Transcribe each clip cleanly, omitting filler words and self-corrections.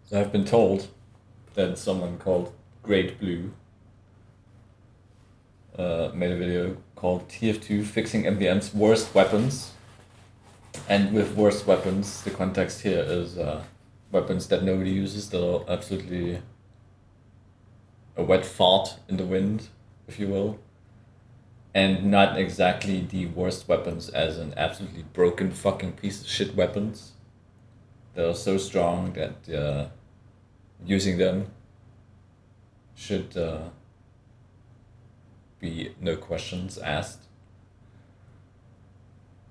So I've been told that someone called Great Blue made a video called TF2 Fixing MvM's Worst Weapons. And with worst weapons, the context here is weapons that nobody uses that are absolutely a wet fart in the wind, if you will. And not exactly the worst weapons as an absolutely broken fucking piece of shit weapons that are so strong that using them should be no questions asked.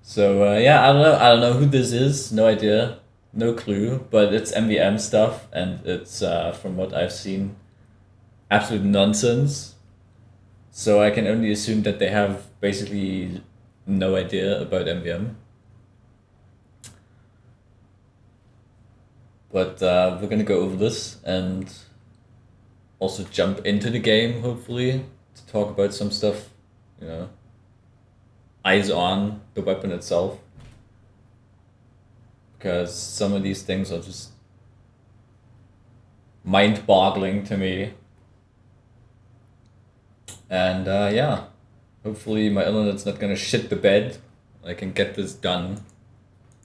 So yeah, I don't know who this is. No idea, no clue. But it's MvM stuff, and it's from what I've seen, absolute nonsense. So I can only assume that they have basically no idea about MvM. But we're gonna go over this and also jump into the game, hopefully, to talk about some stuff, you know, eyes on the weapon itself. Because some of these things are just mind-boggling to me. And yeah, hopefully my internet's not gonna shit the bed. I can get this done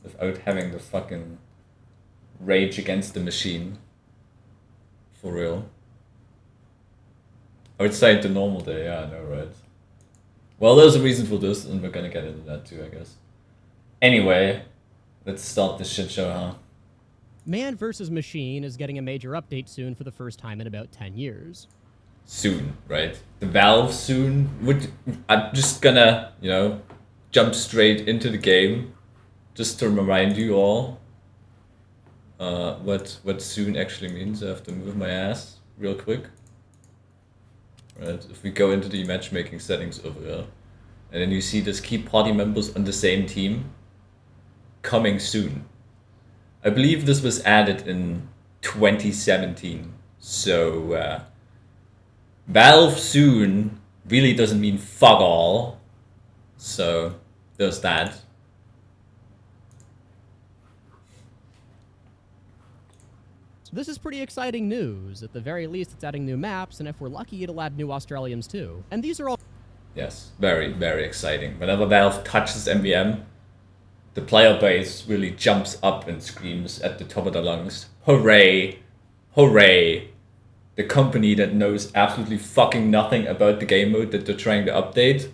without having the fucking rage against the machine. For real. Outside the normal day, yeah, I know, right? Well, there's a reason for this, and we're gonna get into that too, I guess. Anyway, let's start this shit show, huh? Man vs. Machine is getting a major update soon for the first time in about 10 years. Soon, right? The Valve soon. I'm just gonna, you know, jump straight into the game, just to remind you all what soon actually means. I have to move my ass real quick. Right, if we go into the matchmaking settings over here, and then you see this keep party members on the same team, coming soon. I believe this was added in 2017, so Valve soon really doesn't mean fuck all, so there's that. This is pretty exciting news. At the very least, it's adding new maps, and if we're lucky, it'll add new Australians too. And these are all... Yes, very, very exciting. Whenever Valve touches MvM, the player base really jumps up and screams at the top of their lungs, hooray, hooray. The company that knows absolutely fucking nothing about the game mode that they're trying to update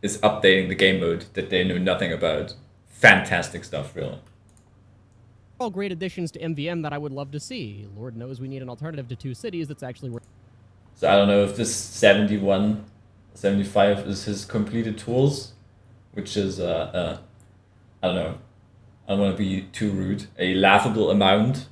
is updating the game mode that they know nothing about. Fantastic stuff, really. all great additions to MvM that I would love to see. Lord knows we need an alternative to Two Cities that's actually... So I don't know if this 71, 75 is his completed tools, which is, I don't know, I don't want to be too rude, a laughable amount.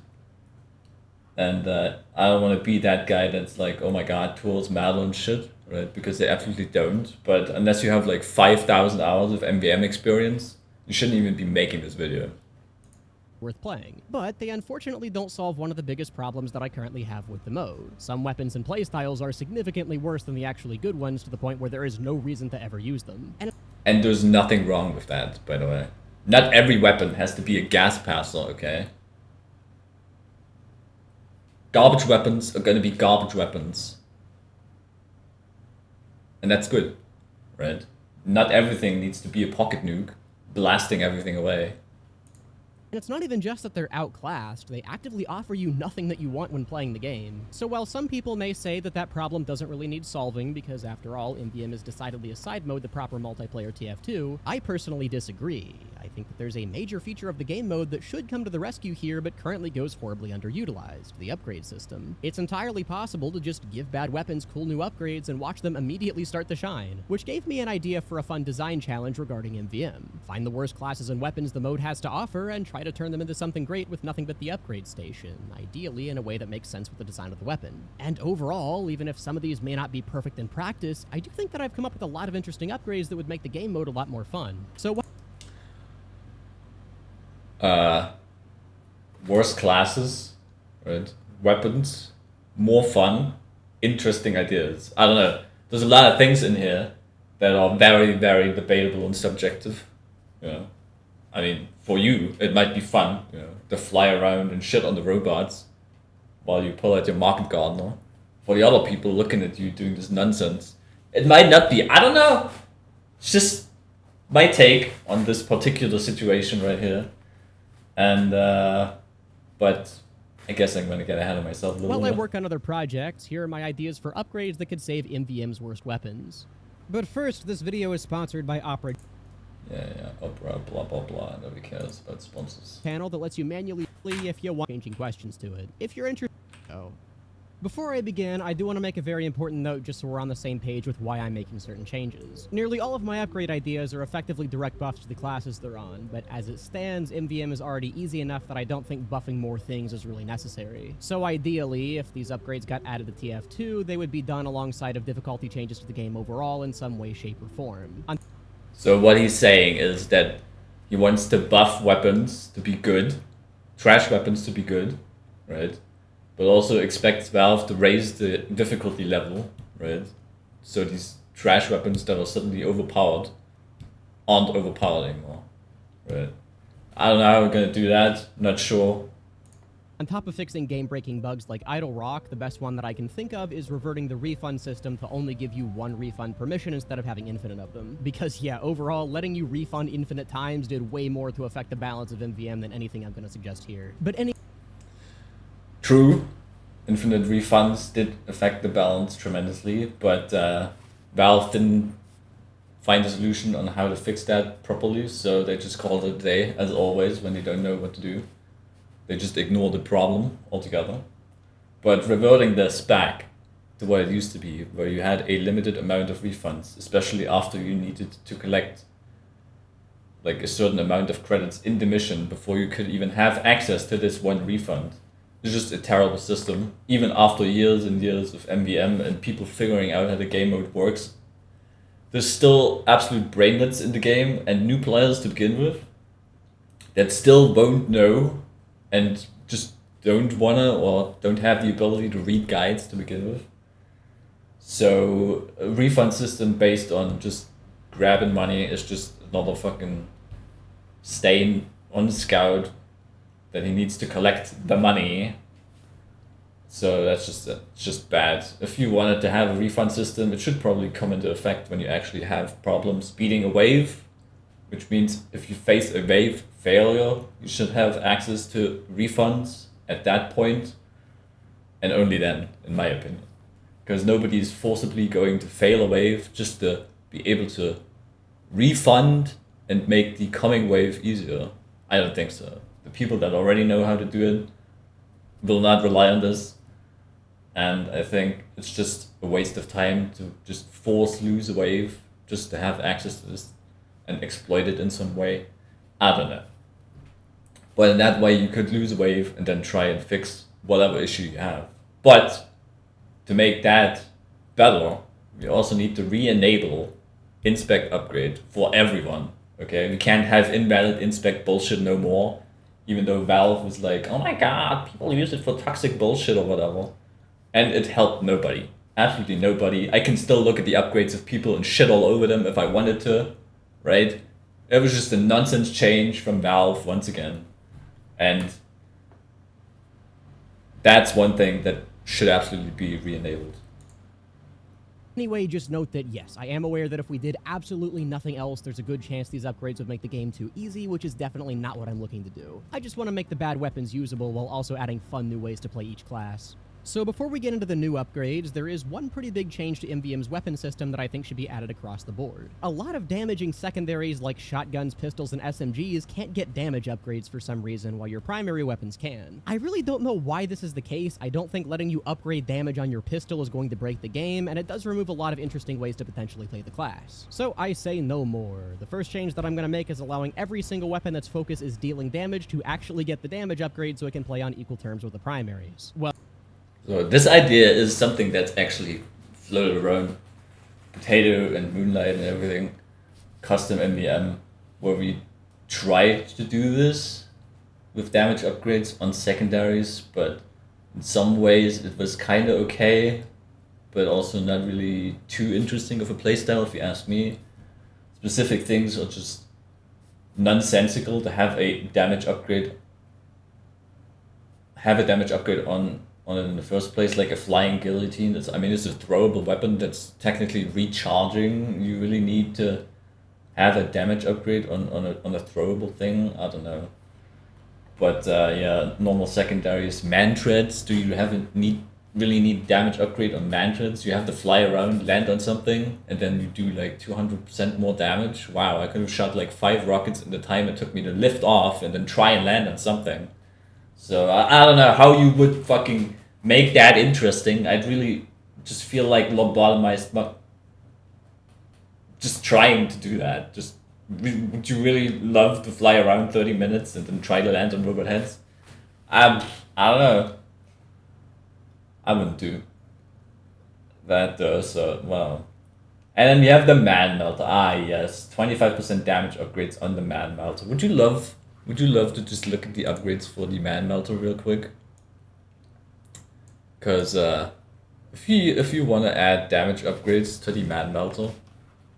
And I don't want to be that guy that's like, oh my god, tools matter and shit, right? Because they absolutely don't. But unless you have like 5,000 hours of MvM experience, you shouldn't even be making this video. worth playing. But they unfortunately don't solve one of the biggest problems that I currently have with the mode. Some weapons and playstyles are significantly worse than the actually good ones to the point where there is no reason to ever use them. And there's nothing wrong with that, by the way. Not every weapon has to be a gas passer, okay? Garbage weapons are gonna be garbage weapons. And that's good, right? Not everything needs to be a pocket nuke, blasting everything away. And it's not even just that they're outclassed, they actively offer you nothing that you want when playing the game. So while some people may say that that problem doesn't really need solving because after all, MvM is decidedly a side mode the proper multiplayer TF2, I personally disagree. I think that there's a major feature of the game mode that should come to the rescue here but currently goes horribly underutilized, the upgrade system. It's entirely possible to just give bad weapons cool new upgrades and watch them immediately start to shine, which gave me an idea for a fun design challenge regarding MvM. Find the worst classes and weapons the mode has to offer and try to turn them into something great with nothing but the upgrade station, ideally in a way that makes sense with the design of the weapon. And overall, even if some of these may not be perfect in practice, I do think that I've come up with a lot of interesting upgrades that would make the game mode a lot more fun. So Worse classes, right? Weapons, more fun, interesting ideas. I don't know. There's a lot of things in here that are very, very debatable and subjective. You know, I mean, for you, it might be fun, you know, to fly around and shit on the robots. while you pull out your market gardener, for the other people looking at you doing this nonsense, it might not be. I don't know. It's just my take on this particular situation right here. And, but I guess I'm going to get ahead of myself a little bit. While I work on other projects, here are my ideas for upgrades that could save MvM's worst weapons. But first, this video is sponsored by Opera. Yeah, Opera, blah, blah, blah. Nobody cares about sponsors. Panel that lets you manually, if you want, changing questions to it. If you're interested. Oh. Before I begin, I do want to make a very important note just so we're on the same page with why I'm making certain changes. Nearly all of my upgrade ideas are effectively direct buffs to the classes they're on, but as it stands, MvM is already easy enough that I don't think buffing more things is really necessary. So ideally, if these upgrades got added to TF2, they would be done alongside of difficulty changes to the game overall in some way, shape, or form. So what he's saying is that he wants to buff weapons to be good, trash weapons to be good, right? But also expects Valve to raise the difficulty level, right? So these trash weapons that are suddenly overpowered aren't overpowered anymore, right? I don't know how we're gonna do that, not sure. On top of fixing game-breaking bugs like idle rock, the best one that I can think of is reverting the refund system to only give you one refund permission instead of having infinite of them. Because yeah, overall, letting you refund infinite times did way more to affect the balance of MvM than anything I'm gonna suggest here. But True, infinite refunds did affect the balance tremendously, but Valve didn't find a solution on how to fix that properly, so they just called it a day, as always, when they don't know what to do. They just ignore the problem altogether. But reverting this back to what it used to be, where you had a limited amount of refunds, especially after you needed to collect like a certain amount of credits in the mission before you could even have access to this one refund. It's just a terrible system. Even after years and years of MvM and people figuring out how the game mode works, there's still absolute brainlets in the game and new players to begin with that still won't know and just don't wanna or don't have the ability to read guides to begin with. So a refund system based on just grabbing money is just another fucking stain on Scout that he needs to collect the money. So that's just bad. If you wanted to have a refund system, it should probably come into effect when you actually have problems beating a wave, which means if you face a wave failure, you should have access to refunds at that point, and only then, in my opinion. Because nobody is forcibly going to fail a wave just to be able to refund and make the coming wave easier. I don't think so. The people that already know how to do it will not rely on this. And I think it's just a waste of time to just force lose a wave just to have access to this and exploit it in some way. I don't know. But in that way you could lose a wave and then try and fix whatever issue you have. But to make that better, we also need to re-enable inspect upgrade for everyone. Okay, we can't have invalid inspect bullshit no more, even though Valve was like, oh my god, people use it for toxic bullshit or whatever. And it helped nobody. Absolutely nobody. I can still look at the upgrades of people and shit all over them if I wanted to, right? It was just a nonsense change from Valve once again. And that's one thing that should absolutely be re-enabled. Anyway, just note that yes, I am aware that if we did absolutely nothing else, there's a good chance these upgrades would make the game too easy, which is definitely not what I'm looking to do. I just want to make the bad weapons usable while also adding fun new ways to play each class. So before we get into the new upgrades, there is one pretty big change to MvM's weapon system that I think should be added across the board. A lot of damaging secondaries like shotguns, pistols, and SMGs can't get damage upgrades for some reason, while your primary weapons can. I really don't know why this is the case. I don't think letting you upgrade damage on your pistol is going to break the game, and it does remove a lot of interesting ways to potentially play the class. So I say no more. The first change that I'm going to make is allowing every single weapon that's focus is dealing damage to actually get the damage upgrade so it can play on equal terms with the primaries. Well, so this idea is something that's actually floated around Potato and Moonlight and everything, custom MvM, where we tried to do this with damage upgrades on secondaries, but in some ways it was kind of okay, but also not really too interesting of a playstyle if you ask me. Specific things are just nonsensical to have a damage upgrade on on it in the first place, like a flying guillotine. It's a throwable weapon that's technically recharging. You really need to have a damage upgrade on a throwable thing. I don't know. But yeah, normal secondaries. Man treads. Do you really need damage upgrade on man treads? You have to fly around, land on something, and then you do like 200% more damage. Wow, I could have shot like 5 rockets in the time it took me to lift off and then try and land on something. So I don't know how you would fucking make that interesting. I'd really just feel like lobotomized, not just trying to do that. Would you really love to fly around 30 minutes and then try to land on robot heads? I don't know. I wouldn't do that though, so wow. And then we have the man melter. Ah yes, 25% damage upgrades on the man melter. Would you love to just look at the upgrades for the man melter real quick? Because if you want to add damage upgrades to the man melter,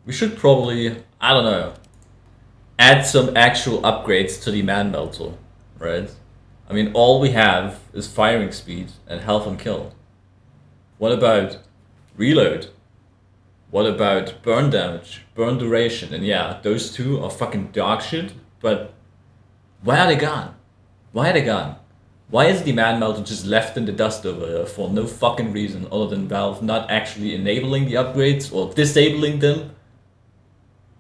we should probably, I don't know, add some actual upgrades to the man melter, right? I mean, all we have is firing speed and health on kill. What about reload? What about burn damage, burn duration? And yeah, those two are fucking dog shit, but why are they gone? Why are they gone? Why is the man melter just left in the dust over there for no fucking reason other than Valve not actually enabling the upgrades or disabling them?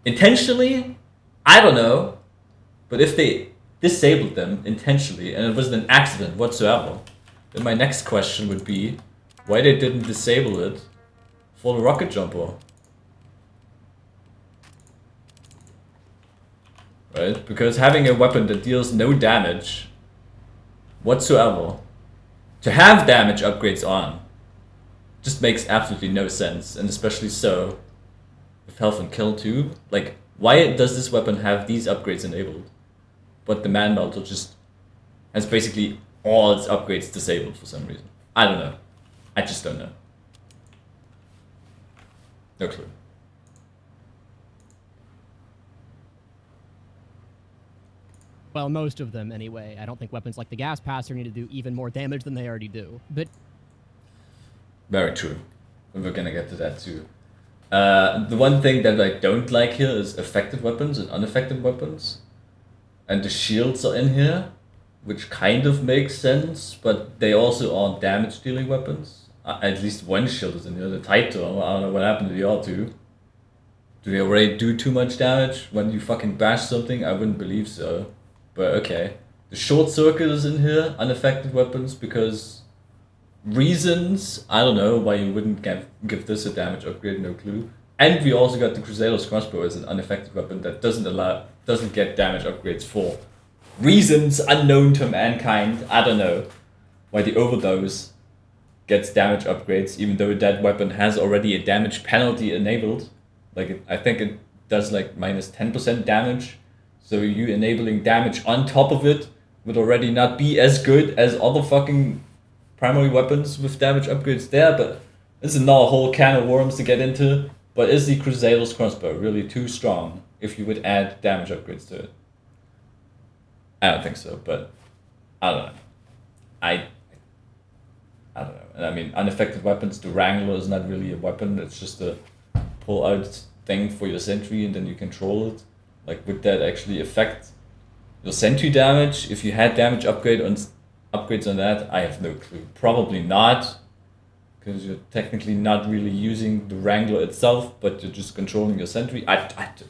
Intentionally? I don't know. But if they disabled them intentionally and it was an accident whatsoever, then my next question would be why they didn't disable it for the rocket jumper. Right? Because having a weapon that deals no damage whatsoever, to have damage upgrades on, just makes absolutely no sense, and especially so with health and kill too. Like, why does this weapon have these upgrades enabled, but the man melter just has basically all its upgrades disabled for some reason? I don't know. I just don't know. No clue. Well, most of them, anyway. I don't think weapons like the gas passer need to do even more damage than they already do. But very true. We're gonna get to that too. The one thing that I don't like here is affected weapons and unaffected weapons. And the shields are in here, which kind of makes sense, but they also are damage dealing weapons. At least one shield is in here, the Titan. I don't know what happened to the other two. Do they already do too much damage when you fucking bash something? I wouldn't believe so. But okay. The short circuit is in here, unaffected weapons, because reasons, I don't know why you wouldn't give this a damage upgrade, no clue. And we also got the Crusader's crossbow as an unaffected weapon that doesn't get damage upgrades for reasons unknown to mankind. I don't know why the overdose gets damage upgrades, even though that weapon has already a damage penalty enabled. Like, I think it does like minus 10% damage. So you enabling damage on top of it would already not be as good as other fucking primary weapons with damage upgrades there, but this is not a whole can of worms to get into. But is the Crusader's crossbow really too strong if you would add damage upgrades to it? I don't think so, but I don't know. I don't know. And I mean, unaffected weapons, the Wrangler is not really a weapon, it's just a pull out thing for your sentry and then you control it. Like, would that actually affect your sentry damage if you had damage upgrades on that? I have no clue. Probably not, because you're technically not really using the Wrangler itself, but you're just controlling your sentry. But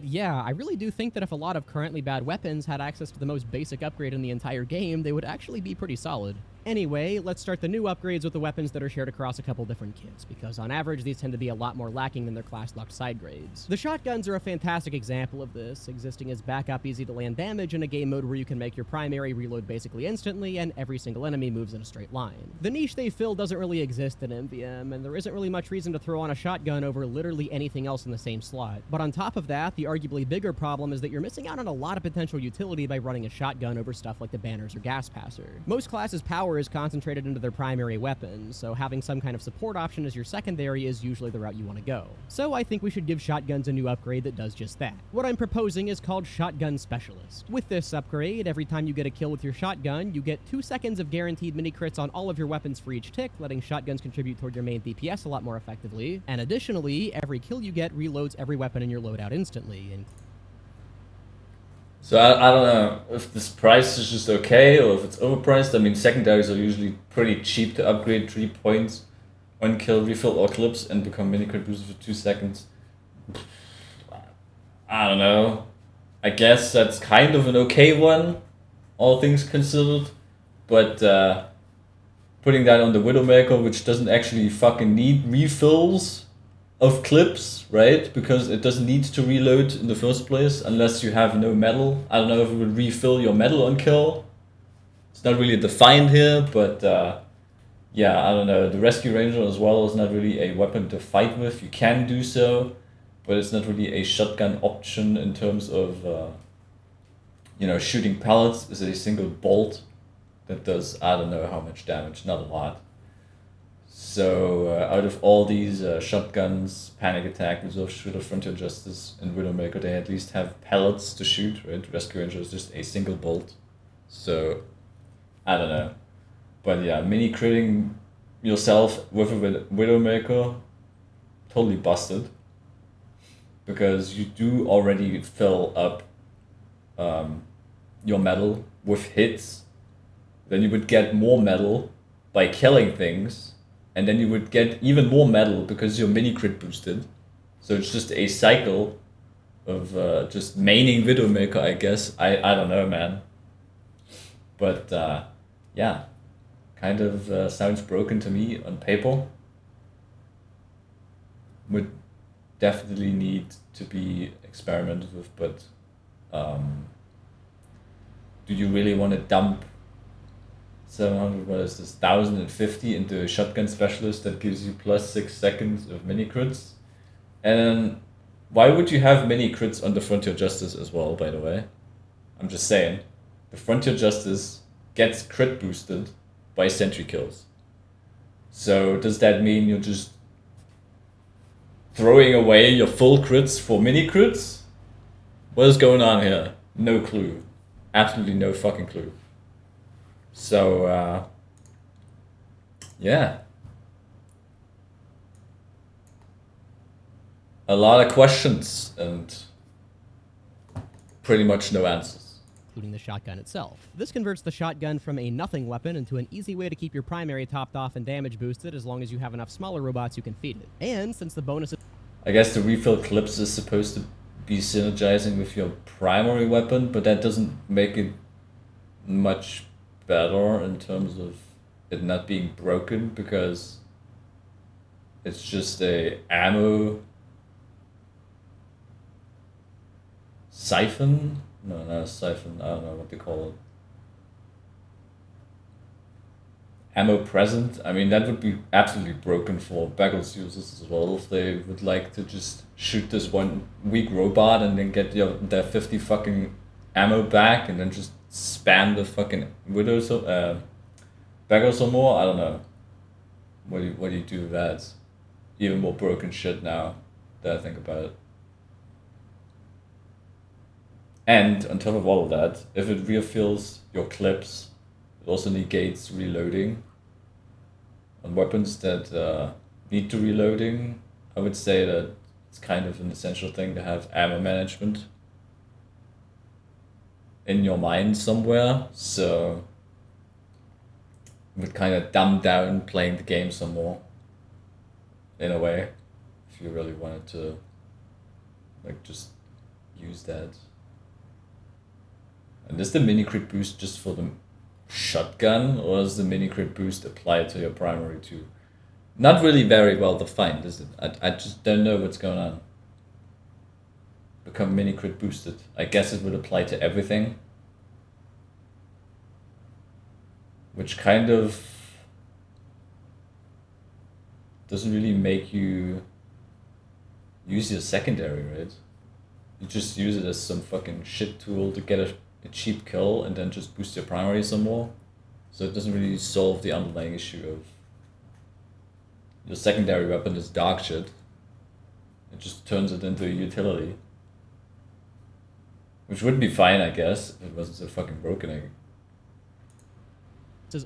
yeah, I really do think that if a lot of currently bad weapons had access to the most basic upgrade in the entire game, they would actually be pretty solid. Anyway, let's start the new upgrades with the weapons that are shared across a couple different kits, because on average these tend to be a lot more lacking than their class-locked side grades. The shotguns are a fantastic example of this, existing as backup easy-to-land damage in a game mode where you can make your primary reload basically instantly, and every single enemy moves in a straight line. The niche they fill doesn't really exist in MvM, and there isn't really much reason to throw on a shotgun over literally anything else in the same slot. But on top of that, the arguably bigger problem is that you're missing out on a lot of potential utility by running a shotgun over stuff like the banners or gas passer. Most classes' power power is concentrated into their primary weapon, so having some kind of support option as your secondary is usually the route you want to go. So I think we should give shotguns a new upgrade that does just that. What I'm proposing is called Shotgun Specialist. With this upgrade, every time you get a kill with your shotgun, you get 2 seconds of guaranteed mini crits on all of your weapons for each tick, letting shotguns contribute toward your main DPS a lot more effectively. And additionally, every kill you get reloads every weapon in your loadout instantly. So I don't know if this price is just okay or if it's overpriced. I mean, secondaries are usually pretty cheap to upgrade. 3 points, 1 kill, refill or clips, and become mini crit boosters for 2 seconds. I don't know. I guess that's kind of an okay one, all things considered. But putting that on the Widowmaker, which doesn't actually fucking need refills of clips, right? Because it doesn't need to reload in the first place unless you have no metal. I don't know if it would refill your metal on kill. It's not really defined here, but yeah, I don't know. The Rescue Ranger as well is not really a weapon to fight with. You can do so, but it's not really a shotgun option in terms of, you know, shooting pellets is a single bolt that does, I don't know how much damage, not a lot. So out of all these shotguns, Panic Attack, Reserve Shooter, Frontier Justice, and Widowmaker, they at least have pellets to shoot, right? Rescue Ranger is just a single bolt. So, I don't know. But yeah, mini critting yourself with a Widowmaker, totally busted. Because you do already fill up your metal with hits. Then you would get more metal by killing things. And then you would get even more metal because you're mini crit boosted. So it's just a cycle of just maining Widowmaker, I guess. I don't know, man. But yeah, kind of sounds broken to me on paper. Would definitely need to be experimented with, but do you really want to dump 700, what is this, 1050 into a Shotgun Specialist that gives you plus 6 seconds of mini crits? And why would you have mini crits on the Frontier Justice as well, by the way? I'm just saying. The Frontier Justice gets crit boosted by sentry kills. So does that mean you're just throwing away your full crits for mini crits? What is going on here? No clue. Absolutely no fucking clue. So, yeah. A lot of questions and pretty much no answers. Including the shotgun itself. This converts the shotgun from a nothing weapon into an easy way to keep your primary topped off and damage boosted as long as you have enough smaller robots you can feed it. And since the bonus is... I guess the refill clips is supposed to be synergizing with your primary weapon, but that doesn't make it much better in terms of it not being broken, because it's just a ammo siphon. No, not a siphon. I don't know what they call it. Ammo present. I mean, that would be absolutely broken for Bagels users as well if they would like to just shoot this one weak robot and then get their 50 fucking ammo back and then just spam the fucking widows Bagels or more. I don't know. What do you do with that? Even more broken shit now that I think about it. And on top of all of that, if it refills your clips, it also negates reloading. On weapons that need to reloading, I would say that it's kind of an essential thing to have ammo management in your mind somewhere. So it would kind of dumb down playing the game some more, in a way, if you really wanted to like just use that. And is the mini crit boost just for the shotgun, or does the mini crit boost apply to your primary too? Not really very well defined, is it? I just don't know what's going on. Become mini crit boosted. I guess it would apply to everything. Which kind of doesn't really make you use your secondary, right? You just use it as some fucking shit tool to get a cheap kill and then just boost your primary some more. So it doesn't really solve the underlying issue of your secondary weapon is dog shit. It just turns it into a utility. Which would be fine, I guess, if it wasn't so fucking broken.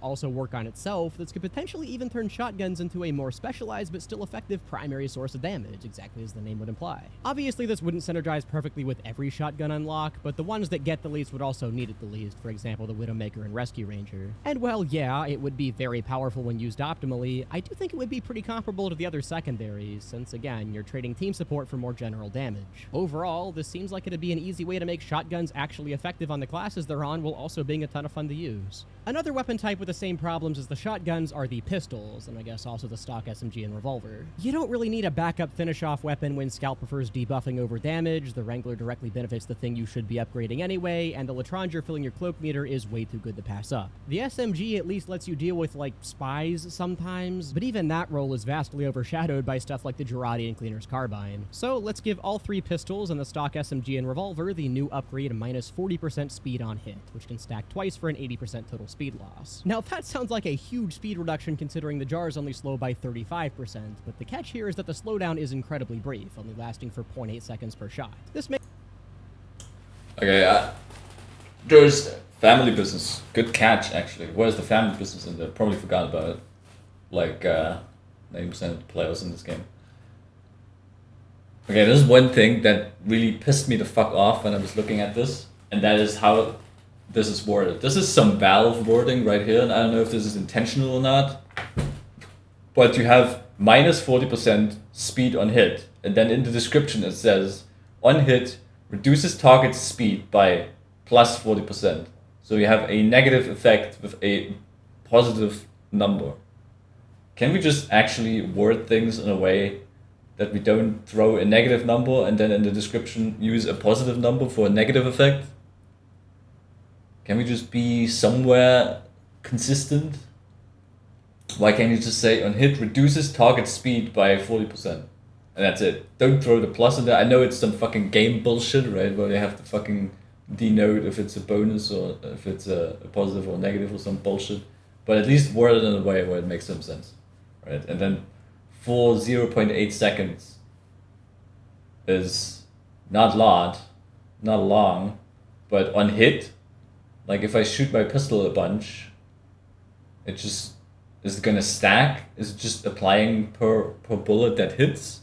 Also work on itself that could potentially even turn shotguns into a more specialized but still effective primary source of damage, exactly as the name would imply. Obviously, this wouldn't synergize perfectly with every shotgun unlock, but the ones that get the least would also need it the least, for example, the Widowmaker and Rescue Ranger. And well, yeah, it would be very powerful when used optimally. I do think it would be pretty comparable to the other secondaries, since again, you're trading team support for more general damage. Overall, this seems like it'd be an easy way to make shotguns actually effective on the classes they're on, while also being a ton of fun to use. Another weapon type with the same problems as the shotguns are the pistols, and I guess also the stock SMG and revolver. You don't really need a backup finish-off weapon when Scout prefers debuffing over damage, the Wrangler directly benefits the thing you should be upgrading anyway, and the Latranger filling your cloak meter is way too good to pass up. The SMG at least lets you deal with, like, spies sometimes, but even that role is vastly overshadowed by stuff like the Girardi and Cleaner's Carbine. So let's give all three pistols and the stock SMG and revolver the new upgrade minus 40% speed on hit, which can stack twice for an 80% total speed loss. Now that sounds like a huge speed reduction considering the jars only slow by 35%, but the catch here is that the slowdown is incredibly brief, only lasting for 0.8 seconds per shot. This makes... Okay, there's family business. Good catch, actually. Where's the family business in there? Probably forgot about it. Like, 90% of the players in this game. Okay, there's one thing that really pissed me the fuck off when I was looking at this, and that is how this is worded. This is some Valve wording right here, and I don't know if this is intentional or not, but you have minus 40% speed on hit, and then in the description it says, on hit, reduces target speed by plus 40%. So you have a negative effect with a positive number. Can we just actually word things in a way that we don't throw a negative number and then in the description use a positive number for a negative effect? Can we just be somewhere consistent? Why can't you just say on hit reduces target speed by 40%? And that's it. Don't throw the plus in there. I know it's some fucking game bullshit, right? Where they have to fucking denote if it's a bonus or if it's a positive or negative or some bullshit. But at least word it in a way where it makes some sense, right? And then for 0.8 seconds is not long, but on hit, like if I shoot my pistol a bunch, it just is gonna stack. Is it just applying per bullet that hits?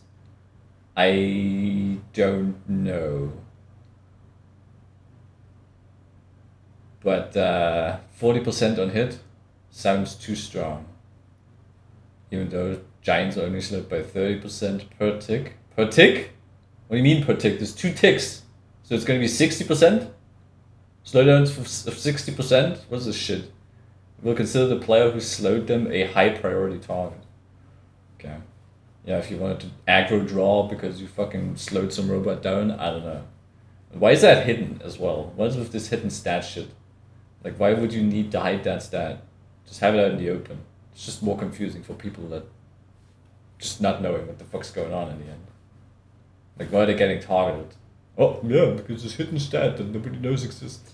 I don't know. But 40% on hit sounds too strong. Even though giants are only slowed by 30% per tick. Per tick? What do you mean per tick? There's 2 ticks. So it's gonna be 60%? Slowdowns of 60%? What's this shit? We'll consider the player who slowed them a high priority target. Okay. Yeah, if you wanted to aggro draw because you fucking slowed some robot down, I don't know. Why is that hidden as well? What is with this hidden stat shit? Like, why would you need to hide that stat? Just have it out in the open. It's just more confusing for people that just not knowing what the fuck's going on in the end. Like, why are they getting targeted? Oh, yeah, because this hidden stat that nobody knows exists.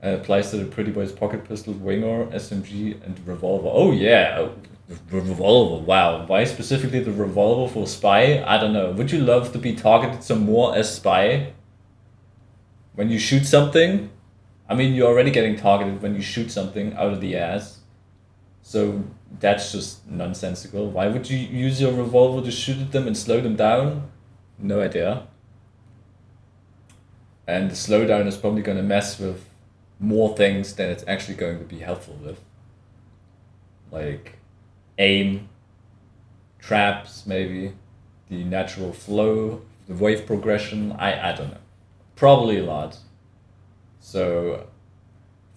And it applies to the Pretty Boy's pocket pistol, Winger, SMG, and revolver. Oh, yeah. Revolver, wow. Why specifically the revolver for spy? I don't know. Would you love to be targeted some more as spy? When you shoot something? I mean, you're already getting targeted when you shoot something out of the ass. So that's just nonsensical. Why would you use your revolver to shoot at them and slow them down? No idea. And the slowdown is probably going to mess with more things than it's actually going to be helpful with. Like aim, traps maybe, the natural flow, the wave progression, I don't know. Probably a lot. So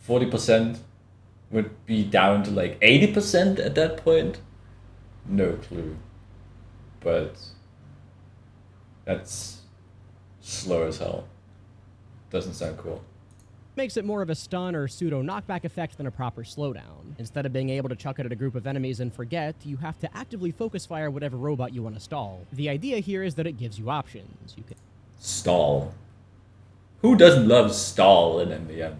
40% would be down to like 80% at that point? No clue. But that's slow as hell. Doesn't sound cool. Makes it more of a stun or pseudo knockback effect than a proper slowdown. Instead of being able to chuck it at a group of enemies and forget, you have to actively focus fire whatever robot you want to stall. The idea here is that it gives you options. You can stall. Who doesn't love stall in MvM?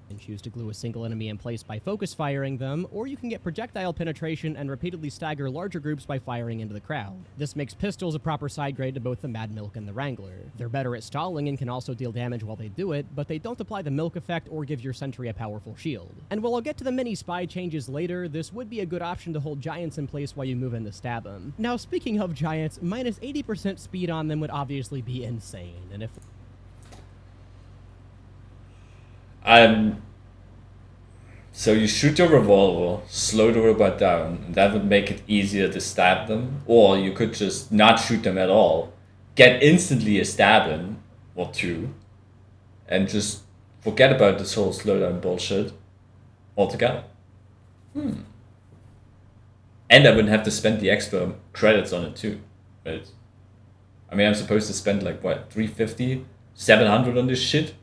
and choose to glue a single enemy in place by focus firing them, or you can get projectile penetration and repeatedly stagger larger groups by firing into the crowd. This makes pistols a proper side grade to both the Mad Milk and the Wrangler. They're better at stalling and can also deal damage while they do it, but they don't apply the Milk effect or give your sentry a powerful shield. And while I'll get to the mini spy changes later, this would be a good option to hold giants in place while you move in to stab them. Now, speaking of giants, minus 80% speed on them would obviously be insane, and if So you shoot your revolver, slow the robot down, and that would make it easier to stab them. Or you could just not shoot them at all, get instantly a stab in, or two, and just forget about this whole slowdown bullshit altogether. And I wouldn't have to spend the extra credits on it too, right? I mean, I'm supposed to spend like, what, 350, 700 on this shit?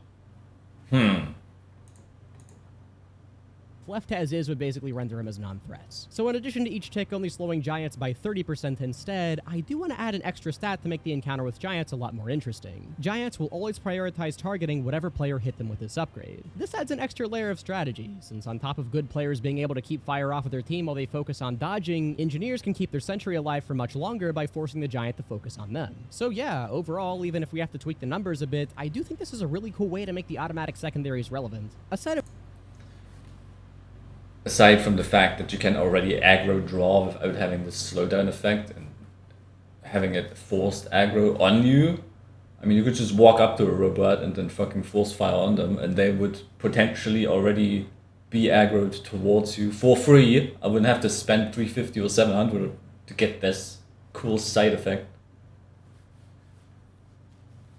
left as is would basically render him as non-threats. So in addition to each tick only slowing giants by 30% instead, I do want to add an extra stat to make the encounter with giants a lot more interesting. Giants will always prioritize targeting whatever player hit them with this upgrade. This adds an extra layer of strategy, since on top of good players being able to keep fire off of their team while they focus on dodging, engineers can keep their sentry alive for much longer by forcing the giant to focus on them. So yeah, overall, even if we have to tweak the numbers a bit, I do think this is a really cool way to make the automatic secondaries relevant. Aside from the fact that you can already aggro draw without having this slowdown effect and having it forced aggro on you, I mean, you could just walk up to a robot and then fucking force fire on them and they would potentially already be aggroed towards you for free. I wouldn't have to spend 350 or 700 to get this cool side effect.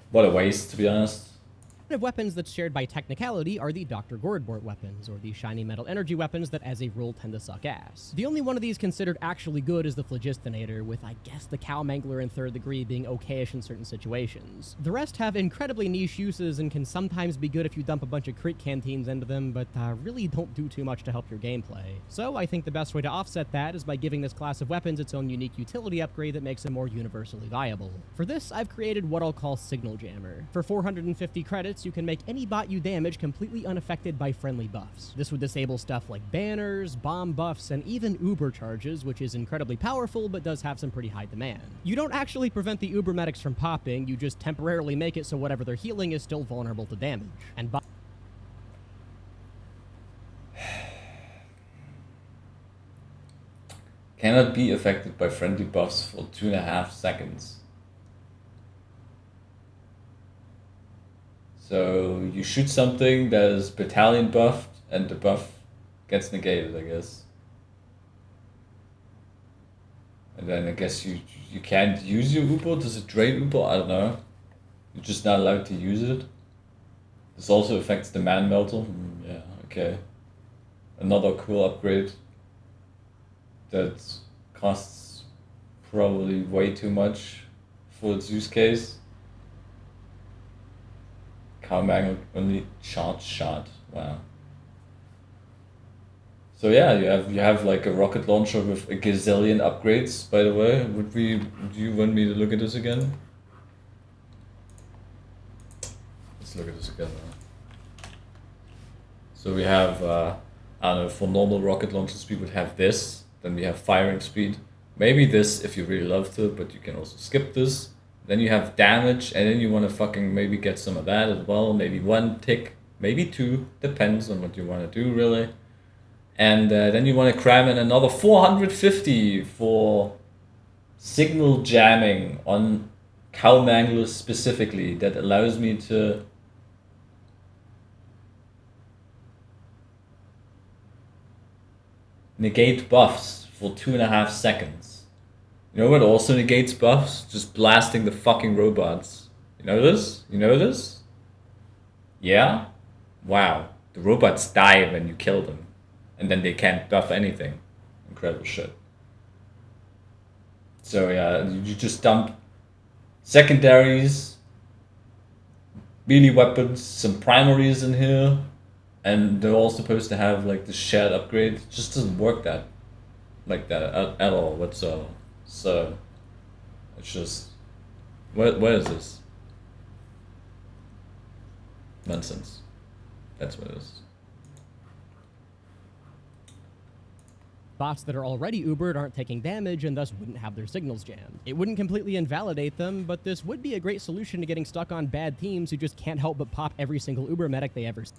What a waste, to be honest. Of weapons that's shared by technicality are the Dr. Gordbort weapons, or the shiny metal energy weapons that as a rule tend to suck ass. The only one of these considered actually good is the Phlogistinator, with I guess the Cow Mangler in 3rd degree being okayish in certain situations. The rest have incredibly niche uses and can sometimes be good if you dump a bunch of crit canteens into them, but really don't do too much to help your gameplay. So I think the best way to offset that is by giving this class of weapons its own unique utility upgrade that makes it more universally viable. For this, I've created what I'll call Signal Jammer. For 450 credits, you can make any bot you damage completely unaffected by friendly buffs. This would disable stuff like banners, bomb buffs, and even Uber charges, which is incredibly powerful but does have some pretty high demand. You don't actually prevent the Uber medics from popping, you just temporarily make it so whatever they're healing is still vulnerable to damage. And cannot be affected by friendly buffs for 2.5 seconds. So you shoot something that is battalion buffed, and the buff gets negated, I guess. And then I guess you can't use your Uber. Does it drain Uber? I don't know. You're just not allowed to use it. This also affects the Man Melter. Yeah, okay. Another cool upgrade that costs probably way too much for its use case. Cow Mangler only charge shot. Wow. So yeah, you have like a rocket launcher with a gazillion upgrades. By the way, do you want me to look at this again? Let's look at this again. So we have I don't know, for normal rocket launchers we would have this. Then we have firing speed. Maybe this if you really love to, but you can also skip this. Then you have damage, and then you want to fucking maybe get some of that as well. Maybe 1 tick, maybe 2, depends on what you want to do really. And then you want to cram in another 450 for signal jamming on Cow Manglers specifically. That allows me to negate buffs for 2.5 seconds. You know what also negates buffs? Just blasting the fucking robots. You know this? You know this? Yeah? Wow. The robots die when you kill them. And then they can't buff anything. Incredible shit. So yeah, you just dump secondaries, melee weapons, some primaries in here. And they're all supposed to have like the shared upgrade. It just doesn't work that like that at all whatsoever. So it's just where is this? Nonsense. That's what it is. bots that are already Ubered aren't taking damage and thus wouldn't have their signals jammed. It wouldn't completely invalidate them, but this would be a great solution to getting stuck on bad teams who just can't help but pop every single Uber medic they ever see.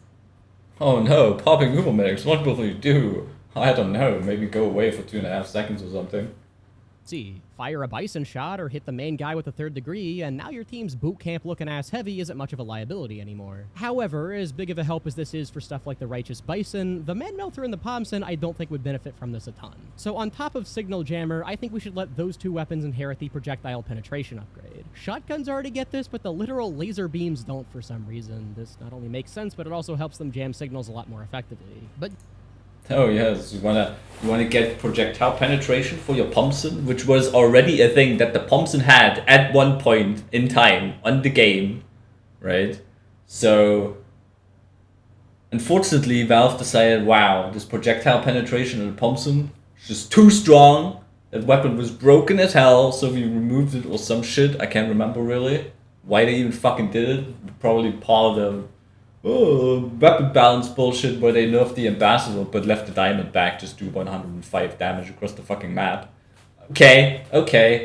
Oh no, popping Uber medics, what will you do? I don't know, maybe go away for 2.5 seconds or something. Fire a bison shot or hit the main guy with a 3rd degree, and now your team's boot camp looking ass heavy isn't much of a liability anymore. However, as big of a help as this is for stuff like the Righteous Bison, the Man Melter and the Pomson I don't think would benefit from this a ton. So on top of Signal Jammer, I think we should let those 2 weapons inherit the projectile penetration upgrade. Shotguns already get this, but the literal laser beams don't for some reason. This not only makes sense, but it also helps them jam signals a lot more effectively. But oh yes, you wanna get projectile penetration for your Pomson, which was already a thing that the Pomson had at one point in time on the game, right? So unfortunately, Valve decided, wow, this projectile penetration in the Pomson is just too strong. That weapon was broken as hell, so we removed it or some shit. I can't remember really why they even fucking did it. Probably part of the weapon balance bullshit where they nerfed the ambassador but left the diamond back just do 105 damage across the fucking map. Okay,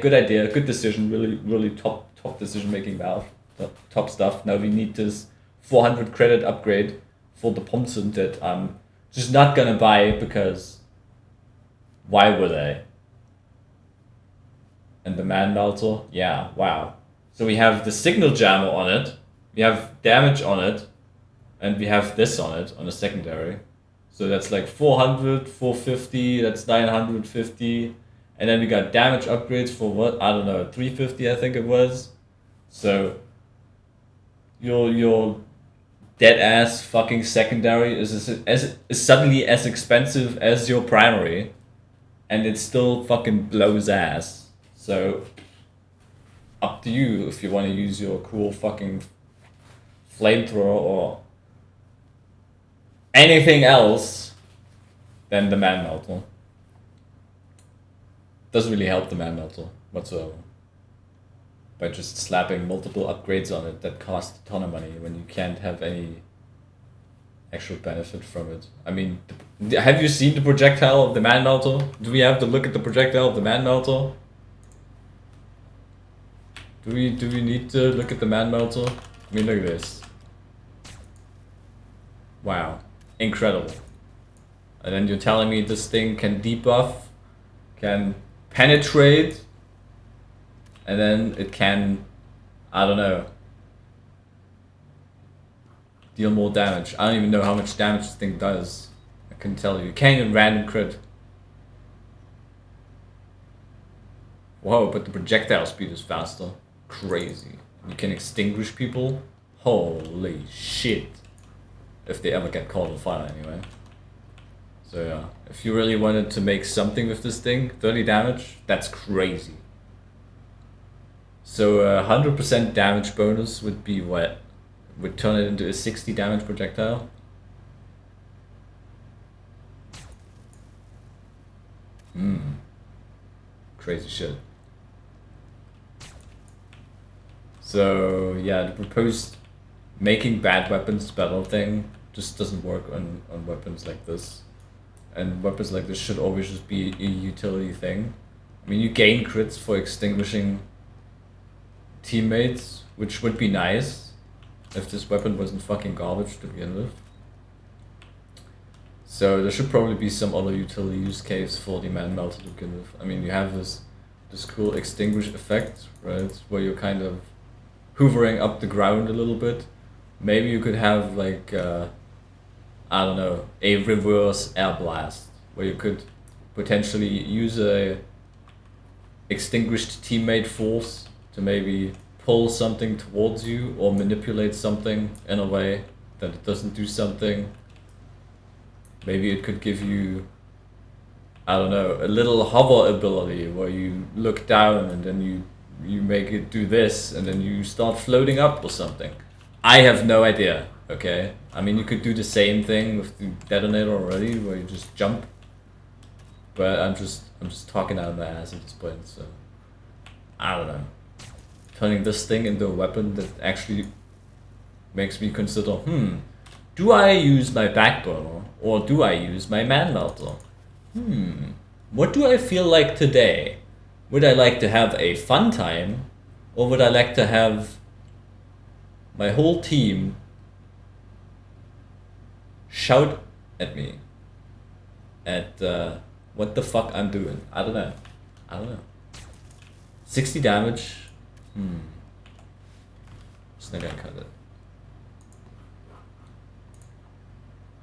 good idea, good decision, really top decision making Valve, top stuff. Now we need this 400 credit upgrade for the Pomson that I'm just not gonna buy because why would I? And the Man Melter, yeah, wow. So we have the signal jammer on it, we have damage on it, and we have this on it, on the secondary. So that's like 400, 450, that's 950. And then we got damage upgrades for what? I don't know, 350 I think it was. So your dead ass fucking secondary is suddenly as expensive as your primary. And it still fucking blows ass. So up to you if you want to use your cool fucking flamethrower or anything else than the Man Melter. Doesn't really help the Man Melter whatsoever. By just slapping multiple upgrades on it that cost a ton of money when you can't have any actual benefit from it. I mean, have you seen the projectile of the Man Melter? Do we have to look at the projectile of the Man Melter? Do we need to look at the Man Melter? I mean, look at this. Wow. Incredible. And then you're telling me this thing can debuff, can penetrate, and then it can, I don't know, deal more damage. I don't even know how much damage this thing does. I couldn't tell you. You can't even random crit. Whoa, but the projectile speed is faster. Crazy. You can extinguish people. Holy shit. If they ever get caught on fire anyway. So yeah, if you really wanted to make something with this thing, 30 damage, that's crazy. So 100% damage bonus would be what? Would turn it into a 60 damage projectile? Crazy shit. So yeah, the proposed making bad weapons better thing just doesn't work on weapons like this. And weapons like this should always just be a utility thing. I mean, you gain crits for extinguishing teammates, which would be nice if this weapon wasn't fucking garbage to begin with. So there should probably be some other utility use case for the Man Melter to begin with. I mean, you have this cool extinguish effect, right? Where you're kind of hoovering up the ground a little bit. Maybe you could have like, I don't know, a reverse air blast, where you could potentially use a extinguished teammate force to maybe pull something towards you or manipulate something in a way that it doesn't do something. Maybe it could give you, I don't know, a little hover ability where you look down and then you make it do this and then you start floating up or something. I have no idea, okay? I mean, you could do the same thing with the detonator already, where you just jump. But I'm just talking out of my ass at this point, so I don't know. Turning this thing into a weapon that actually makes me consider, do I use my backburner or do I use my Man Melter? what do I feel like today? Would I like to have a fun time, or would I like to have my whole team shout at me at what the fuck I'm doing? I don't know. 60 damage. Just not gonna cut it.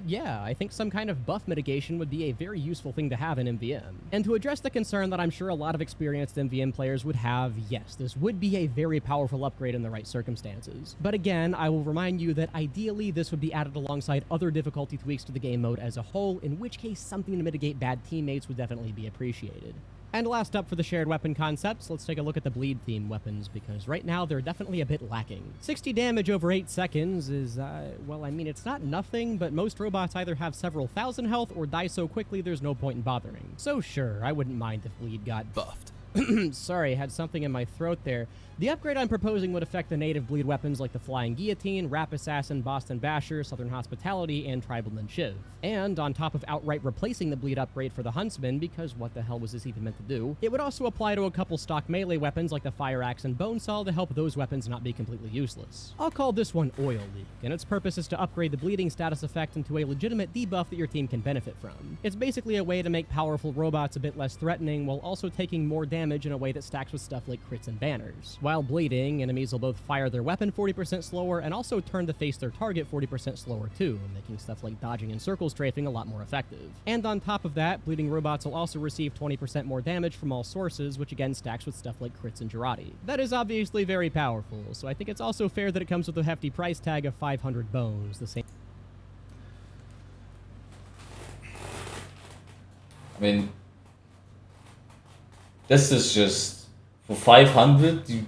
Yeah, I think some kind of buff mitigation would be a very useful thing to have in MVM. And to address the concern that I'm sure a lot of experienced MVM players would have, yes, this would be a very powerful upgrade in the right circumstances. But again, I will remind you that ideally this would be added alongside other difficulty tweaks to the game mode as a whole, in which case something to mitigate bad teammates would definitely be appreciated. And last up for the shared weapon concepts, let's take a look at the bleed theme weapons, because right now they're definitely a bit lacking. 60 damage over 8 seconds is, well, I mean, it's not nothing, but most robots either have several thousand health or die so quickly there's no point in bothering. So sure, I wouldn't mind if bleed got buffed. Sorry, I had something in my throat there. The upgrade I'm proposing would affect the native bleed weapons like the Flying Guillotine, Rap Assassin, Boston Basher, Southern Hospitality, and Tribal and Shiv. And on top of outright replacing the bleed upgrade for the Huntsman, because what the hell was this even meant to do, it would also apply to a couple stock melee weapons like the Fire Axe and Bonesaw to help those weapons not be completely useless. I'll call this one Oil Leak, and its purpose is to upgrade the bleeding status effect into a legitimate debuff that your team can benefit from. It's basically a way to make powerful robots a bit less threatening while also taking more damage in a way that stacks with stuff like crits and banners. While bleeding, enemies will both fire their weapon 40% slower and also turn to face their target 40% slower too, making stuff like dodging and circle strafing a lot more effective. And on top of that, bleeding robots will also receive 20% more damage from all sources, which again stacks with stuff like crits and Girardi. That is obviously very powerful, so I think it's also fair that it comes with a hefty price tag of 500 bones, the same. I mean, this is just for 500 you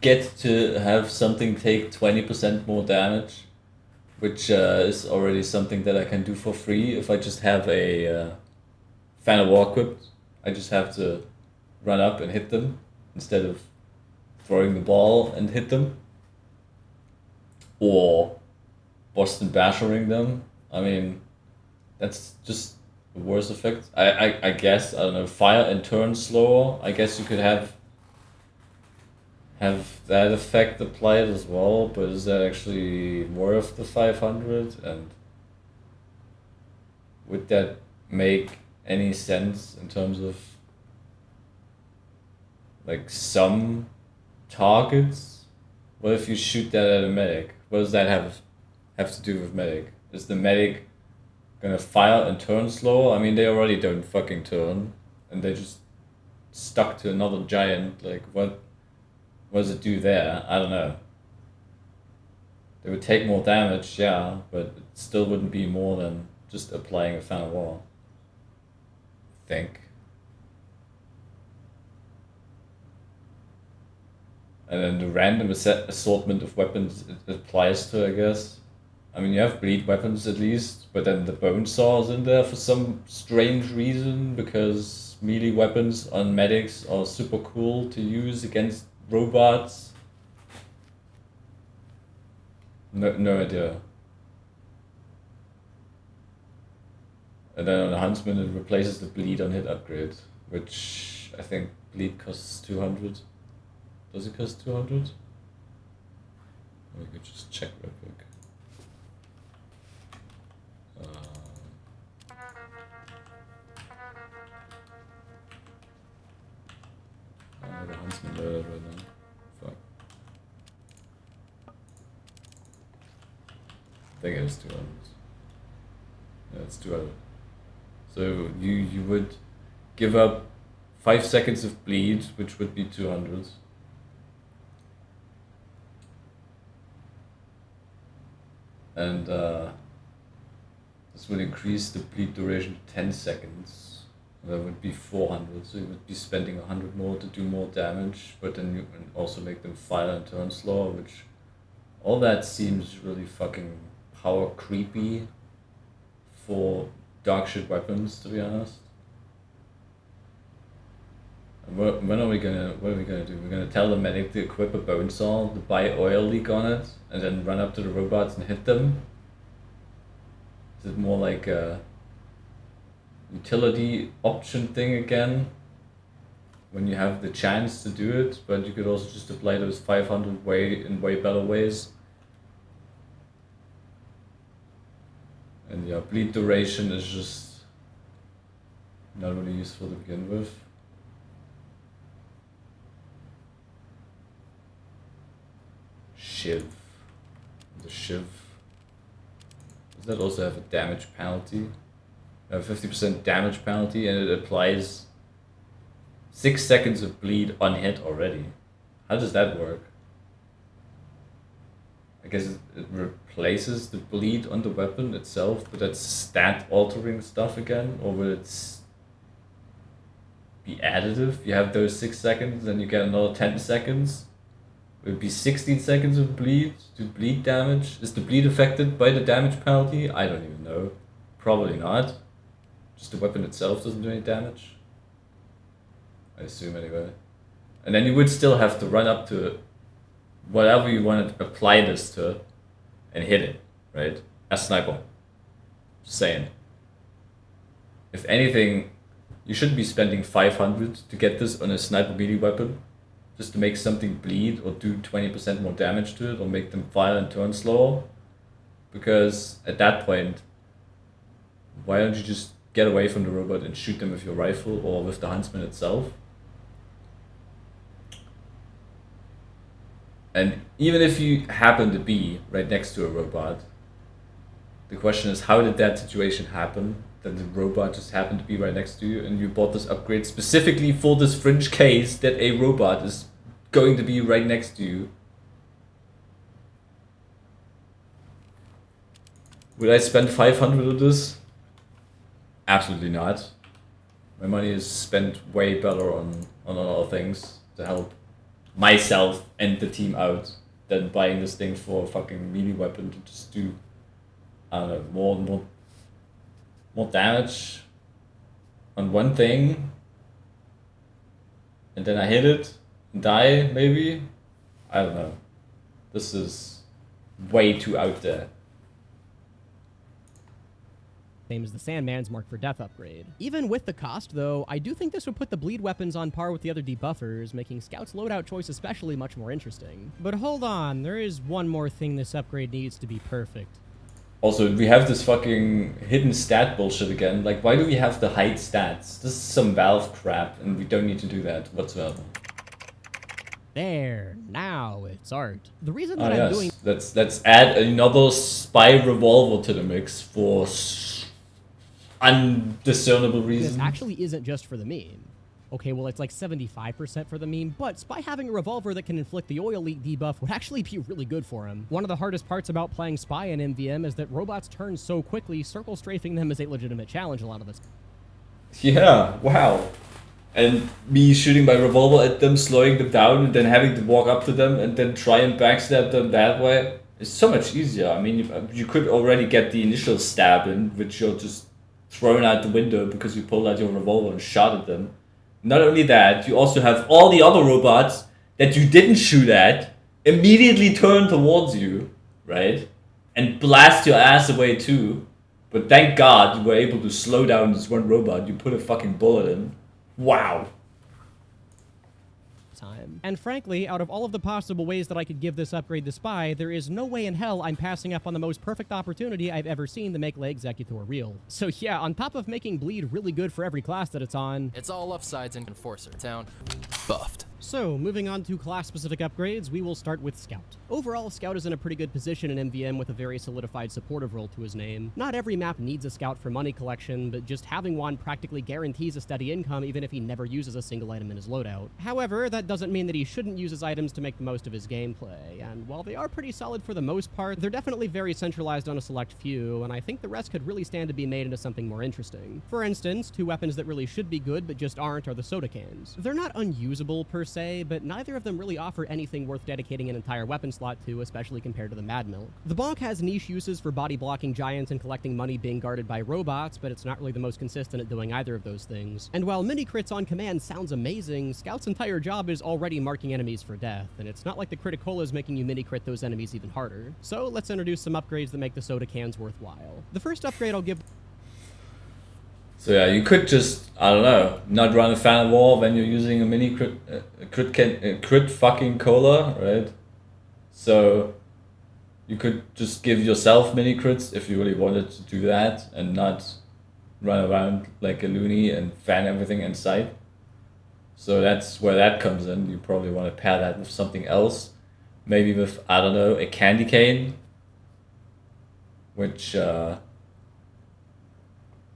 get to have something take 20% more damage, which is already something that I can do for free if I just have a Fan of War equipped. I just have to run up and hit them instead of throwing the ball and hit them, or Boston Bashering them. I mean, that's just the worst effect. I guess, I don't know, fire and turn slower. I guess you could have that effect applied as well, but is that actually worth the 500? And would that make any sense in terms of like some targets? What if you shoot that at a medic? What does that have to do with medic? Is the medic gonna fire and turn slower? I mean, they already don't fucking turn, and they just stuck to another giant. Like, what does it do there? I don't know. They would take more damage, yeah, but it still wouldn't be more than just applying a Fan of War, I think. And then the random assortment of weapons it applies to, I guess. I mean, you have bleed weapons at least, but then the bone saw is in there for some strange reason, because melee weapons on medics are super cool to use against robots. No idea. And then on the Huntsman it replaces the bleed on hit upgrade, which I think bleed costs 200. Does it cost 200? We could just check real quick. The Huntsman loaded right now. Fuck. I think it's 200. Yeah, it's 200. So you would give up 5 seconds of bleed, which would be 200. And this would increase the bleed duration to 10 seconds. That would be 400, so you would be spending 100 more to do more damage, but then you can also make them fire and turn slower, which all that seems really fucking power creepy for dog shit weapons, to be honest. And what are we gonna do? We're gonna tell the medic to equip a bone saw, to buy oil leak on it, and then run up to the robots and hit them? Is it more like utility option thing again when you have the chance to do it, but you could also just apply those 500 in way better ways. And yeah, bleed duration is just not really useful to begin with. Shiv. The Shiv. Does that also have a damage penalty? A 50% damage penalty, and it applies 6 seconds of bleed on hit already. How does that work? I guess it replaces the bleed on the weapon itself, but that's stat altering stuff again, or will it be additive? You have those 6 seconds, then you get another 10 seconds. Will it be 16 seconds of bleed to bleed damage? Is the bleed affected by the damage penalty? I don't even know. Probably not. Just the weapon itself doesn't do any damage. I assume anyway. And then you would still have to run up to whatever you want to apply this to and hit it, right? As sniper. Just saying. If anything, you shouldn't be spending 500 to get this on a sniper melee weapon just to make something bleed or do 20% more damage to it or make them fire and turn slower. Because at that point, why don't you just get away from the robot and shoot them with your rifle or with the huntsman itself? And even if you happen to be right next to a robot, the question is, how did that situation happen? That the robot just happened to be right next to you and you bought this upgrade specifically for this fringe case that a robot is going to be right next to you. Would I spend 500 on this? Absolutely not. My money is spent way better on other things to help myself and the team out than buying this thing for a fucking melee weapon to just do, I don't know, more damage on one thing, and then I hit it and die, maybe? I don't know. This is way too out there. Same as the Sandman's Mark for Death upgrade. Even with the cost, though, I do think this would put the bleed weapons on par with the other debuffers, making Scout's loadout choice especially much more interesting. But hold on, there is one more thing this upgrade needs to be perfect. Also, we have this fucking hidden stat bullshit again. Like, why do we have the hide stats? This is some Valve crap, and we don't need to do that whatsoever. There, now it's art. The reason that I'm doing... Let's add another spy revolver to the mix for undiscernible reasons. This actually isn't just for the meme. Okay, well, it's like 75% for the meme, but Spy having a revolver that can inflict the oil leak debuff would actually be really good for him. One of the hardest parts about playing Spy in MvM is that robots turn so quickly, circle strafing them is a legitimate challenge a lot of this. Yeah, wow. And me shooting my revolver at them, slowing them down, and then having to walk up to them and then try and backstab them that way is so much easier. I mean, you could already get the initial stab in, which you're just thrown out the window because you pulled out your revolver and shot at them. Not only that, you also have all the other robots that you didn't shoot at immediately turn towards you, right? And blast your ass away too. But thank God you were able to slow down this one robot you put a fucking bullet in. Wow. Time. And frankly, out of all of the possible ways that I could give this upgrade to Spy, there is no way in hell I'm passing up on the most perfect opportunity I've ever seen to make Le Executor real. So yeah, on top of making bleed really good for every class that it's on, it's all upsides in Enforcer Town. Buffed. So, moving on to class-specific upgrades, we will start with Scout. Overall, Scout is in a pretty good position in MvM with a very solidified supportive role to his name. Not every map needs a Scout for money collection, but just having one practically guarantees a steady income even if he never uses a single item in his loadout. However, that doesn't mean that he shouldn't use his items to make the most of his gameplay, and while they are pretty solid for the most part, they're definitely very centralized on a select few, and I think the rest could really stand to be made into something more interesting. For instance, two weapons that really should be good but just aren't are the soda cans. They're not unusable per se, but neither of them really offer anything worth dedicating an entire weapon slot to, especially compared to the Mad Milk. The bonk has niche uses for body blocking giants and collecting money being guarded by robots, but it's not really the most consistent at doing either of those things. And while mini crits on command sounds amazing, Scout's entire job is already marking enemies for death, and it's not like the criticola is making you mini crit those enemies even harder. So let's introduce some upgrades that make the soda cans worthwhile. The first upgrade I'll give... So yeah, you could just, I don't know, not run a fan wall when you're using a mini crit fucking cola, right? So you could just give yourself mini crits if you really wanted to do that and not run around like a loony and fan everything in sight. So that's where that comes in. You probably want to pair that with something else. Maybe with, I don't know, a candy cane, which,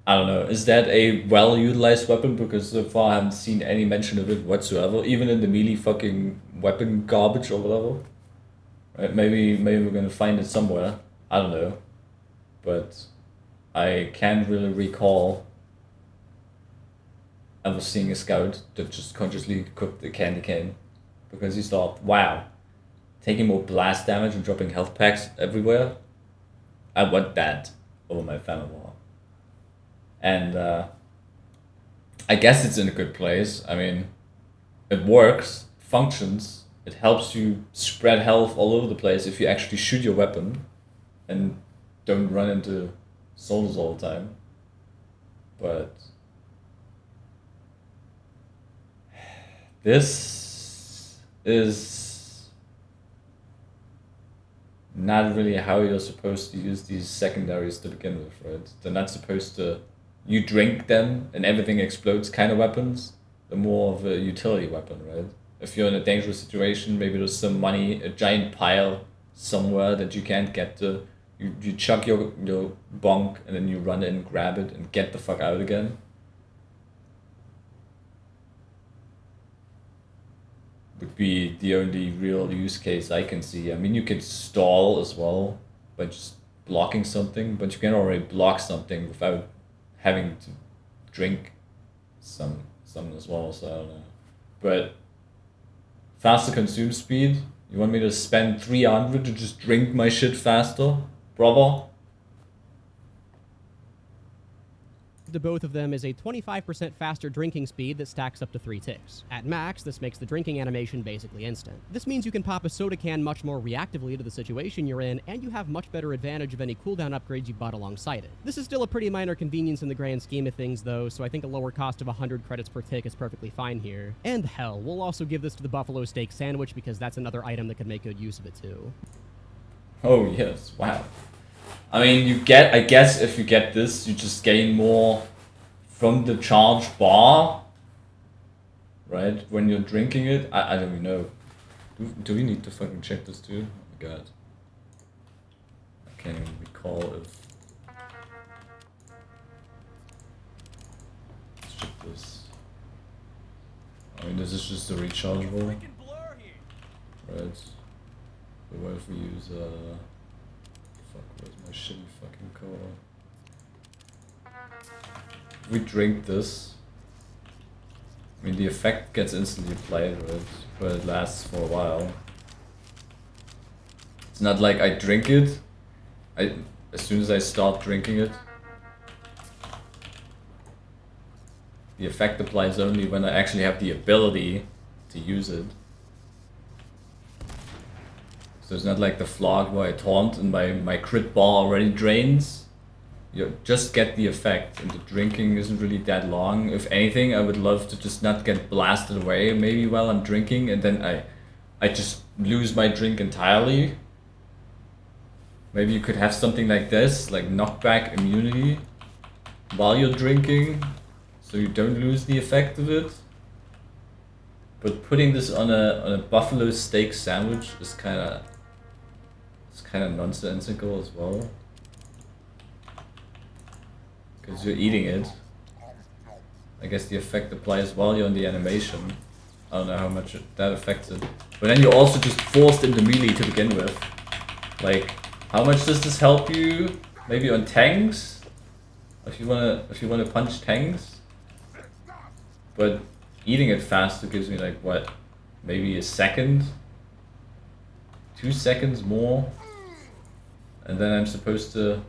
I don't know, is that a well-utilized weapon? Because so far I haven't seen any mention of it whatsoever, even in the melee fucking weapon garbage or whatever. Right? Maybe we're gonna find it somewhere. I don't know. But I can't really recall ever seeing a scout that just consciously cooked the candy cane. Because he thought, wow, taking more blast damage and dropping health packs everywhere, I want that over my family wall. And I guess it's in a good place. I mean, it works, functions, it helps you spread health all over the place if you actually shoot your weapon and don't run into soldiers all the time. But this is not really how you're supposed to use these secondaries to begin with, right? They're not supposed to, you drink them and everything explodes kind of weapons. They're more of a utility weapon, right? If you're in a dangerous situation, maybe there's some money, a giant pile somewhere that you can't get to, you chuck your bonk and then you run in, grab it and get the fuck out again. Would be the only real use case I can see. I mean, you can stall as well by just blocking something, but you can already block something without having to drink some as well, so I don't know. But faster consume speed, you want me to spend 300 to just drink my shit faster? Brother? To both of them is a 25% faster drinking speed that stacks up to 3 ticks. At max, this makes the drinking animation basically instant. This means you can pop a soda can much more reactively to the situation you're in, and you have much better advantage of any cooldown upgrades you bought alongside it. This is still a pretty minor convenience in the grand scheme of things though, so I think a lower cost of 100 credits per tick is perfectly fine here. And hell, we'll also give this to the buffalo steak sandwich because that's another item that could make good use of it too. Oh yes, wow. I mean, I guess if you get this, you just gain more from the charge bar, right? When you're drinking it. I don't even know. Do we need to fucking check this too? Oh my god. I can't even recall if... Let's check this. I mean, this is just a rechargeable. Right. But what if we use fuck, where's my shitty fucking cola? If we drink this, I mean the effect gets instantly applied, right? But it lasts for a while. It's not like I drink it, as soon as I start drinking it, the effect applies only when I actually have the ability to use it. So it's not like the flog where I taunt and my crit bar already drains. You just get the effect, and the drinking isn't really that long. If anything, I would love to just not get blasted away maybe while I'm drinking, and then I just lose my drink entirely. Maybe you could have something like this, like knockback immunity while you're drinking, so you don't lose the effect of it. But putting this on a buffalo steak sandwich is kind of nonsensical as well, because you're eating it. I guess the effect applies while you're in the animation. I don't know how much that affects it. But then you're also just forced into melee to begin with. Like, how much does this help you? Maybe on tanks, if you wanna punch tanks. But eating it faster gives me like what, maybe a second, 2 seconds more, and then I'm supposed to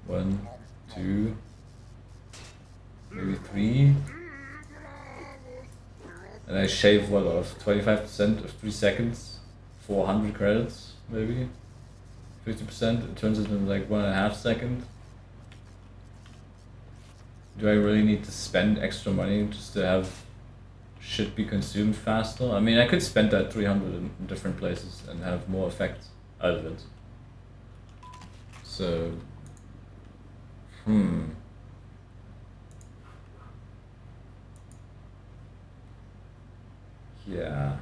one, two, maybe 3, and I shave what off, 25% of 3 seconds, 400 credits maybe. 50%, it turns it in like 1.5 seconds. Do I really need to spend extra money just to have shit be consumed faster? I mean, I could spend that 300 in different places and have more effect out of it. So, yeah.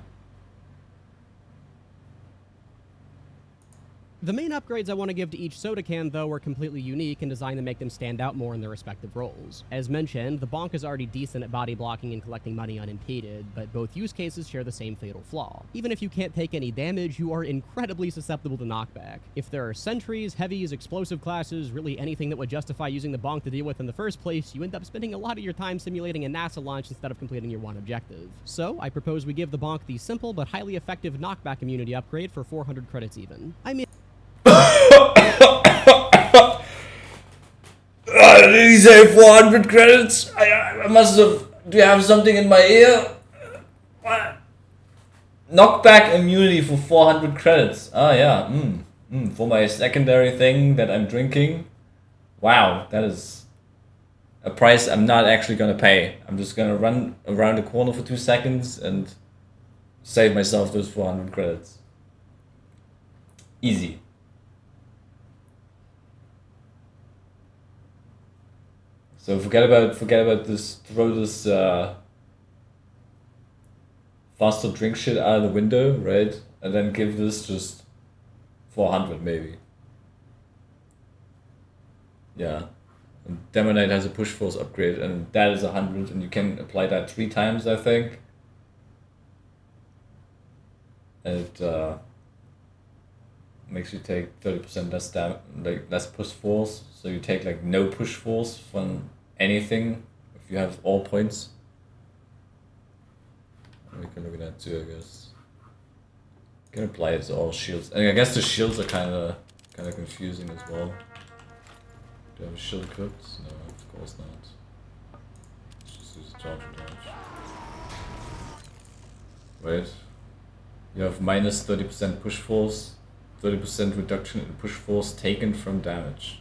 The main upgrades I want to give to each soda can, though, are completely unique and designed to make them stand out more in their respective roles. As mentioned, the bonk is already decent at body blocking and collecting money unimpeded, but both use cases share the same fatal flaw. Even if you can't take any damage, you are incredibly susceptible to knockback. If there are sentries, heavies, explosive classes, really anything that would justify using the bonk to deal with in the first place, you end up spending a lot of your time simulating a NASA launch instead of completing your one objective. So, I propose we give the bonk the simple but highly effective knockback immunity upgrade for 400 credits even. I mean, Did he say 400 credits? I must have. Do you have something in my ear? What? Knockback immunity for 400 credits. Ah, yeah. For my secondary thing that I'm drinking. Wow, that is a price I'm not actually gonna pay. I'm just gonna run around the corner for 2 seconds and save myself those 400 credits. Easy. So forget about this. Throw this faster drink shit out of the window, right? And then give this just 400 maybe. Yeah. And Demonite has a push force upgrade, and that is 100, and you can apply that 3 times, I think. And it makes you take 30% less push force. So you take like no push force from anything if you have all points. We can look at that too, I guess. You can apply it to all shields. And I guess the shields are kind of confusing as well. Do I have a shield equipped? No, of course not. Let's just use a charge and dodge. Wait. You have minus 30% push force, 30% reduction in push force taken from damage.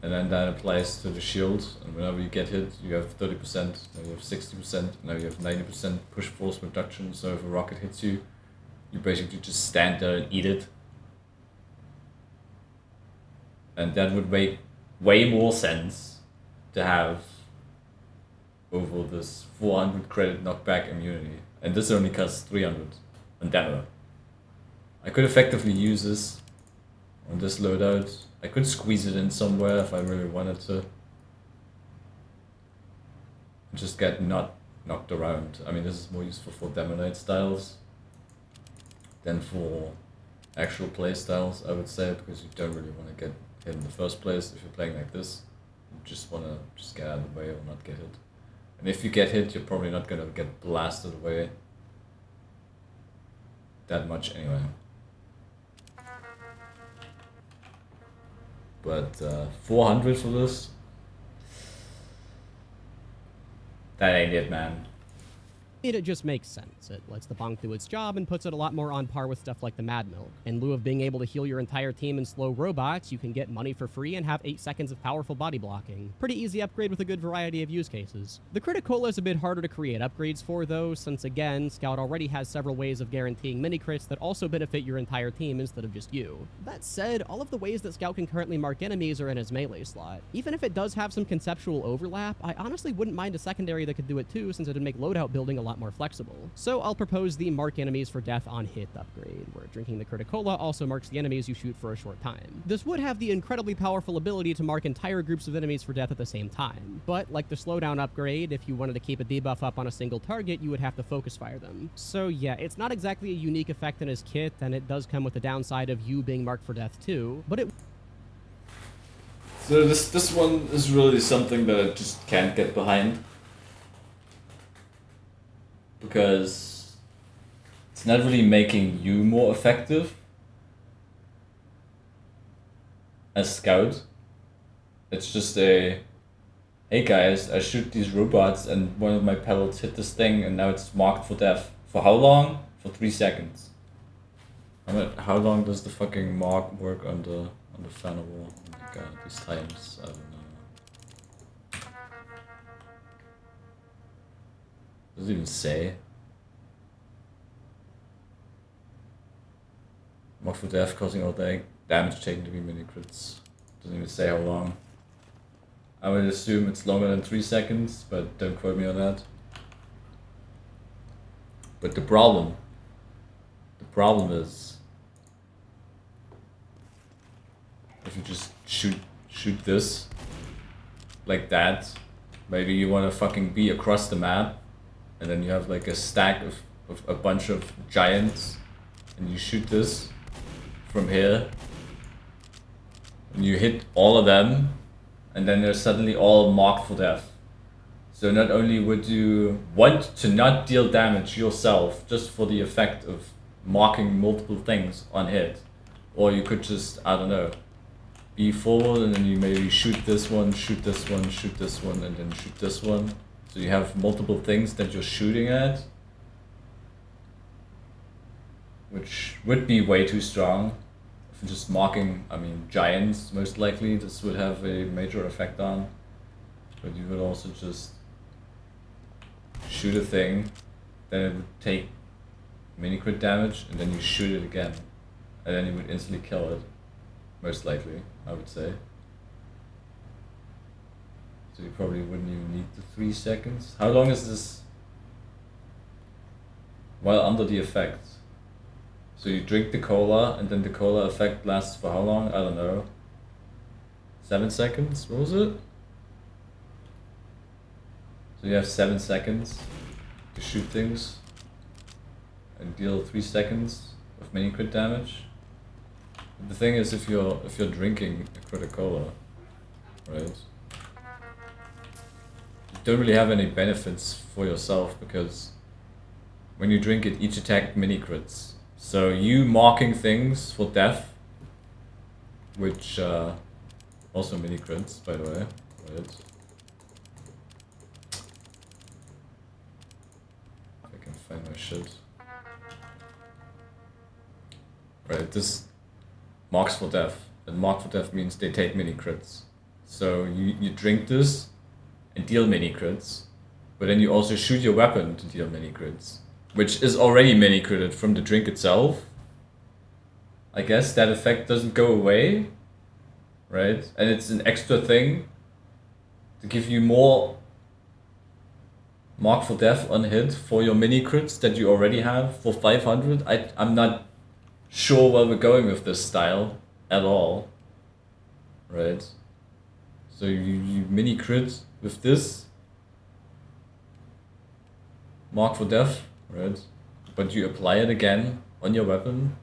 And then that applies to the shield, and whenever you get hit, you have 30%, now you have 60%, now you have 90% push force reduction, so if a rocket hits you, you basically just stand there and eat it. And that would make way more sense to have over this 400 credit knockback immunity. And this only costs 300 on demo. I could effectively use this on this loadout. I could squeeze it in somewhere if I really wanted to. Just get not knocked around. I mean, this is more useful for Demonite styles than for actual play styles, I would say, because you don't really want to get hit in the first place. If you're playing like this, you just want to just get out of the way or not get hit. And if you get hit, you're probably not going to get blasted away that much anyway. But 400 for this? That ain't it, man. It just makes sense. It lets the bonk do its job and puts it a lot more on par with stuff like the Mad Milk. In lieu of being able to heal your entire team and slow robots, you can get money for free and have 8 seconds of powerful body blocking. Pretty easy upgrade with a good variety of use cases. The Criticola is a bit harder to create upgrades for, though, since again, Scout already has several ways of guaranteeing mini-crits that also benefit your entire team instead of just you. That said, all of the ways that Scout can currently mark enemies are in his melee slot. Even if it does have some conceptual overlap, I honestly wouldn't mind a secondary that could do it too, since it would make loadout building a lot more flexible. So I'll propose the Mark Enemies for Death on Hit upgrade, where drinking the Criticola also marks the enemies you shoot for a short time. This would have the incredibly powerful ability to mark entire groups of enemies for death at the same time, but like the slowdown upgrade, if you wanted to keep a debuff up on a single target, you would have to focus fire them. So yeah, it's not exactly a unique effect in his kit, and it does come with the downside of you being marked for death too, but it... So this one is really something that I just can't get behind. Because it's not really making you more effective as Scout. It's just a, hey guys, I shoot these robots and one of my pellets hit this thing and now it's marked for death. For how long? For 3 seconds. I mean, how long does the fucking mark work on the Fanimal? Oh my god, these times, I don't know. Does it even say? Mark for death, causing all damage taken to be mini crits. Doesn't even say how long. I would assume it's longer than 3 seconds, but don't quote me on that. But the problem is, if you just shoot this, like that, maybe you want to fucking be across the map, and then you have like a stack of a bunch of giants, and you shoot this from here, and you hit all of them, and then they're suddenly all marked for death. So not only would you want to not deal damage yourself just for the effect of marking multiple things on hit, or you could just, I don't know, be forward and then you maybe shoot this one, shoot this one, shoot this one, and then shoot this one. So you have multiple things that you're shooting at, which would be way too strong. If you're just marking, I mean, giants, most likely this would have a major effect on. But you would also just shoot a thing, then it would take mini crit damage, and then you shoot it again, and then you would instantly kill it, most likely, I would say. So you probably wouldn't even need the 3 seconds. How long is this while under the effect? So you drink the cola, and then the cola effect lasts for how long? I don't know. 7 seconds? What was it? So you have 7 seconds to shoot things and deal 3 seconds of mini crit damage. But the thing is, if you're drinking a critical cola, right? You don't really have any benefits for yourself, because when you drink it, each attack mini crits. So you marking things for death, which also mini crits, by the way, right? Find my shit. Right, this marks for death. And mark for death means they take mini crits. So you drink this and deal mini crits, but then you also shoot your weapon to deal mini crits, which is already mini critted from the drink itself. I guess that effect doesn't go away, right? And it's an extra thing to give you more mark for death on hit for your mini crits that you already have for 500. I'm not sure where we're going with this style at all, right? So you mini crit with this mark for death, right? But you apply it again on your weapon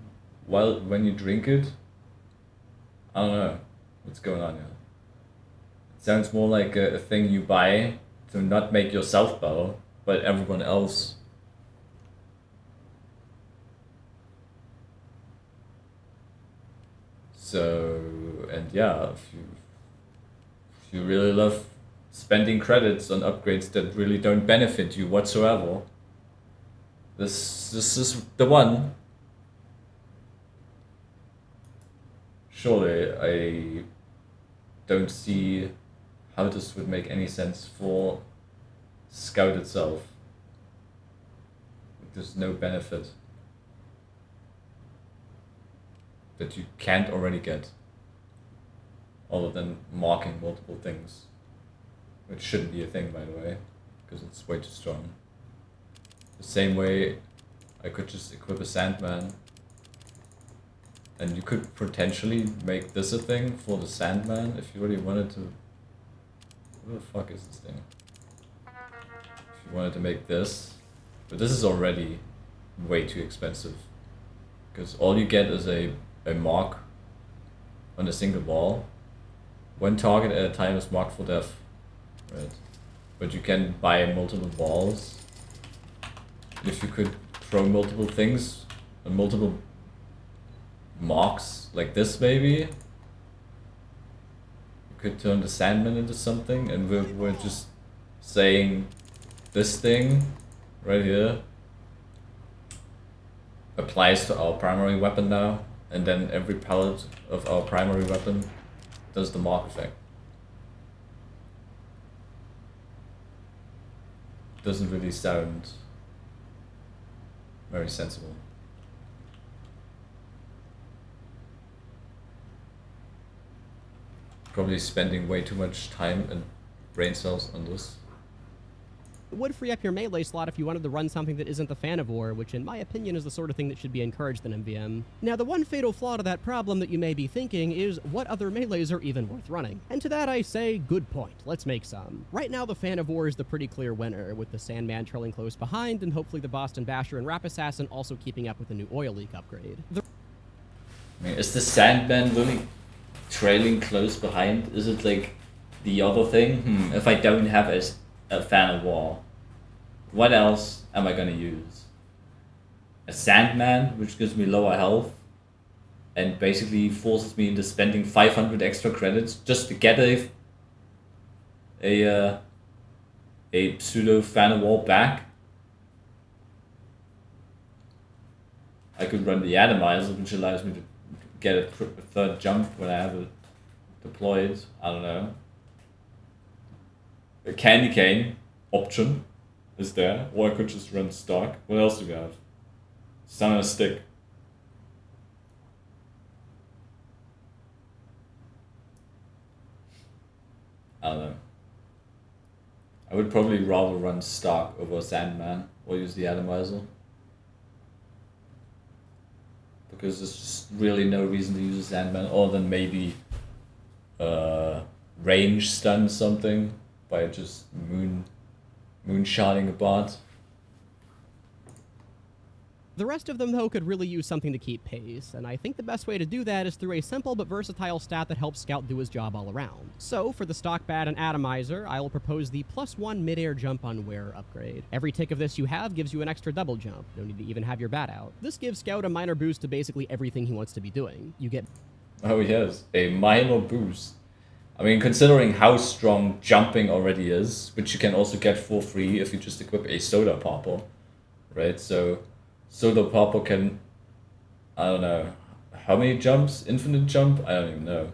when you drink it. I don't know what's going on here. It sounds more like a thing you buy to not make yourself better, but everyone else. So, and yeah, if you really love spending credits on upgrades that really don't benefit you whatsoever, this is the one. Surely I don't see how this would make any sense for Scout itself. There's no benefit that you can't already get, other than marking multiple things, which shouldn't be a thing, by the way, because it's way too strong. The same way I could just equip a Sandman, and you could potentially make this a thing for the Sandman if you really wanted to. What the fuck is this thing? If you wanted to make this, but this is already way too expensive, because all you get is a mark on a single ball. One target at a time is marked for death, right? But you can buy multiple balls. And if you could throw multiple things on multiple marks like this, maybe you could turn the Sandman into something, and we're just saying this thing right here applies to our primary weapon now, and then every pellet of our primary weapon does the mark effect. Doesn't really sound very sensible. Probably spending way too much time and brain cells on this. It would free up your melee slot if you wanted to run something that isn't the Fan of War, which in my opinion is the sort of thing that should be encouraged in MvM. Now, the one fatal flaw to that problem that you may be thinking is what other melees are even worth running? And to that I say, good point, let's make some. Right now the Fan of War is the pretty clear winner, with the Sandman trailing close behind, and hopefully the Boston Basher and Rap Assassin also keeping up with the new oil leak upgrade. I mean, is the Sandman really trailing close behind? Is it like the other thing? If I don't have a Fan of War, what else am I gonna use? A Sandman, which gives me lower health and basically forces me into spending 500 extra credits just to get a pseudo Fan of War back. I could run the Atomizer, which allows me to get a third jump when I have it deployed. I don't know. A Candy Cane option is there, or I could just run stock. What else do we have? Stun on a stick. I don't know. I would probably rather run stock over Sandman or use the Atomizer, because there's just really no reason to use a Sandman other than maybe range stun something by just moonshotting a bot. The rest of them, though, could really use something to keep pace, and I think the best way to do that is through a simple but versatile stat that helps Scout do his job all around. So, for the stock bat and Atomizer, I will propose the +1 mid-air jump on wearer upgrade. Every tick of this you have gives you an extra double jump, no need to even have your bat out. This gives Scout a minor boost to basically everything he wants to be doing. You get... Oh yes, a minor boost. I mean, considering how strong jumping already is, which you can also get for free if you just equip a Soda Popper, right? So Soda Popper can, I don't know, how many jumps? Infinite jump? I don't even know.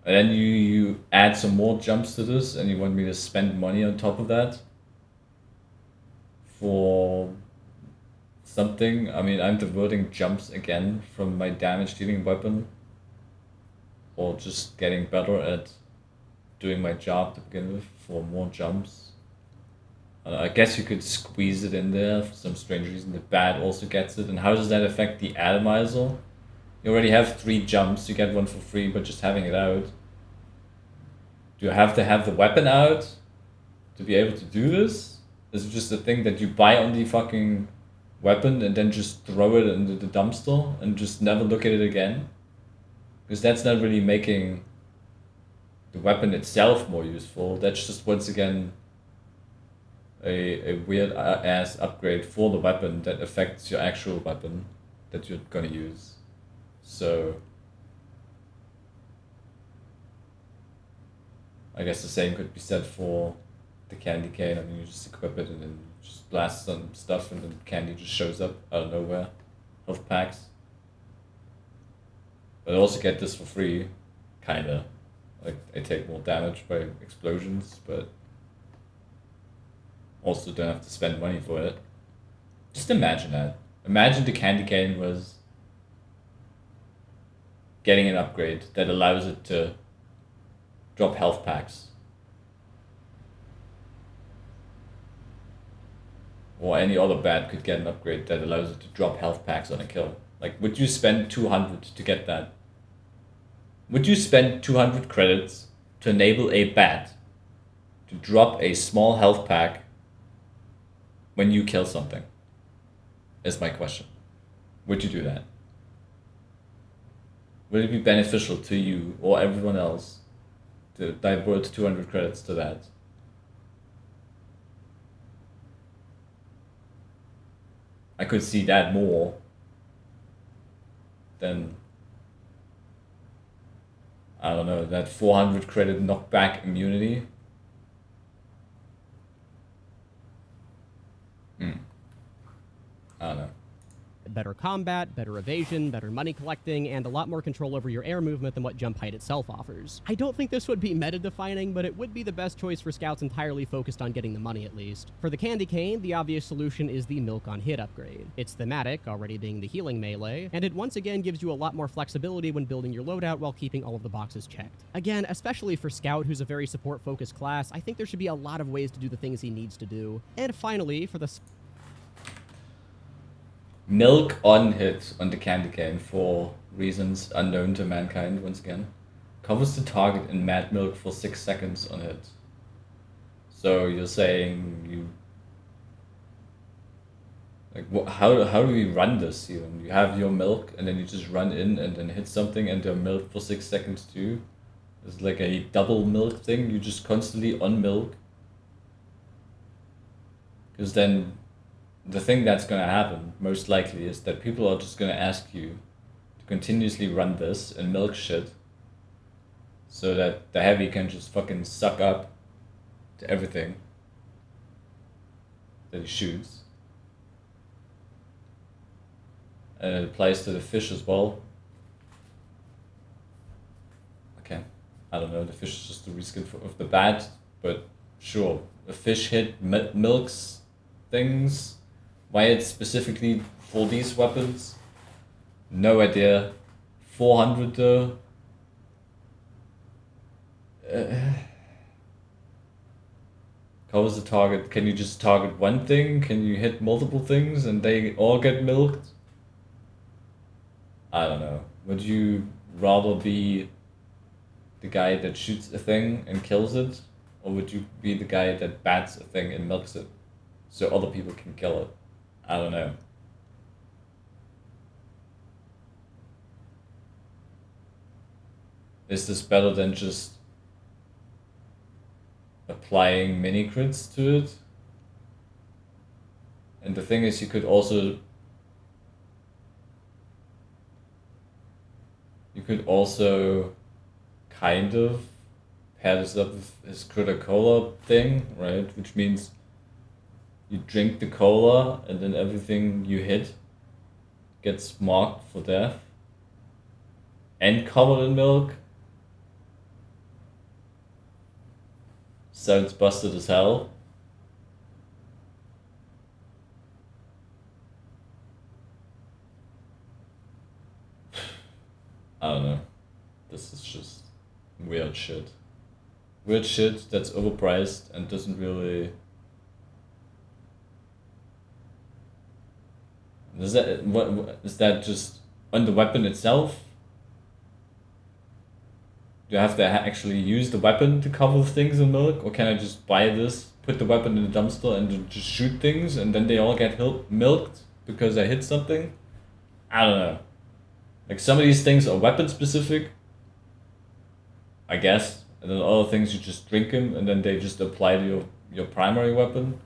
And then you add some more jumps to this, and you want me to spend money on top of that for something. I mean, I'm diverting jumps again from my damage dealing weapon, or just getting better at doing my job to begin with for more jumps. I guess you could squeeze it in there for some strange reason. The bat also gets it. And how does that affect the Atomizer? You already have 3 jumps. You get one for free, but just having it out. Do you have to have the weapon out to be able to do this? Is it just a thing that you buy on the fucking weapon and then just throw it into the dumpster and just never look at it again? Because that's not really making the weapon itself more useful. That's just, once again, a weird ass upgrade for the weapon that affects your actual weapon that you're gonna use. So I guess the same could be said for the Candy Cane. I mean, you just equip it and then just blast some stuff and then candy just shows up out of nowhere. Health packs. But I also get this for free, kinda. Like, I take more damage by explosions, but also don't have to spend money for it. Just imagine that. Imagine the Candy Cane was getting an upgrade that allows it to drop health packs. Or any other bat could get an upgrade that allows it to drop health packs on a kill. Like, would you spend 200 to get that? Would you spend 200 credits to enable a bat to drop a small health pack when you kill something? Is my question. Would you do that? Would it be beneficial to you or everyone else to divert 200 credits to that? I could see that more than, I don't know, that 400 credit knockback immunity. I don't know. better combat, better evasion, better money collecting, and a lot more control over your air movement than what jump height itself offers. I don't think this would be meta-defining, but it would be the best choice for scouts entirely focused on getting the money at least. For the candy cane, the obvious solution is the milk on hit upgrade. It's thematic, already being the healing melee, and it once again gives you a lot more flexibility when building your loadout while keeping all of the boxes checked. Again, especially for Scout, who's a very support-focused class, I think there should be a lot of ways to do the things he needs to do. And finally, for the Milk on hit on the candy cane for reasons unknown to mankind, once again, covers the target in mad milk for 6 seconds on hit. So you're saying you... Like, how do we run this even? You have your milk and then you just run in and then hit something and they're milk for 6 seconds too? It's like a double milk thing, you just constantly on milk. Because then the thing that's going to happen, most likely, is that people are just going to ask you to continuously run this and milk shit so that the heavy can just fucking suck up to everything that he shoots. And it applies to the fish as well. Okay, I don't know, the fish is just the reskin of the bat, but sure, a fish hit milks things. Why it's specifically for these weapons? No idea. 400 though. Covers the target. Can you just target one thing? Can you hit multiple things and they all get milked? I don't know. Would you rather be the guy that shoots a thing and kills it? Or would you be the guy that bats a thing and milks it so other people can kill it? I don't know. Is this better than just applying mini crits to it? And the thing is, you could also kind of pair this up with his Critter Cola thing, right? Which means you drink the cola and then everything you hit gets marked for death and covered in milk. Sounds busted as hell. I don't know. This is just weird shit. Weird shit that's overpriced and doesn't really... Is that just on the weapon itself? Do I have to actually use the weapon to cover things in milk? Or can I just buy this, put the weapon in the dumpster and just shoot things and then they all get milked because I hit something? I don't know. Like, some of these things are weapon specific, I guess. And then other things you just drink them and then they just apply to your primary weapon.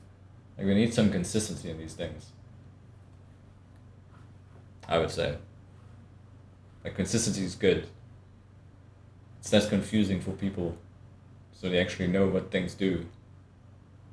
Like, we need some consistency in these things, I would say. Like, consistency is good. It's less confusing for people, so they actually know what things do.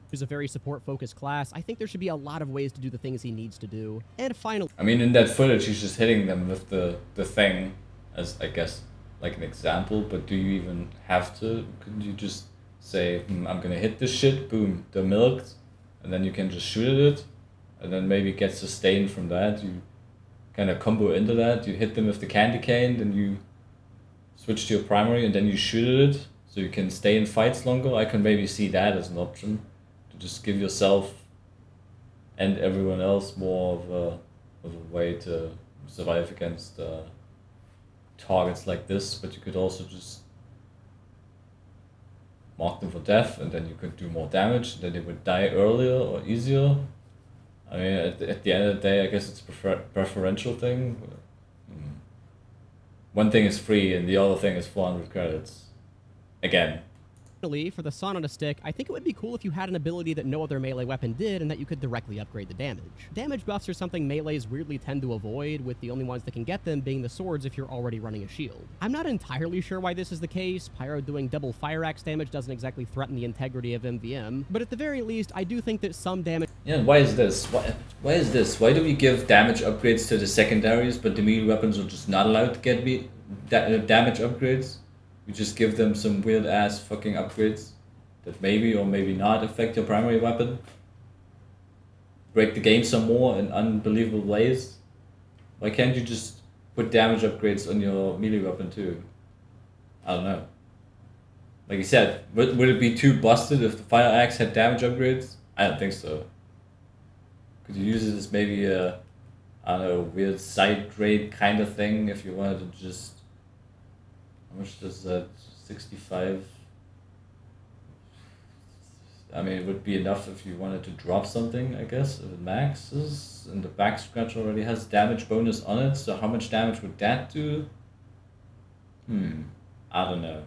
Who's a very support-focused class, I think there should be a lot of ways to do the things he needs to do. And finally... I mean, in that footage, he's just hitting them with the thing as, I guess, like an example, but do you even have to? Couldn't you just say, I'm gonna hit this shit, boom, they're milked, and then you can just shoot at it, and then maybe get sustained from that, you kind of combo into that, you hit them with the candy cane, then you switch to your primary, and then you shoot at it, so you can stay in fights longer. I can maybe see that as an option, to just give yourself and everyone else more of a way to survive against targets like this, but you could also just mark them for death, and then you could do more damage, and then they would die earlier or easier. I mean, at the end of the day, I guess it's a preferential thing. One thing is free, and the other thing is 400 credits. Again, Finally, for the Sun on a Stick, I think it would be cool if you had an ability that no other melee weapon did and that you could directly upgrade the damage. Damage buffs are something melees weirdly tend to avoid, with the only ones that can get them being the swords if you're already running a shield. I'm not entirely sure why this is the case. Pyro doing double fire axe damage doesn't exactly threaten the integrity of MvM, but at the very least, I do think that some damage... Yeah, and why is this? Why is this? Why do we give damage upgrades to the secondaries, but the melee weapons are just not allowed to get damage upgrades? You just give them some weird ass fucking upgrades that maybe or maybe not affect your primary weapon. Break the game some more in unbelievable ways. Why can't you just put damage upgrades on your melee weapon too? I don't know. Like you said, would it be too busted if the fire axe had damage upgrades? I don't think so. Could you use it as maybe a, I don't know, weird side grade kind of thing if you wanted to just... How much does that? 65? I mean, it would be enough if you wanted to drop something, I guess, if it maxes, and the back scratch already has damage bonus on it, so how much damage would that do? I don't know.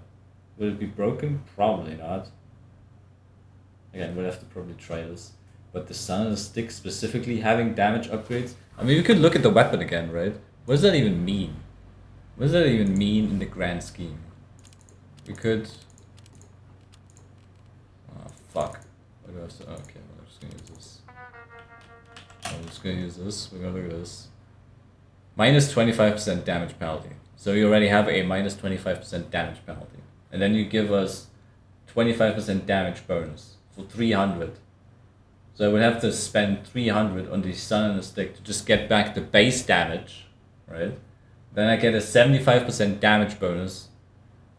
Would it be broken? Probably not. Again, we'll have to probably try this. But the Sun on a Stick specifically having damage upgrades? I mean, we could look at the weapon again, right? What does that even mean? What does that even mean in the grand scheme? We could... Oh, fuck. What do I have to... Okay, I'm just gonna use this. I'm just gonna use this. We're gonna look at this. Minus 25% damage penalty. So you already have a minus 25% damage penalty. And then you give us 25% damage bonus for 300. So I would have to spend 300 on the Sun on a Stick to just get back the base damage, right? Then I get a 75% damage bonus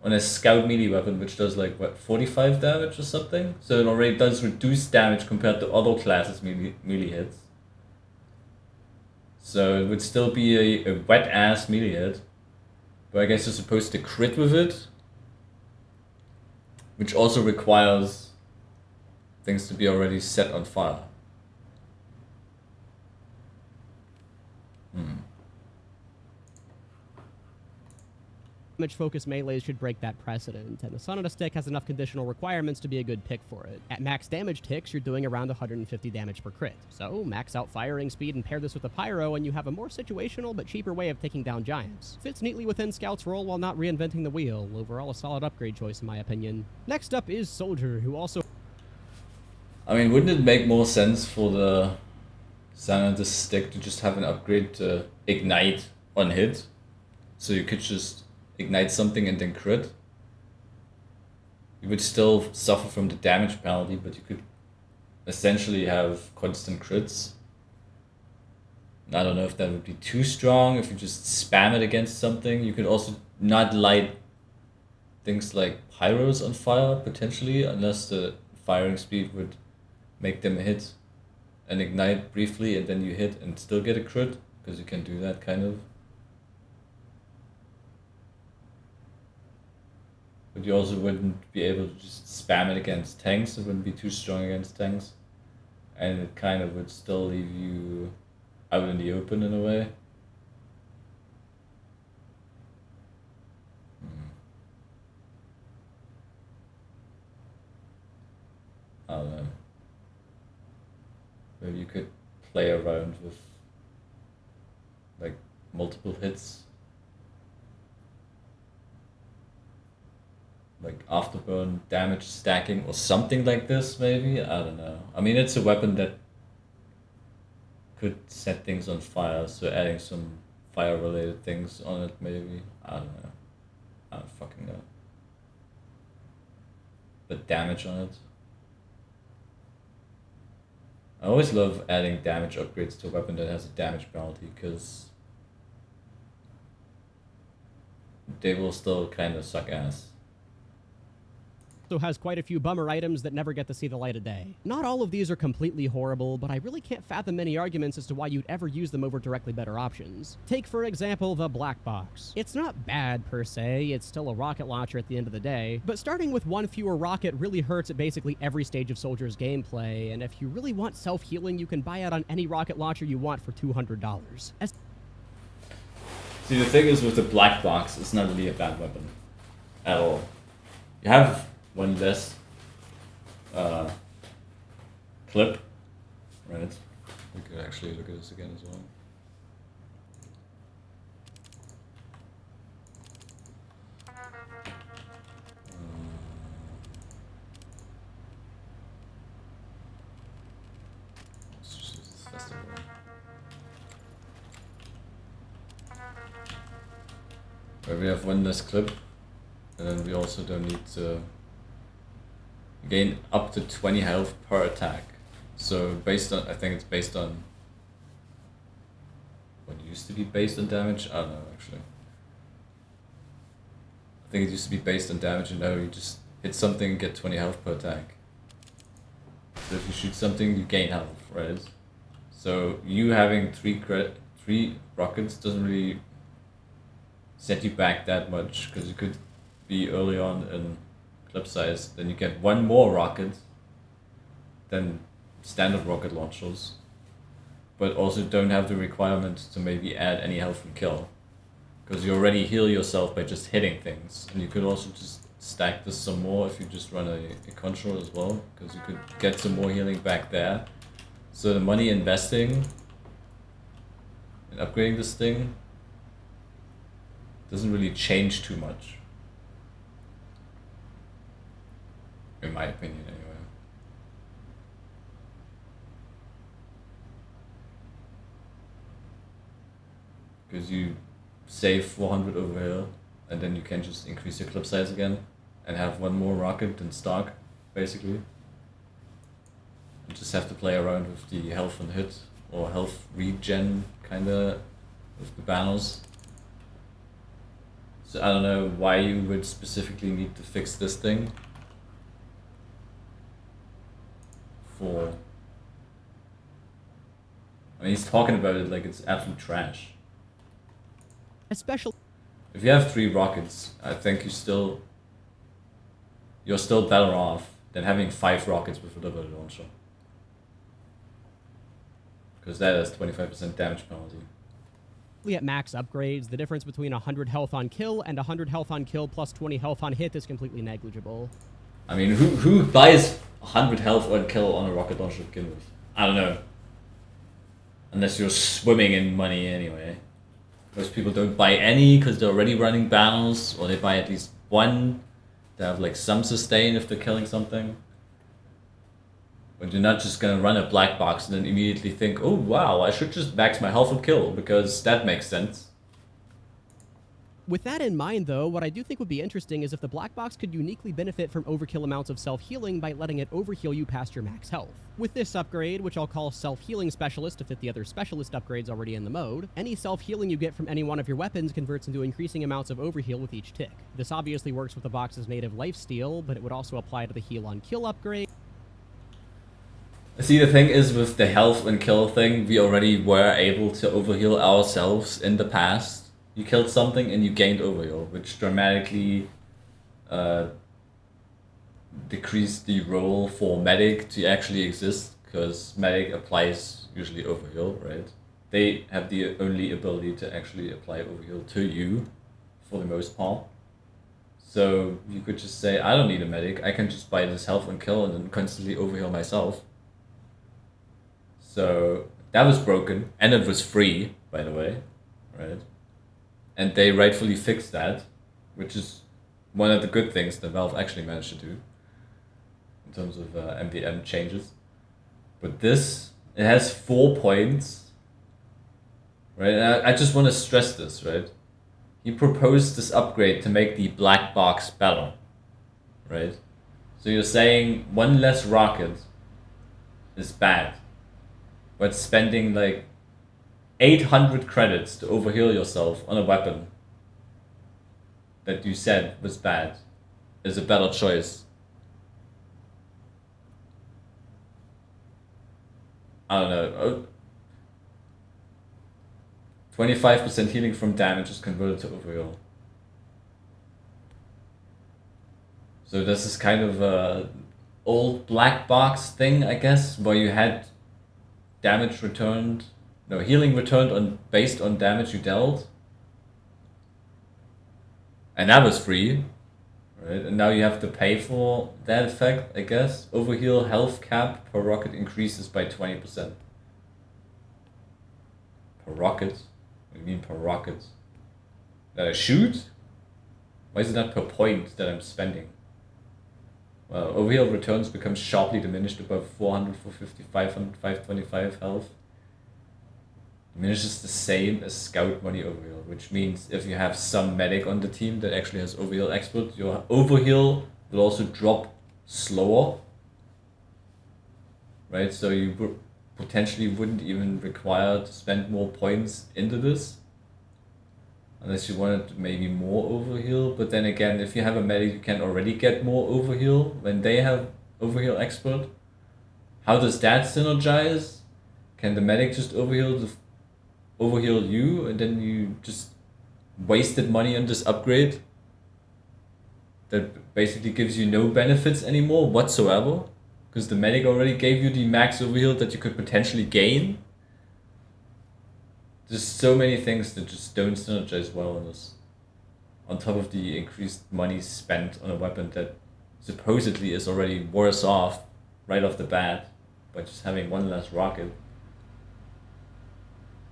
on a scout melee weapon, which does like, what, 45 damage or something? So it already does reduce damage compared to other classes' melee hits. So it would still be a wet-ass melee hit. But I guess you're supposed to crit with it. Which also requires things to be already set on fire. Damage-focused melees should break that precedent, and the Sun on a Stick has enough conditional requirements to be a good pick for it. At max damage ticks, you're doing around 150 damage per crit. So, max out firing speed and pair this with a Pyro, and you have a more situational but cheaper way of taking down giants. Fits neatly within Scout's role while not reinventing the wheel. Overall, a solid upgrade choice in my opinion. Next up is Soldier, who also... I mean, wouldn't it make more sense for the Sun on the Stick to just have an upgrade to Ignite on hit? So you could just ignite something and then crit. You would still suffer from the damage penalty, but you could essentially have constant crits. I don't know if that would be too strong, if you just spam it against something. You could also not light things like pyros on fire, potentially, unless the firing speed would make them hit and ignite briefly, and then you hit and still get a crit, because you can do that kind of. But you also wouldn't be able to just spam it against tanks. It wouldn't be too strong against tanks. And it kind of would still leave you out in the open in a way. I don't know. Maybe you could play around with like multiple hits. Like afterburn damage stacking or something like this, maybe? I don't know. I mean, it's a weapon that could set things on fire, so adding some fire related things on it, maybe. I don't know. I don't fucking know. But damage on it. I always love adding damage upgrades to a weapon that has a damage penalty, because they will still kind of suck ass. Has quite a few bummer items that never get to see the light of day. Not all of these are completely horrible, but I really can't fathom many arguments as to why you'd ever use them over directly better options. Take, for example, the black box. It's not bad per se, it's still a rocket launcher at the end of the day, but starting with one fewer rocket really hurts at basically every stage of Soldier's gameplay, and if you really want self-healing, you can buy out on any rocket launcher you want for $200. See, the thing is with the black box, it's not really a bad weapon at all. You have one less clip, right? We could actually look at this again as well. Let's just use this festival. Where we have one less clip, and then we also don't need to gain up to 20 health per attack. So based on, I think it's based on what used to be based on damage. I don't know actually. I think it used to be based on damage, and now you just hit something and get 20 health per attack. So if you shoot something, you gain health, right? So you having three rockets doesn't really set you back that much, because you could be early on in clip size, then you get one more rocket than standard rocket launchers, but also don't have the requirement to maybe add any health and kill, because you already heal yourself by just hitting things, and you could also just stack this some more if you just run a control as well, because you could get some more healing back there. So the money investing in upgrading this thing doesn't really change too much, in my opinion anyway. Because you save 400 over here, and then you can just increase your clip size again and have one more rocket in stock, basically. You just have to play around with the health and hit, or health regen, kinda, with the banners. So I don't know why you would specifically need to fix this thing for... I mean, he's talking about it like it's absolute trash. Especially If you have 3 rockets, I think you're still better off than having 5 rockets with a delivery launcher. Because that has 25% damage penalty. at max upgrades, the difference between 100 health on kill and 100 health on kill plus 20 health on hit is completely negligible. I mean, who buys 100 health on kill on a rocket launcher to begin with? I don't know. Unless you're swimming in money anyway. Most people don't buy any because they're already running banners, or they buy at least one to have like some sustain if they're killing something. But you're not just gonna run a black box and then immediately think, oh wow, I should just max my health and kill, because that makes sense. With that in mind, though, what I do think would be interesting is if the black box could uniquely benefit from overkill amounts of self-healing by letting it overheal you past your max health. With this upgrade, which I'll call Self-Healing Specialist to fit the other specialist upgrades already in the mode, any self-healing you get from any one of your weapons converts into increasing amounts of overheal with each tick. This obviously works with the box's native lifesteal, but it would also apply to the heal on kill upgrade. See, the thing is, with the health and kill thing, we already were able to overheal ourselves in the past. You killed something and you gained overheal, which dramatically decreased the role for medic to actually exist, because medic applies usually overheal, right? They have the only ability to actually apply overheal to you, for the most part. So you could just say, I don't need a medic, I can just buy this health and kill and then constantly overheal myself. So that was broken, and it was free, by the way, right? And they rightfully fixed that, which is one of the good things that Valve actually managed to do in terms of MvM changes. But this, it has 4 points, right? And I just want to stress this, right? He proposed this upgrade to make the black box better, right? So you're saying one less rocket is bad, but spending like 800 credits to overheal yourself on a weapon that you said was bad is a better choice. I don't know. 25% healing from damage is converted to overheal. So this is kind of a old black box thing, I guess, where you had damage returned. No, healing returned based on damage you dealt. And that was free, right? And now you have to pay for that effect, I guess. Overheal health cap per rocket increases by 20%. Per rocket? What do you mean per rocket? That I shoot? Why is it not per point that I'm spending? Well, overheal returns become sharply diminished above 400, 450, 500, 525 health. Diminishes the same as scout money overheal, which means if you have some medic on the team that actually has overheal expert, your overheal will also drop slower. Right, so you potentially wouldn't even require to spend more points into this. Unless you wanted maybe more overheal, but then again, if you have a medic, you can already get more overheal when they have overheal expert. How does that synergize? Can the medic just overheal you, and then you just wasted money on this upgrade that basically gives you no benefits anymore whatsoever? Because the medic already gave you the max overheal that you could potentially gain. There's so many things that just don't synergize well in this. On top of the increased money spent on a weapon that supposedly is already worse off right off the bat by just having one less rocket.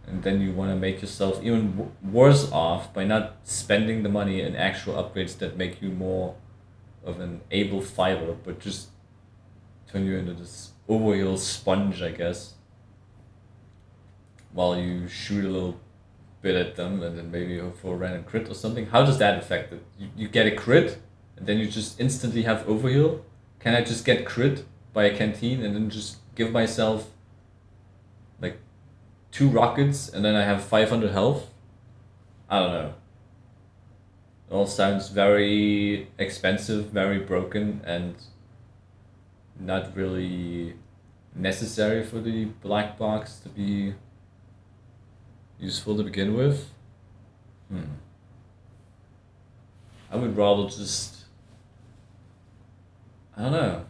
And then you want to make yourself even worse off by not spending the money in actual upgrades that make you more of an able fighter, but just turn you into this overheal sponge, I guess. While you shoot a little bit at them and then maybe hope for a random crit or something. How does that affect it? You get a crit and then you just instantly have overheal? Can I just get crit by a canteen and then just give myself like 2 rockets and then I have 500 health? I don't know. It all sounds very expensive, very broken, and not really necessary for the black box to be useful to begin with. I would rather just, I don't know.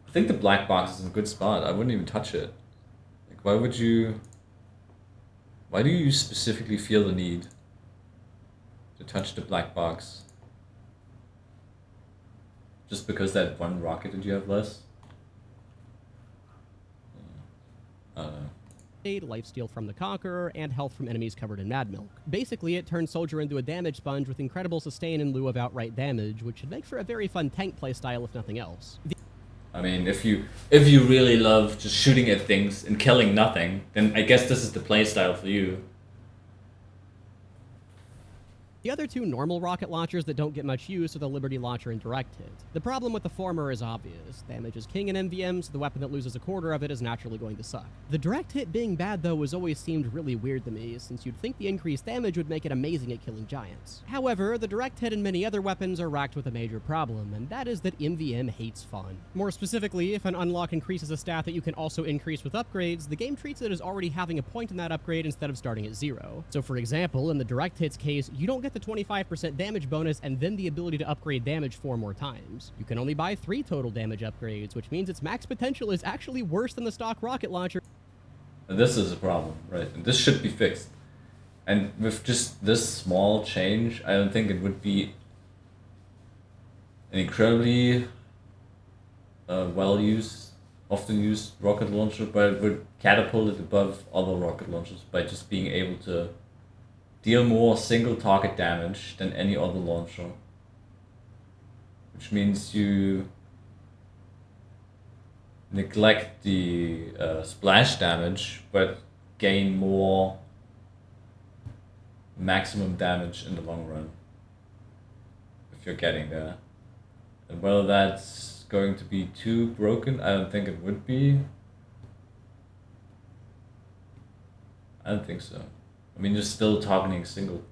I think the black box is in a good spot. I wouldn't even touch it. Like, why do you specifically feel the need to touch the black box? Just because that 1 rocket that you have less? I don't know. Lifesteal from the Conqueror, and health from enemies covered in Mad Milk. Basically, it turns Soldier into a damage sponge with incredible sustain in lieu of outright damage, which should make for a very fun tank playstyle if nothing else. I mean, if you really love just shooting at things and killing nothing, then I guess this is the playstyle for you. The other 2 normal rocket launchers that don't get much use are the Liberty Launcher and Direct Hit. The problem with the former is obvious. Damage is king in MvM's, so the weapon that loses a quarter of it is naturally going to suck. The Direct Hit being bad, though, has always seemed really weird to me, since you'd think the increased damage would make it amazing at killing giants. However, the Direct Hit and many other weapons are racked with a major problem, and that is that MvM hates fun. More specifically, if an unlock increases a stat that you can also increase with upgrades, the game treats it as already having a point in that upgrade instead of starting at 0. So for example, in the Direct Hit's case, you don't get the 25% damage bonus and then the ability to upgrade damage 4 more times. You can only buy 3 total damage upgrades, which means its max potential is actually worse than the stock rocket launcher. This is a problem, right? And this should be fixed. And with just this small change, I don't think it would be an incredibly often used rocket launcher, but it would catapult it above other rocket launchers by just being able to deal more single target damage than any other launcher. Which means you neglect the splash damage, but gain more maximum damage in the long run. If you're getting there. And whether that's going to be too broken, I don't think it would be. I don't think so. I mean, you're still targeting single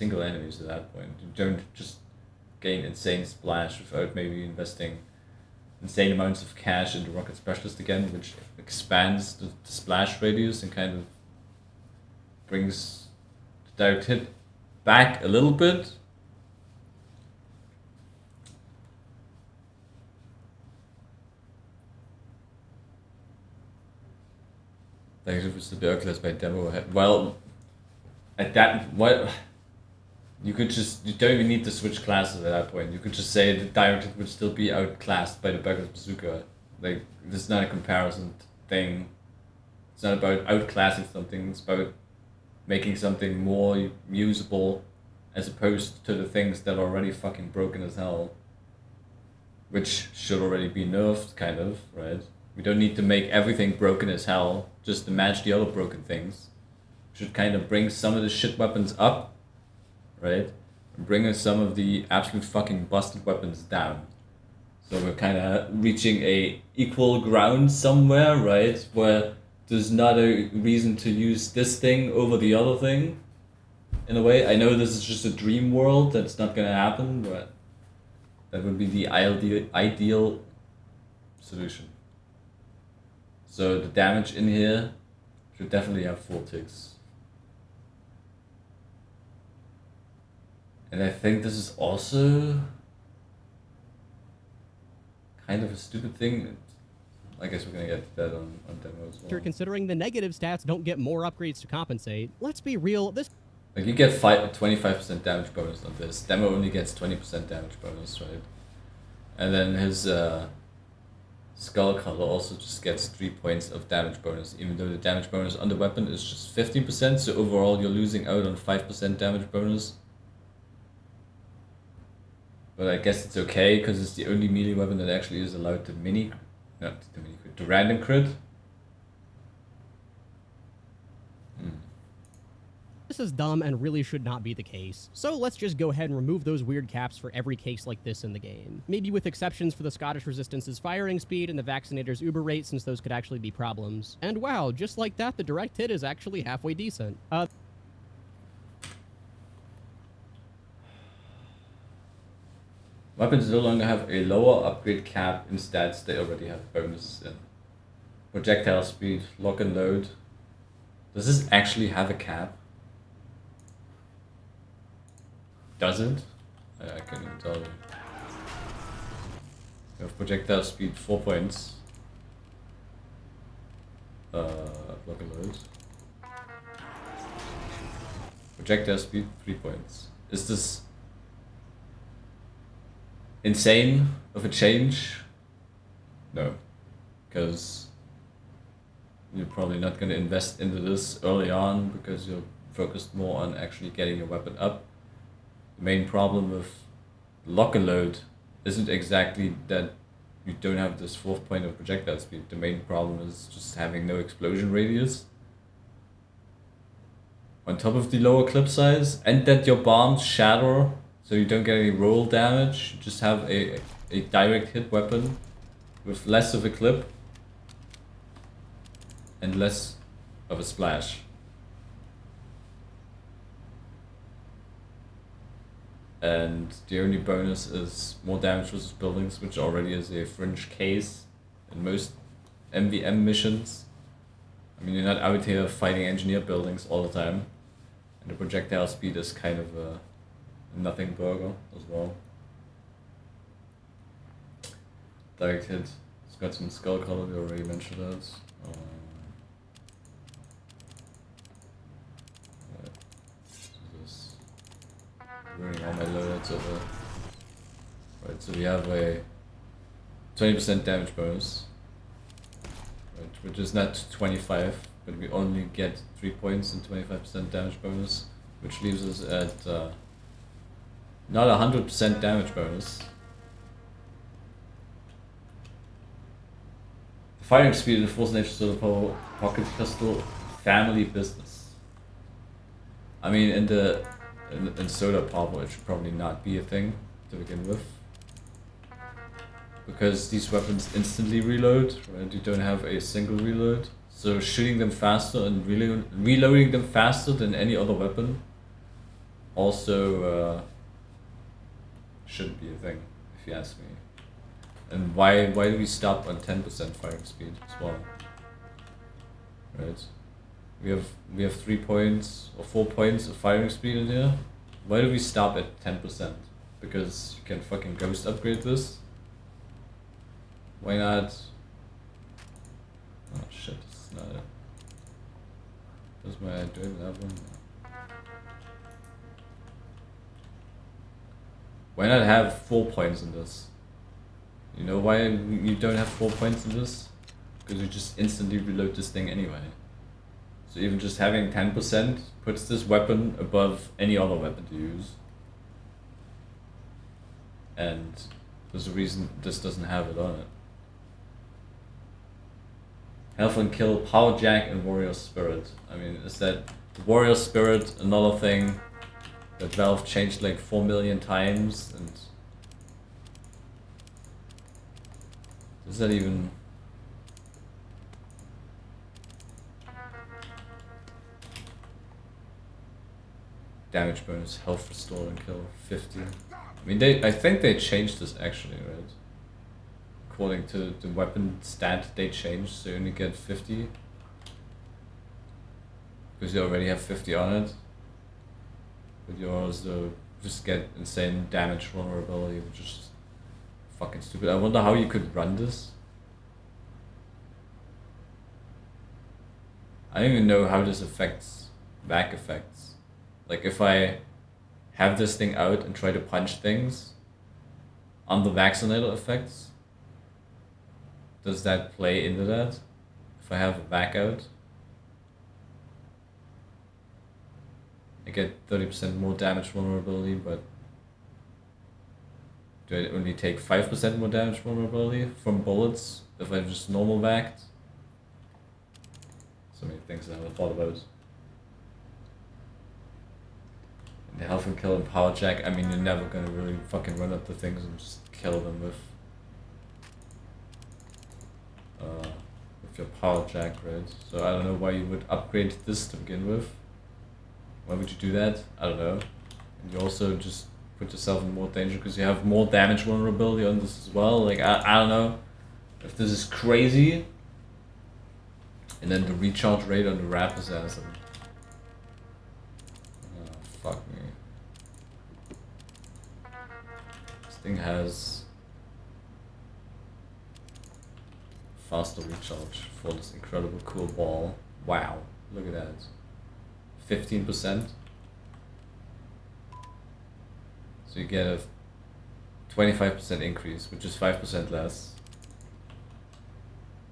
enemies at that point. You don't just gain insane splash without maybe investing insane amounts of cash into Rocket Specialist again, which expands the splash radius and kind of brings the direct hit back a little bit. Like if it's the Berkeley by demo. Well, at that, what You don't even need to switch classes at that point. You could just say the direct hit would still be outclassed by the Beggar's Bazooka. Like, this is not a comparison thing. It's not about outclassing something, it's about making something more usable as opposed to the things that are already fucking broken as hell. Which should already be nerfed, kind of, right? We don't need to make everything broken as hell just to match the other broken things. We should kind of bring some of the shit weapons up, right? And bring some of the absolute fucking busted weapons down. So we're kind of reaching a equal ground somewhere, right? Where there's not a reason to use this thing over the other thing. In a way, I know this is just a dream world, that's not gonna happen, but that would be the ideal solution. So the damage in here should definitely have 4 ticks. And I think this is also kind of a stupid thing. I guess we're gonna get to that on demo as well. Considering the negative stats don't get more upgrades to compensate, let's be real, this... Like, you get 25% damage bonus on this. Demo only gets 20% damage bonus, right? And then his skull color also just gets 3 points of damage bonus, even though the damage bonus on the weapon is just 15%, so overall you're losing out on 5% damage bonus. But I guess it's okay, because it's the only melee weapon that actually is allowed to to random crit. This is dumb and really should not be the case. So let's just go ahead and remove those weird caps for every case like this in the game. Maybe with exceptions for the Scottish Resistance's firing speed and the Vaccinator's Uber rate, since those could actually be problems. And wow, just like that, the direct hit is actually halfway decent. Weapons no longer have a lower upgrade cap in stats they already have bonuses in. Projectile speed, lock and load. Does this actually have a cap? Doesn't? I can't even tell you. We have projectile speed 4 points. Lock and load. Projectile speed 3 points. Is this insane of a change? No, because you're probably not going to invest into this early on because you're focused more on actually getting your weapon up. The main problem with lock and load isn't exactly that you don't have this 4th point of projectile speed. The main problem is just having no explosion radius on top of the lower clip size, and that your bombs shatter so you don't get any roll damage. You just have a direct hit weapon with less of a clip and less of a splash. And the only bonus is more damage versus buildings, which already is a fringe case in most MvM missions. I mean, you're not out here fighting engineer buildings all the time. And the projectile speed is kind of a nothing burger as well. Direct hit. It's got some skull color, we already mentioned that. Running all my loadouts over. Right, so we have a 20% damage bonus, right, which is not 25, but we only get 3 points and 25% damage bonus, which leaves us at not 100% damage bonus. The firing speed of the Force Nature Solar Power Pocket Pistol family business. I mean, in solar power it should probably not be a thing to begin with, because these weapons instantly reload, right? You don't have a single reload, so shooting them faster and reloading them faster than any other weapon also shouldn't be a thing, if you ask me. And why do we stop on 10% firing speed as well? Right? We have 3 points or 4 points of firing speed in here. Why do we stop at 10%? Because you can fucking ghost upgrade this? Why not? Oh shit, this is not it. Does my do I have one? Why not have 4 points in this? You know why you don't have 4 points in this? Because you just instantly reload this thing anyway. So even just having 10% puts this weapon above any other weapon to use. And there's a reason this doesn't have it on it. Health and kill, Power Jack, and Warrior Spirit. I mean, is that Warrior Spirit another thing that Valve changed like 4 million times? And is that even... Damage bonus, health restore and kill 50. I mean, I think they changed this actually, right? According to the weapon stat they changed, so you only get 50. Because you already have 50 on it. But you also just get insane damage vulnerability, which is fucking stupid. I wonder how you could run this. I don't even know how this affects back effects. Like if I have this thing out and try to punch things on the vaccinator effects, does that play into that? If I have a back out, I get 30% more damage vulnerability, but do I only take 5% more damage vulnerability from bullets if I just normal backed? So many things I haven't thought about. The health and kill and power jack, I mean, you're never gonna really fucking run up the things and just kill them with your power jack, right? So I don't know why you would upgrade this to begin with. Why would you do that? I don't know. And you also just put yourself in more danger because you have more damage vulnerability on this as well. Like, I don't know if this is crazy. And then the recharge rate on the Rap Assassin. Fuck me. This thing has faster recharge for this incredible cool ball. Wow, look at that. 15%. So you get a 25% increase, which is 5% less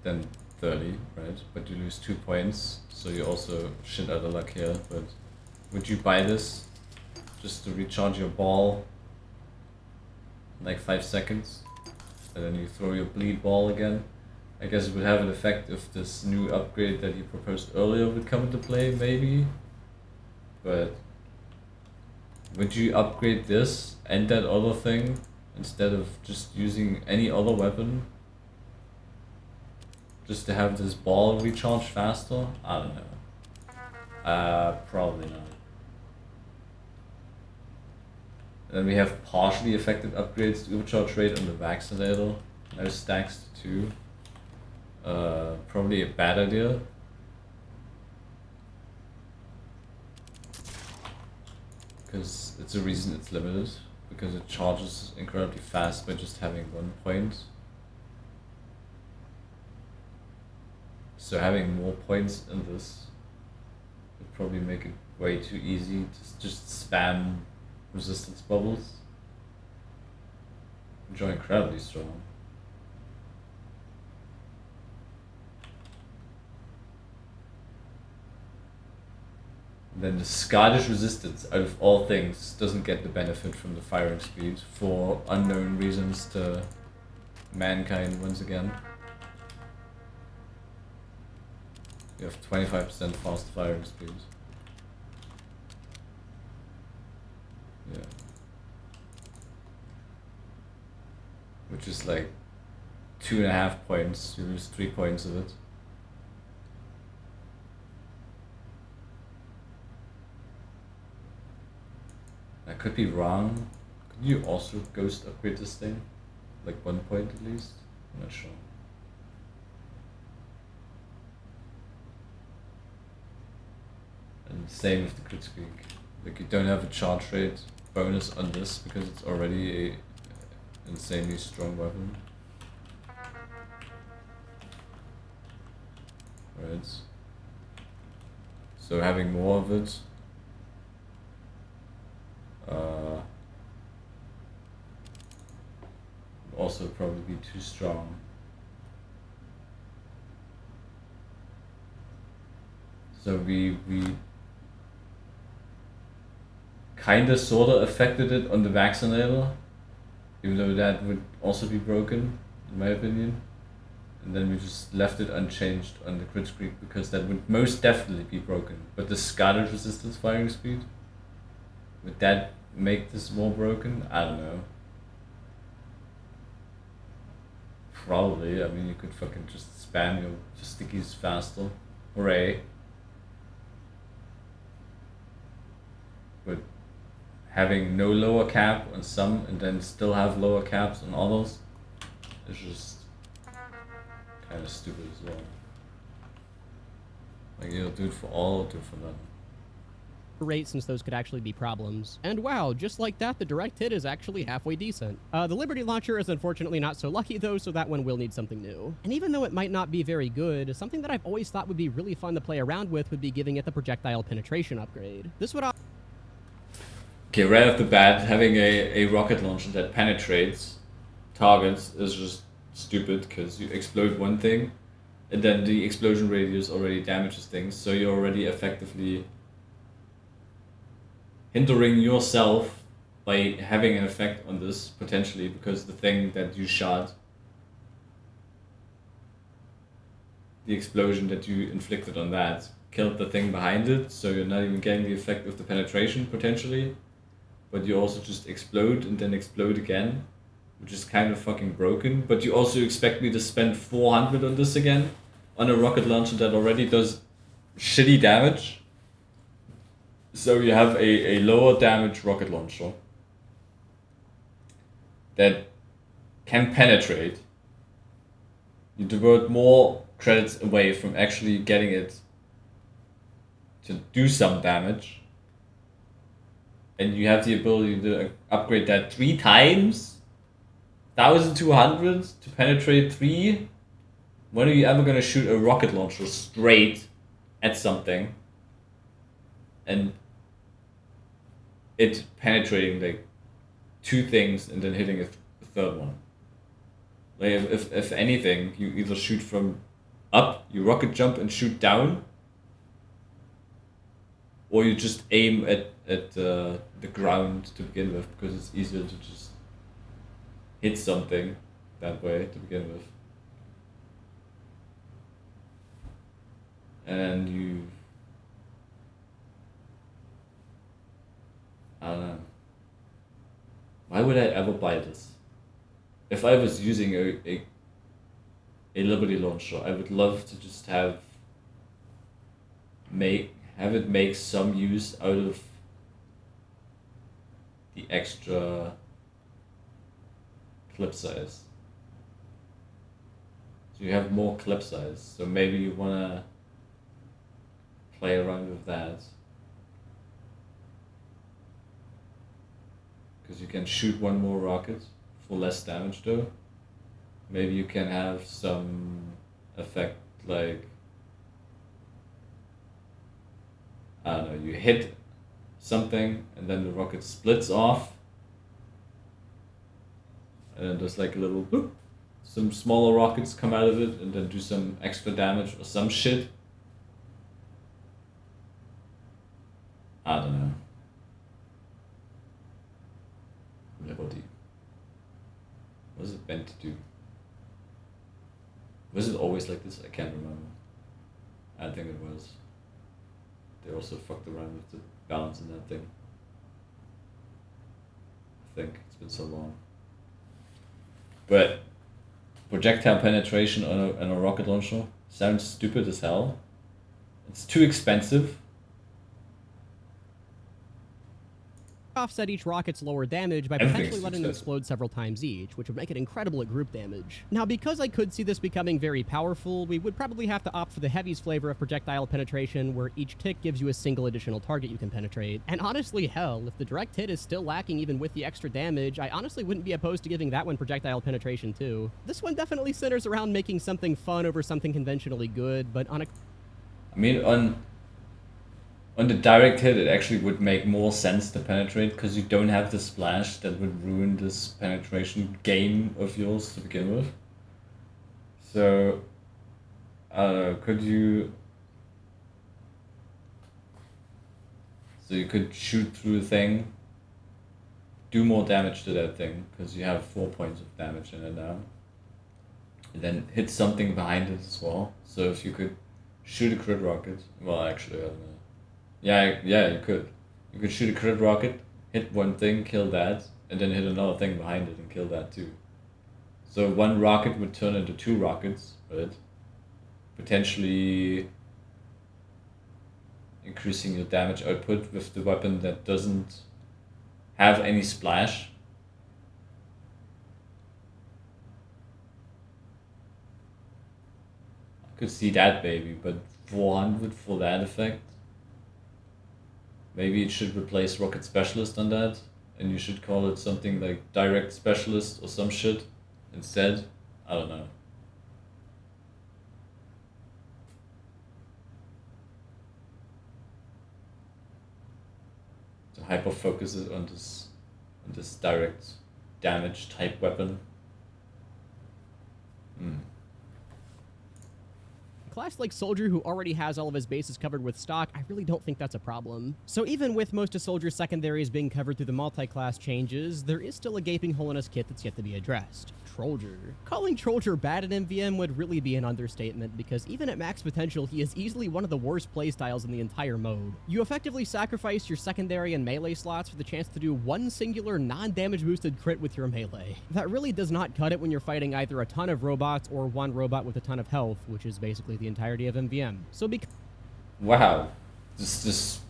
than 30, right? But you lose 2 points, so you also shit out of luck here. But would you buy this just to recharge your ball in like 5 seconds? And then you throw your bleed ball again? I guess it would have an effect if this new upgrade that you proposed earlier would come into play, maybe. But would you upgrade this and that other thing instead of just using any other weapon? Just to have this ball recharge faster? I don't know. Probably not. Then we have partially effective upgrades to overcharge rate on the vaccinator. No stacks to 2. Probably a bad idea. Because it's a reason it's limited. Because it charges incredibly fast by just having 1 point. So having more points in this would probably make it way too easy to just spam resistance bubbles, which are incredibly strong. And then the Scottish resistance, out of all things, doesn't get the benefit from the firing speed for unknown reasons to mankind once again. You have 25% fast firing speed. Yeah. Which is like 2.5 points, you lose 3 points of it. I could be wrong. Could you also ghost upgrade this thing? Like 1 point at least? I'm not sure. And same with the crit squeak. Like you don't have a charge rate bonus on this because it's already a insanely strong weapon. Right. So having more of it also probably be too strong. So we kinda sorta affected it on the vaccinator, even though that would also be broken, in my opinion. And then we just left it unchanged on the crit streak because that would most definitely be broken. But the Scarlet resistance firing speed, would that make this more broken? I don't know. Probably. I mean, you could fucking just spam your stickies faster. Hooray. But having no lower cap on some and then still have lower caps on others is just kind of stupid as well. Like, you'll do it for all or do it for none. Rate, since those could actually be problems. And wow, just like that, the direct hit is actually halfway decent. The Liberty Launcher is unfortunately not so lucky though, so that one will need something new. And even though it might not be very good, something that I've always thought would be really fun to play around with would be giving it the projectile penetration upgrade. This would... Okay, right off the bat, having a rocket launcher that penetrates targets is just stupid, because you explode one thing, and then the explosion radius already damages things, so you're already effectively hindering yourself by having an effect on this, potentially, because the thing that you shot, the explosion that you inflicted on that, killed the thing behind it, so you're not even getting the effect of the penetration, potentially, but you also just explode and then explode again, which is kind of fucking broken. But you also expect me to spend 400 on this again, on a rocket launcher that already does shitty damage? So you have a lower damage rocket launcher that can penetrate. You divert more credits away from actually getting it to do some damage. And you have the ability to upgrade that 3 times? 1200 to penetrate 3? When are you ever gonna shoot a rocket launcher straight at something and it penetrating like 2 things and then hitting a third one? Like, if anything, you either shoot from up, you rocket jump and shoot down, or you just aim at the ground to begin with, because it's easier to just hit something that way to begin with. And you... I don't know. Why would I ever buy this? If I was using a Liberty launcher, I would love to just have it make some use out of the extra clip size. So you have more clip size, so maybe you wanna play around with that. Because you can shoot 1 more rocket for less damage though. Maybe you can have some effect like, I don't know, you hit something and then the rocket splits off and then there's like a little boop, some smaller rockets come out of it and then do some extra damage or some shit. I don't know. Liberty. What is it meant to do? Was it always like this? I can't remember. I think it was. They also fucked around with the balance in that thing. I think it's been so long. But projectile penetration on a rocket launcher sounds stupid as hell. It's too expensive. Offset each rocket's lower damage by potentially letting them explode several times each, which would make it incredible at group damage. Now, because I could see this becoming very powerful, we would probably have to opt for the Heavy's flavor of projectile penetration, where each tick gives you a single additional target you can penetrate. And honestly, hell, if the direct hit is still lacking even with the extra damage, I honestly wouldn't be opposed to giving that one projectile penetration too. This one definitely centers around making something fun over something conventionally good, but on a... I mean, on the direct hit, it actually would make more sense to penetrate because you don't have the splash that would ruin this penetration game of yours to begin with. So, I don't know, could you... So you could shoot through a thing, do more damage to that thing, because you have 4 points of damage in it now. And then hit something behind it as well. So if you could shoot a crit rocket, well actually, I don't know. Yeah, you could. You could shoot a crit rocket, hit one thing, kill that, and then hit another thing behind it and kill that too. So one rocket would turn into 2 rockets, right? Potentially increasing your damage output with the weapon that doesn't have any splash. I could see that maybe, but 400 for that effect? Maybe it should replace Rocket Specialist on that, and you should call it something like Direct Specialist or some shit instead. I don't know. Hyper focuses on this direct damage type weapon. Class like Soldier, who already has all of his bases covered with stock, I really don't think that's a problem. So even with most of Soldier's secondaries being covered through the multi-class changes, there is still a gaping hole in his kit that's yet to be addressed. Trollger. Calling Trollger bad at MvM would really be an understatement, because even at max potential, he is easily one of the worst playstyles in the entire mode. You effectively sacrifice your secondary and melee slots for the chance to do one singular non-damage boosted crit with your melee. That really does not cut it when you're fighting either a ton of robots or one robot with a ton of health, which is basically the entirety of MvM. So wow, this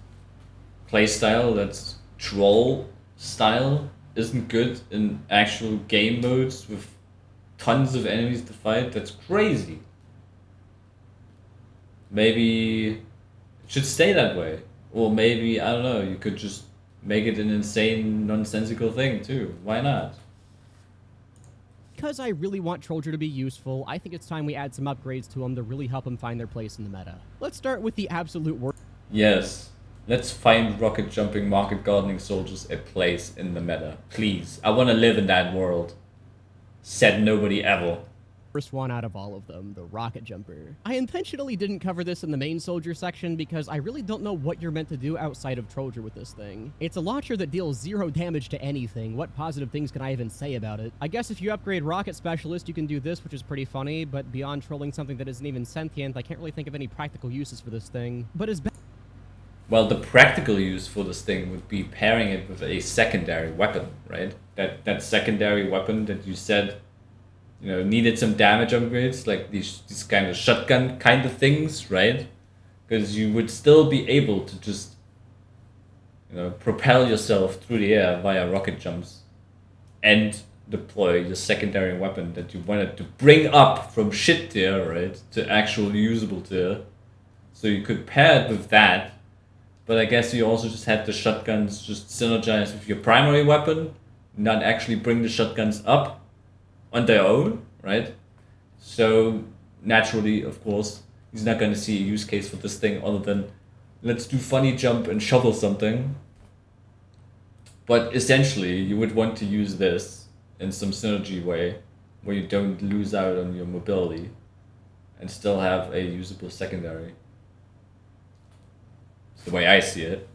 playstyle that's troll style isn't good in actual game modes with tons of enemies to fight. That's crazy. Maybe it should stay that way, or maybe, I don't know, you could just make it an insane nonsensical thing too. Why not? Because I really want Trollger to be useful, I think it's time we add some upgrades to him to really help him find their place in the meta. Let's start with the absolute worst. Yes, let's find rocket jumping market gardening soldiers a place in the meta. Please, I want to live in that world. Said nobody ever. First one out of all of them, the rocket jumper. I intentionally didn't cover this in the main soldier section because I really don't know what you're meant to do outside of Trollger with this thing. It's a launcher that deals 0 damage to anything. What positive things can I even say about it? I guess if you upgrade Rocket Specialist, you can do this, which is pretty funny, but beyond trolling something that isn't even sentient, I can't really think of any practical uses for this thing. But as well, the practical use for this thing would be pairing it with a secondary weapon, right? That secondary weapon that you said, you know, needed some damage upgrades, like these kind of shotgun kind of things, right? Because you would still be able to just, you know, propel yourself through the air via rocket jumps and deploy your secondary weapon that you wanted to bring up from shit tier, right, to actual usable tier. So you could pair it with that, but I guess you also just had the shotguns just synergize with your primary weapon, not actually bring the shotguns up on their own, right? So naturally, of course, he's not going to see a use case for this thing other than let's do funny jump and shovel something. But essentially, you would want to use this in some synergy way where you don't lose out on your mobility and still have a usable secondary. It's the way I see it.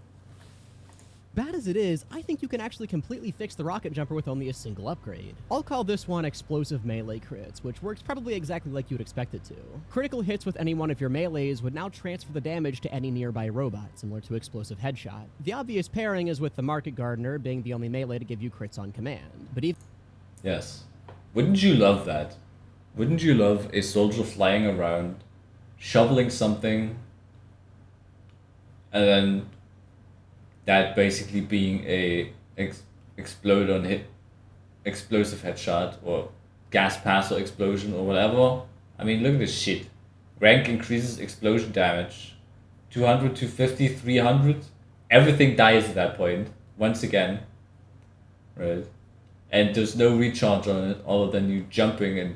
Bad as it is, I think you can actually completely fix the rocket jumper with only a single upgrade. I'll call this one Explosive Melee Crits, which works probably exactly like you'd expect it to. Critical hits with any one of your melees would now transfer the damage to any nearby robot, similar to Explosive Headshot. The obvious pairing is with the Market Gardener being the only melee to give you crits on command, but even... Yes. Wouldn't you love that? Wouldn't you love a soldier flying around, shoveling something, and then that basically being a explode on hit, explosive headshot or gas pass or explosion or whatever? I mean, look at this shit. Rank increases explosion damage. 200, 250, 300. Everything dies at that point, once again. Right? And there's no recharge on it other than you jumping and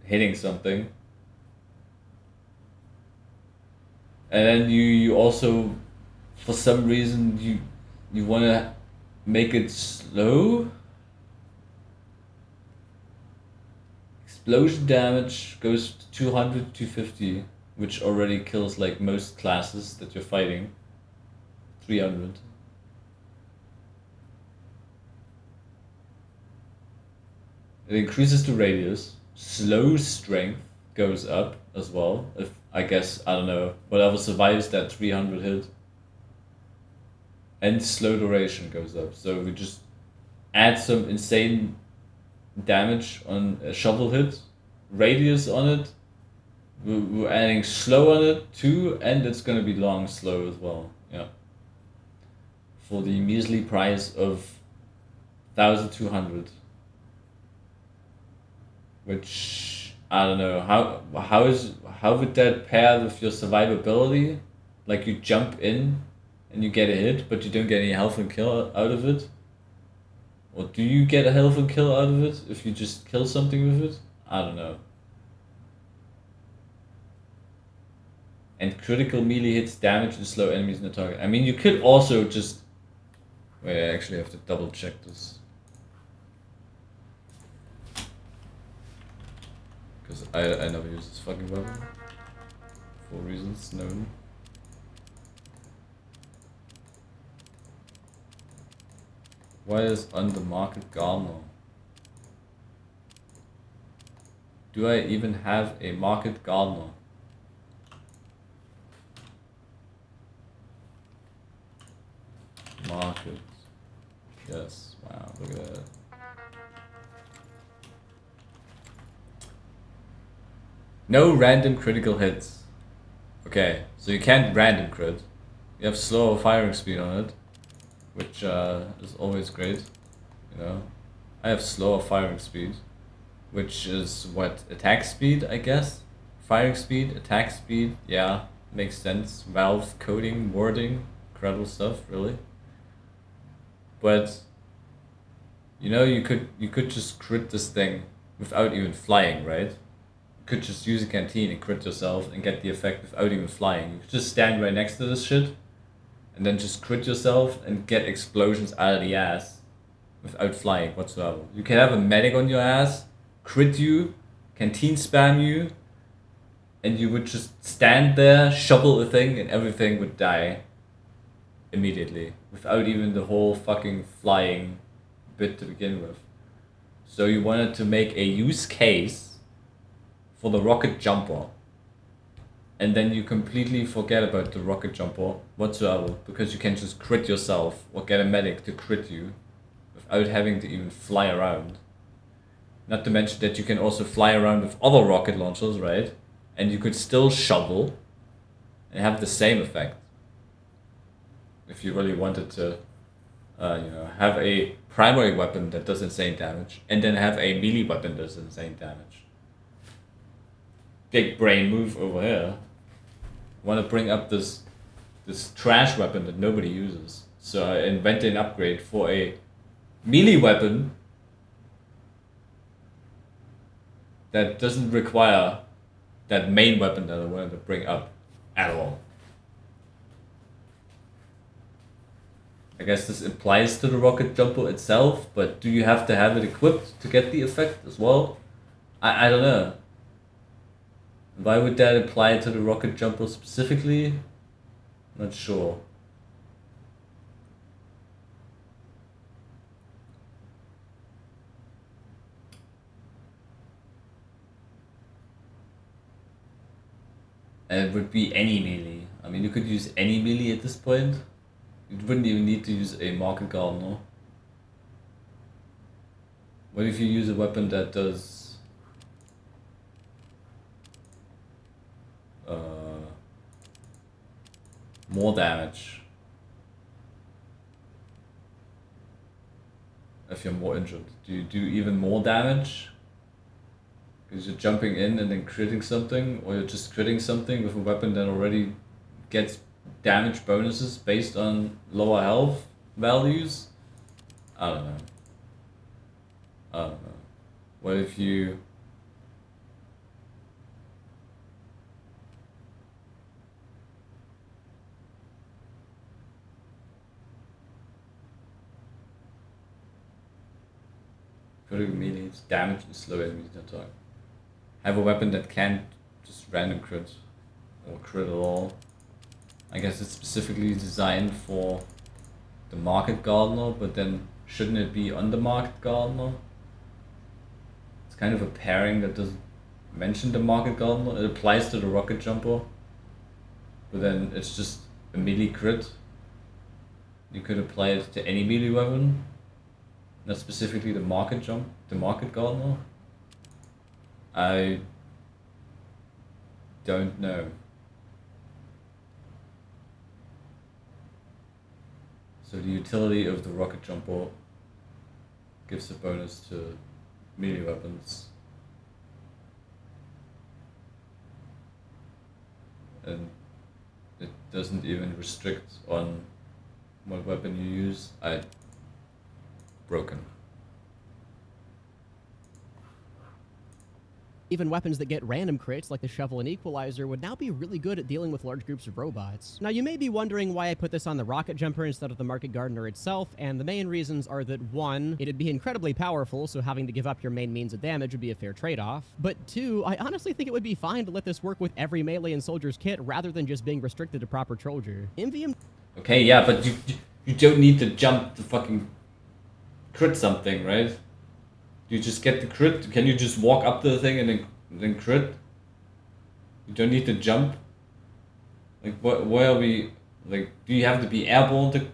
hitting something. And then you also for some reason you want to make it slow. Explosion damage goes to 200, 250, which already kills like most classes that you're fighting. 300. It increases the radius. Slow strength goes up as well. If I guess, I don't know, whatever survives that 300 hit. And slow duration goes up. So we just add some insane damage on a shovel hit, radius on it. We're adding slow on it too, and it's gonna be long slow as well. Yeah. For the measly price of 1,200. Which I don't know how would that pair with your survivability? Like you jump in and you get a hit, but you don't get any health and kill out of it. Or do you get a health and kill out of it if you just kill something with it? I don't know. And critical melee hits damage and slow enemies in the target. I mean, you could also just... Wait, I actually have to double check this. Because I never use this fucking weapon. For reasons known. Why is on the market Gardener? Do I even have a market Gardener? Market. Yes, wow, look at that. No random critical hits. Okay, so you can't random crit. You have slower firing speed on it, which is always great, you know. I have slower firing speed, which is what, attack speed, I guess? Firing speed, attack speed, yeah, makes sense. Valve coding, wording, incredible stuff, really. But you know, you could just crit this thing without even flying, right? You could just use a canteen and crit yourself and get the effect without even flying. You could just stand right next to this shit and then just crit yourself and get explosions out of the ass without flying whatsoever. You can have a medic on your ass, crit you, canteen spam you, and you would just stand there, shovel the thing, and everything would die immediately without even the whole fucking flying bit to begin with. So you wanted to make a use case for the rocket jumper, and then you completely forget about the rocket jumper whatsoever because you can just crit yourself or get a medic to crit you without having to even fly around. Not to mention that you can also fly around with other rocket launchers, right? And you could still shovel and have the same effect. If you really wanted to, have a primary weapon that does insane damage, and then have a melee weapon that does insane damage. Big brain move over here. Want to bring up this trash weapon that nobody uses. So I invented an upgrade for a melee weapon that doesn't require that main weapon that I wanted to bring up at all. I guess this applies to the rocket jumper itself, but do you have to have it equipped to get the effect as well? I don't know. Why would that apply to the rocket jumper specifically? Not sure. And it would be any melee. I mean, you could use any melee at this point. You wouldn't even need to use a market gardener. What if you use a weapon that does more damage if you're more injured? Do you do even more damage? Because you're jumping in and then critting something, or you're just critting something with a weapon that already gets damage bonuses based on lower health values? I don't know. What if you... critical melee, damage, and slow enemies in attack. Have a weapon that can't just random crit or crit at all. I guess it's specifically designed for the Market Gardener, but then shouldn't it be on the Market Gardener? It's kind of a pairing that doesn't mention the Market Gardener. It applies to the Rocket Jumper, but then it's just a melee crit. You could apply it to any melee weapon, not specifically the Market Gardener. I don't know. So the utility of the Rocket Jumper gives a bonus to melee weapons. And it doesn't even restrict on what weapon you use. Broken. Even weapons that get random crits, like the Shovel and Equalizer, would now be really good at dealing with large groups of robots. Now, you may be wondering why I put this on the Rocket Jumper instead of the Market Gardener itself, and the main reasons are that 1, it'd be incredibly powerful, so having to give up your main means of damage would be a fair trade-off. But 2, I honestly think it would be fine to let this work with every melee and soldier's kit rather than just being restricted to proper Trollger. MvM... Okay, yeah, but you don't need to jump to fucking crit something, right? You just get the crit. Can you just walk up to the thing and then crit? You don't need to jump. Like, where are we? Like, do you have to be airborne to?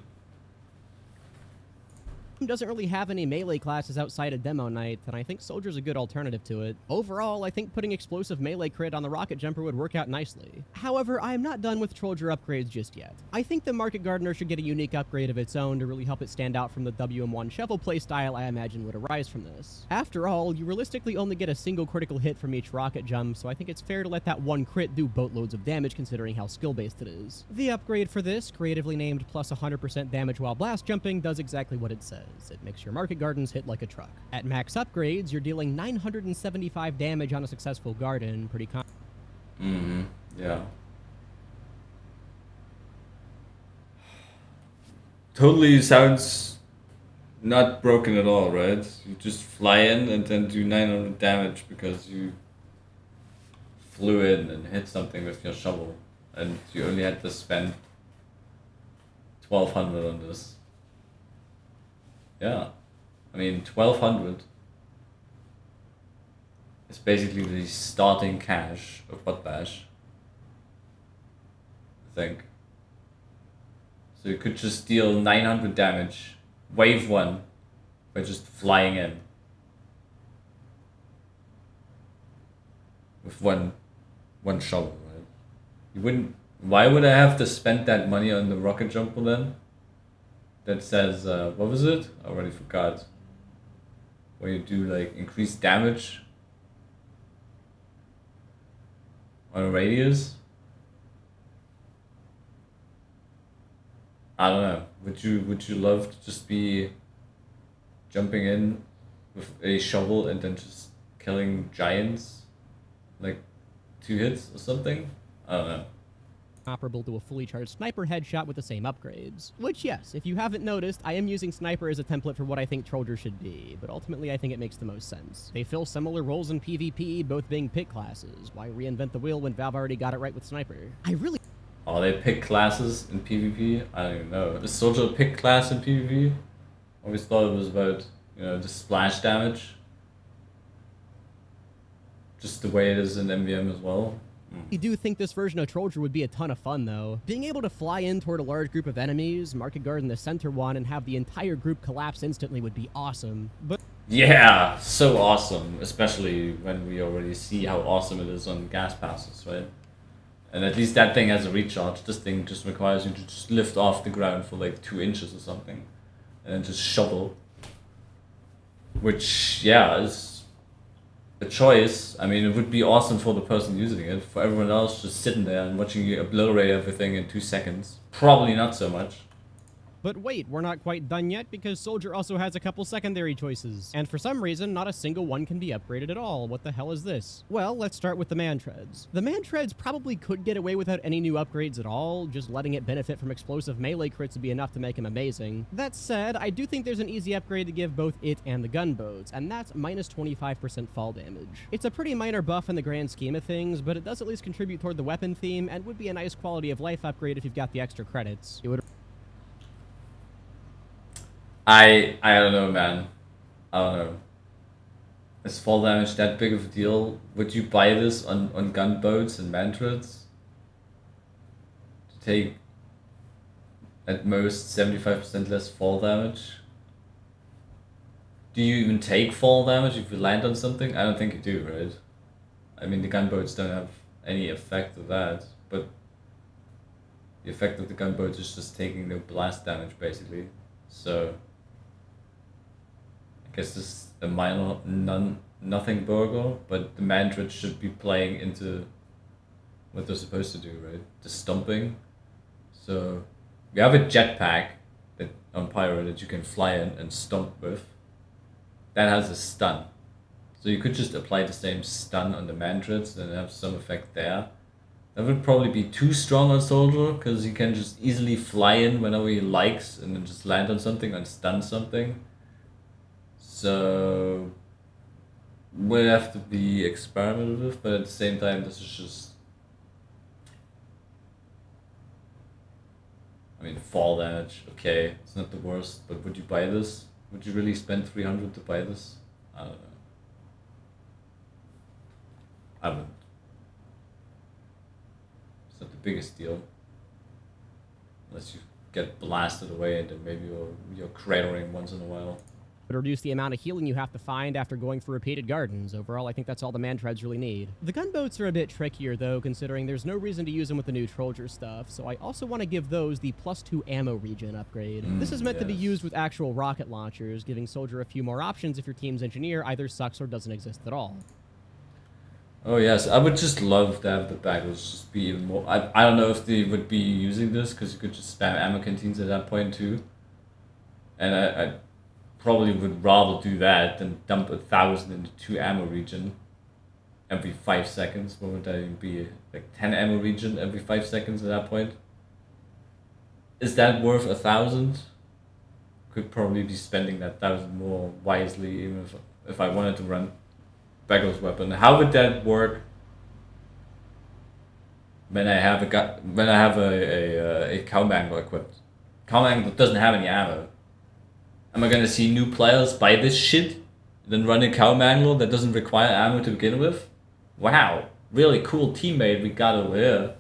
Doesn't really have any melee classes outside of Demo Knight, and I think Soldier's a good alternative to it. Overall, I think putting explosive melee crit on the Rocket Jumper would work out nicely. However, I am not done with Trollger upgrades just yet. I think the Market Gardener should get a unique upgrade of its own to really help it stand out from the WM1 Shovel playstyle I imagine would arise from this. After all, you realistically only get a single critical hit from each rocket jump, so I think it's fair to let that one crit do boatloads of damage considering how skill-based it is. The upgrade for this, creatively named plus 100% damage while blast jumping, does exactly what it says. It makes your Market Gardens hit like a truck. At max upgrades, you're dealing 975 damage on a successful garden, pretty Yeah. Totally sounds not broken at all, right? You just fly in and then do 900 damage because you flew in and hit something with your shovel, and you only had to spend 1200 on this. Yeah, I mean 1200 is basically the starting cash of Butt Bash, I think. So you could just deal 900 damage, wave 1, by just flying in. With one shovel, right? You wouldn't. Why would I have to spend that money on the Rocket Jumper then? That says, what was it? I already forgot. Where you do like increased damage on a radius. I don't know. Would you love to just be jumping in with a shovel and then just killing giants, like 2 hits or something? I don't know. Comparable to a fully charged sniper headshot with the same upgrades. Which, yes, if you haven't noticed, I am using sniper as a template for what I think Trollger should be, but ultimately I think it makes the most sense. They fill similar roles in PvP, both being pick classes. Why reinvent the wheel when Valve already got it right with sniper? Oh, they pick classes in PvP? I don't even know. Is Soldier a pick class in PvP? Always thought it was about, the splash damage. Just the way it is in MvM as well. I do think this version of Trollger would be a ton of fun, though. Being able to fly in toward a large group of enemies, Market Garden the center one, and have the entire group collapse instantly would be awesome. But yeah, so awesome. Especially when we already see how awesome it is on gas passes, right? And at least that thing has a recharge. This thing just requires you to just lift off the ground for like 2 inches or something. And then just shovel. Which, yeah, is a choice. I mean, it would be awesome for the person using it. For everyone else just sitting there and watching you obliterate everything in 2 seconds. Probably not so much. But wait, we're not quite done yet because Soldier also has a couple secondary choices. And for some reason, not a single one can be upgraded at all. What the hell is this? Well, let's start with the Man Treads. The Man Treads probably could get away without any new upgrades at all. Just letting it benefit from explosive melee crits would be enough to make him amazing. That said, I do think there's an easy upgrade to give both it and the gunboats, and that's minus 25% fall damage. It's a pretty minor buff in the grand scheme of things, but it does at least contribute toward the weapon theme and would be a nice quality of life upgrade if you've got the extra credits. It would I don't know, man. I don't know. Is fall damage that big of a deal? Would you buy this on gunboats and mantras? To take at most 75% less fall damage? Do you even take fall damage if you land on something? I don't think you do, right? I mean, the gunboats don't have any effect of that, but the effect of the gunboats is just taking no blast damage, basically. So I guess this is a minor nothing burger, but the mantras should be playing into what they're supposed to do, right? The stomping. So we have a jetpack that on Pyro that you can fly in and stomp with. That has a stun. So you could just apply the same stun on the mantras and have some effect there. That would probably be too strong on Soldier, because he can just easily fly in whenever he likes and then just land on something and stun something. So would have to be experimented with, but at the same time this is just, I mean, fall damage, okay, it's not the worst, but would you buy this? Would you really spend 300 to buy this? I don't know. I wouldn't. It's not the biggest deal. Unless you get blasted away and then maybe you're cratering once in a while. reduce the amount of healing you have to find after going for repeated gardens. Overall, I think that's all the man treads really need. The gunboats are a bit trickier, though, considering there's no reason to use them with the new Trollger stuff, so I also want to give those the +2 ammo regen upgrade. This is meant to be used with actual rocket launchers, giving Soldier a few more options if your team's engineer either sucks or doesn't exist at all. Oh yes, I would just love to have the battles just be even more. I don't know if they would be using this, because you could just spam ammo canteens at that point too. And I probably would rather do that than dump 1,000 into 2 ammo regen every 5 seconds. What would that even be? Like 10 ammo regen every 5 seconds at that point? Is that worth 1,000? Could probably be spending that 1,000 more wisely, even if I wanted to run Beggar's Weapon. How would that work when I have a Cowmangler equipped? Cowmangler doesn't have any ammo. Am I gonna see new players buy this shit, then run a Cowmangler that doesn't require ammo to begin with? Wow, really cool teammate we got over here.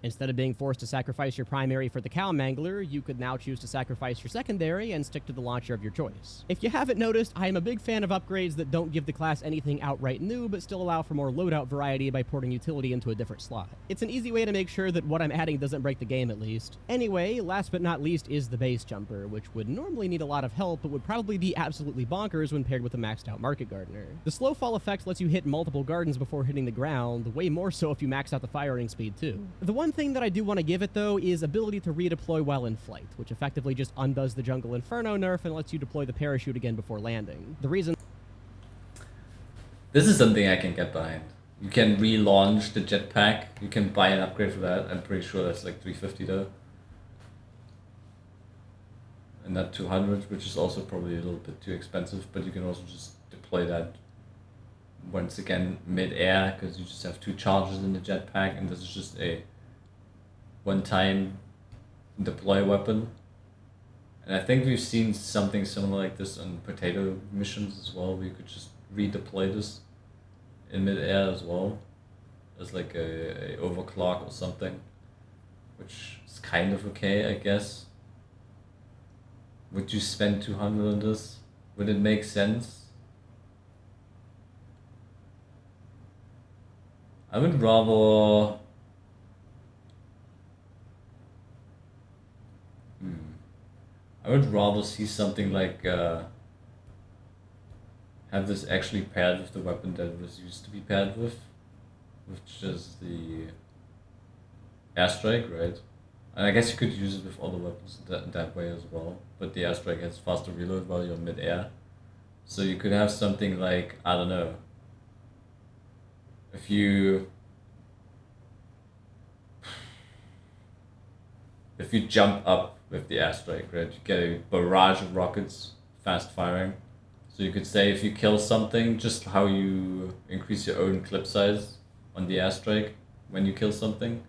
Instead of being forced to sacrifice your primary for the Cowmangler, you could now choose to sacrifice your secondary and stick to the launcher of your choice. If you haven't noticed, I am a big fan of upgrades that don't give the class anything outright new, but still allow for more loadout variety by porting utility into a different slot. It's an easy way to make sure that what I'm adding doesn't break the game, at least. Anyway, last but not least is the base jumper, which would normally need a lot of help, but would probably be absolutely bonkers when paired with a maxed out Market Gardener. The slow fall effect lets you hit multiple gardens before hitting the ground, way more so if you max out the firing speed too. The one thing that I do want to give it, though, is ability to redeploy while in flight, which effectively just undoes the Jungle Inferno nerf and lets you deploy the parachute again before landing. The reason... This is something I can get behind. You can relaunch the jetpack. You can buy an upgrade for that. I'm pretty sure that's like 350 though. And not 200, which is also probably a little bit too expensive, but you can also just deploy that once again mid-air, because you just have 2 charges in the jetpack, and this is just a one-time deploy weapon. And I think we've seen something similar like this on potato missions as well, where you could just redeploy this in mid-air as well, as like a overclock or something, which is kind of okay, I guess. Would you spend 200 on this? Would it make sense? I would rather... I would rather see something like have this actually paired with the weapon that it was used to be paired with, which is the airstrike, right? And I guess you could use it with other weapons that way as well. But the airstrike has faster reload while you're mid-air. So you could have something like, I don't know, if you jump up with the airstrike, right, you get a barrage of rockets, fast firing. So you could say if you kill something, just how you increase your own clip size on the airstrike when you kill something.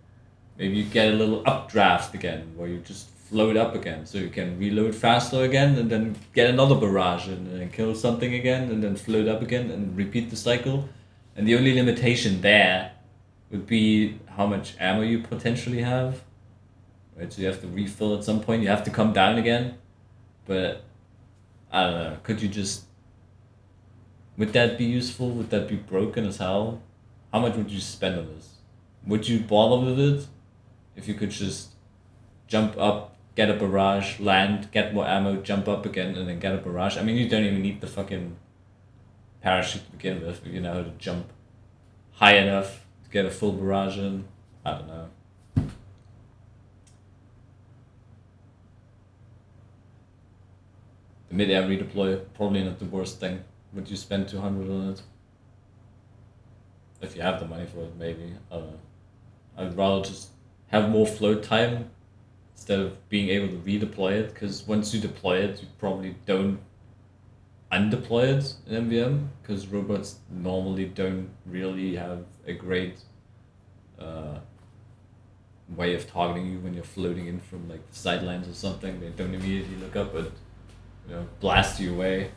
Maybe you get a little updraft again, where you just float up again, so you can reload faster again, and then get another barrage, and then kill something again, and then float up again, and repeat the cycle. And the only limitation there would be how much ammo you potentially have. Right, so you have to refill at some point, you have to come down again. But, I don't know, could you just... Would that be useful? Would that be broken as hell? How much would you spend on this? Would you bother with it? If you could just jump up, get a barrage, land, get more ammo, jump up again, and then get a barrage. I mean, you don't even need the fucking parachute to begin with, if you know how to jump high enough to get a full barrage in. I don't know. The mid-air redeploy, probably not the worst thing. Would you spend 200 on it? If you have the money for it, maybe. I don't know. I'd rather just have more float time instead of being able to redeploy it, because once you deploy it, you probably don't undeploy it in MvM, because robots normally don't really have a great way of targeting you when you're floating in from like the sidelines or something. They don't immediately look up and blast you away.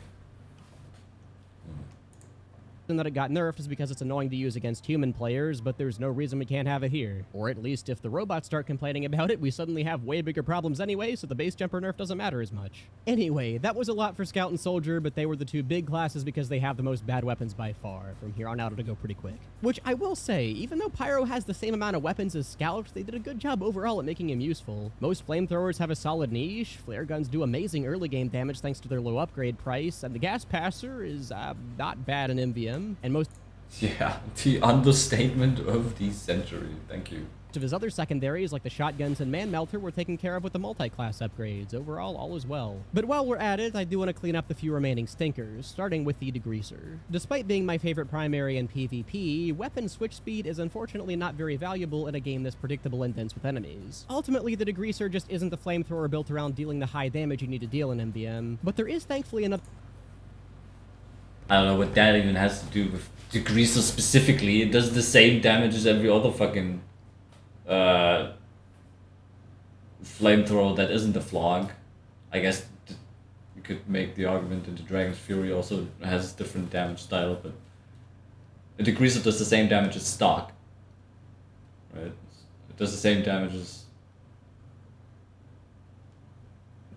That it got nerfed is because it's annoying to use against human players, but there's no reason we can't have it here. Or at least if the robots start complaining about it, we suddenly have way bigger problems anyway, so the base jumper nerf doesn't matter as much. Anyway, that was a lot for Scout and Soldier, but they were the two big classes because they have the most bad weapons by far. From here on out, it'll go pretty quick. Which I will say, even though Pyro has the same amount of weapons as Scout, they did a good job overall at making him useful. Most flamethrowers have a solid niche, flare guns do amazing early game damage thanks to their low upgrade price, and the gas passer is not bad in MvM, and most Yeah, the understatement of the century. Thank you. of his other secondaries, like the shotguns and man melter, were taken care of with the multi-class upgrades. Overall, all is well. But while we're at it, I do want to clean up the few remaining stinkers, starting with the degreaser. Despite being my favorite primary in PvP, weapon switch speed is unfortunately not very valuable in a game this predictable and dense with enemies. Ultimately, the degreaser just isn't the flamethrower built around dealing the high damage you need to deal in MvM, but there is thankfully enough. I don't know what that even has to do with degreaser specifically. It does the same damage as every other fucking flamethrower that isn't a flog. I guess you could make the argument that the Dragon's Fury also has a different damage style, but a degreaser does the same damage as stock. Right? It does the same damage as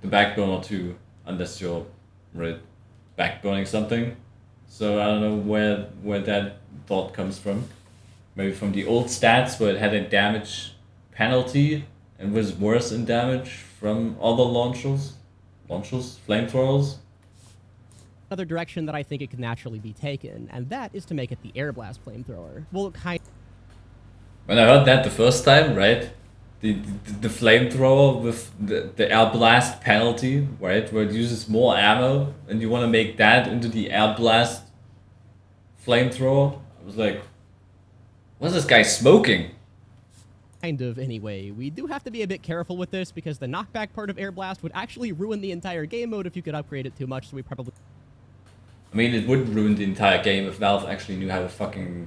the backburner too, unless you're backburning something. So I don't know where that thought comes from. Maybe from the old stats where it had a damage penalty and was worse in damage from other launchers, flamethrowers. Another direction that I think it could naturally be taken, and that is to make it the air blast flamethrower. Well, When I heard that the first time, right? The flamethrower with the air blast penalty, right, where it uses more ammo, and you want to make that into the air blast flamethrower. I was like, what's this guy smoking? Kind of, anyway. We do have to be a bit careful with this because the knockback part of air blast would actually ruin the entire game mode if you could upgrade it too much, so we probably... I mean, it would ruin the entire game if Valve actually knew how to fucking,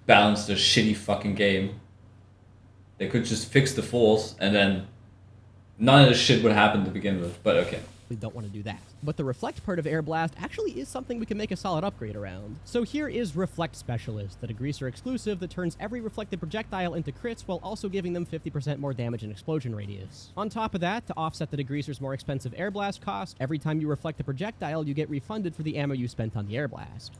balance their shitty fucking game. They could just fix the force, and then none of this shit would happen to begin with, but okay. We don't want to do that. But the Reflect part of Air Blast actually is something we can make a solid upgrade around. So here is Reflect Specialist, the degreaser exclusive that turns every reflected projectile into crits while also giving them 50% more damage and explosion radius. On top of that, to offset the degreaser's more expensive Air Blast cost, every time you reflect a projectile, you get refunded for the ammo you spent on the Air Blast.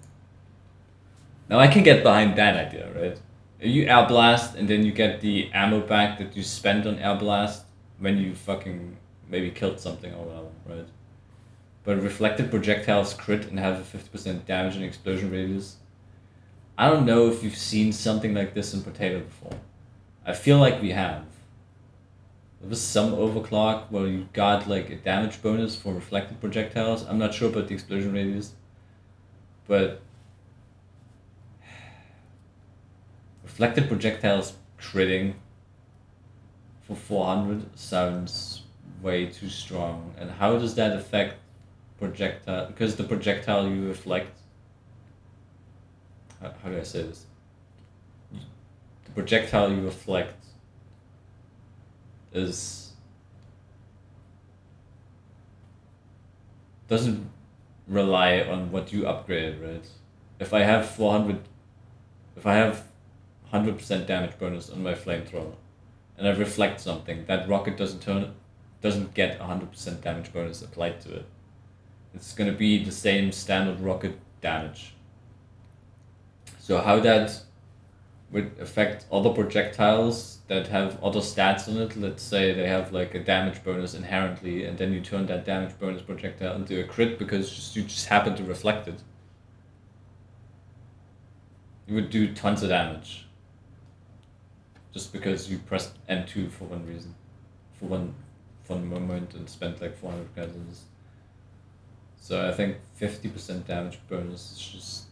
Now I can get behind that idea, right? You air blast, and then you get the ammo back that you spent on air blast when you fucking maybe killed something or whatever, right? But reflected projectiles crit and have a 50% damage and explosion radius. I don't know if you've seen something like this in Potato before. I feel like we have. There was some overclock where you got like a damage bonus for reflected projectiles. I'm not sure about the explosion radius, but reflected projectiles critting for 400 sounds way too strong. And how does that affect projectile? Because the projectile you reflect. How do I say this? The projectile you reflect doesn't rely on what you upgraded, right? If I have 100% damage bonus on my flamethrower, and I reflect something, that rocket doesn't get 100% damage bonus applied to it. It's gonna be the same standard rocket damage. So how that would affect other projectiles that have other stats on it. Let's say they have like a damage bonus inherently, and then you turn that damage bonus projectile into a crit because you just happen to reflect it. You would do tons of damage. Just because you pressed M2 for one reason. For one moment and spent like 400 credits. So I think 50% damage bonus is just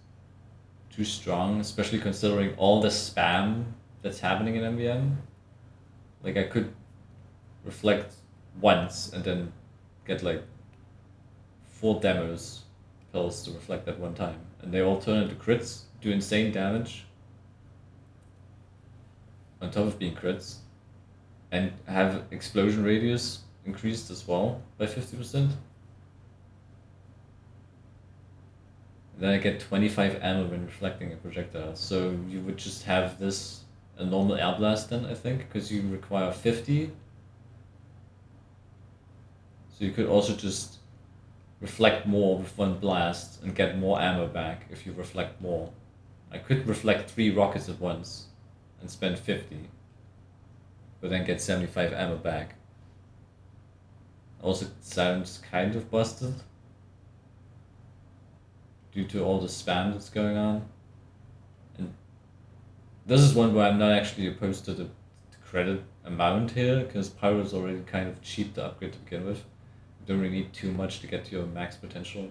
too strong, especially considering all the spam that's happening in MvM. Like I could reflect once and then get like 4 demos pills to reflect at one time, and they all turn into crits, do insane damage on top of being crits, and have explosion radius increased as well by 50%. Then I get 25 ammo when reflecting a projectile. So you would just have this a normal air blast then, I think, because you require 50. So you could also just reflect more with one blast and get more ammo back if you reflect more. I could reflect 3 rockets at once and spend 50, but then get 75 ammo back. Also sounds kind of busted due to all the spam that's going on. And this is one where I'm not actually opposed to the credit amount here, because Pyro is already kind of cheap to upgrade to begin with. You don't really need too much to get to your max potential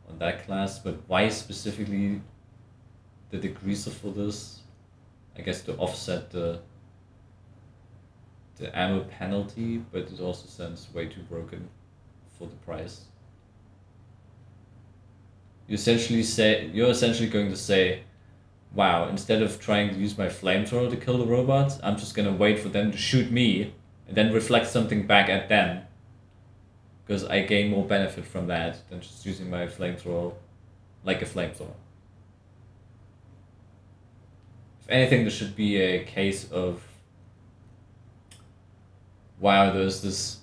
on that class, but why specifically the degreaser for this? I guess to offset the ammo penalty, but it also sounds way too broken for the price. You're essentially going to say, wow, instead of trying to use my flamethrower to kill the robots, I'm just gonna wait for them to shoot me and then reflect something back at them, because I gain more benefit from that than just using my flamethrower like a flamethrower. If anything, there should be a case of, wow, there's this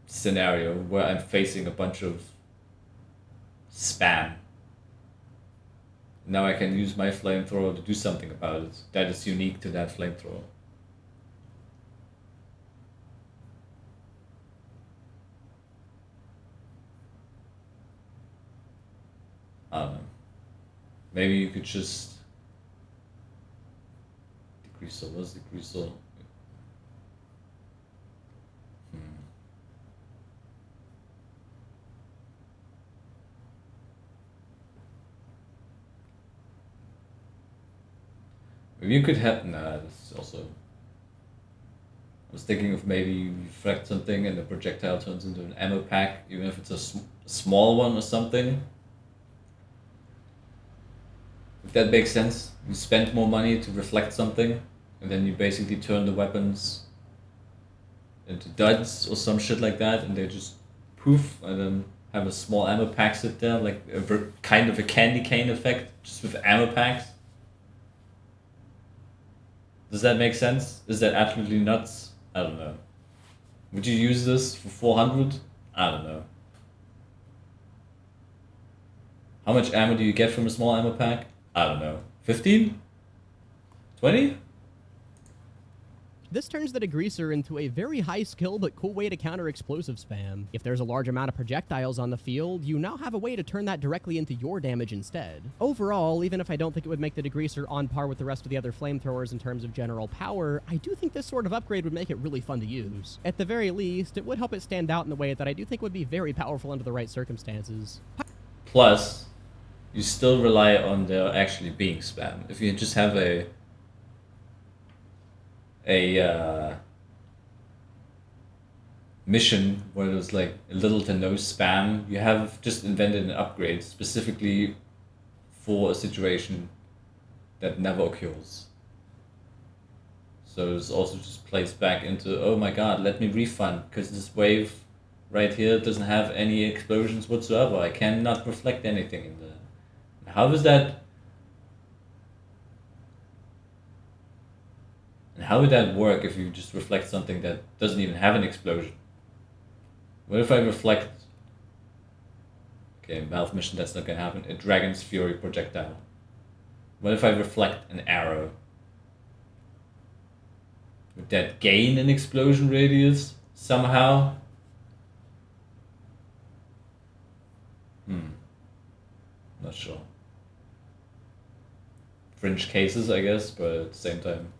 scenario where I'm facing a bunch of spam. Now I can use my flamethrower to do something about it that is unique to that flamethrower. I don't know. Maybe you could just degreaser. What's degreaser? Maybe you could have, nah, this is also, I was thinking of maybe you reflect something and the projectile turns into an ammo pack, even if it's a small one or something. If that makes sense, you spend more money to reflect something, and then you basically turn the weapons into duds or some shit like that, and they just poof, and then have a small ammo pack sit there, like kind of a candy cane effect, just with ammo packs. Does that make sense? Is that absolutely nuts? I don't know. Would you use this for 400? I don't know. How much ammo do you get from a small ammo pack? I don't know. 15? 20? This turns the degreaser into a very high skill but cool way to counter explosive spam. If there's a large amount of projectiles on the field, you now have a way to turn that directly into your damage instead. Overall, even if I don't think it would make the degreaser on par with the rest of the other flamethrowers in terms of general power, I do think this sort of upgrade would make it really fun to use. At the very least, it would help it stand out in a way that I do think would be very powerful under the right circumstances. Plus, you still rely on there actually being spam. If you just have a mission where there's like little to no spam, you have just invented an upgrade specifically for a situation that never occurs. So this also just plays back into, oh my god, let me refund, because this wave right here doesn't have any explosions whatsoever. I cannot reflect anything in there. How is that? And how would that work if you just reflect something that doesn't even have an explosion? What if I reflect... Okay, Valve mission, that's not gonna happen. A Dragon's Fury projectile. What if I reflect an arrow? Would that gain an explosion radius somehow? Not sure. Fringe cases, I guess, but at the same time.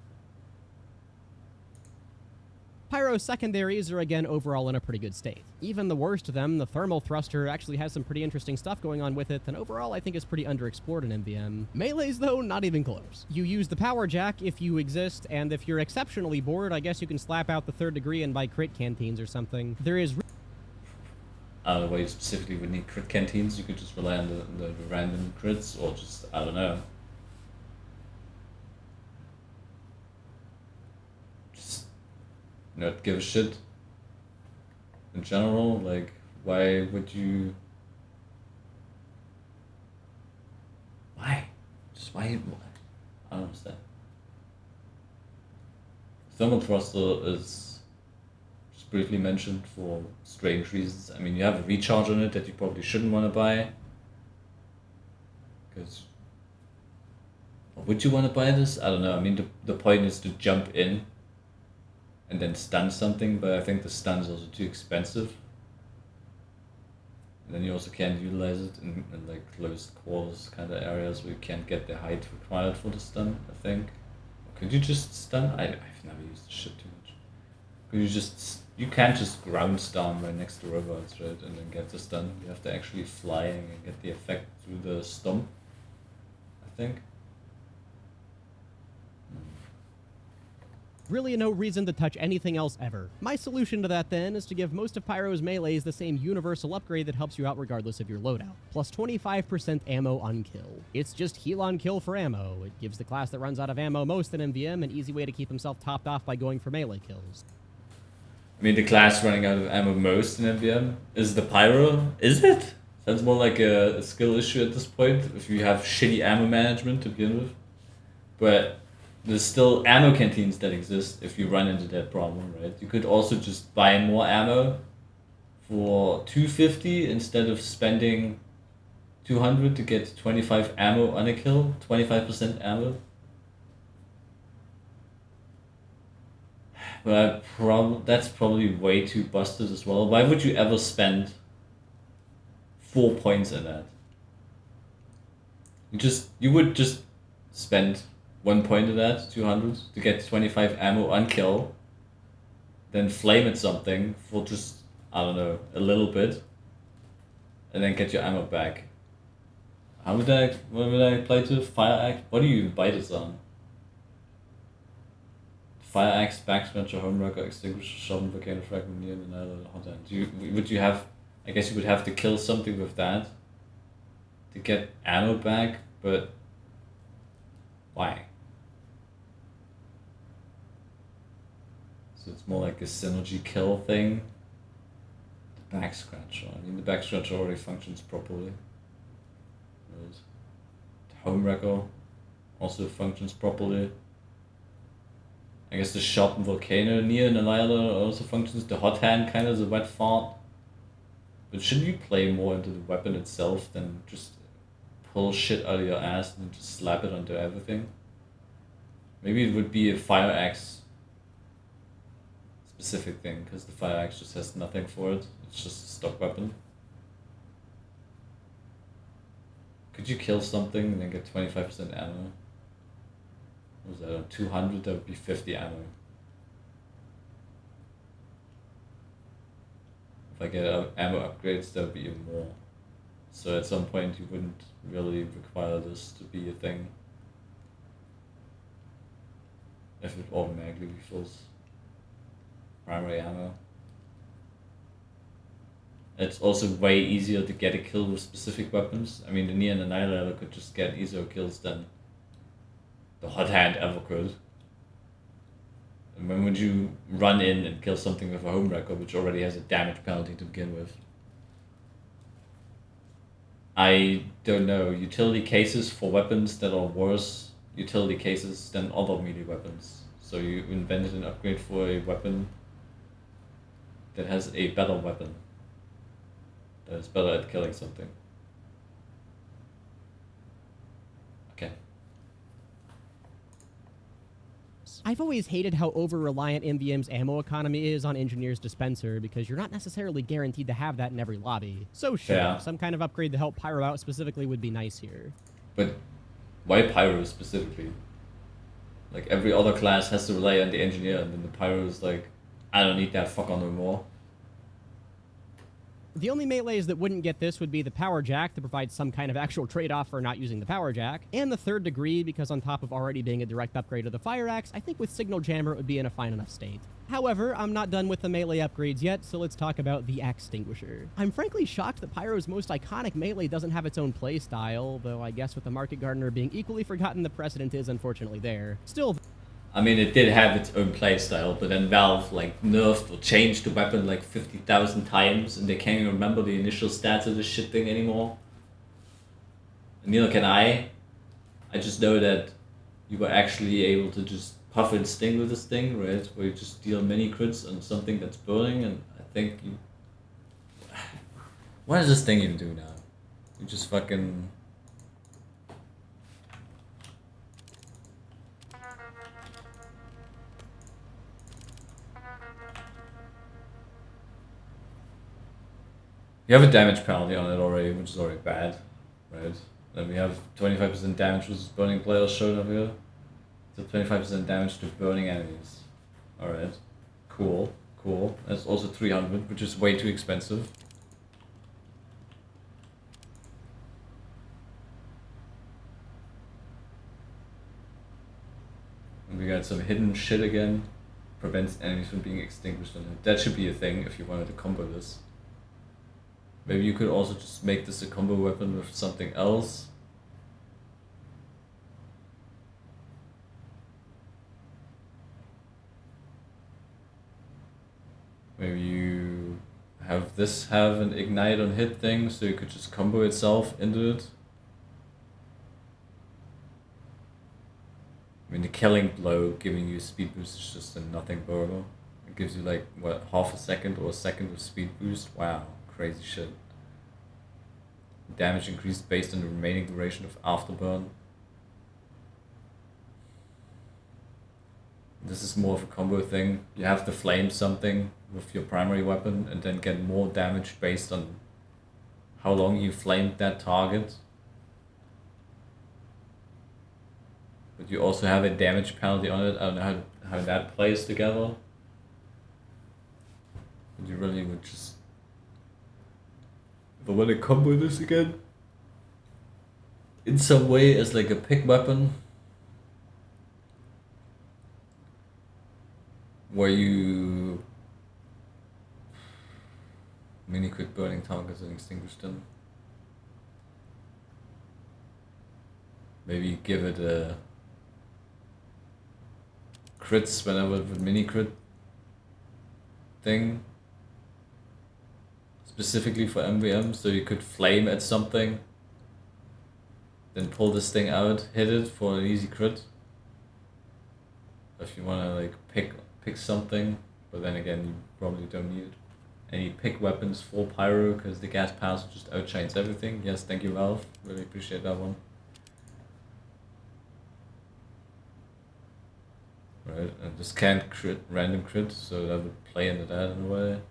Pyro's secondaries are again overall in a pretty good state. Even the worst of them, the thermal thruster, actually has some pretty interesting stuff going on with it, and overall I think is pretty underexplored in MvM. Melees though, not even close. You use the power jack if you exist, and if you're exceptionally bored, I guess you can slap out the 3rd degree and buy crit canteens or something. There is... I don't know why you specifically would need crit canteens. You could just rely on the random crits, or just, I don't know. Not give a shit in general. Like, why would you? Why? Just why? I don't understand. Thermal thruster is just briefly mentioned for strange reasons. I mean, you have a recharge on it that you probably shouldn't want to buy. Because would you want to buy this? I don't know. I mean, the point is to jump in and then stun something, but I think the stun is also too expensive. And then you also can't utilize it in like closed quarters kind of areas where you can't get the height required for the stun, I think. Or could you just stun? I've never used this shit too much. Could you can't just ground stun right next to robots, right, and then get the stun. You have to actually fly and get the effect through the stomp, I think. Really no reason to touch anything else ever. My solution to that then is to give most of Pyro's melees the same universal upgrade that helps you out regardless of your loadout. Plus 25% ammo on kill. It's just heal on kill for ammo. It gives the class that runs out of ammo most in MvM an easy way to keep himself topped off by going for melee kills. I mean, the class running out of ammo most in MvM is the Pyro. Is it? Sounds more like a skill issue at this point, if you have shitty ammo management to begin with. But there's still ammo canteens that exist if you run into that problem, right? You could also just buy more ammo for $250 instead of spending $200 to get 25 ammo on a kill, 25% ammo. But that's probably way too busted as well. Why would you ever spend 4 points in that? You would just spend 1 point of that, 200, to get 25 ammo on kill, then flame at something for just, I don't know, a little bit, and then get your ammo back. What would I play to? Fire Axe? What do you even bite this on? Fire Axe, Back Scratcher, Home Wrecker, Extinguisher, Shovel, Volcano Fragment, Near the Nether, Hot End. Would you have, I guess you would have to kill something with that to get ammo back, but why? So it's more like a synergy kill thing. The Back Scratcher. I mean, the Back Scratcher already functions properly. Right. The Home Wrecker also functions properly. I guess the Shot and Volcano Near and Annihilator also functions. The Hot Hand kind of is a wet fart. But shouldn't you play more into the weapon itself than just pull shit out of your ass and just slap it onto everything? Maybe it would be a Fire Axe specific thing, because the fire axe just has nothing for it. It's just a stock weapon. Could you kill something and then get 25% ammo? What was that, on 200? That would be 50 ammo. If I get ammo upgrades, that would be even more. So at some point you wouldn't really require this to be a thing. If it automatically refills primary ammo. It's also way easier to get a kill with specific weapons. I mean, the Neon Annihilator could just get easier kills than the Hot Hand ever could. And when would you run in and kill something with a home wrecker, which already has a damage penalty to begin with? I don't know. Utility cases for weapons that are worse utility cases than other melee weapons. So you invented an upgrade for a weapon that has a better weapon. That is better at killing something. Okay. I've always hated how over-reliant MvM's ammo economy is on Engineer's Dispenser, because you're not necessarily guaranteed to have that in every lobby. So sure, Yeah. some kind of upgrade to help Pyro out specifically would be nice here. But why Pyro specifically? Like, every other class has to rely on the Engineer, and then the Pyro is like, I don't need that fucker no more. The only melees that wouldn't get this would be the Power Jack to provide some kind of actual trade-off for not using the Power Jack, and the Third Degree because on top of already being a direct upgrade of the Fire Axe, I think with Signal Jammer it would be in a fine enough state. However, I'm not done with the melee upgrades yet, so let's talk about the Extinguisher. I'm frankly shocked that Pyro's most iconic melee doesn't have its own playstyle, though I guess with the Market Gardener being equally forgotten, the precedent is unfortunately there. Still, I mean, it did have its own playstyle, but then Valve like nerfed or changed the weapon like 50,000 times, and they can't even remember the initial stats of this shit thing anymore. And neither can I. I just know that you were actually able to just puff and sting with this thing, right? Where you just deal many crits on something that's burning, and I think you... What does this thing even do now? You just fucking... You have a damage penalty on it already, which is already bad, right? Then we have 25% damage versus burning players shown up here. So 25% damage to burning enemies. Alright. Cool. Cool. That's also 300, which is way too expensive. And we got some hidden shit again. Prevents enemies from being extinguished on it. That should be a thing if you wanted to combo this. Maybe you could also just make this a combo weapon with something else. Maybe you have this have an ignite on hit thing, so you could just combo itself into it. I mean, the killing blow giving you a speed boost is just a nothing burger. It gives you like, what, half a second or a second of speed boost? Wow. Crazy shit. Damage increased based on the remaining duration of afterburn. This is more of a combo thing. You have to flame something with your primary weapon and then get more damage based on how long you flamed that target. But you also have a damage penalty on it. I don't know how that plays together. But you really would just... If I want to combo this again, in some way as like a pick weapon, where you mini quit burning targets and extinguish them. Maybe give it a crits whenever with mini crit thing. Specifically for MvM, so you could flame at something, then pull this thing out, hit it for an easy crit. If you wanna like pick something, but then again you probably don't need any pick weapons for Pyro because the gas pass just outshines everything. Yes, thank you Valve, really appreciate that one. right? And just can't crit, random crit, so that would play into that in a way.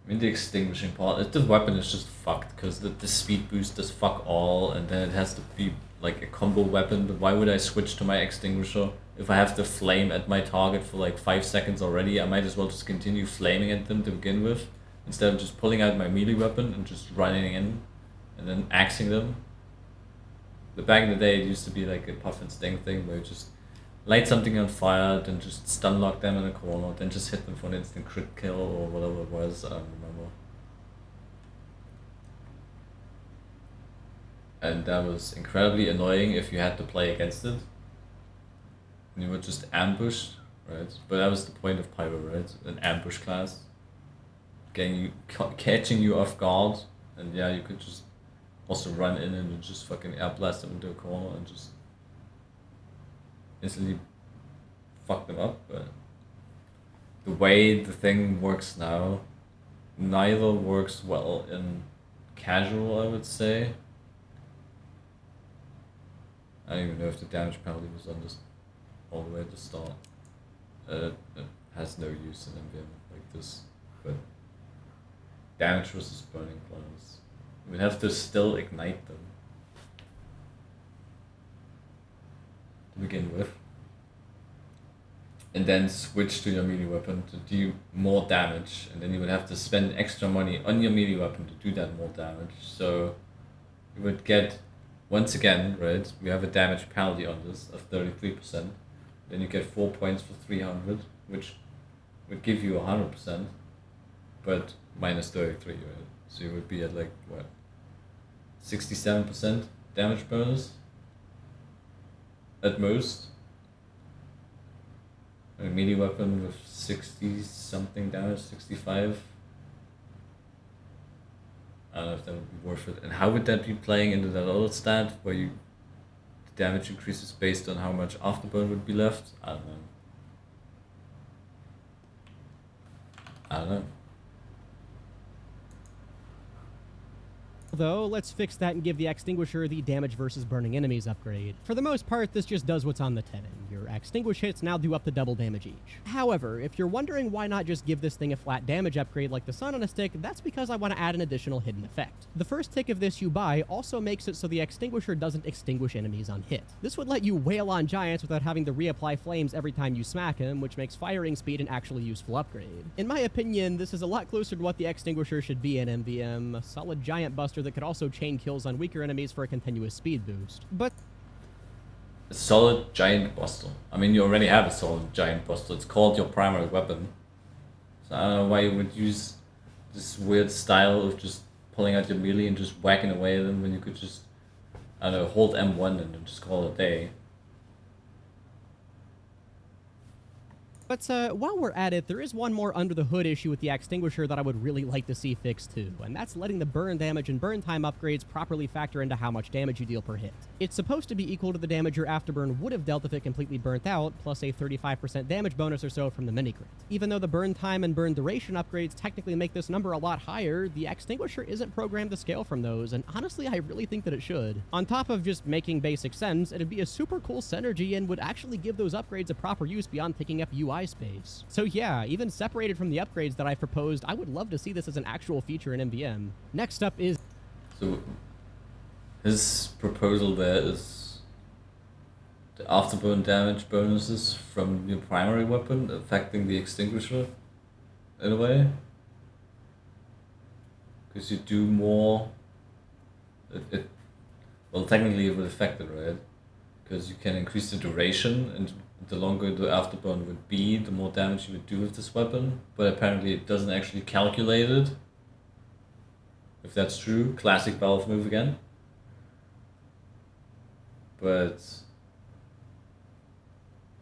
I mean, the extinguishing part, the weapon is just fucked, because the speed boost does fuck all, and then it has to be like a combo weapon, but why would I switch to my extinguisher? If I have the flame at my target for like 5 seconds already, I might as well just continue flaming at them to begin with, instead of just pulling out my melee weapon and just running in, and then axing them. But back in the day, it used to be like a puff and sting thing, where you just light something on fire, then just stun lock them in a corner, then just hit them for an instant crit kill or whatever it was, I don't remember. And that was incredibly annoying if you had to play against it. And you were just ambushed, right? But that was the point of Pyro, right? An ambush class. Catching you off guard, and yeah, you could just also run in and just fucking air blast them into a corner and just instantly fuck them up. But the way the thing works now, neither works well in casual, I would say. I don't even know if the damage penalty was on this all the way at the start. It has no use in MvM like this, but damage versus burning class. We have to still ignite them to begin with, and then switch to your melee weapon to do more damage, and then you would have to spend extra money on your melee weapon to do that more damage. So you would get, once again, right, we have a damage penalty on this of 33%, then you get 4 points for 300, which would give you 100%, but minus 33, right? So you would be at like, what, 67% damage bonus at most. A melee weapon with 60 something damage, 65. I don't know if that would be worth it. And how would that be playing into that other stat where the damage increases based on how much afterburn would be left? I don't know. I don't know. Though, let's fix that and give the extinguisher the damage versus burning enemies upgrade. For the most part, this just does what's on the tin. Your extinguish hits now do up to double damage each. However, if you're wondering why not just give this thing a flat damage upgrade like the sun on a stick, that's because I want to add an additional hidden effect. The first tick of this you buy also makes it so the extinguisher doesn't extinguish enemies on hit. This would let you wail on giants without having to reapply flames every time you smack him, which makes firing speed an actually useful upgrade. In my opinion, this is a lot closer to what the extinguisher should be in MvM, a solid giant buster that could also chain kills on weaker enemies for a continuous speed boost. But a solid giant buster. I mean, you already have a solid giant buster. It's called your primary weapon. So I don't know why you would use this weird style of just pulling out your melee and just whacking away at them when you could just, I don't know, hold M1 and then just call it a day. But while we're at it, there is one more under the hood issue with the extinguisher that I would really like to see fixed too, and that's letting the burn damage and burn time upgrades properly factor into how much damage you deal per hit. It's supposed to be equal to the damage your afterburn would have dealt if it completely burnt out, plus a 35% damage bonus or so from the mini crit. Even though the burn time and burn duration upgrades technically make this number a lot higher, the extinguisher isn't programmed to scale from those, and honestly I really think that it should. On top of just making basic sense, it'd be a super cool synergy and would actually give those upgrades a proper use beyond taking up UI space. So yeah, even separated from the upgrades that I've proposed, I would love to see this as an actual feature in MvM. Next up is... So his proposal there is the afterburn damage bonuses from your primary weapon affecting the extinguisher in a way. Because you do more, well technically it would affect it, right? Because you can increase the duration, and the longer the afterburn would be, the more damage you would do with this weapon. But apparently it doesn't actually calculate it. If that's true, classic Valve move again. But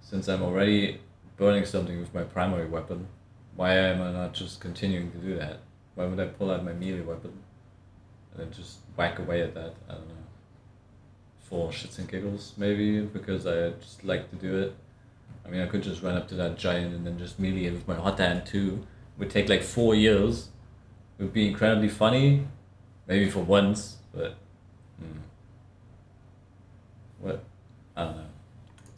since I'm already burning something with my primary weapon, why am I not just continuing to do that? Why would I pull out my melee weapon and then just whack away at that? I don't know. For shits and giggles, maybe, because I just like to do it. I mean, I could just run up to that giant and then just melee it with my hot hand too. It would take like 4 years. It would be incredibly funny, maybe for once, but... What? I don't know.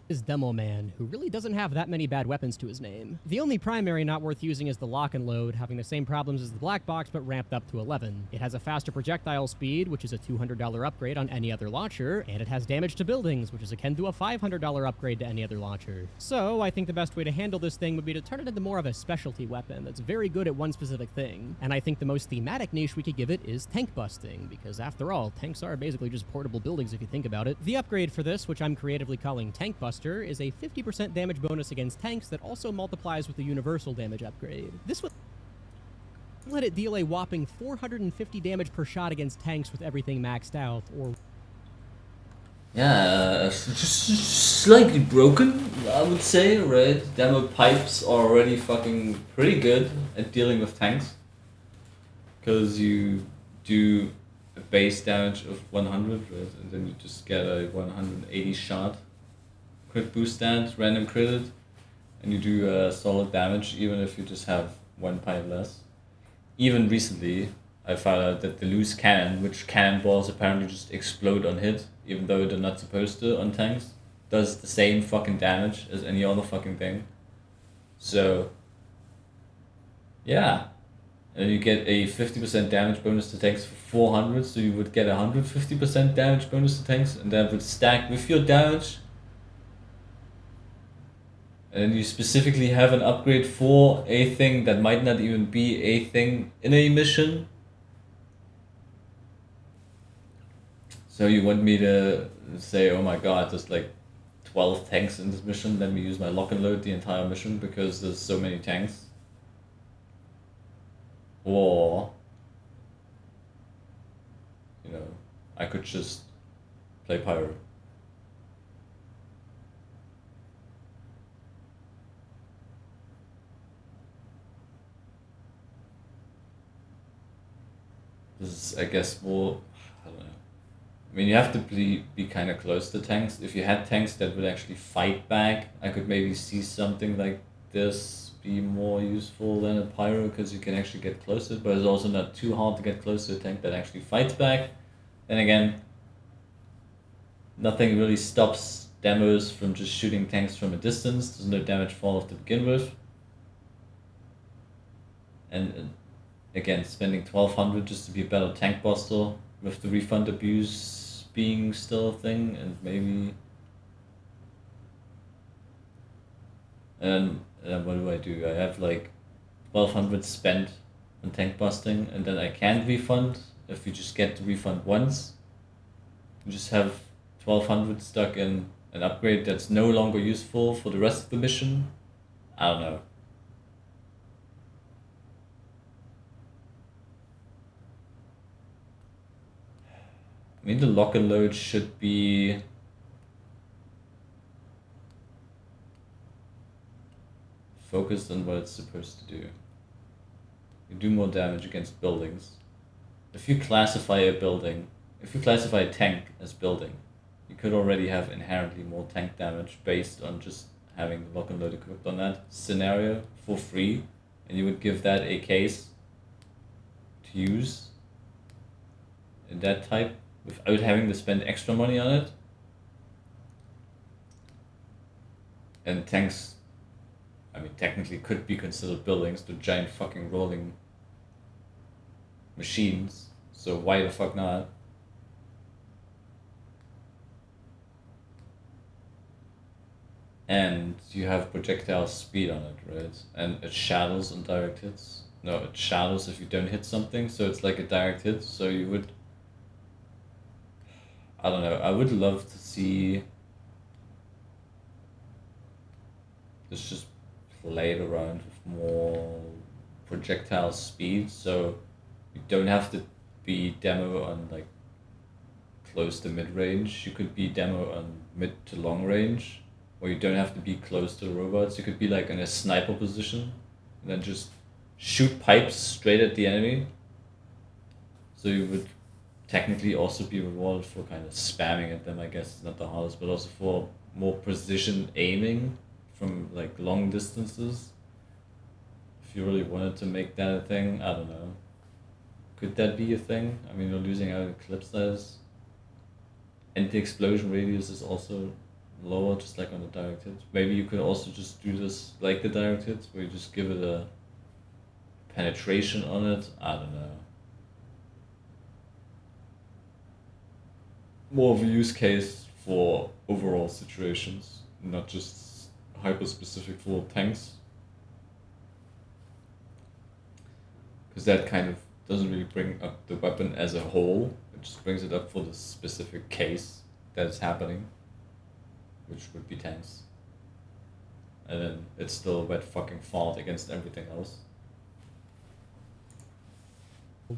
Is Demo Man, who really doesn't have that many bad weapons to his name. The only primary not worth using is the Lock and Load, having the same problems as the Black Box but ramped up to 11. It has a faster projectile speed, which is a $200 upgrade on any other launcher, and it has damage to buildings, which is akin to a $500 upgrade to any other launcher. So, I think the best way to handle this thing would be to turn it into more of a specialty weapon that's very good at one specific thing. And I think the most thematic niche we could give it is tank busting, because after all, tanks are basically just portable buildings if you think about it. The upgrade for this, which I'm creatively calling Tank Buster, is a 50% damage bonus against tanks that also multiplies with the universal damage upgrade. This would let it deal a whopping 450 damage per shot against tanks with everything maxed out, or... Yeah, just slightly broken, I would say, right? Demo pipes are already fucking pretty good at dealing with tanks. Because you do a base damage of 100, right? And then you just get a 180 shot. Crit boost stand, random critted, and you do solid damage even if you just have one pipe less. Even recently, I found out that the loose cannon, which cannonballs apparently just explode on hit, even though they're not supposed to on tanks, does the same fucking damage as any other fucking thing. So, yeah. And you get a 50% damage bonus to tanks for 400, so you would get a 150% damage bonus to tanks, and that would stack with your damage. And you specifically have an upgrade for a thing that might not even be a thing in a mission. So you want me to say, oh my god, there's like 12 tanks in this mission, let me use my lock and load the entire mission because there's so many tanks? Or, you know, I could just play Pyro. This is, I guess, more, I don't know. I mean, you have to be kind of close to tanks. If you had tanks that would actually fight back, I could maybe see something like this be more useful than a Pyro, because you can actually get closer, but it's also not too hard to get close to a tank that actually fights back. Then again, nothing really stops demos from just shooting tanks from a distance. There's no damage fall off to begin with. And again, spending 1200 just to be a better tank buster with the refund abuse being still a thing, and maybe... And what do? I have like 1200 spent on tank busting, and then I can't refund. If you just get the refund once, you just have 1200 stuck in an upgrade that's no longer useful for the rest of the mission. I don't know. I mean, the lock and load should be focused on what it's supposed to do. You do more damage against buildings. If you classify a building, if you classify a tank as building, you could already have inherently more tank damage based on just having the lock and load equipped on that scenario for free, and you would give that a case to use in that type without having to spend extra money on it. And tanks, I mean, technically could be considered buildings, the giant fucking rolling machines, so why the fuck not? And you have projectile speed on it, right? And it shadows on direct hits. No, it shadows if you don't hit something, so it's like a direct hit, so you would... I don't know, I would love to see this just played around with more projectile speed, so you don't have to be demo on like close to mid-range. You could be demo on mid to long range, or you don't have to be close to the robots. You could be like in a sniper position and then just shoot pipes straight at the enemy. So you would technically also be rewarded for kind of spamming at them, I guess it's not the hardest, but also for more precision aiming from like long distances. If you really wanted to make that a thing, I don't know. Could that be a thing? I mean, we're losing out clip size. And the explosion radius is also lower, just like on the direct hits. Maybe you could also just do this like the direct hits, where you just give it a penetration on it. I don't know. More of a use case for overall situations, not just hyper specific for tanks. Because that kind of doesn't really bring up the weapon as a whole, it just brings it up for the specific case that is happening, which would be tanks. And then it's still a wet fucking fart against everything else.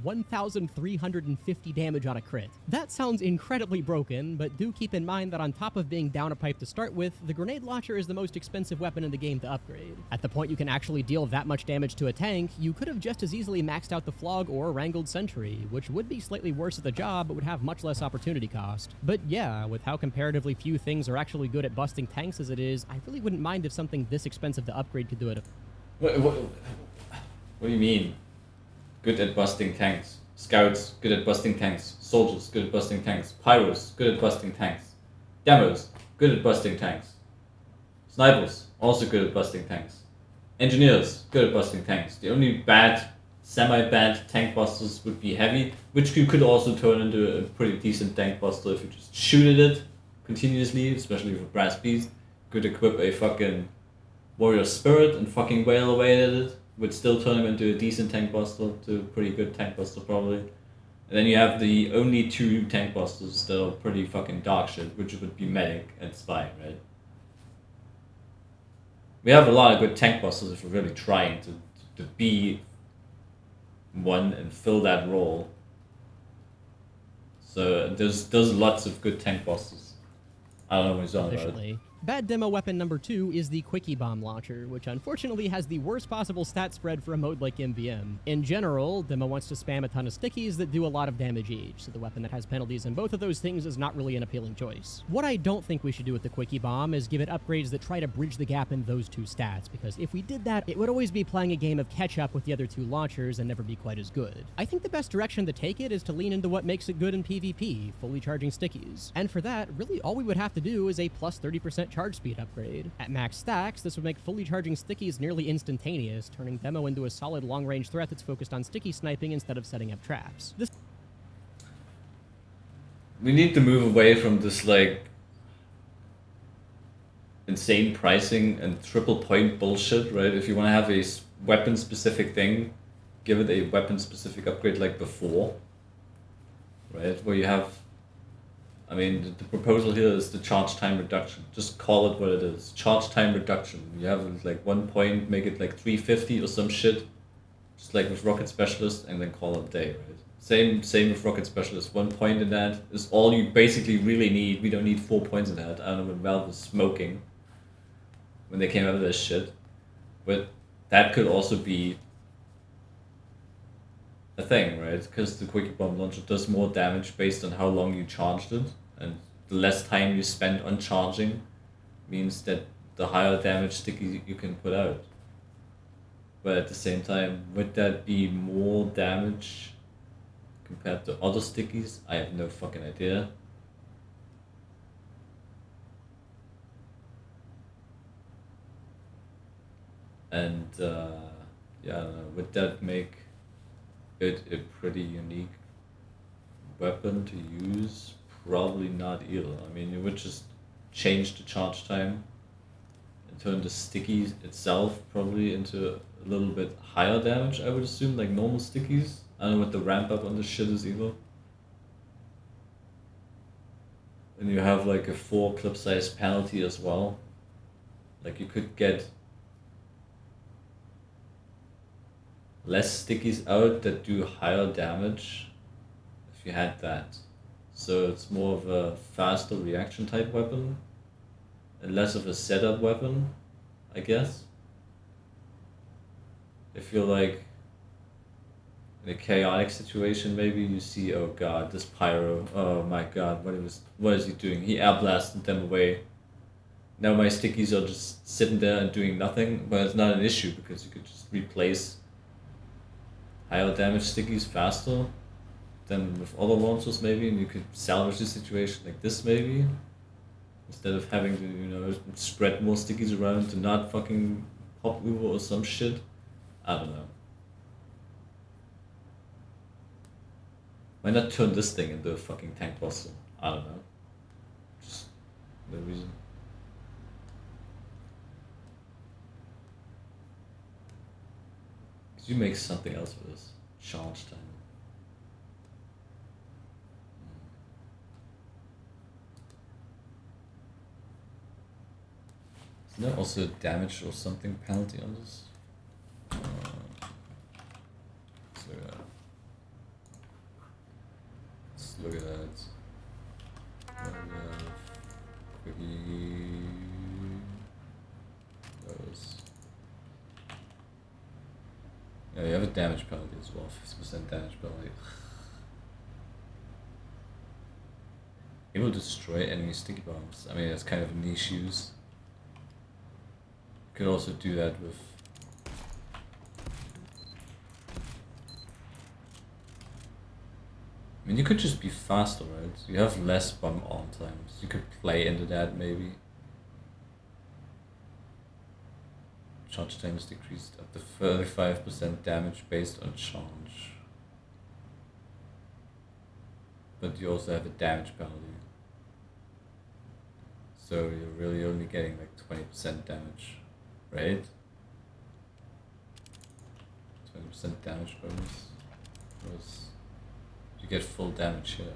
1,350 damage on a crit. That sounds incredibly broken, but do keep in mind that on top of being down a pipe to start with, the grenade launcher is the most expensive weapon in the game to upgrade. At the point you can actually deal that much damage to a tank, you could have just as easily maxed out the Flog or Wrangled Sentry, which would be slightly worse at the job, but would have much less opportunity cost. But yeah, with how comparatively few things are actually good at busting tanks as it is, I really wouldn't mind if something this expensive to upgrade could do it. What do you mean? Good at busting tanks. Scouts, good at busting tanks. Soldiers, good at busting tanks. Pyros, good at busting tanks. Demos, good at busting tanks. Snipers, also good at busting tanks. Engineers, good at busting tanks. The only bad, semi-bad tank busters would be heavy, which you could also turn into a pretty decent tank buster if you just shoot at it continuously, especially with a brass beast. Could equip a fucking warrior spirit and fucking wail away at it. Would still turn him into a decent tank buster, to a pretty good tank buster probably. And then you have the only two tank busters that are pretty fucking dog shit, which would be medic and spy, right? We have a lot of good tank busters if we're really trying to be one and fill that role. So there's lots of good tank busters. I don't know what he's on about. Bad demo weapon number 2 is the Quickie Bomb Launcher, which unfortunately has the worst possible stat spread for a mode like MvM. In general, demo wants to spam a ton of stickies that do a lot of damage each, so the weapon that has penalties in both of those things is not really an appealing choice. What I don't think we should do with the Quickie Bomb is give it upgrades that try to bridge the gap in those two stats, because if we did that, it would always be playing a game of catch-up with the other two launchers and never be quite as good. I think the best direction to take it is to lean into what makes it good in PvP, fully charging stickies. And for that, really all we would have to do is a plus 30% charge speed upgrade. At max stacks, this would make fully charging stickies nearly instantaneous, turning demo into a solid long-range threat that's focused on sticky sniping instead of setting up traps. We need to move away from this, like, insane pricing and triple point bullshit, right? If you want to have a weapon-specific thing, give it a weapon-specific upgrade like before, right? Where you have... I mean, the proposal here is the charge time reduction. Just call it what it is. Charge time reduction. You have like 1 point, make it like 350 or some shit. Just like with Rocket Specialist, and then call it a day, right? Same with Rocket Specialist. 1 point in that is all you basically really need. We don't need 4 points in that. I don't know when Valve was smoking when they came out with this shit. But that could also be a thing, right? Because the Quickie Bomb Launcher does more damage based on how long you charged it. And the less time you spend on charging means that the higher damage sticky you can put out. But at the same time, would that be more damage compared to other stickies? I have no fucking idea. And yeah, I don't know, would that make it a pretty unique weapon to use? Probably not either. I mean, it would just change the charge time and turn the sticky itself probably into a little bit higher damage, I would assume, like normal stickies. I don't know what the ramp up on this shit is either. And you have like a 4 clip size penalty as well. Like you could get less stickies out that do higher damage if you had that. So it's more of a faster reaction type weapon and less of a setup weapon, I guess. If you're like in a chaotic situation, maybe you see, oh god, this pyro, oh my god, what is he doing? He air blasted them away. Now my stickies are just sitting there and doing nothing, but it's not an issue because you could just replace higher damage stickies faster than with other launchers maybe, and you could salvage the situation like this maybe. Instead of having to, you know, spread more stickies around to not fucking pop over or some shit. I don't know. Why not turn this thing into a fucking tank buster? I don't know. Just no reason. Could you make something else with this? Charge time. Isn't there also damage or something penalty on this? Let's look at that. Quickie. Those. Yeah, you have a damage penalty as well, 50% damage penalty. Able to destroy enemy sticky bombs. I mean, that's kind of a niche use. Could also do that with I mean, you could just be faster, right? You have less bomb on times. You could play into that maybe. Charge time is decreased up to 35% damage based on charge. But you also have a damage penalty. So you're really only getting like 20% damage, right? 20% damage bonus. You get full damage here.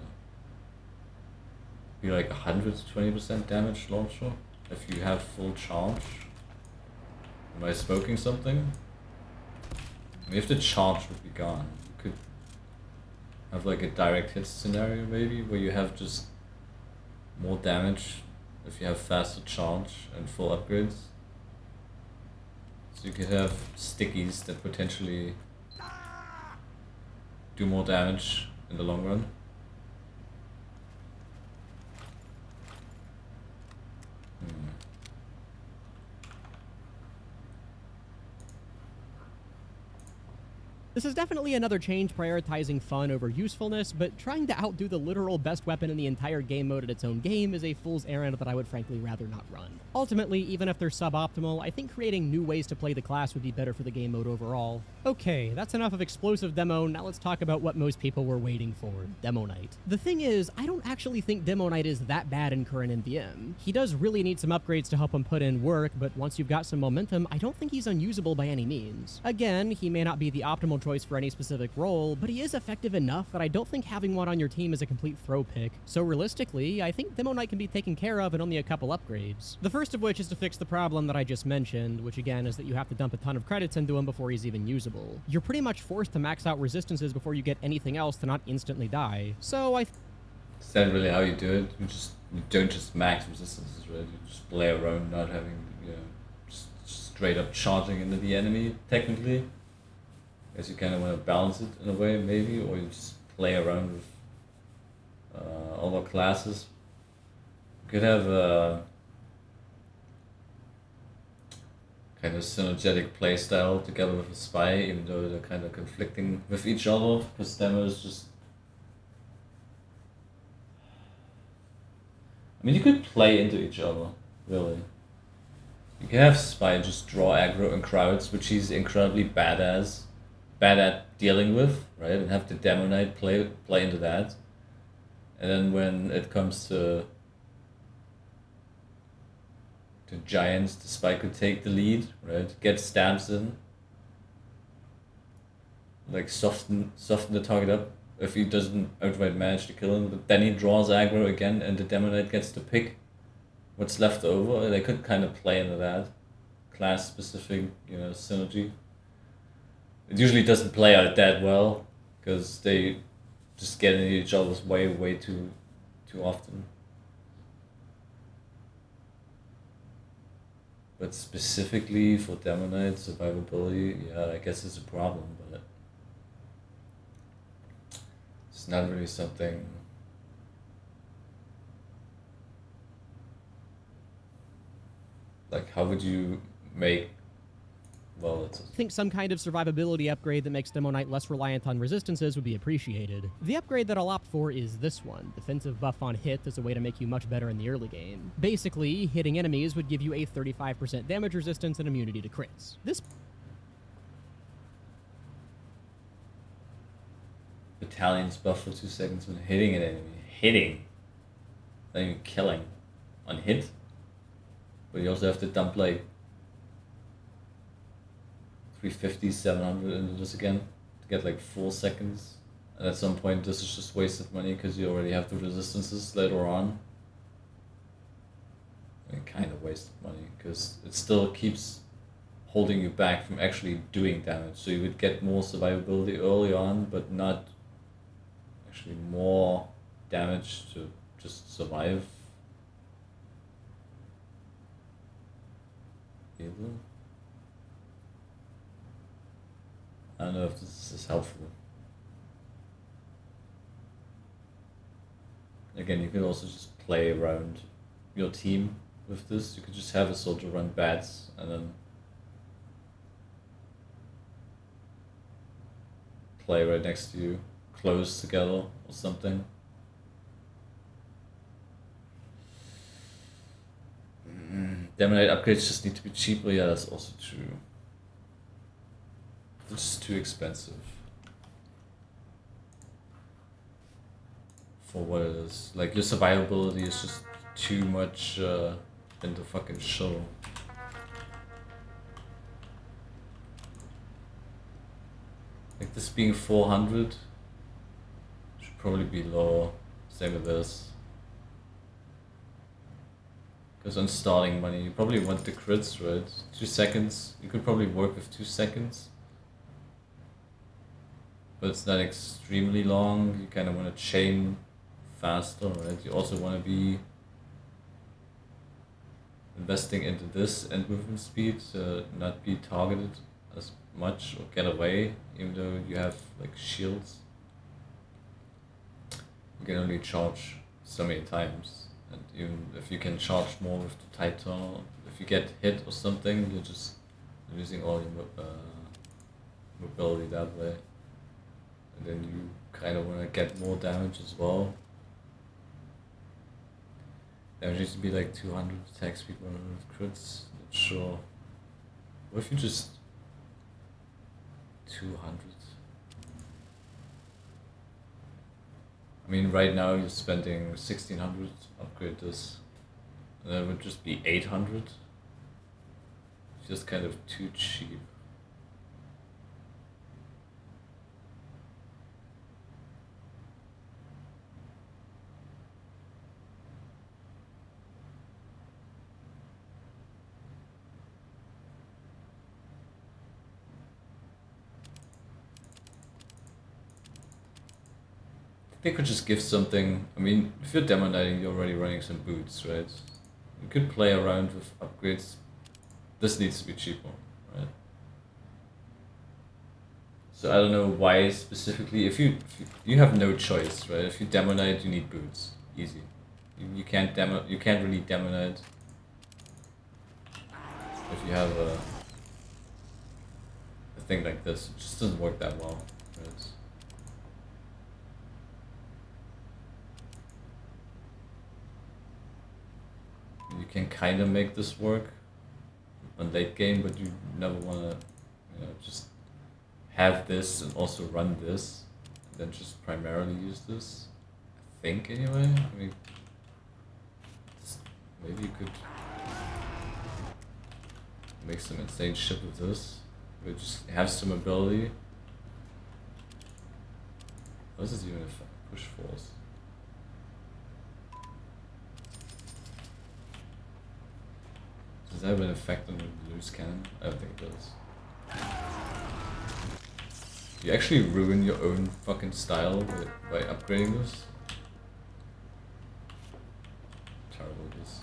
Be like 100 to 20% damage launcher if you have full charge. Am I smoking something? I mean, if the charge would be gone, you could have like a direct hit scenario maybe, where you have just more damage if you have faster charge and full upgrades. So you could have stickies that potentially do more damage in the long run. This is definitely another change prioritizing fun over usefulness, but trying to outdo the literal best weapon in the entire game mode at its own game is a fool's errand that I would frankly rather not run. Ultimately, even if they're suboptimal, I think creating new ways to play the class would be better for the game mode overall. Okay, that's enough of explosive demo, now let's talk about what most people were waiting for, Demo Knight. The thing is, I don't actually think Demo Knight is that bad in current MvM. He does really need some upgrades to help him put in work, but once you've got some momentum, I don't think he's unusable by any means. Again, he may not be the optimal choice for any specific role, but he is effective enough that I don't think having one on your team is a complete throw pick. So realistically, I think Demo Knight can be taken care of in only a couple upgrades. The first of which is to fix the problem that I just mentioned, which again is that you have to dump a ton of credits into him before he's even usable. You're pretty much forced to max out resistances before you get anything else to not instantly die. So Is that really how you do it? You don't just max resistances, right? You just play around not having, you know, just straight up charging into the enemy, technically. I guess you kind of want to balance it in a way, maybe, or you just play around with other classes. You could have a kind of synergetic playstyle together with a spy, even though they're kind of conflicting with each other, because Demo is just... I mean, you could play into each other, really. You can have Spy just draw aggro in crowds, which he's incredibly bad at dealing with, right? And have the Demo Knight play into that. And then when it comes to Giants, the Spy could take the lead, right? Get stabs in. Like soften the target up if he doesn't outright manage to kill him, but then he draws aggro again and the Demo Knight gets to pick what's left over. They could kind of play into that class specific, you know, synergy. It usually doesn't play out that well because they just get into each other's way too often. But specifically for Demo Knight survivability, yeah, I guess it's a problem, but it's not really something like, how would you make well, it's... I think some kind of survivability upgrade that makes Demo Knight less reliant on resistances would be appreciated. The upgrade that I'll opt for is this one, defensive buff on hit as a way to make you much better in the early game. Basically, hitting enemies would give you a 35% damage resistance and immunity to crits. This Battalion's buff for 2 seconds when hitting an enemy. Hitting! Not even killing. On hit? But you also have to dump like 350, 700 into this again to get like 4 seconds. And at some point this is just wasted money because you already have the resistances later on. I mean, kind of wasted money because it still keeps holding you back from actually doing damage. So you would get more survivability early on, but not actually more damage to just survive. I don't know if this is helpful. Again, you could also just play around your team with this. You could just have a soldier run bats and then play right next to you, close together or something. Demonite upgrades just need to be cheaper. Yeah, that's also true. It's just too expensive for what it is. Like, your survivability is just too much in the fucking show. Like, this being 400 should probably be lower. Same with this. Because on starting money, you probably want the crits, right? 2 seconds. You could probably work with 2 seconds. But it's not extremely long. You kind of want to chain faster, right? You also want to be investing into this and movement speed to not be targeted as much or get away, even though you have like shields. You can only charge so many times. And even if you can charge more with the tight tunnel, if you get hit or something, you're just losing all your mobility that way. And then you kind of want to get more damage as well. Damage needs to be like 200 attack speed, 100 crits, not sure. What if you just 200? I mean, right now you're spending 1600 to upgrade this, and then it would just be 800. It's just kind of too cheap. They could just give something. I mean, if you're demo knighting, you're already running some boots, right? You could play around with upgrades. This needs to be cheaper, right? So I don't know why specifically. If you have no choice, right? If you demo knight, you need boots. Easy. You can't really demo knight if you have a thing like this. It just doesn't work that well, right? You can kind of make this work on late game, but you never want to, just have this and also run this, and then just primarily use this. I think anyway. I mean, maybe you could make some insane shit with this. But just have some ability. What is this even a push force? Does that have an effect on the loose cannon? I don't think it does. You actually ruin your own fucking style by upgrading this. Terrible this.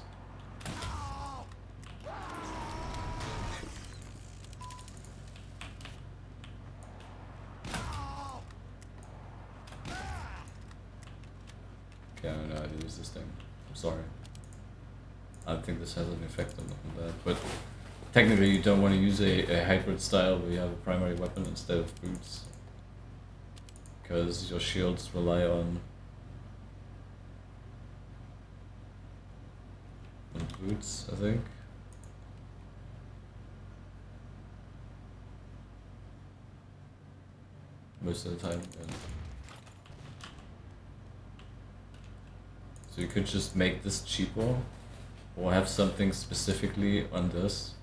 Okay, I don't know how to use this thing. I'm sorry. I don't think this has an effect on that, but technically you don't want to use a hybrid style where you have a primary weapon instead of boots, because your shields rely on boots, I think. Most of the time, yeah. So you could just make this cheaper, or have something specifically on this.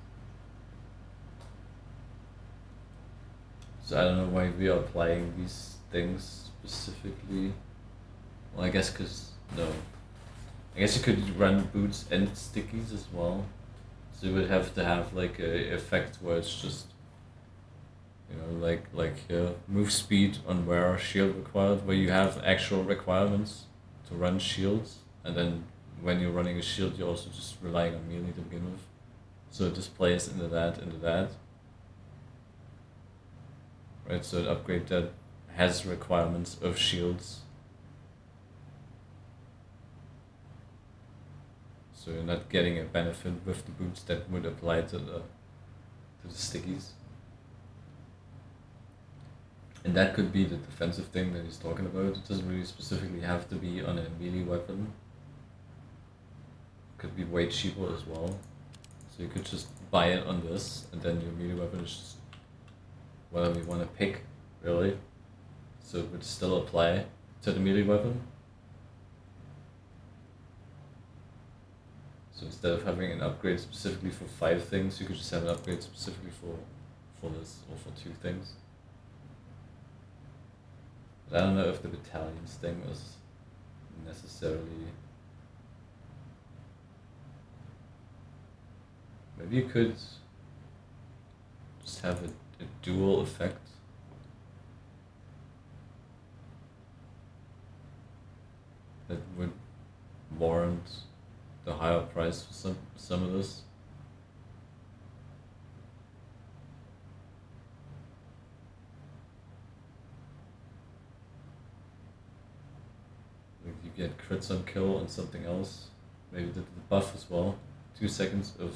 So I don't know why we are applying these things specifically. Well, I guess no. I guess you could run boots and stickies as well. So you would have to have like a effect where it's just, you know, like here, move speed on where shield required, where you have actual requirements to run shields, and then when you're running a shield, you're also just relying on melee to begin with. So it displays into that. Right, so an upgrade that has requirements of shields. So you're not getting a benefit with the boots that would apply to the stickies. And that could be the defensive thing that he's talking about. It doesn't really specifically have to be on a melee weapon. Could be way cheaper as well. So you could just buy it on this, and then your melee weapon is just whatever you want to pick, really. So it would still apply to the melee weapon. So instead of having an upgrade specifically for 5 things, you could just have an upgrade specifically for this, or for 2 things. But I don't know if the battalions thing was necessarily... Maybe you could just have a dual effect. That would warrant the higher price for some of this. Like you get crits on kill on something else. Maybe the buff as well. 2 seconds of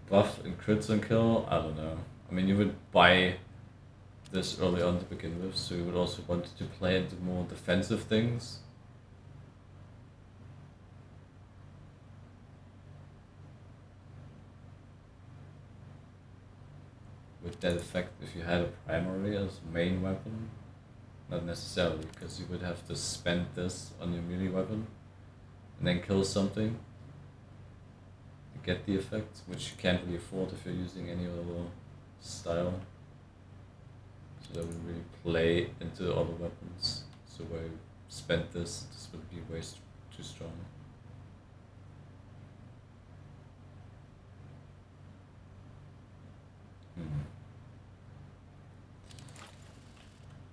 buff and crits on kill. I don't know. I mean, you would buy this early on to begin with, so you would also want to play into more defensive things. With that effect, if you had a primary as main weapon, not necessarily, because you would have to spend this on your melee weapon and then kill something to get the effect, which you can't really afford if you're using any other style. So that would really play into other weapons. So where you spend this would be way too strong.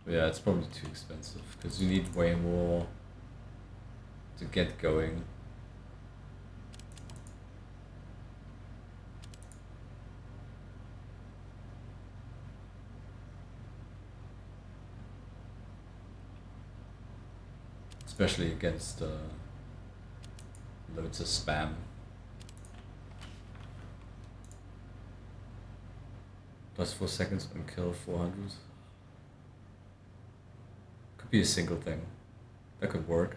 But yeah, it's probably too expensive, because you need way more to get going. Especially against loads of spam. Plus 4 seconds on kill 400. Could be a single thing. That could work.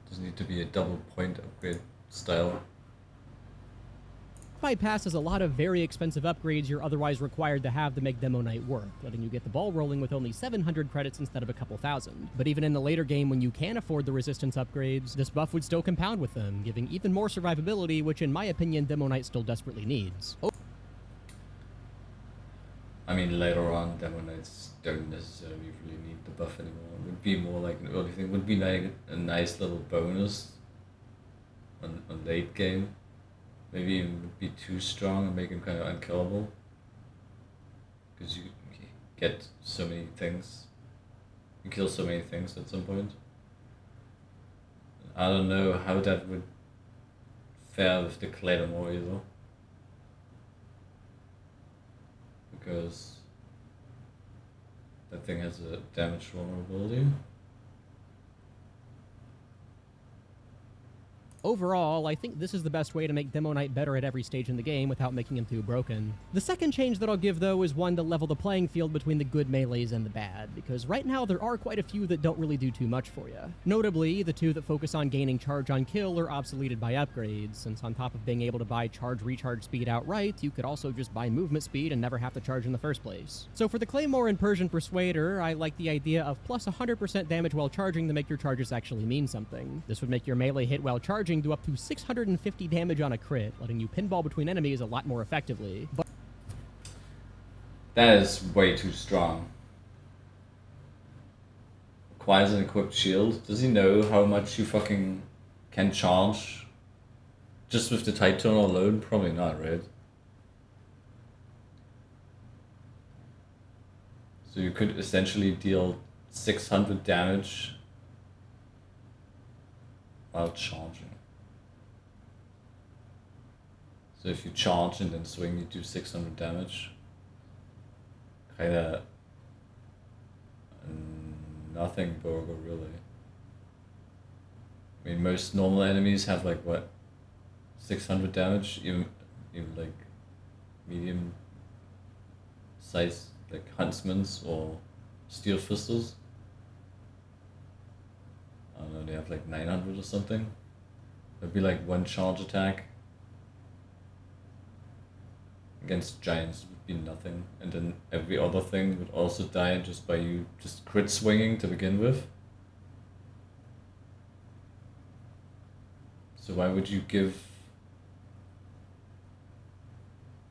Doesn't need to be a double point upgrade style. Bypasses a lot of very expensive upgrades you're otherwise required to have to make Demo Night work, letting you get the ball rolling with only 700 credits instead of a couple thousand. But even in the later game when you can afford the resistance upgrades, this buff would still compound with them, giving even more survivability, which in my opinion Demo Night still desperately needs. I mean, later on, Demo Knights don't necessarily really need the buff anymore. It would be more like an early thing. It would be like a nice little bonus on late game. Maybe it would be too strong and make him kind of unkillable. Because you get so many things. You kill so many things at some point. I don't know how that would fare with the Claymore either. Because that thing has a damage vulnerability. Overall, I think this is the best way to make Demo Knight better at every stage in the game without making him too broken. The second change that I'll give, though, is one to level the playing field between the good melees and the bad, because right now there are quite a few that don't really do too much for you. Notably, the two that focus on gaining charge on kill are obsoleted by upgrades, since on top of being able to buy charge-recharge speed outright, you could also just buy movement speed and never have to charge in the first place. So for the Claymore and Persian Persuader, I like the idea of plus 100% damage while charging to make your charges actually mean something. This would make your melee hit while charging do up to 650 damage on a crit, letting you pinball between enemies a lot more effectively. But that is way too strong. Requires an equipped shield. Does he know how much you fucking can charge? Just with the Tide Turner alone? Probably not, right? So you could essentially deal 600 damage while charging. So if you charge and then swing, you do 600 damage. Kinda nothing burger, really. I mean, most normal enemies have like what, 600 damage, even like medium size like huntsmans or steel fisters. I don't know, they have like 900 or something. It'd be like one charge attack. Against giants would be nothing, and then every other thing would also die just by you just crit swinging to begin with. So why would you give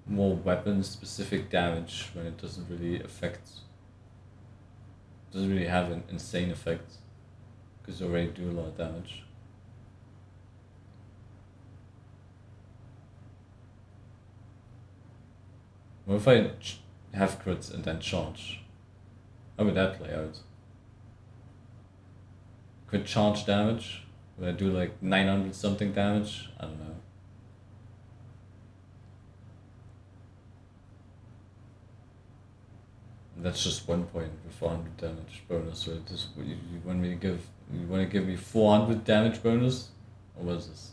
more weapon specific damage when it doesn't really have an insane effect, because you already do a lot of damage. What if I have crits and then charge? How would that play out? Crit charge damage? Would I do like 900 something damage? I don't know. And that's just 1 point with 400 damage bonus, right? This, you want to give me 400 damage bonus? Or what is this?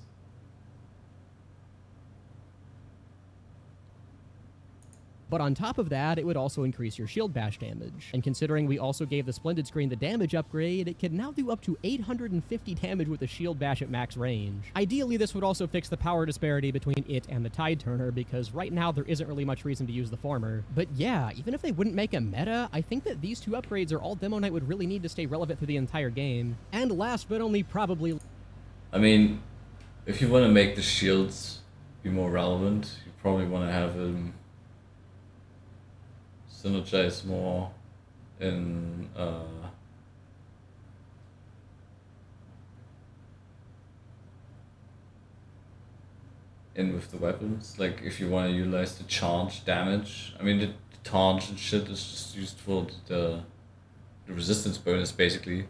But on top of that, it would also increase your shield bash damage. And considering we also gave the Splendid Screen the damage upgrade, it can now do up to 850 damage with a shield bash at max range. Ideally, this would also fix the power disparity between it and the Tide Turner, because right now there isn't really much reason to use the former. But yeah, even if they wouldn't make a meta, I think that these two upgrades are all Demo Knight would really need to stay relevant through the entire game. And last but only probably... I mean, if you want to make the shields be more relevant, you probably want to have them synergize more in with the weapons. Like if you want to utilize the charge damage, I mean the charge and shit is just used for the resistance bonus basically.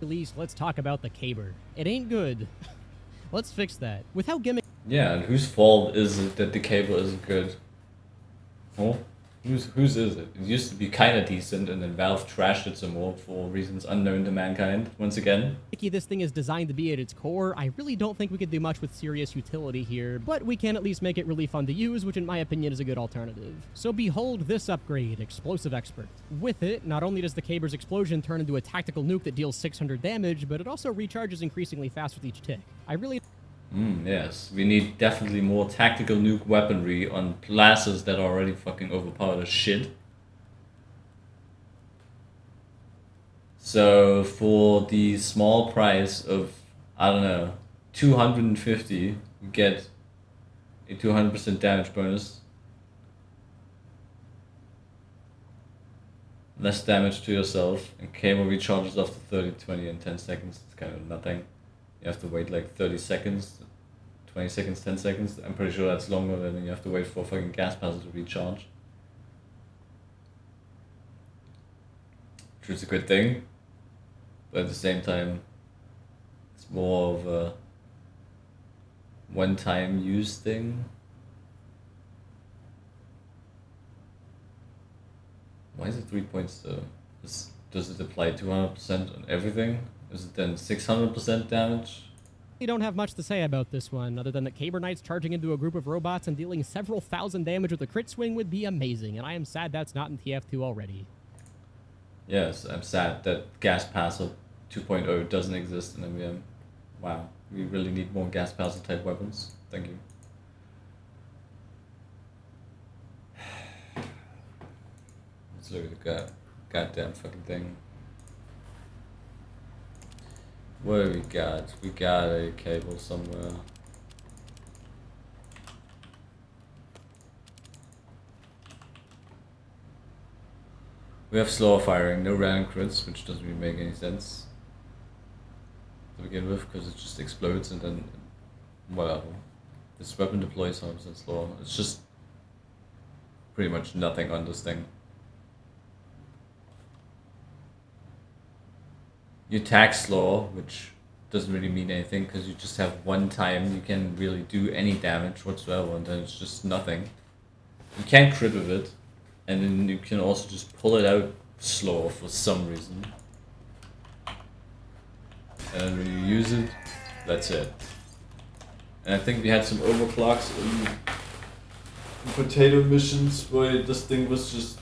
Least, let's talk about the caber. It ain't good. Let's fix that. Without gimmick... Yeah, and whose fault is it that the cable isn't good? Oh? Whose is it? It used to be kinda decent, and then Valve trashed it some more for reasons unknown to mankind, once again. This thing is designed to be at its core. I really don't think we could do much with serious utility here, but we can at least make it really fun to use, which in my opinion is a good alternative. So behold this upgrade, Explosive Expert. With it, not only does the Caber's explosion turn into a tactical nuke that deals 600 damage, but it also recharges increasingly fast with each tick. I really... Yes, we need definitely more tactical nuke weaponry on classes that are already fucking overpowered as shit. So for the small price of, I don't know, 250, you get a 200% damage bonus. Less damage to yourself, and cable recharges after 30, 20, and 10 seconds. It's kind of nothing. You have to wait like 30 seconds, 20 seconds, 10 seconds. I'm pretty sure that's longer than you have to wait for a fucking gas panel to recharge. Which is a good thing. But at the same time, it's more of a one-time use thing. Why is it 3 points though? Does it apply 200% on everything? Is it then 600% damage? You don't have much to say about this one, other than that Caber Knights charging into a group of robots and dealing several thousand damage with a crit swing would be amazing, and I am sad that's not in TF2 already. Yes, I'm sad that Gas Passer 2.0 doesn't exist in MvM. Wow, we really need more Gas Passer type weapons. Thank you. Let's look at the goddamn fucking thing. What do we got? We got a cable somewhere. We have slower firing, no random crits, which doesn't really make any sense to begin with, because it just explodes and then whatever. This weapon deploys 100% slower. It's just pretty much nothing on this thing. You attack slower, which doesn't really mean anything, because you just have one time you can really do any damage whatsoever, and then it's just nothing. You can't crit with it, and then you can also just pull it out slower for some reason. And when you use it, that's it. And I think we had some overclocks in potato missions where this thing was just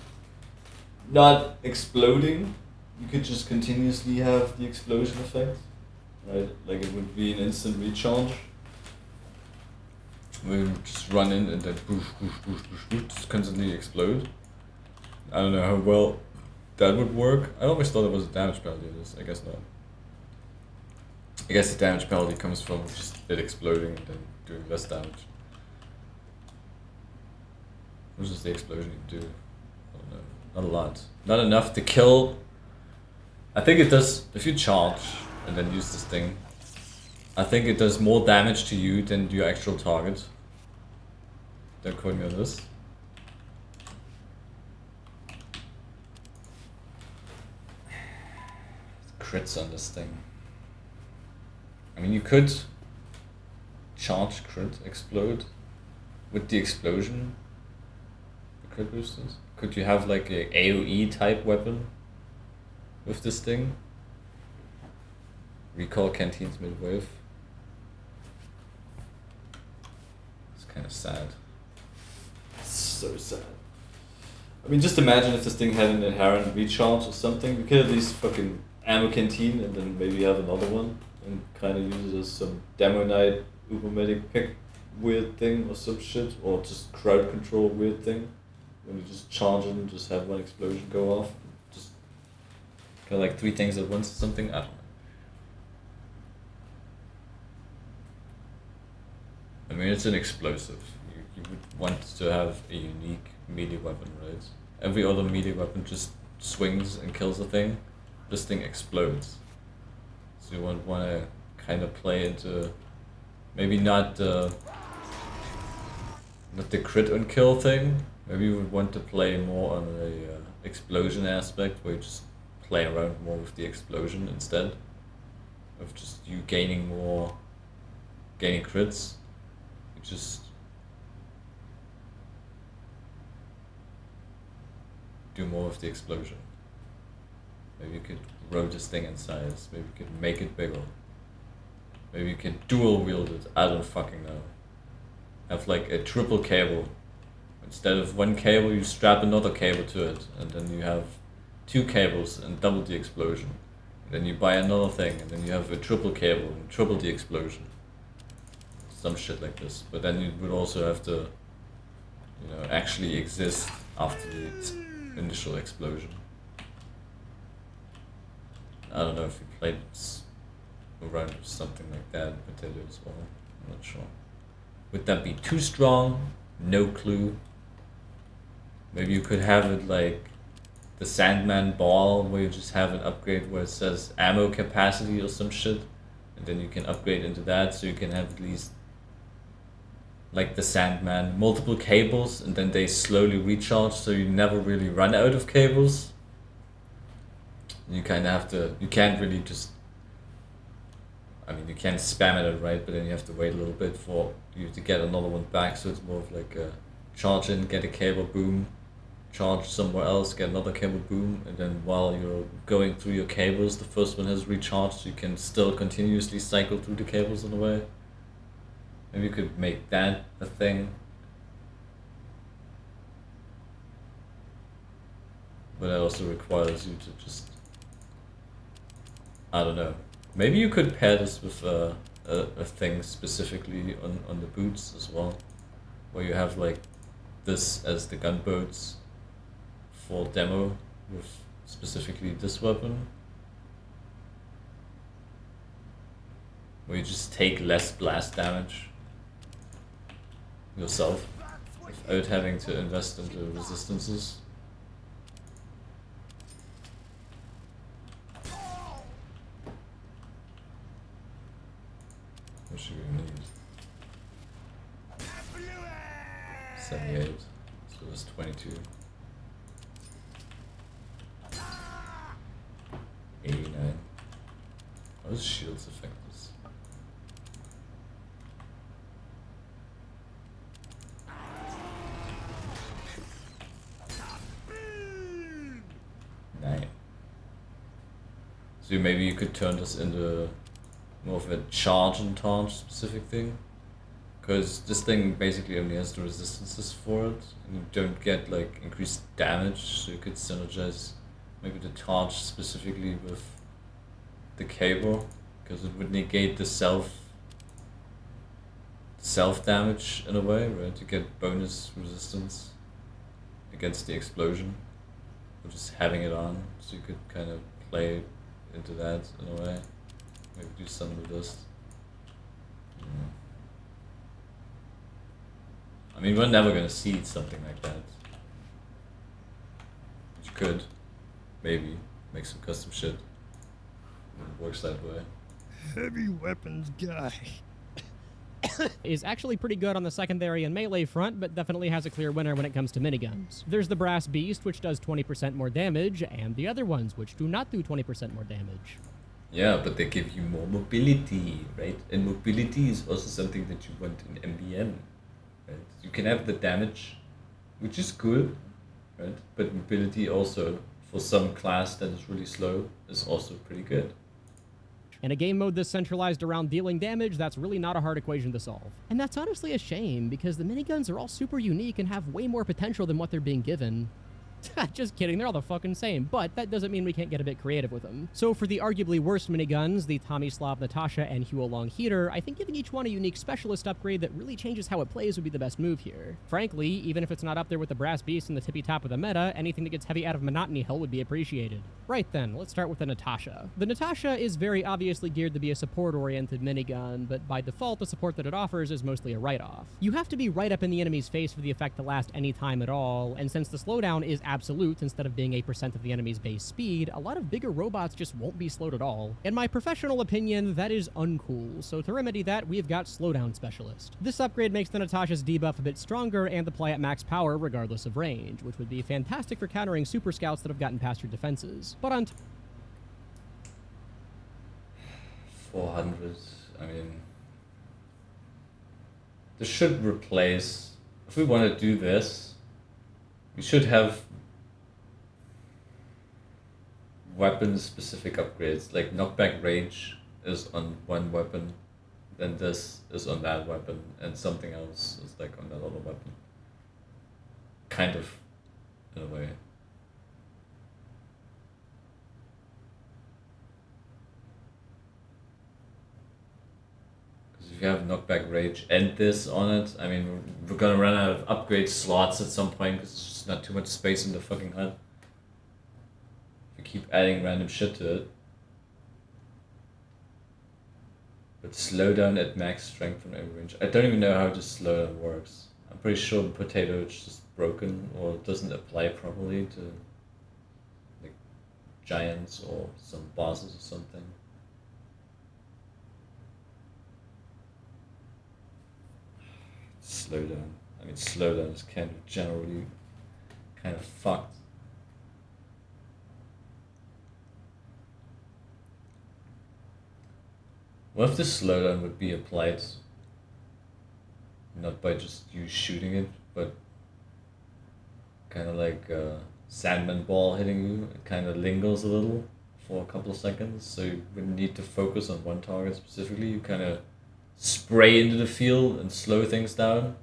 not exploding. You could just continuously have the explosion effect, right? Like it would be an instant recharge. We would just run in and then boosh, boosh, boosh, boosh, boosh, just constantly explode. I don't know how well that would work. I always thought it was a damage penalty of this. I guess not. I guess the damage penalty comes from just it exploding and then doing less damage. What does the explosion do? I don't know. Not a lot. Not enough to kill. I think it does, if you charge and then use this thing, I think it does more damage to you than your actual target. Don't quote me on this. Crits on this thing. I mean, you could charge, crit, explode with the explosion. The crit boosters. Could you have like a AoE type weapon with this thing? Recall canteens mid-wave. It's kind of sad. So sad. I mean, just imagine if this thing had an inherent recharge or something. We could at least fucking ammo canteen and then maybe have another one and kind of use it as some demo night ubermedic pick weird thing or some shit, or just crowd control weird thing when you just charge it and just have one explosion go off. Just kind of like 3 things at once or something. I don't know. I mean, it's an explosive. You would want to have a unique melee weapon, right? Every other melee weapon just swings and kills a thing. This thing explodes. So you want to kind of play into maybe not the crit and kill thing. Maybe you would want to play more on a explosion aspect, where you just play around more with the explosion instead of just you gaining crits. You just do more of the explosion. Maybe you could grow this thing in size. Maybe you could make it bigger. Maybe you can dual wield it. I don't fucking know. Have like a triple cable. Instead of one cable, you strap another cable to it, and then you have 2 cables and double the explosion. And then you buy another thing, and then you have a triple cable and triple the explosion. Some shit like this. But then you would also have to, actually exist after the initial explosion. I don't know if you played around with something like that in Potato as well. I'm not sure. Would that be too strong? No clue. Maybe you could have it like the Sandman ball, where you just have an upgrade where it says ammo capacity or some shit, and then you can upgrade into that, so you can have at least like the Sandman, multiple cables, and then they slowly recharge, so you never really run out of cables. You kind of have to, you can't really just, I mean, you can't spam it, right? But then you have to wait a little bit for you to get another one back, so it's more of like a charge in, get a cable, boom, charge somewhere else, get another cable boom, and then while you're going through your cables, the first one has recharged, you can still continuously cycle through the cables in a way. Maybe you could make that a thing. But it also requires you to just, I don't know. Maybe you could pair this with a thing specifically on the boots as well, where you have like this as the gunboats for demo with specifically this weapon, where you just take less blast damage yourself without having to invest into resistances. What should we need? 78, so that's 22. 89. How does shields affect this? Nine. So maybe you could turn this into more of a charge and taunt specific thing, because this thing basically only has the resistances for it, and you don't get like increased damage, so you could synergize maybe the taunt specifically with the cable, because it would negate the self damage in a way, right? You get bonus resistance against the explosion, or just having it on, so you could kind of play into that in a way. Maybe do something with this. I mean, we're never gonna see something like that. But you could, maybe, make some custom shit. It works that way. Heavy weapons guy. Is actually pretty good on the secondary and melee front, but definitely has a clear winner when it comes to miniguns. There's the Brass Beast, which does 20% more damage, and the other ones, which do not do 20% more damage. Yeah, but they give you more mobility, right? And mobility is also something that you want in MvM, right? You can have the damage, which is good, right? But mobility also, for some class that is really slow, is also pretty good. In a game mode this centralized around dealing damage, that's really not a hard equation to solve. And that's honestly a shame, because the miniguns are all super unique and have way more potential than what they're being given. Just kidding, they're all the fucking same, but that doesn't mean we can't get a bit creative with them. So for the arguably worst miniguns, the Tomislav Natasha and Huolong Heater, I think giving each one a unique specialist upgrade that really changes how it plays would be the best move here. Frankly, even if it's not up there with the Brass Beast and the tippy top of the meta, anything that gets heavy out of monotony hell would be appreciated. Right then, let's start with the Natasha. The Natasha is very obviously geared to be a support-oriented minigun, but by default the support that it offers is mostly a write-off. You have to be right up in the enemy's face for the effect to last any time at all, and since the slowdown is absolute instead of being a percent of the enemy's base speed, a lot of bigger robots just won't be slowed at all. In my professional opinion, that is uncool, so to remedy that, we've got Slowdown Specialist. This upgrade makes the Natasha's debuff a bit stronger and apply at max power regardless of range, which would be fantastic for countering super scouts that have gotten past your defenses. But on 400, I mean, this should replace, if we want to do this, we should have weapon-specific upgrades, like knockback range is on one weapon, then this is on that weapon, and something else is like on that other weapon. Kind of, in a way. Because if you have knockback range and this on it, I mean, we're gonna run out of upgrade slots at some point because there's just not too much space in the fucking HUD. Keep adding random shit to it. But slowdown at max strength from every range. I don't even know how this slowdown works. I'm pretty sure the potato is just broken or doesn't apply properly to like giants or some bosses or something. Slowdown. I mean, slowdown is kind of generally kind of fucked. What if the slowdown would be applied not by just you shooting it, but kind of like a sandman ball hitting you. It kind of lingers a little for a couple of seconds, so you wouldn't need to focus on one target specifically. You kind of spray into the field and slow things down.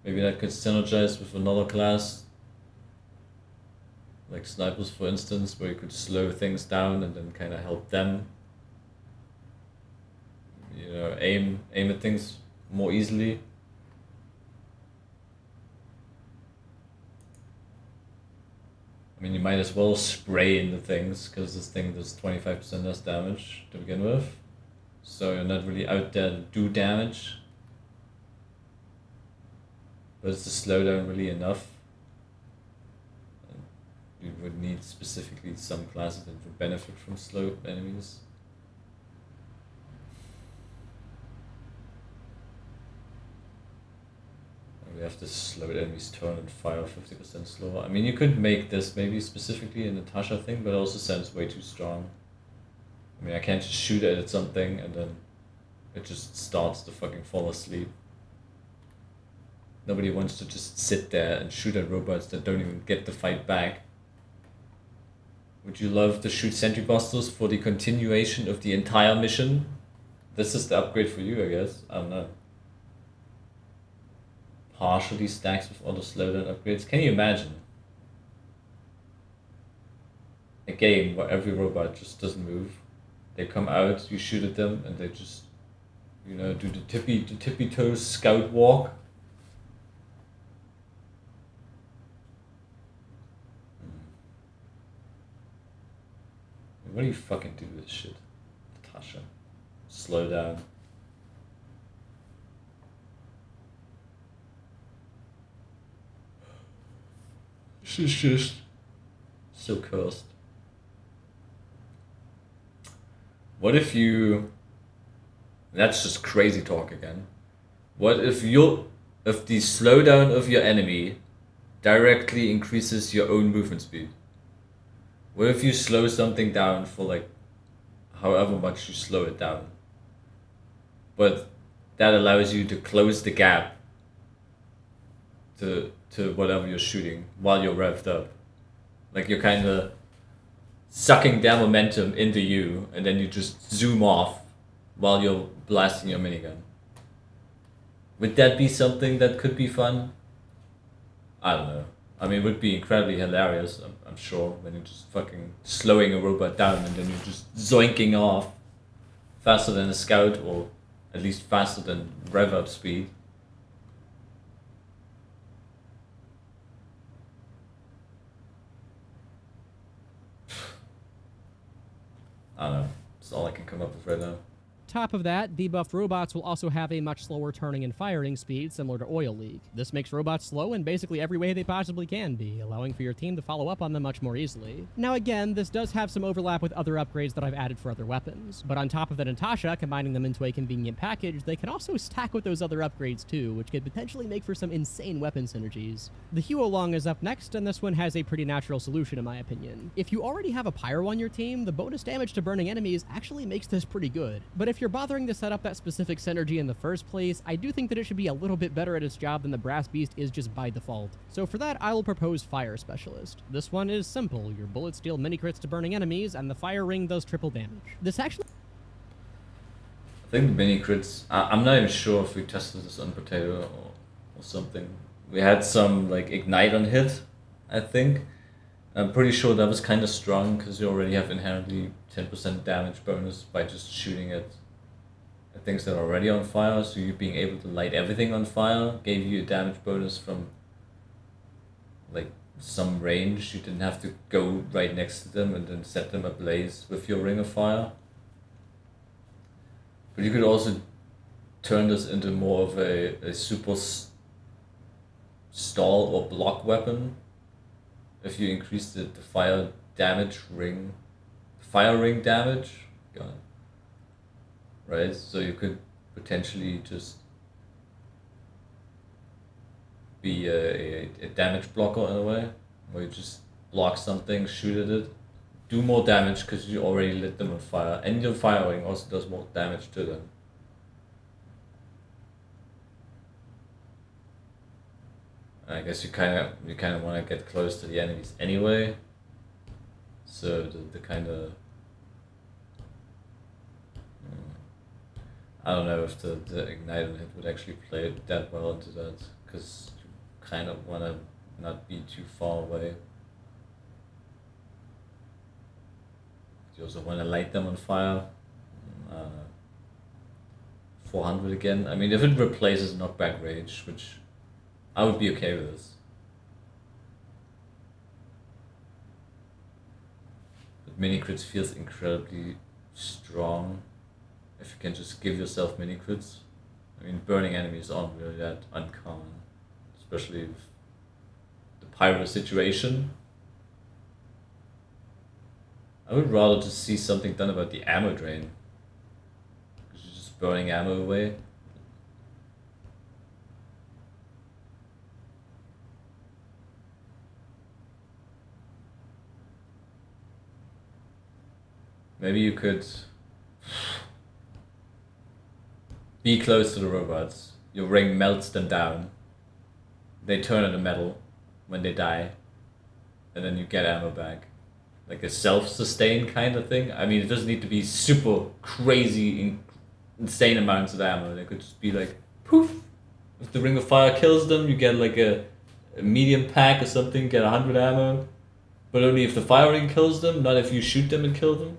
Maybe that could synergize with another class, like snipers for instance, where you could slow things down and then kind of help them, you know, aim at things more easily. I mean, you might as well spray into things, because this thing does 25% less damage to begin with. So you're not really out there to do damage. But is the slowdown really enough? You would need specifically some classes that would benefit from slow enemies. We have to slow enemies turn and fire 50% slower. I mean, you could make this maybe specifically a Natasha thing, but it also sounds way too strong. I mean, I can't just shoot at something and then it just starts to fucking fall asleep. Nobody wants to just sit there and shoot at robots that don't even get to fight back. Would you love to shoot sentry busters for the continuation of the entire mission? This is the upgrade for you, I guess. I don't know. Partially stacks with other slowdown upgrades. Can you imagine a game where every robot just doesn't move? They come out, you shoot at them, and they just, you know, do the tippy toes scout walk. What do you fucking do with this shit, Natasha? Slow down. She's just so cursed. What if you... That's just crazy talk again. What if the slowdown of your enemy directly increases your own movement speed? What if you slow something down for like however much you slow it down, but that allows you to close the gap to whatever you're shooting while you're revved up? Like you're kind of sucking their momentum into you and then you just zoom off while you're blasting your minigun. Would that be something that could be fun? I don't know. I mean, it would be incredibly hilarious, I'm sure, when you're just fucking slowing a robot down and then you're just zoinking off faster than a scout, or at least faster than rev up speed. I don't know. That's all I can come up with right now. Top of that, debuffed robots will also have a much slower turning and firing speed, similar to Oil Leak. This makes robots slow in basically every way they possibly can be, allowing for your team to follow up on them much more easily. Now again, this does have some overlap with other upgrades that I've added for other weapons, but on top of the Natasha, combining them into a convenient package, they can also stack with those other upgrades too, which could potentially make for some insane weapon synergies. The Huolong is up next, and this one has a pretty natural solution in my opinion. If you already have a Pyro on your team, the bonus damage to burning enemies actually makes this pretty good, but if you're bothering to set up that specific synergy in the first place, I do think that it should be a little bit better at its job than the Brass Beast is just by default. So for that, I will propose Fire Specialist. This one is simple. Your bullets deal mini crits to burning enemies, and the fire ring does triple damage. This actually... I think the mini crits, I'm not even sure if we tested this on Potato or something. We had some like ignite on hit, I think. I'm pretty sure that was kind of strong because you already have inherently 10% damage bonus by just shooting at things that are already on fire, so you being able to light everything on fire gave you a damage bonus from like some range. You didn't have to go right next to them and then set them ablaze with your ring of fire. But you could also turn this into more of a super stall or block weapon if you increase the fire damage ring, fire ring damage. God. Right, so you could potentially just be a damage blocker in a way, where you just block something, shoot at it, do more damage because you already lit them on fire, and your firing also does more damage to them. I guess you kind of want to get close to the enemies anyway. So the kind of I don't know if the ignite and hit would actually play that well into that, because you kind of want to not be too far away. You also want to light them on fire. 400 again. I mean, if it replaces knockback rage, which I would be okay with this. But mini crits feels incredibly strong if you can just give yourself mini crits. I mean, burning enemies aren't really that uncommon, especially with the pyro situation. I would rather just see something done about the ammo drain. Because you're just burning ammo away. Maybe you could be close to the robots. Your ring melts them down. They turn into metal when they die. And then you get ammo back. Like a self-sustain kind of thing. I mean, it doesn't need to be super crazy, insane amounts of ammo. They could just be like, poof. If the ring of fire kills them, you get like a medium pack or something, get 100 ammo. But only if the fire ring kills them, not if you shoot them and kill them.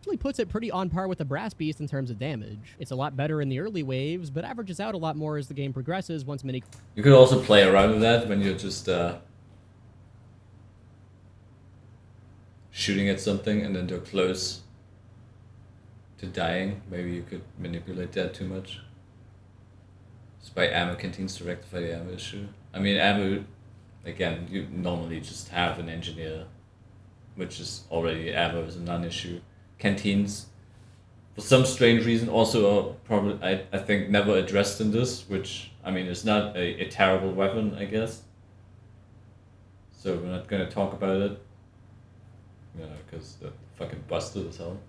Actually puts it pretty on par with the Brass Beast in terms of damage. It's a lot better in the early waves, but averages out a lot more as the game progresses once many... You could also play around with that when you're just shooting at something and then they're close to dying. Maybe you could manipulate that too much. Just by ammo canteens to rectify the ammo issue. I mean, ammo, again, you normally just have an engineer, which is already ammo is a non-issue. Canteens, for some strange reason, also are probably, I think, never addressed in this, which, I mean, is not a terrible weapon, I guess. So we're not going to talk about it, you know, because they're fucking busted as hell.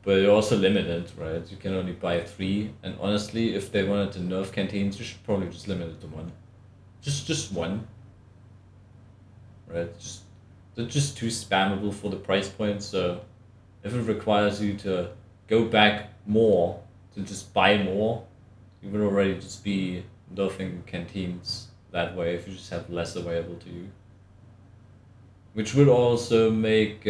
But they're also limited, right? You can only buy 3, and honestly, if they wanted to nerf canteens, you should probably just limit it to 1. Just 1. Right? They're just too spammable for the price point, so if it requires you to go back more, to just buy more, you would already just be nerfing canteens that way if you just have less available to you. Which would also make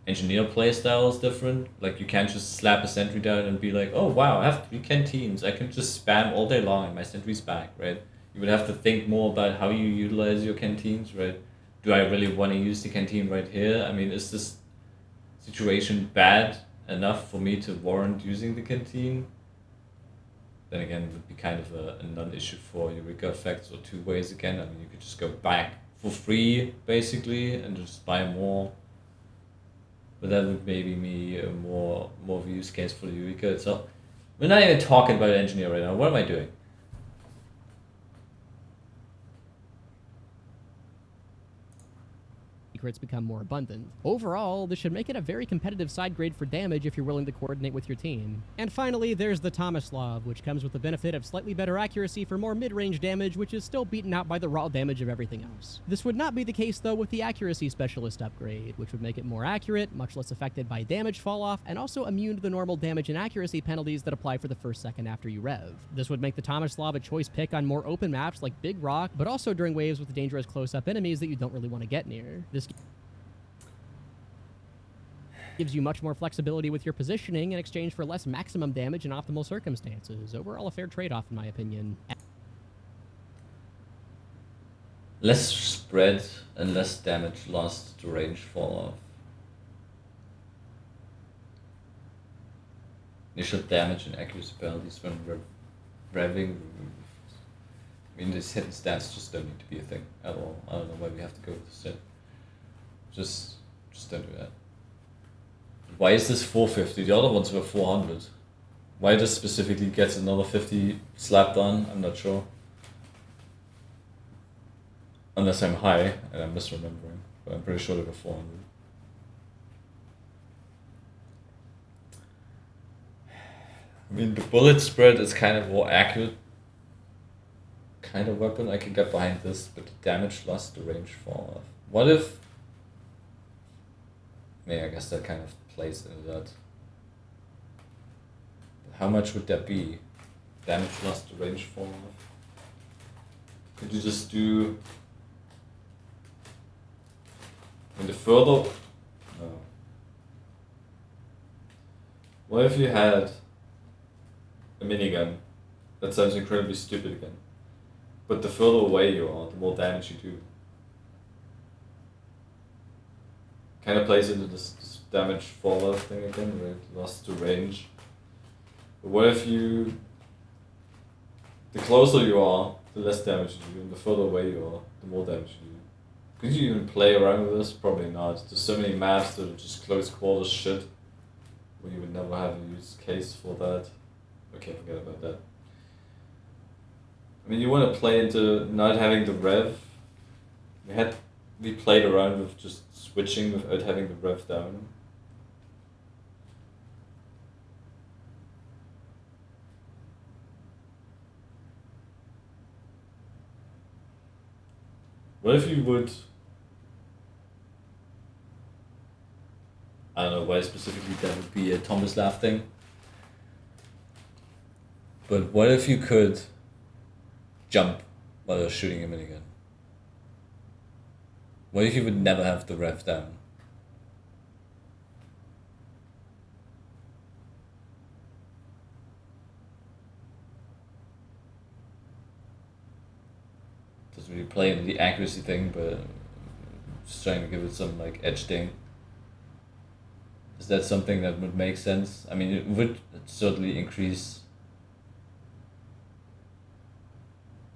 engineer playstyles different. Like, you can't just slap a sentry down and be like, oh wow, I have 3 canteens, I can just spam all day long and my sentry's back, right? You would have to think more about how you utilize your canteens, right? Do I really want to use the canteen right here? I mean, is this situation bad enough for me to warrant using the canteen? Then again, it would be kind of a non-issue for Eureka effects or 2 ways again. I mean, you could just go back for free, basically, and just buy more. But that would maybe be a more of a use case for the Eureka itself. We're not even talking about engineer right now. What am I doing? Crits become more abundant. Overall, this should make it a very competitive side grade for damage if you're willing to coordinate with your team. And finally, there's the Tomislav, which comes with the benefit of slightly better accuracy for more mid-range damage, which is still beaten out by the raw damage of everything else. This would not be the case, though, with the Accuracy Specialist upgrade, which would make it more accurate, much less affected by damage fall-off, and also immune to the normal damage and accuracy penalties that apply for the first second after you rev. This would make the Tomislav a choice pick on more open maps like Big Rock, but also during waves with dangerous close-up enemies that you don't really want to get near. This gives you much more flexibility with your positioning in exchange for less maximum damage in optimal circumstances. Overall, a fair trade-off, in my opinion. Less spread and less damage lost to range fall off. Initial damage and accuracy penalties when revving. I mean, these hidden stats just don't need to be a thing at all. I don't know why we have to go with this shit. Just don't do that. Why is this 450? The other ones were 400. Why this specifically gets another 50 slapped on, I'm not sure. Unless I'm high and I'm misremembering, but I'm pretty sure they were 400. I mean, the bullet spread is kind of more accurate kind of weapon. I can get behind this, but the damage loss, the range fall off. What if... Yeah, I guess that kind of plays into that. But how much would that be? Damage loss, the range fall off. Could you just do... I mean, the further... No. What if you had a minigun? That sounds incredibly stupid again. But the further away you are, the more damage you do. Kind of plays into this damage fall off thing again, where it lost to range. But what if you... The closer you are, the less damage you do, and the further away you are, the more damage you do. Could you even play around with this? Probably not. There's so many maps that are just close quarters shit, where you would never have a use case for that. Okay, forget about that. I mean, you want to play into not having the rev. We played around with just switching without having the rev down. What if you would... I don't know why specifically that would be a Tomislav thing. But what if you could jump while you're shooting a minigun? What if you would never have the rev down? Doesn't really play into the accuracy thing, but just trying to give it some like edge thing. Is that something that would make sense? I mean, it would certainly increase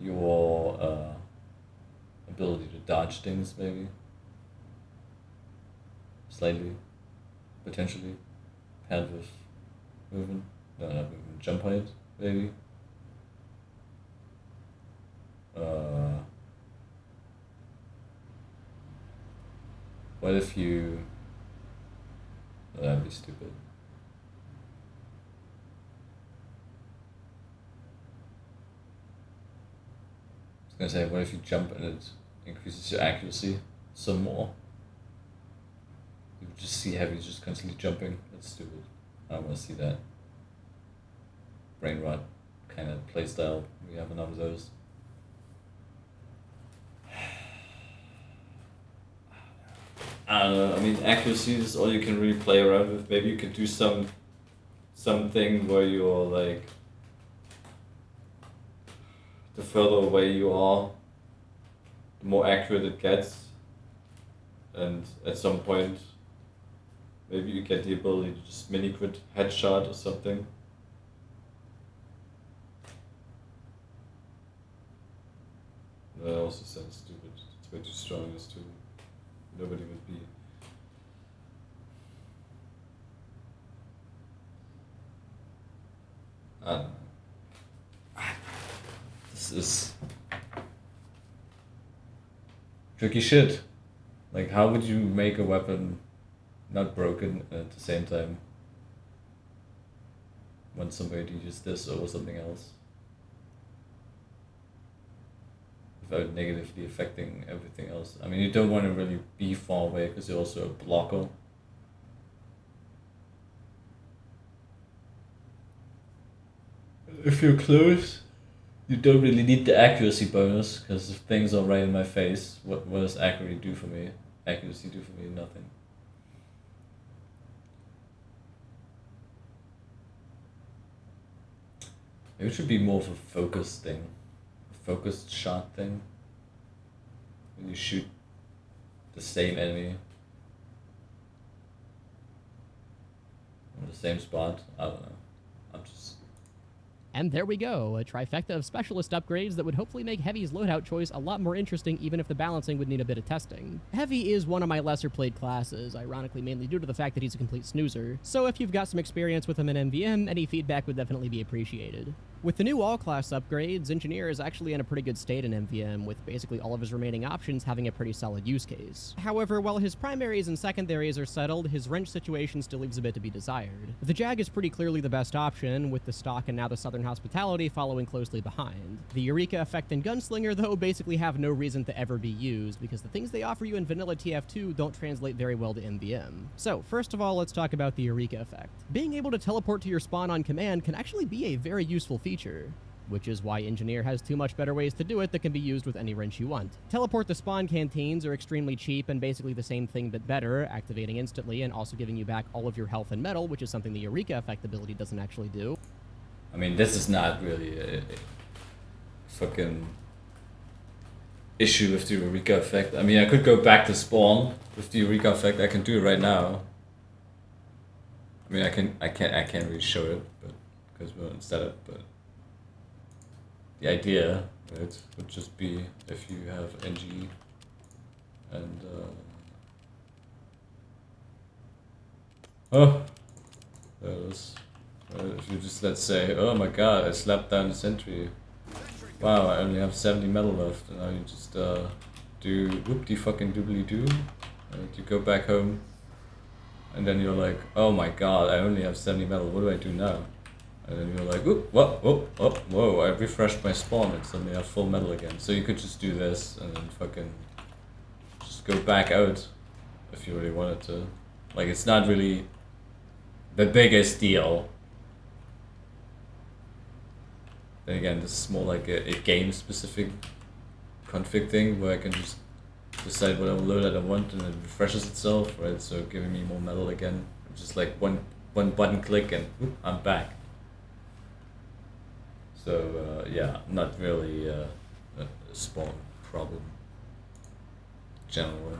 your ability to dodge things, maybe. Slightly. Potentially. Paired with movement. No, not movement. Jump height, maybe. What if you... Oh, that'd be stupid. I was gonna say, what if you jump and it increases your accuracy some more? You would just see heavy just constantly jumping. That's stupid. I don't want to see that. Brain rot kind of playstyle. We have enough of those. I don't know. I mean, accuracy is all you can really play around with. Maybe you could do something where you're like, the further away you are, the more accurate it gets. And at some point, maybe you get the ability to just mini-crit headshot or something. That also sounds stupid. It's way too strong as to nobody would be. I don't know. This is tricky shit. Like, how would you make a weapon not broken and at the same time want somebody to use this over something else without negatively affecting everything else? I mean, you don't want to really be far away because you're also a blocker. If you're close, you don't really need the accuracy bonus, because if things are right in my face, what does accuracy do for me? Accuracy do for me? Nothing. Maybe it should be more of a focus thing. A focused shot thing. When you shoot the same enemy in the same spot. I don't know. I'm just... And there we go, a trifecta of specialist upgrades that would hopefully make Heavy's loadout choice a lot more interesting, even if the balancing would need a bit of testing. Heavy is one of my lesser played classes, ironically mainly due to the fact that he's a complete snoozer, so if you've got some experience with him in MvM, any feedback would definitely be appreciated. With the new all-class upgrades, Engineer is actually in a pretty good state in MvM, with basically all of his remaining options having a pretty solid use case. However, while his primaries and secondaries are settled, his wrench situation still leaves a bit to be desired. The Jag is pretty clearly the best option, with the stock and now the Southern Hospitality following closely behind. The Eureka Effect and Gunslinger, though, basically have no reason to ever be used, because the things they offer you in vanilla TF2 don't translate very well to MvM. So, first of all, let's talk about the Eureka Effect. Being able to teleport to your spawn on command can actually be a very useful feature, which is why Engineer has two much better ways to do it that can be used with any wrench you want. Teleport to spawn canteens are extremely cheap and basically the same thing but better, activating instantly and also giving you back all of your health and metal, which is something the Eureka Effect ability doesn't actually do. I mean, this is not really a fucking issue with the Eureka Effect. I mean, I could go back to spawn with the Eureka Effect. I can do it right now. I mean, I can't really show it, but because we're in setup, but the idea, right, would just be if you have ng and oh, there it is. Right, if you just, let's say, oh my god, I slapped down the sentry. Wow, I only have 70 metal left, and now you just do whoop-de-fucking-doobly-doo, and you go back home, and then you're like, oh my god, I only have 70 metal, what do I do now? And then you're like, whoop, whoa, I refreshed my spawn and suddenly I have full metal again. So you could just do this and then fucking just go back out if you really wanted to. Like, it's not really the biggest deal. Then again, this is more like a game-specific config thing where I can just decide whatever loadout I want and it refreshes itself, right? So giving me more metal again. Just like one button click and whoop, I'm back. So yeah, not really a spawn problem generally.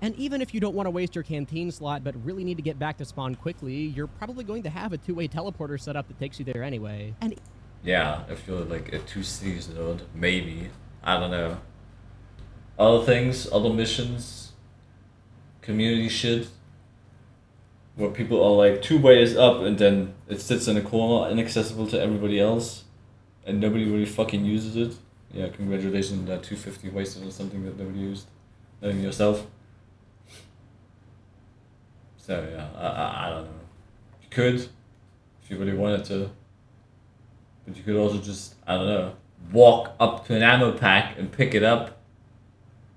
And even if you don't want to waste your canteen slot but really need to get back to spawn quickly, you're probably going to have a two-way teleporter set up that takes you there anyway. And yeah, if you're like a 2 cities node, maybe. I don't know. Other things, other missions, community shit, where people are like 2 ways up and then it sits in a corner inaccessible to everybody else and nobody really fucking uses it. Yeah, congratulations on that 250 wasted or something that nobody used. Not even yourself. So yeah, I don't know. You could, if you really wanted to. But you could also just, I don't know, walk up to an ammo pack and pick it up.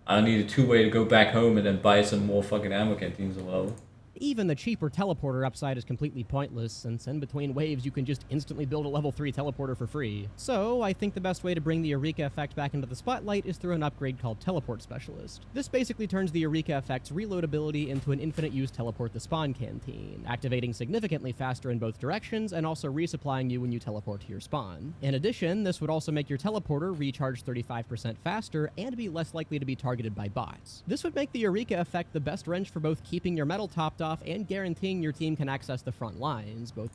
I need a 2-way to go back home and then buy some more fucking ammo canteens or whatever. even the cheaper teleporter upside is completely pointless, since in between waves you can just instantly build a level 3 teleporter for free. So, I think the best way to bring the Eureka effect back into the spotlight is through an upgrade called Teleport Specialist. This basically turns the Eureka effect's reloadability into an infinite use teleport the spawn canteen, activating significantly faster in both directions and also resupplying you when you teleport to your spawn. In addition, this would also make your teleporter recharge 35% faster and be less likely to be targeted by bots. This would make the Eureka effect the best wrench for both keeping your metal topped off and guaranteeing your team can access the front lines, both.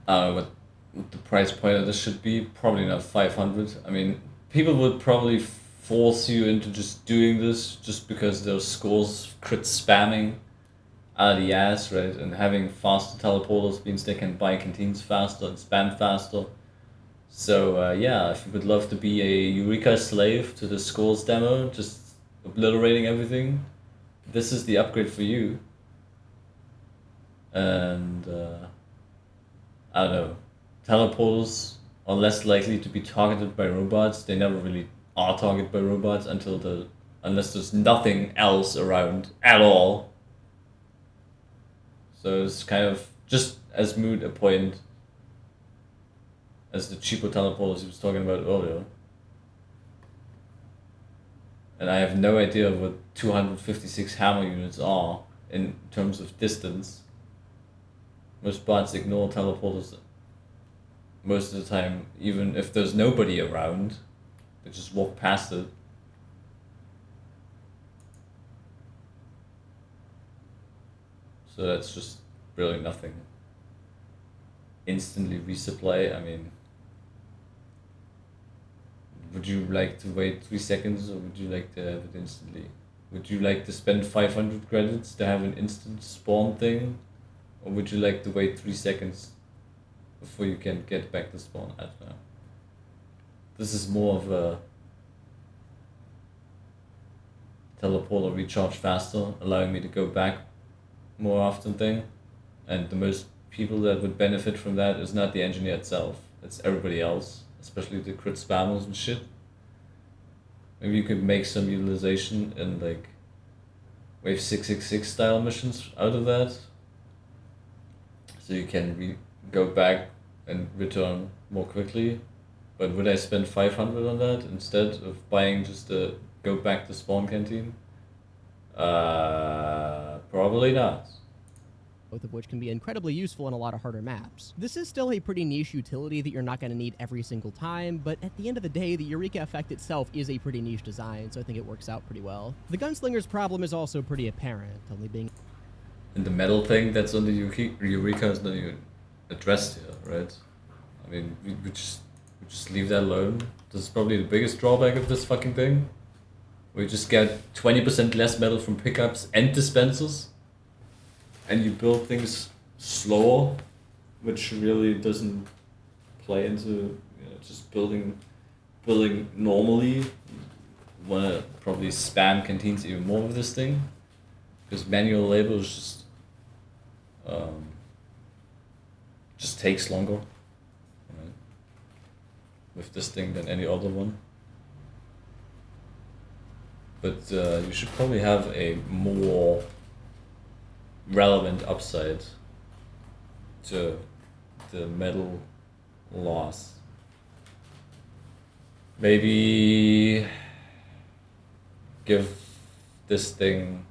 What the price point of this should be? Probably not 500. I mean, people would probably force you into just doing this just because those scores crit spamming out of the ass, right? And having faster teleporters means they can buy canteens faster and spam faster. So yeah, if you would love to be a Eureka slave to the scores demo, just obliterating everything, this is the upgrade for you. And I don't know, teleporters are less likely to be targeted by robots. They never really are targeted by robots unless there's nothing else around at all. So it's kind of just as moot a point as the cheaper teleporters he was talking about earlier. And I have no idea what 256 hammer units are in terms of distance. Most bots ignore teleporters most of the time, even if there's nobody around. They just walk past it. So that's just really nothing. Instantly resupply, I mean, would you like to wait 3 seconds or would you like to have it instantly? Would you like to spend 500 credits to have an instant spawn thing? Or would you like to wait 3 seconds before you can get back to spawn? I don't know. This is more of a teleport or recharge faster, allowing me to go back more often thing. And the most people that would benefit from that is not the engineer itself, it's everybody else, especially the crit spammers and shit. Maybe you could make some utilization in like Wave 666 style missions out of that. So you can go back and return more quickly. But would I spend 500 on that instead of buying just a go back to spawn canteen? Probably not. Both of which can be incredibly useful in a lot of harder maps. This is still a pretty niche utility that you're not going to need every single time, but at the end of the day, the Eureka effect itself is a pretty niche design, so I think it works out pretty well. The Gunslinger's problem is also pretty apparent, only being... And the metal thing that's on the Eureka is not even addressed here, right? I mean, we just leave that alone. This is probably the biggest drawback of this fucking thing. We just get 20% less metal from pickups and dispensers. And you build things slower, which really doesn't play into just building normally. You wanna probably spam canteens even more with this thing, because manual labor is just takes longer, right, with this thing than any other one. But you should probably have a more relevant upside to the metal loss. Maybe give this thing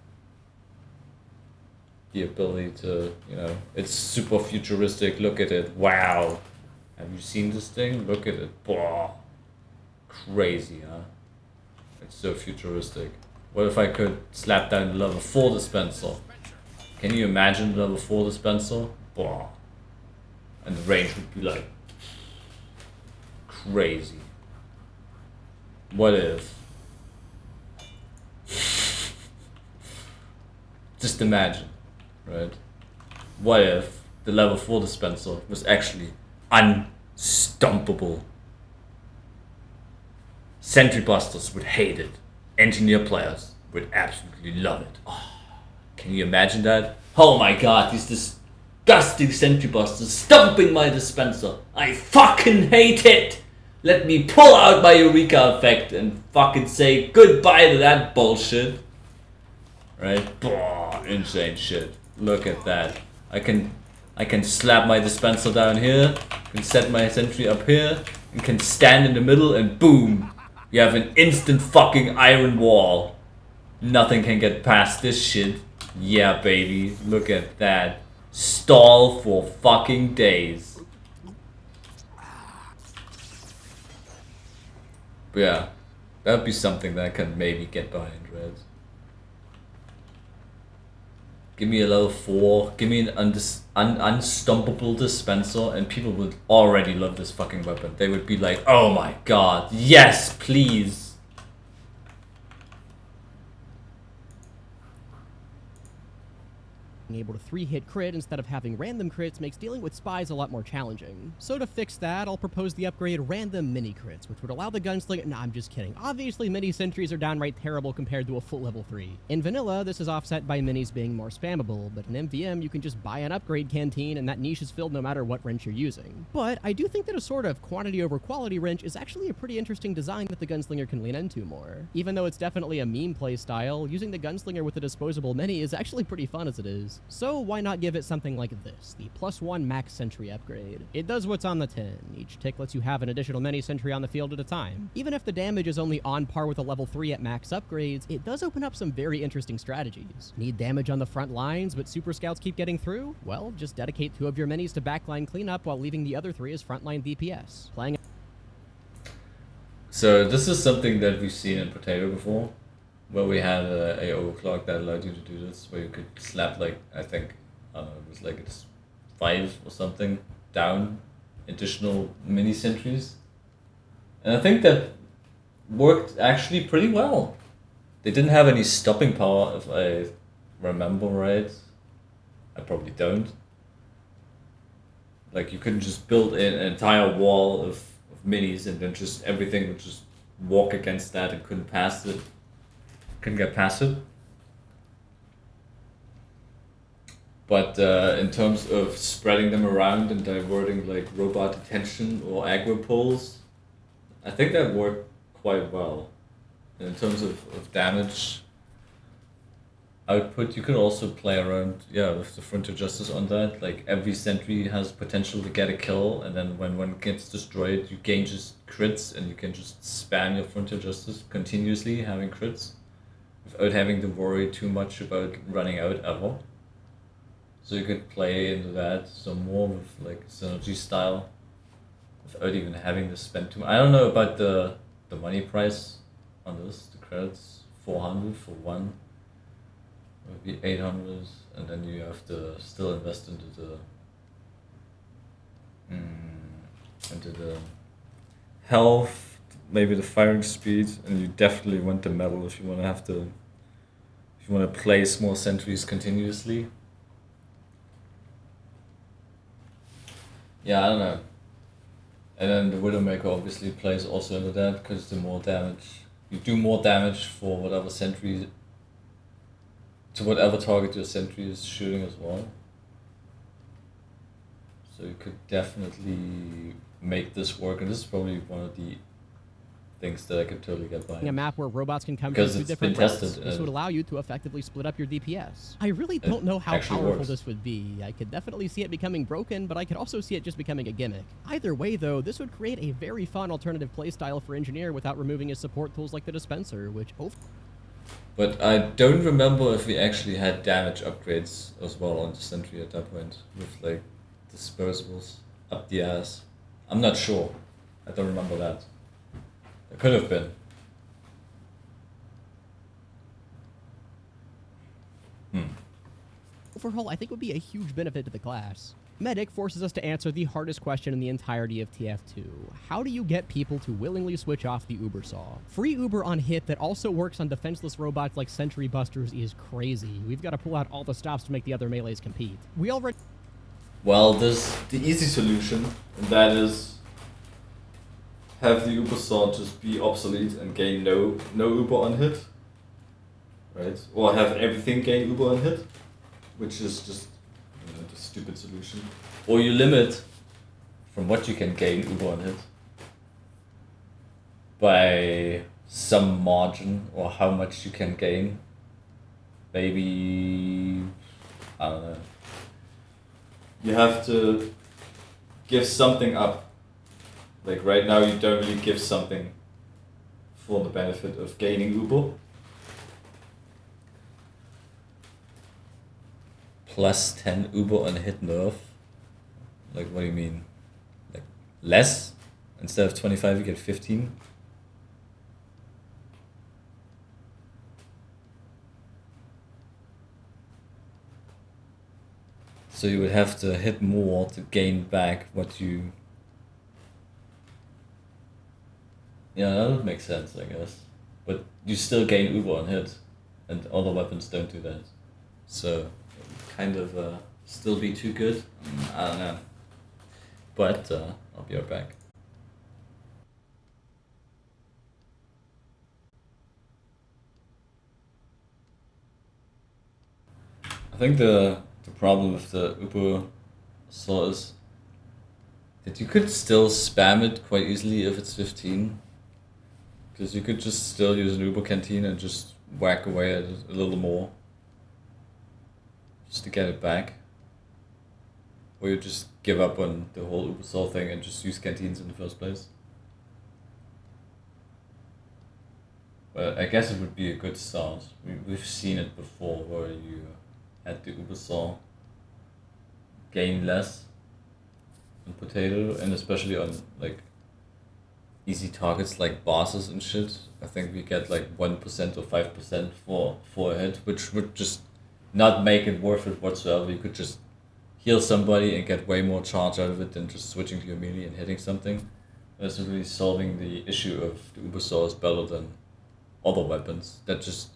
the ability to, it's super futuristic, look at it, wow. Have you seen this thing? Look at it, blah. Crazy, huh? It's so futuristic. What if I could slap down the level 4 dispenser? Can you imagine the level 4 dispenser? Blah. And the range would be like crazy. What if? Just imagine, right? What if the level 4 dispenser was actually unstoppable? Sentry busters would hate it. Engineer players would absolutely love it. Oh, can you imagine that? Oh my god, these disgusting sentry busters stomping my dispenser. I fucking hate it. Let me pull out my Eureka effect and fucking say goodbye to that bullshit. Right? Blah, insane shit. Look at that. I can slap my dispenser down here, can set my sentry up here, and can stand in the middle and boom. You have an instant fucking iron wall. Nothing can get past this shit. Yeah, baby. Look at that. Stall for fucking days. But yeah, that would be something that I can maybe get behind, right? Give me a level 4, give me an unstoppable dispenser, and people would already love this fucking weapon. They would be like, oh my god, yes, please. Being able to 3-hit crit instead of having random crits makes dealing with spies a lot more challenging. So to fix that, I'll propose the upgrade Random Mini Crits, which would allow the gunslinger— nah, I'm just kidding. Obviously, mini sentries are downright terrible compared to a full level 3. In vanilla, this is offset by minis being more spammable, but in MvM, you can just buy an upgrade canteen and that niche is filled no matter what wrench you're using. But I do think that a sort of quantity over quality wrench is actually a pretty interesting design that the gunslinger can lean into more. Even though it's definitely a meme play style, using the gunslinger with a disposable mini is actually pretty fun as it is. So why not give it something like this, the +1 max sentry upgrade? It does what's on the tin. Each tick lets you have an additional mini sentry on the field at a time. Even if the damage is only on par with a level 3 at max upgrades, it does open up some very interesting strategies. Need damage on the front lines, but super scouts keep getting through? Well, just dedicate 2 of your minis to backline cleanup while leaving the other 3 as frontline DPS. So this is something that we've seen in Potato before, where we had a overclock that allowed you to do this, where you could slap like, I think, it was like it's 5 or something down additional mini sentries. And I think that worked actually pretty well. They didn't have any stopping power, if I remember right. I probably don't. Like you couldn't just build an entire wall of minis and then just everything would just walk against that and couldn't get past it. But in terms of spreading them around and diverting like robot attention or aggro pulls, I think that worked quite well. And in terms of damage output, you could also play around, with the Frontier Justice on that. Like every sentry has potential to get a kill, and then when one gets destroyed, you gain just crits, and you can just spam your Frontier Justice continuously, having crits, without having to worry too much about running out ever. So you could play into that some more with like synergy style, without even having to spend too much. I don't know about the money price on this. The credits, 400 for one. Would be 800, and then you have to still invest into the health, maybe the firing speed, and you definitely want the metal if you want to place more sentries continuously. Yeah, I don't know. And then the Widowmaker obviously plays also into that, because the more damage you do, more damage for whatever sentry, to whatever target your sentry is shooting as well. So you could definitely make this work, and this is probably one of the things that I could totally get behind. A map where robots can come Because from two it's different been fronts. tested, This would allow you to effectively split up your DPS. I really It don't know how actually powerful works. this would be. I could definitely see it becoming broken, but I could also see it just becoming a gimmick. Either way, though, this would create a very fun alternative playstyle for Engineer without removing his support tools like the Dispenser, which But I don't remember if we actually had damage upgrades as well on the sentry at that point, with like disposables up the ass. I'm not sure. I don't remember that. It could have been. overhaul I think would be a huge benefit to the class. Medic forces us to answer the hardest question in the entirety of TF2. How do you get people to willingly switch off the Uber Saw? Free Uber on hit that also works on defenseless robots like Sentry Busters is crazy. We've got to pull out all the stops to make the other melees compete. We already... Well, there's the easy solution, and that is have the Uber Saw just be obsolete and gain no Uber on hit. Right? Or have everything gain Uber on hit, which is just the stupid solution. Or you limit from what you can gain Uber on hit by some margin, or how much you can gain. Maybe, I don't know. You have to give something up. Like right now you don't really give something for the benefit of gaining Uber. Plus 10 Uber on hit nerf. Like, what do you mean? Like, less? Instead of 25 you get 15? So you would have to hit more to gain back what you... Yeah, that would make sense, I guess. But you still gain Uber on hit, and other weapons don't do that. So, kind of still be too good? I don't know. But I'll be right back. I think the problem with the Uber Saw is that you could still spam it quite easily if it's 15. Because you could just still use an Uber canteen and just whack away at it a little more, just to get it back. Or you just give up on the whole Uber Saw thing and just use canteens in the first place. But I guess it would be a good start. We've seen it before where you had the Uber Saw gain less on Potato, and especially on like easy targets like bosses and shit. I think we get like 1% or 5% for a hit, which would just not make it worth it whatsoever. You could just heal somebody and get way more charge out of it than just switching to your melee and hitting something. That's really solving the issue of the Uber Saw is better than other weapons. That just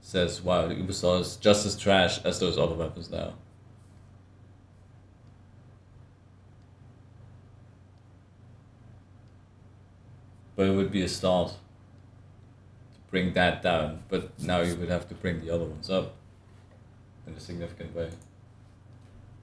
says, wow, the Uber Saw is just as trash as those other weapons now. But it would be a start to bring that down. But now you would have to bring the other ones up in a significant way.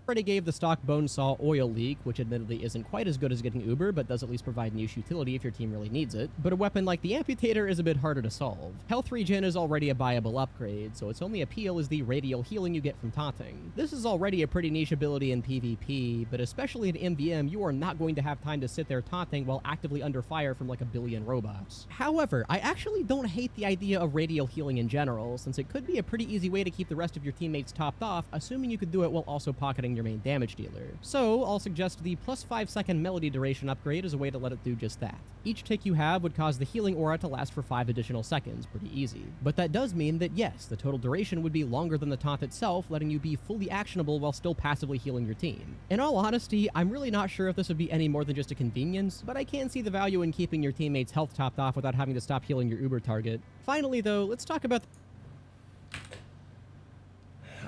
Already gave the stock bone saw oil leak, which admittedly isn't quite as good as getting Uber, but does at least provide niche utility if your team really needs it. But a weapon like the amputator is a bit harder to solve. Health regen is already a buyable upgrade, so its only appeal is the radial healing you get from taunting. This is already a pretty niche ability in PvP, but especially in MvM, you are not going to have time to sit there taunting while actively under fire from like a billion robots. However, I actually don't hate the idea of radial healing in general, since it could be a pretty easy way to keep the rest of your teammates topped off, assuming you could do it while also pocketing your main damage dealer. So I'll suggest the plus 5-second melody duration upgrade as a way to let it do just that. Each tick you have would cause the healing aura to last for 5 additional seconds, pretty easy. But that does mean that yes, the total duration would be longer than the taunt itself, letting you be fully actionable while still passively healing your team. In all honesty, I'm really not sure if this would be any more than just a convenience, but I can see the value in keeping your teammates' health topped off without having to stop healing your Uber target. Finally though, let's talk about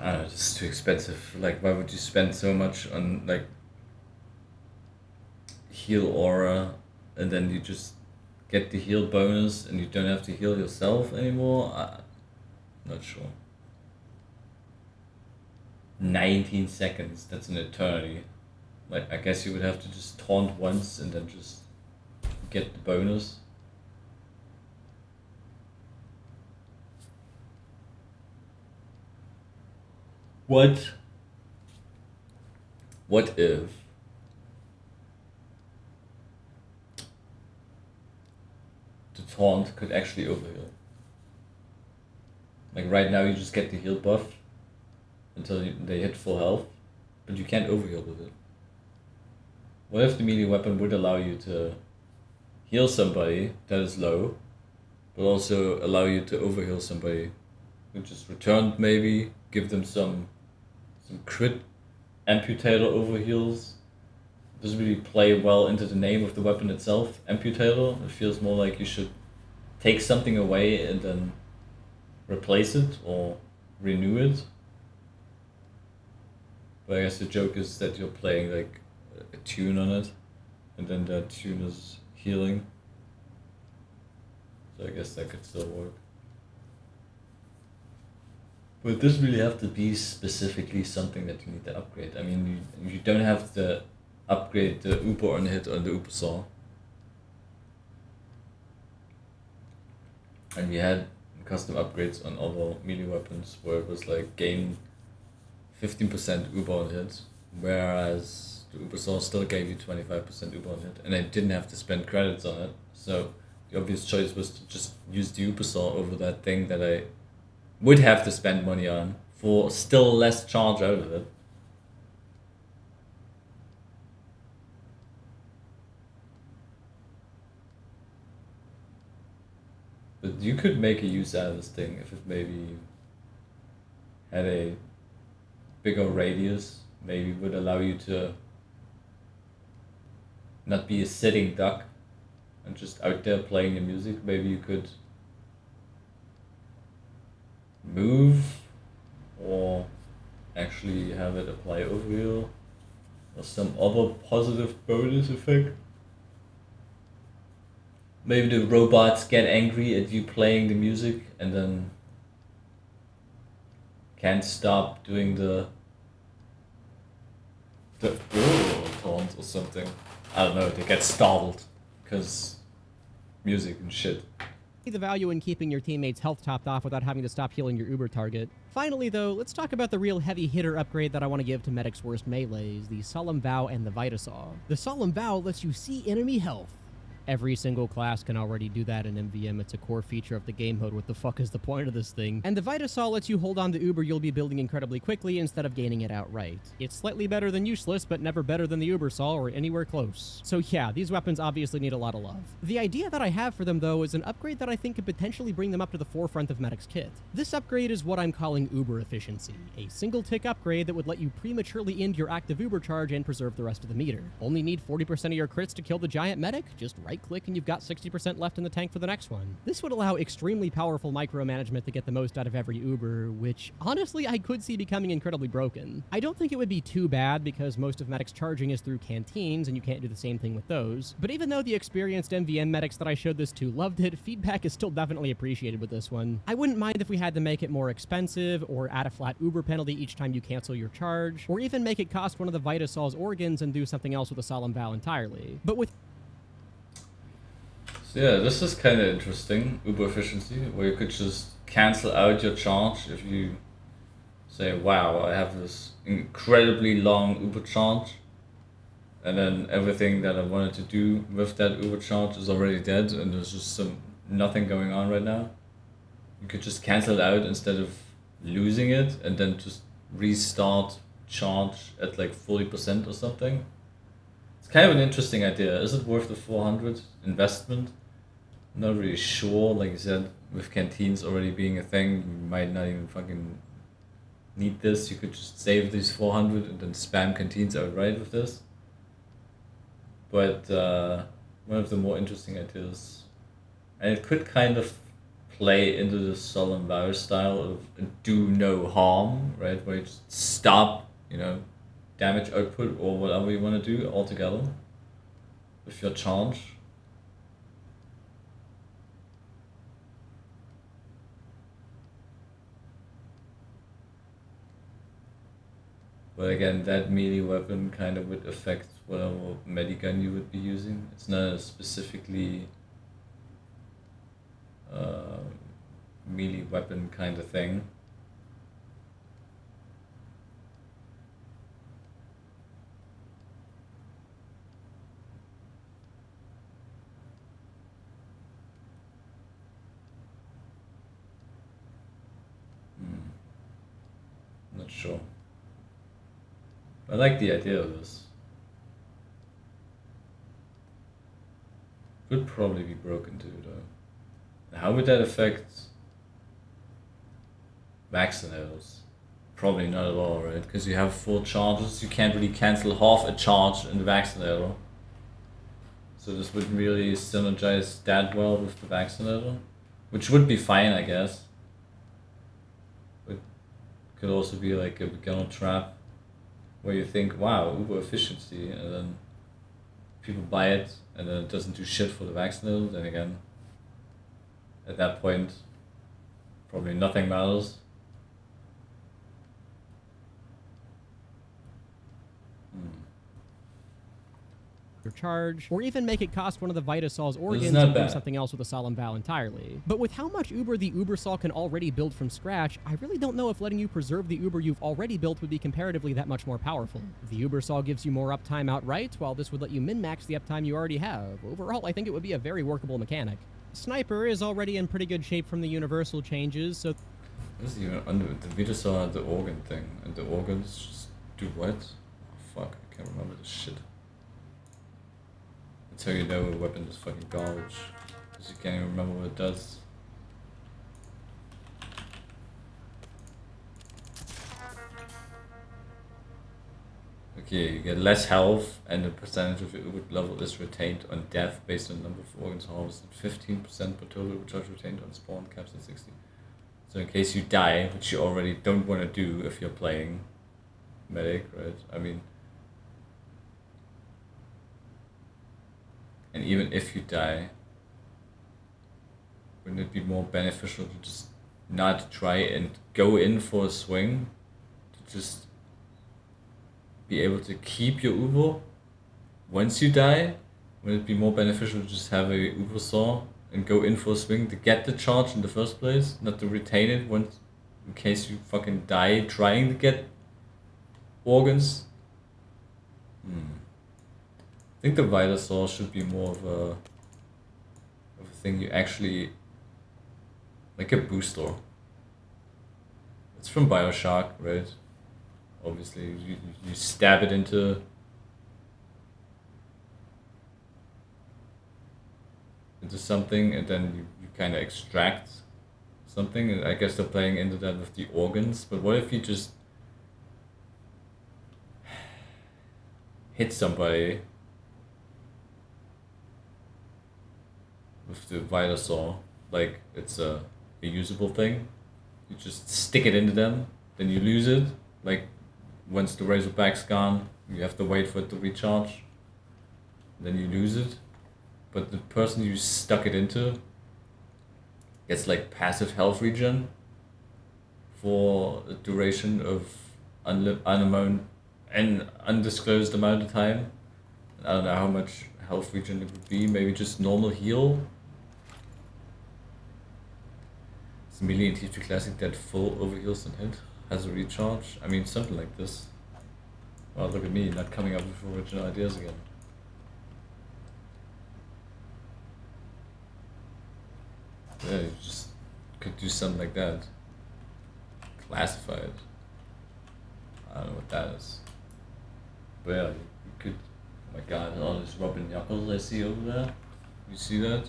I don't know, it's too expensive. Like, why would you spend so much on, like, heal aura, and then you just get the heal bonus, and you don't have to heal yourself anymore? Not sure. 19 seconds, that's an eternity. Like, I guess you would have to just taunt once, and then just get the bonus. What if the taunt could actually overheal? Like right now you just get the heal buff until they hit full health, but you can't overheal with it. What if the melee weapon would allow you to heal somebody that is low, but also allow you to overheal somebody who just returned, maybe give them some crit amputator overheals? Doesn't really play well into the name of the weapon itself, amputator. It feels more like you should take something away and then replace it or renew it. But I guess the joke is that you're playing like a tune on it, and then that tune is healing. So I guess that could still work. But it doesn't really have to be specifically something that you need to upgrade. I mean, you don't have to upgrade the Uber on hit or the Uber saw. And we had custom upgrades on other melee weapons where it was like gain 15% Uber on hit, whereas the Uber saw still gave you 25% Uber on hit, and I didn't have to spend credits on it. So the obvious choice was to just use the Uber saw over that thing that I would have to spend money on for still less charge out of it. But you could make a use out of this thing if it maybe had a bigger radius, maybe would allow you to not be a sitting duck and just out there playing your music. Maybe you could move or actually have it apply overheal or some other positive bonus effect. Maybe the robots get angry at you playing the music and then can't stop doing the taunt or something. I don't know, they get startled because music and shit. The value in keeping your teammates' health topped off without having to stop healing your Uber target. Finally though, let's talk about the real heavy hitter upgrade that I want to give to Medic's worst melees, the Solemn Vow and the Vitasaw. The Solemn Vow lets you see enemy health. Every single class can already do that in MvM. It's a core feature of the game mode. What the fuck is the point of this thing? And the Vitasaw lets you hold on to Uber you'll be building incredibly quickly instead of gaining it outright. It's slightly better than useless, but never better than the Uber Saw or anywhere close. So yeah, these weapons obviously need a lot of love. The idea that I have for them though is an upgrade that I think could potentially bring them up to the forefront of Medic's kit. This upgrade is what I'm calling Uber efficiency, a single tick upgrade that would let you prematurely end your active Uber charge and preserve the rest of the meter. Only need 40% of your crits to kill the giant medic? Just right right-click and you've got 60% left in the tank for the next one. This would allow extremely powerful micromanagement to get the most out of every Uber, which honestly I could see becoming incredibly broken. I don't think it would be too bad because most of medics charging is through canteens and you can't do the same thing with those. But even though the experienced MvM medics that I showed this to loved it, feedback is still definitely appreciated with this one. I wouldn't mind if we had to make it more expensive, or add a flat Uber penalty each time you cancel your charge, or even make it cost one of the Vitasol's organs and do something else with a solemn vow entirely. But with So yeah, this is kind of interesting, Uber efficiency, where you could just cancel out your charge if you say, wow, I have this incredibly long Uber charge, and then everything that I wanted to do with that Uber charge is already dead, and there's just nothing going on right now. You could just cancel it out instead of losing it, and then just restart charge at like 40% or something. It's kind of an interesting idea. Is it worth the 400 investment? I'm not really sure. Like you said, with canteens already being a thing, you might not even fucking need this. You could just save these 400 and then spam canteens outright with this. But one of the more interesting ideas, and it could kind of play into the solemn vow style of do no harm, right? Where you just stop, damage output or whatever you want to do altogether with your charge. But again, that melee weapon kind of would affect whatever medigun you would be using. It's not a specifically melee weapon kind of thing. Not sure. I like the idea of this. Could probably be broken too, though. How would that affect vaccinators? Probably not at all, right? Because you have 4 charges, you can't really cancel half a charge in the vaccinator. So this wouldn't really synergize that well with the vaccinator, which would be fine, I guess. But could also be like a beginner trap where you think, wow, Uber efficiency, and then people buy it, and then it doesn't do shit for the vaccinator. Then again, at that point, probably nothing matters. your charge, or even make it cost one of the Vitasol's organs not and do bad. something else with a solemn vow entirely. But with how much Uber the Ubersol can already build from scratch, I really don't know if letting you preserve the Uber you've already built would be comparatively that much more powerful. The Ubersol gives you more uptime outright, while this would let you min-max the uptime you already have. Overall, I think it would be a very workable mechanic. Sniper is already in pretty good shape from the universal changes, so This is even under the video saw the organ thing, and the organs just do what? Oh, fuck, I can't remember this shit. That's how you know a weapon is fucking garbage, because you can't even remember what it does. Okay, you get less health, and the percentage of your Uber level is retained on death based on the number of organs harvested. 15% per total Uber charge retained on spawn caps at 60. So in case you die, which you already don't want to do if you're playing medic, right? I mean, and even if you die, wouldn't it be more beneficial to just not try and go in for a swing, to just be able to keep your Uber once you die? Would it be more beneficial to just have a Uber saw and go in for a swing to get the charge in the first place, not to retain it once, in case you fucking die trying to get organs? I think the Vital Saw should be more of a thing you actually, like a booster. It's from Bioshock, right? Obviously, you stab it into something, and then you kind of extract something, and I guess they're playing into that with the organs. But what if you just hit somebody with the wider saw, like it's a usable thing. You just stick it into them, then you lose it. Like once the razor back's gone, you have to wait for it to recharge. Then you lose it. But the person you stuck it into gets like passive health regen for a duration of unknown and undisclosed amount of time. I don't know how much health regen it would be, maybe just normal heal. It's a melee in TF2 Classic that full overheals and hit has a recharge. I mean, something like this. Well, look at me, not coming up with original ideas again. Yeah, you just could do something like that. Classified. I don't know what that is. But yeah, you could. Oh my god, all these rubber knuckles I see over there. You see that?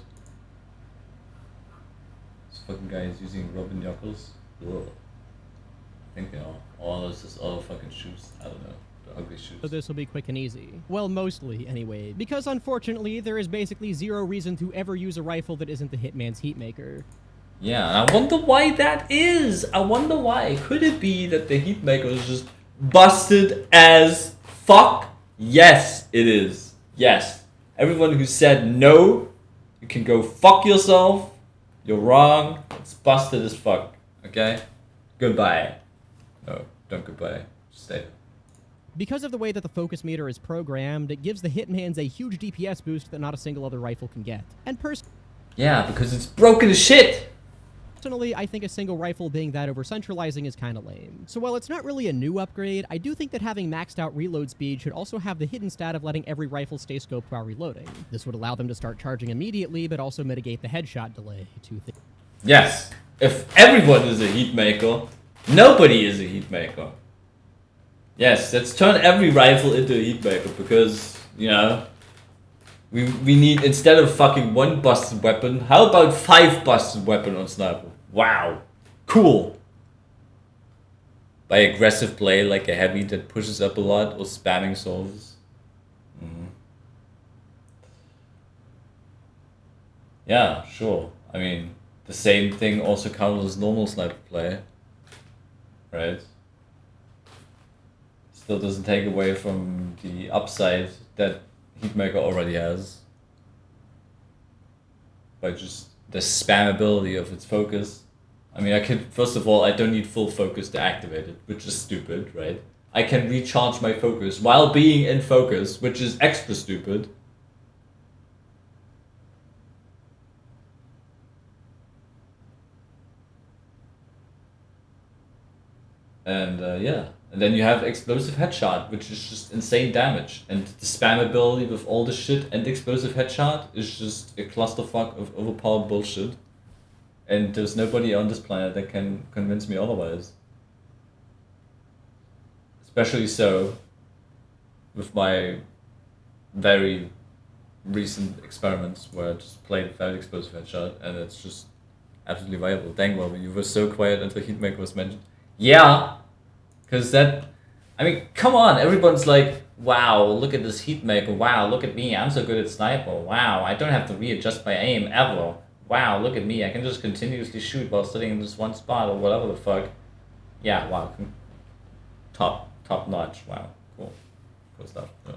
This fucking guy is using rubber knuckles. Ugh. I think they are. Oh, this is all fucking shoes. I don't know. The ugly shoes. So this will be quick and easy. Well, mostly, anyway. Because unfortunately, there is basically zero reason to ever use a rifle that isn't the Hitman's Heatmaker. Yeah, and I wonder why that is. I wonder why. Could it be that the Heatmaker is just busted as fuck? Yes, it is. Yes. Everyone who said no, you can go fuck yourself. You're wrong. It's busted as fuck. Okay? Goodbye. No, don't goodbye. Stay. Because of the way that the focus meter is programmed, it gives the Hitman's a huge DPS boost that not a single other rifle can get. And Yeah, because it's broken as shit. personally, I think a single rifle being that over-centralizing is kinda lame. So while it's not really a new upgrade, I do think that having maxed out reload speed should also have the hidden stat of letting every rifle stay scoped while reloading. This would allow them to start charging immediately, but also mitigate the headshot delay. Yes. If everyone is a Heatmaker, nobody is a Heatmaker. Yes, let's turn every rifle into a Heatmaker because, you know, we need, instead of fucking one busted weapon, how about 5 busted weapon on sniper? Wow. Cool. By aggressive play like a heavy that pushes up a lot or spamming solves. Yeah, sure. I mean, the same thing also counts as normal sniper play. Right? Still doesn't take away from the upside that Heatmaker already has. By just the spammability of its focus. I mean, I could, first of all, I don't need full focus to activate it, which is stupid, right? I can recharge my focus while being in focus, which is extra stupid. And yeah, and then you have explosive headshot, which is just insane damage. And the spammability with all the shit and explosive headshot is just a clusterfuck of overpowered bullshit. And there's nobody on this planet that can convince me otherwise. Especially so with my very recent experiments where I just played without explosive headshot and it's just absolutely viable. Dang, well, you were so quiet until Heatmaker was mentioned. Yeah, because that, I mean, come on, everyone's like, wow, look at this Heatmaker, wow, look at me, I'm so good at sniper, wow, I don't have to readjust my aim ever, wow, look at me, I can just continuously shoot while sitting in this one spot or whatever the fuck. Yeah, wow, top notch, wow, cool stuff. Yeah.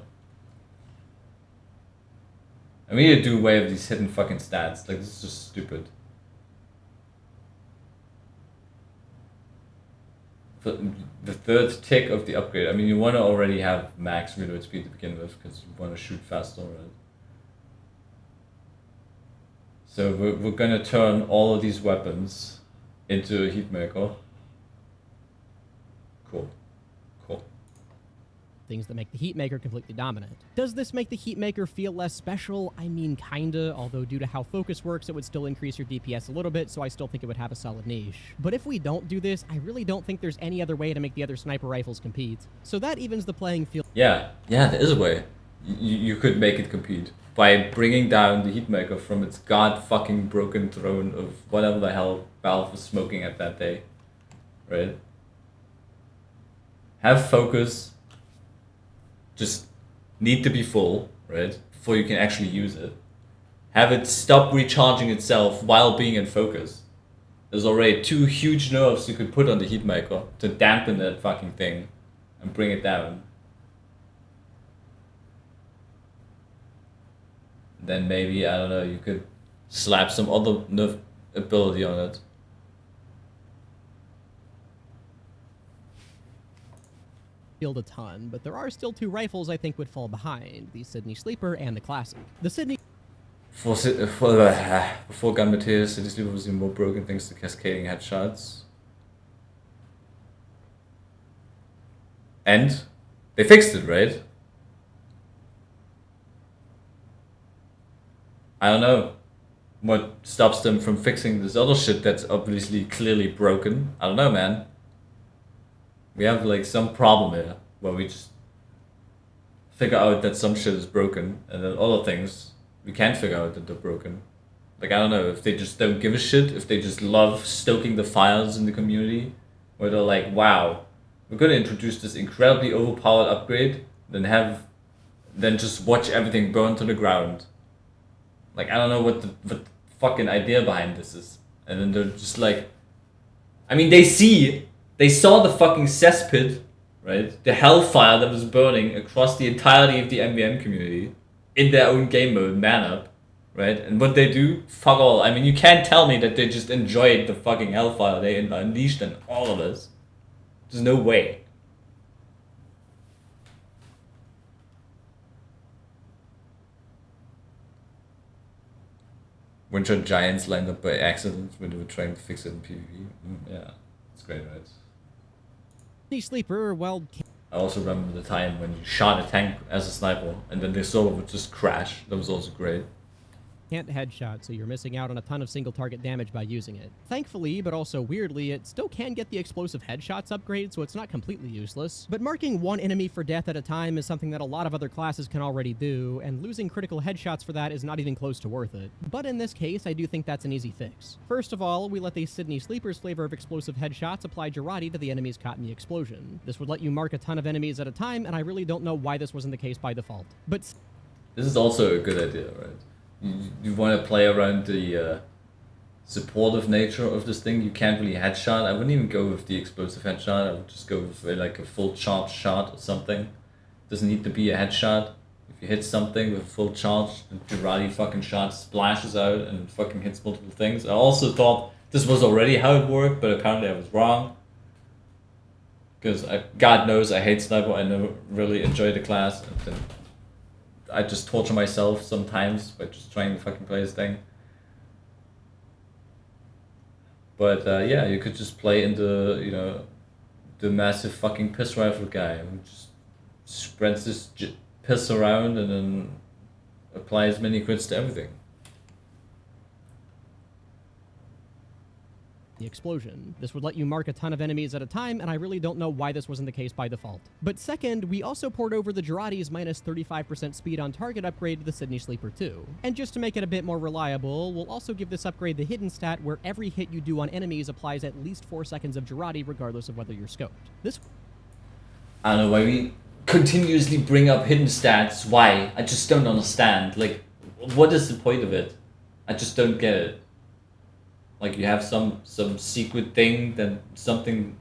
I mean, to do away with these hidden fucking stats, like, this is just stupid. The third tick of the upgrade, I mean, you want to already have max reload speed to begin with because you want to shoot faster, right? So we're going to turn all of these weapons into a Heatmaker. Cool. Things that make the Heatmaker completely dominant. Does this make the Heatmaker feel less special? I mean, kinda, although due to how focus works, it would still increase your DPS a little bit, so I still think it would have a solid niche. But if we don't do this, I really don't think there's any other way to make the other sniper rifles compete. So that evens the playing field. Yeah, there is a way. You could make it compete by bringing down the Heatmaker from its god-fucking broken throne of whatever the hell Valve was smoking at that day. Right? Have focus. Just need to be full, right? Before you can actually use it. have it stop recharging itself while being in focus. There's already 2 huge nerves you could put on the heat maker to dampen that fucking thing and bring it down. Then maybe, I don't know, you could slap some other nerf ability on it. A ton, but there are still 2 rifles I think would fall behind, the Sydney Sleeper and the Classic. The Sydney... Before Gun Materials, Sydney Sleeper was even more broken thanks to cascading headshots. And they fixed it, right? I don't know what stops them from fixing this other shit that's obviously clearly broken. I don't know, man. We have like some problem here where we just figure out that some shit is broken and then other things we can't figure out that they're broken. Like, I don't know, if they just don't give a shit, if they just love stoking the fires in the community, where they're like, wow, we're gonna introduce this incredibly overpowered upgrade, then just watch everything burn to the ground. Like, I don't know what the fucking idea behind this is. And then they're just like, I mean, they saw the fucking cesspit, right? The hellfire that was burning across the entirety of the MvM community in their own game mode, man up, right? And what they do, fuck all. I mean, you can't tell me that they just enjoyed the fucking hellfire they unleashed on all of us. There's no way. Winter giants lined up by accident when they were trying to fix it in PvP. Yeah, it's great, right? Sydney Sleeper, well... I also remember the time when you shot a tank as a sniper and then they sort of would just crash. That was also great. Can't headshot, so you're missing out on a ton of single target damage by using it. Thankfully, but also weirdly, it still can get the explosive headshots upgrade, so it's not completely useless. But marking one enemy for death at a time is something that a lot of other classes can already do, and losing critical headshots for that is not even close to worth it. But in this case, I do think that's an easy fix. First of all, we let the Sydney Sleeper's flavor of explosive headshots apply Girardi to the enemies caught in the explosion. This would let you mark a ton of enemies at a time, and I really don't know why this wasn't the case by default. But this is also a good idea, right? You want to play around the supportive nature of this thing. You can't really headshot. I wouldn't even go with the explosive headshot. I would just go with like a full charge shot or something. Doesn't need to be a headshot. If you hit something with full charge, the Girardi fucking shot splashes out and fucking hits multiple things. I also thought this was already how it worked, but apparently I was wrong. Because God knows I hate sniper. I never really enjoy the class. And then I just torture myself sometimes by just trying to fucking play this thing. But yeah, you could just play into, you know, the massive fucking piss rifle guy who just spreads this piss around and then applies mini crits to everything. the explosion. This would let you mark a ton of enemies at a time, and I really don't know why this wasn't the case by default. But second, we also poured over the Girardi's minus 35% speed on target upgrade to the Sydney Sleeper 2. And just to make it a bit more reliable, we'll also give this upgrade the hidden stat where every hit you do on enemies applies at least 4 seconds of Girardi regardless of whether you're scoped. This... I don't know why we continuously bring up hidden stats. Why? I just don't understand. Like, what is the point of it? I just don't get it. Like, you have some secret thing that something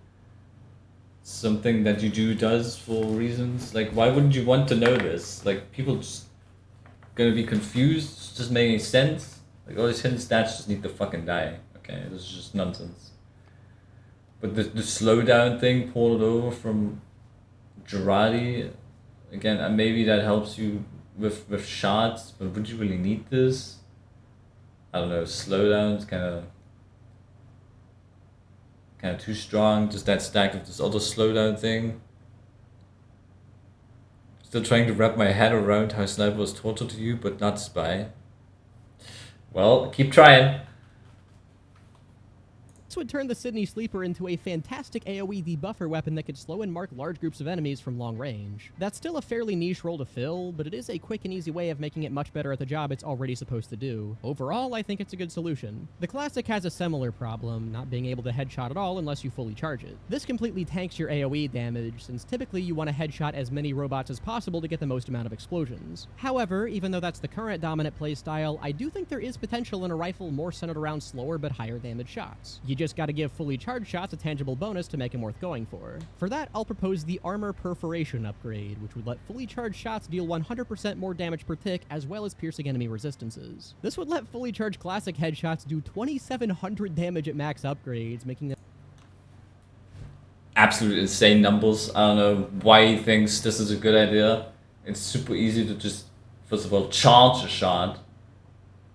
that you do does for reasons. Like, why wouldn't you want to know this? Like, people just gonna be confused. It's just making sense. Like, all these hidden stats just need to fucking die. Okay, this is just nonsense. But the slowdown thing pulled over from Girardi, again, maybe that helps you with shots, but would you really need this? I don't know, slowdown's kind of too strong. Just that stack of this other slowdown thing. Still trying to wrap my head around how Sniper was torture to you, but not Spy. Well, keep trying. This would turn the Sydney Sleeper into a fantastic AoE debuffer weapon that could slow and mark large groups of enemies from long range. That's still a fairly niche role to fill, but it is a quick and easy way of making it much better at the job it's already supposed to do. Overall, I think it's a good solution. The Classic has a similar problem, not being able to headshot at all unless you fully charge it. This completely tanks your AoE damage, since typically you want to headshot as many robots as possible to get the most amount of explosions. However, even though that's the current dominant playstyle, I do think there is potential in a rifle more centered around slower but higher damage shots. You just gotta give fully charged shots a tangible bonus to make them worth going for. For that, I'll propose the Armor Perforation upgrade, which would let fully charged shots deal 100% more damage per tick, as well as piercing enemy resistances. This would let fully charged Classic headshots do 2700 damage at max upgrades, making them Absolute insane numbers. I don't know why he thinks this is a good idea. It's super easy to just, first of all, charge a shot,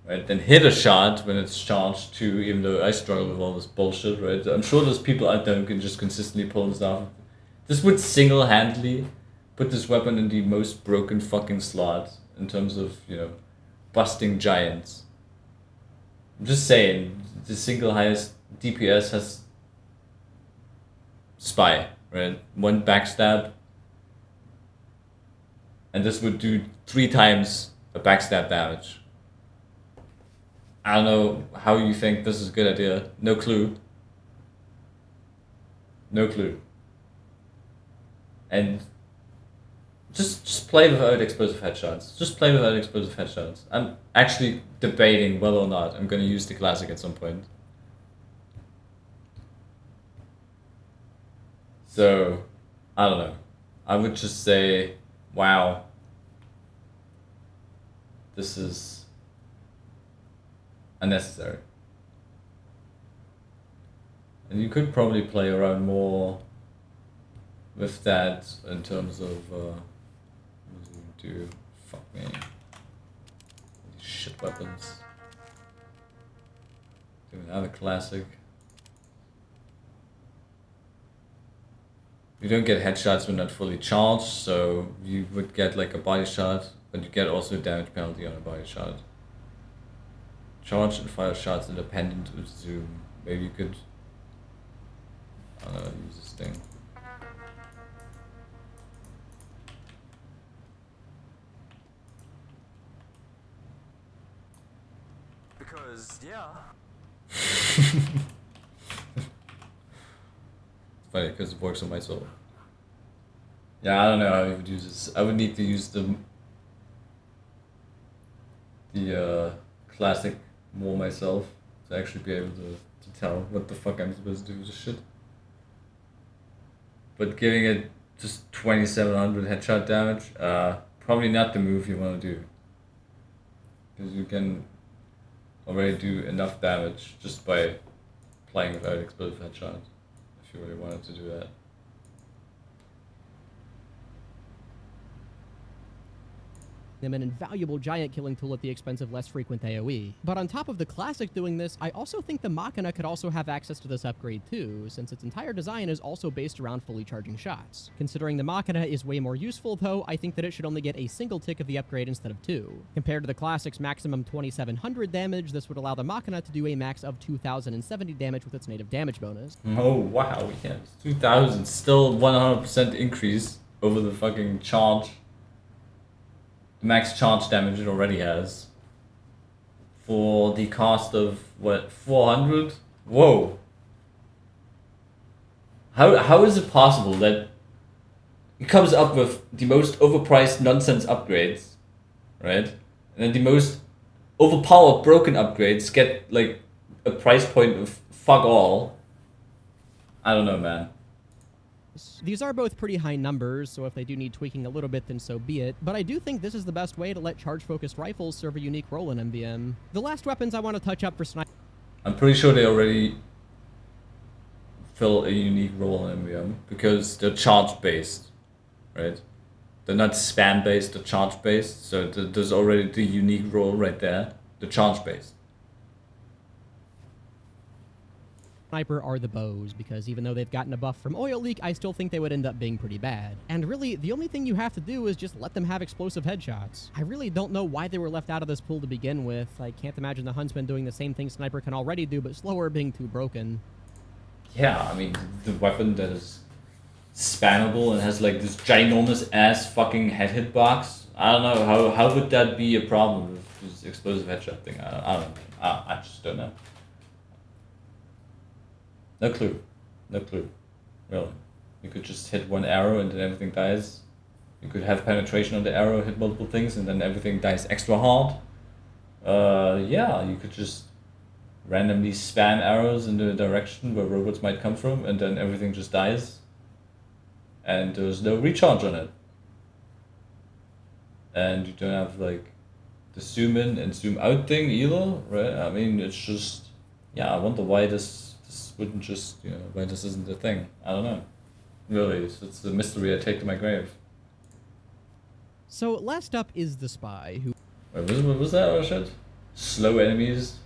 right? Then hit a shot when it's charged too, even though I struggle with all this bullshit, right? I'm sure there's people out there who can just consistently pull this off. This would single-handedly put this weapon in the most broken fucking slot in terms of, you know, busting giants. I'm just saying, the single highest DPS has Spy, right? 1 backstab. And this would do 3 times a backstab damage. I don't know how you think this is a good idea. No clue. No clue. And just play without explosive headshots. Just play without explosive headshots. I'm actually debating whether or not I'm going to use the Classic at some point. So, I don't know. I would just say, wow. This is unnecessary. And you could probably play around more with that in terms of, what do you do? Fuck me. These shit weapons. Do another Classic. You don't get headshots when not fully charged, so you would get like a body shot, but you get also a damage penalty on a body shot. Charge and fire shots independent of zoom. Maybe you could, I don't know, use this thing. Because, yeah. Funny because it works on my soul. Yeah, I don't know how you would use this. I would need to use the Classic more myself to actually be able to tell what the fuck I'm supposed to do with this shit. But giving it just 2700 headshot damage, probably not the move you want to do. Because you can already do enough damage just by playing without explosive headshots. If you really wanted to do that. them an invaluable giant killing tool at the expense of less frequent AoE. But on top of the Classic doing this, I also think the Machina could also have access to this upgrade too, since its entire design is also based around fully charging shots. Considering the Machina is way more useful though, I think that it should only get a single tick of the upgrade instead of 2. Compared to the Classic's maximum 2700 damage, this would allow the Machina to do a max of 2070 damage with its native damage bonus. Oh wow, yeah, 2000, still 100% increase over the fucking charge. The max charge damage it already has. For the cost of, what, 400? Whoa. How is it possible that it comes up with the most overpriced nonsense upgrades, right? And then the most overpowered broken upgrades get like a price point of fuck all. I don't know, man. These are both pretty high numbers, so if they do need tweaking a little bit, then so be it. But I do think this is the best way to let charge-focused rifles serve a unique role in MvM. The last weapons I want to touch up for sniper... I'm pretty sure they already fill a unique role in MvM, because they're charge-based, right? They're not spam-based, they're charge-based, so there's already the unique role right there. They're charge-based. Sniper are the bows, because even though they've gotten a buff from oil leak, I still think they would end up being pretty bad. And really, the only thing you have to do is just let them have explosive headshots. I really don't know why they were left out of this pool to begin with. I can't imagine the Huntsman doing the same thing Sniper can already do, but slower, being too broken. yeah, I mean, the weapon that is spammable and has like this ginormous ass fucking head hitbox. I don't know, how would that be a problem with this explosive headshot thing? I don't know. I just don't know. No clue. No clue. Really. You could just hit one arrow and then everything dies. You could have penetration on the arrow, hit multiple things, and then everything dies extra hard. Yeah, you could just randomly spam arrows in the direction where robots might come from, and then everything just dies. And there's no recharge on it. And you don't have like the zoom in and zoom out thing either, right? I mean, it's just, yeah, I wonder why this wouldn't just, why this isn't a thing. I don't know. Really, it's a mystery I take to my grave. So last up is the spy, who... Wait, was that or shit? Slow enemies?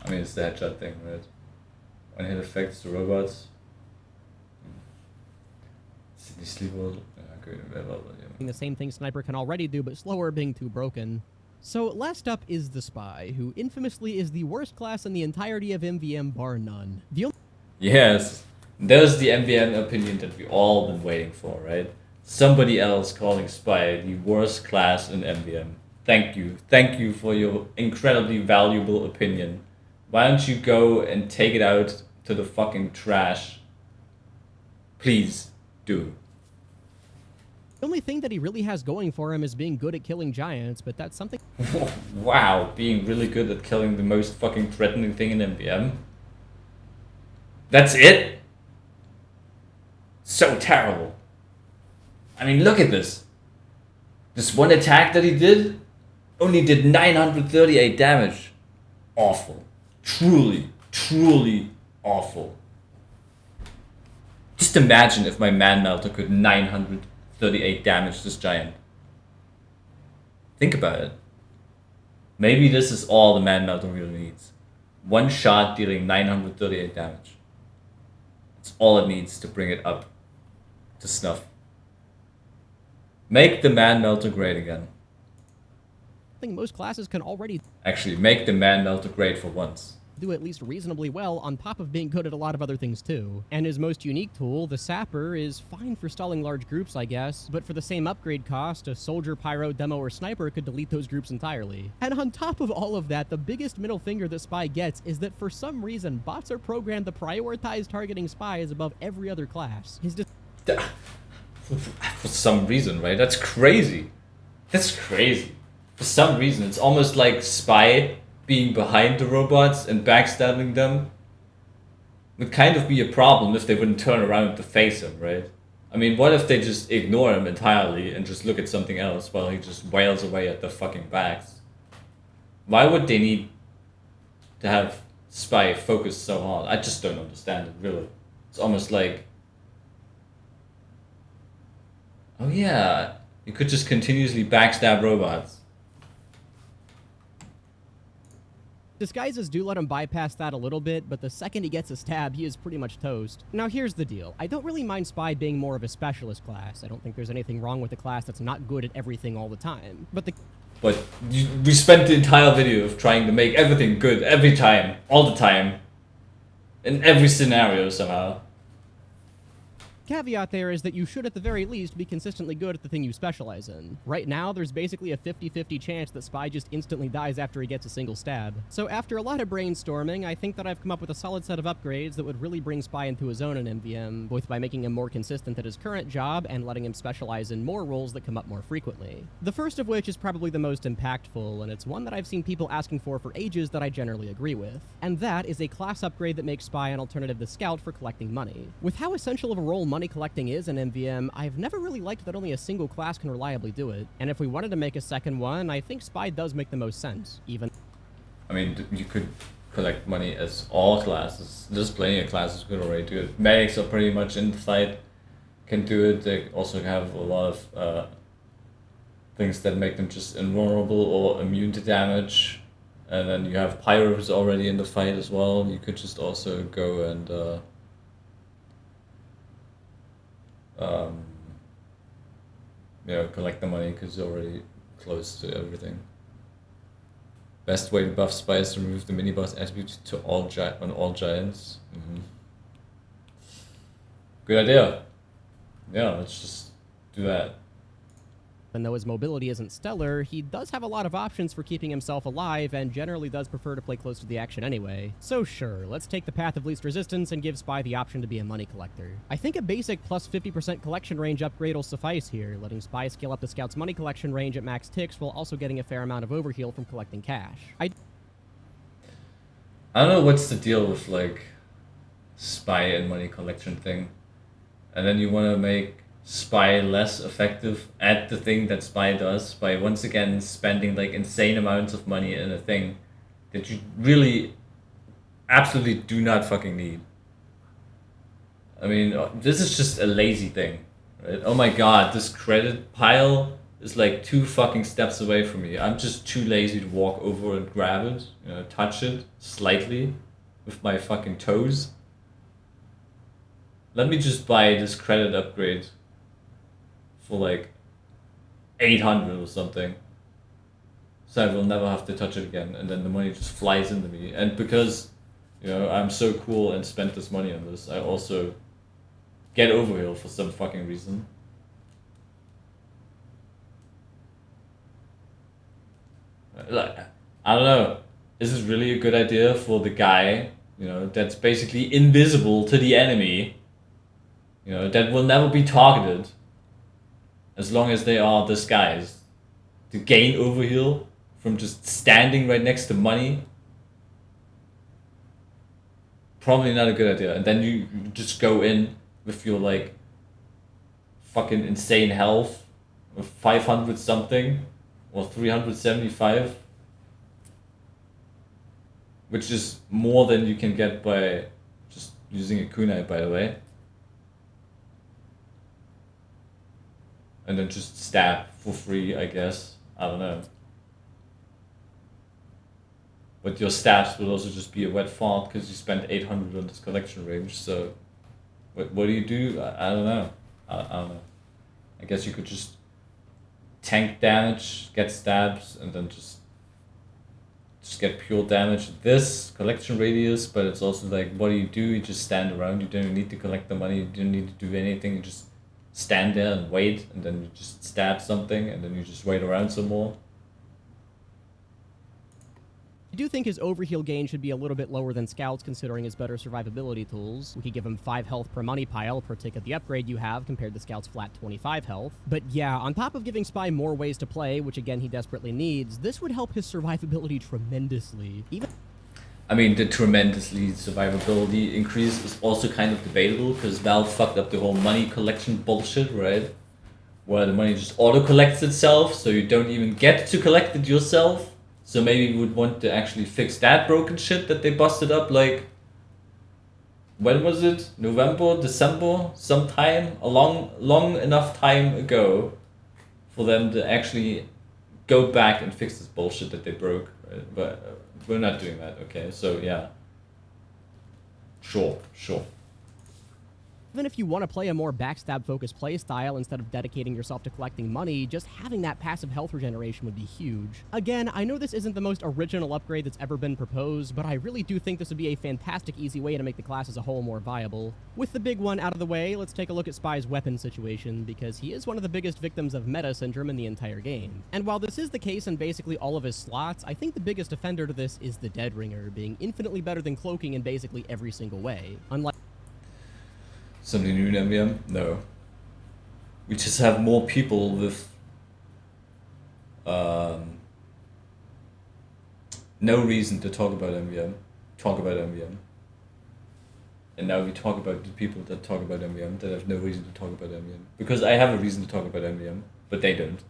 I mean, it's the headshot thing, right? One hit effects to robots. Sydney Sleeper. The same thing Sniper can already do, but slower, being too broken. So last up is the spy, who infamously is the worst class in the entirety of MvM bar none. Yes, there's the MvM opinion that we all been waiting for, right? Somebody else calling spy the worst class in MvM. Thank you for your incredibly valuable opinion. Why don't you go and take it out to the fucking trash? Please do. The only thing that he really has going for him is being good at killing giants, but that's something... Wow, being really good at killing the most fucking threatening thing in MvM? That's it? So terrible. I mean, look at this. This one attack that he did only did 938 damage. Awful. Truly awful. Just imagine if my man melter could 938 damage this giant. Think about it. Maybe this is all the man melter really needs. One shot dealing 938 damage. It's all it needs to bring it up to snuff. Make the man melter great again. I think most classes can already Actually, make the man melter great for once. do at least reasonably well, on top of being good at a lot of other things too. And his most unique tool, the Sapper, is fine for stalling large groups, I guess, but for the same upgrade cost, a soldier, pyro, demo, or sniper could delete those groups entirely. And on top of all of that, the biggest middle finger that Spy gets is that for some reason, bots are programmed to prioritize targeting spies above every other class. For some reason, right? That's crazy. That's crazy. For some reason, it's almost like Spy being behind the robots and backstabbing them would kind of be a problem if they wouldn't turn around to face him, right? I mean, what if they just ignore him entirely and just look at something else while he just wails away at their fucking backs? Why would they need to have Spy focus so hard? I just don't understand it, really. It's almost like, oh yeah, you could just continuously backstab robots. Disguises do let him bypass that a little bit, but the second he gets a stab, he is pretty much toast. Now here's the deal. I don't really mind Spy being more of a specialist class. I don't think there's anything wrong with a class that's not good at everything all the time. But we spent the entire video of trying to make everything good every time, all the time, in every scenario somehow. Caveat there is that you should at the very least be consistently good at the thing you specialize in. Right now, there's basically a 50-50 chance that Spy just instantly dies after he gets a single stab. So after a lot of brainstorming, I think that I've come up with a solid set of upgrades that would really bring Spy into his own in MvM, both by making him more consistent at his current job and letting him specialize in more roles that come up more frequently. The first of which is probably the most impactful, and it's one that I've seen people asking for ages that I generally agree with. And that is a class upgrade that makes Spy an alternative to Scout for collecting money. With how essential of a role money collecting is in MvM, I've never really liked that only a single class can reliably do it. And if we wanted to make a second one, I think Spy does make the most sense, even. I mean, you could collect money as all classes. There's plenty of classes who could already do it. Medics are pretty much in the fight, can do it. They also have a lot of things that make them just invulnerable or immune to damage. And then you have pyros already in the fight as well. You could just also go and collect the money because you're already close to everything. Best way to buff Spy is to remove the mini boss attribute to all giants. Good idea. Yeah, let's just do that. Even though his mobility isn't stellar, he does have a lot of options for keeping himself alive and generally does prefer to play close to the action anyway. So sure, let's take the path of least resistance and give Spy the option to be a money collector. I think a basic plus 50% collection range upgrade will suffice here, letting Spy scale up the Scout's money collection range at max ticks while also getting a fair amount of overheal from collecting cash. I don't know what's the deal with like Spy and money collection thing. And then you want to make Spy less effective at the thing that Spy does by once again spending like insane amounts of money in a thing that you really absolutely do not fucking need. I mean, this is just a lazy thing, right? Oh my god, this credit pile is like 2 fucking steps away from me. I'm just too lazy to walk over and grab it, you know, touch it slightly with my fucking toes. Let me just buy this credit upgrade for like 800 or something, so I will never have to touch it again, and then the money just flies into me. And because, you know, I'm so cool and spent this money on this, I also get overheal for some fucking reason. Like, I don't know, is this really a good idea for the guy, you know, that's basically invisible to the enemy, you know, that will never be targeted as long as they are disguised, to gain overheal from just standing right next to money? Probably not a good idea. And then you just go in with your like fucking insane health of 500 something or 375, which is more than you can get by just using a kunai, by the way. And then just stab for free, I guess. I don't know. But your stabs will also just be a wet fart because you spent 800 on this collection range. So, what do you do? I don't know. I don't know. I guess you could just tank damage, get stabs, and then just get pure damage. This collection radius, but it's also like, what do? You just stand around. You don't need to collect the money. You don't need to do anything. You just stand there and wait, and then you just stab something, and then you just wait around some more. I do think his overheal gain should be a little bit lower than Scout's considering his better survivability tools. We could give him 5 health per money pile per tick of the upgrade you have compared to Scout's flat 25 health. But yeah, on top of giving Spy more ways to play, which again he desperately needs, this would help his survivability tremendously. I mean, the tremendously survivability increase is also kind of debatable because Valve fucked up the whole money collection bullshit, right? Where the money just auto-collects itself, so you don't even get to collect it yourself. So maybe we would want to actually fix that broken shit that they busted up, like, when was it? November, December, sometime, a long enough time ago for them to actually go back and fix this bullshit that they broke, right? But we're not doing that, okay? So yeah, sure. Even if you want to play a more backstab-focused playstyle instead of dedicating yourself to collecting money, just having that passive health regeneration would be huge. Again, I know this isn't the most original upgrade that's ever been proposed, but I really do think this would be a fantastic easy way to make the class as a whole more viable. With the big one out of the way, let's take a look at Spy's weapon situation, because he is one of the biggest victims of meta syndrome in the entire game. And while this is the case in basically all of his slots, I think the biggest offender to this is the Dead Ringer, being infinitely better than cloaking in basically every single way. Unlike Something new in MvM? No. We just have more people with no reason to talk about MvM. And now we talk about the people that talk about MvM that have no reason to talk about MvM. Because I have a reason to talk about MvM, but they don't.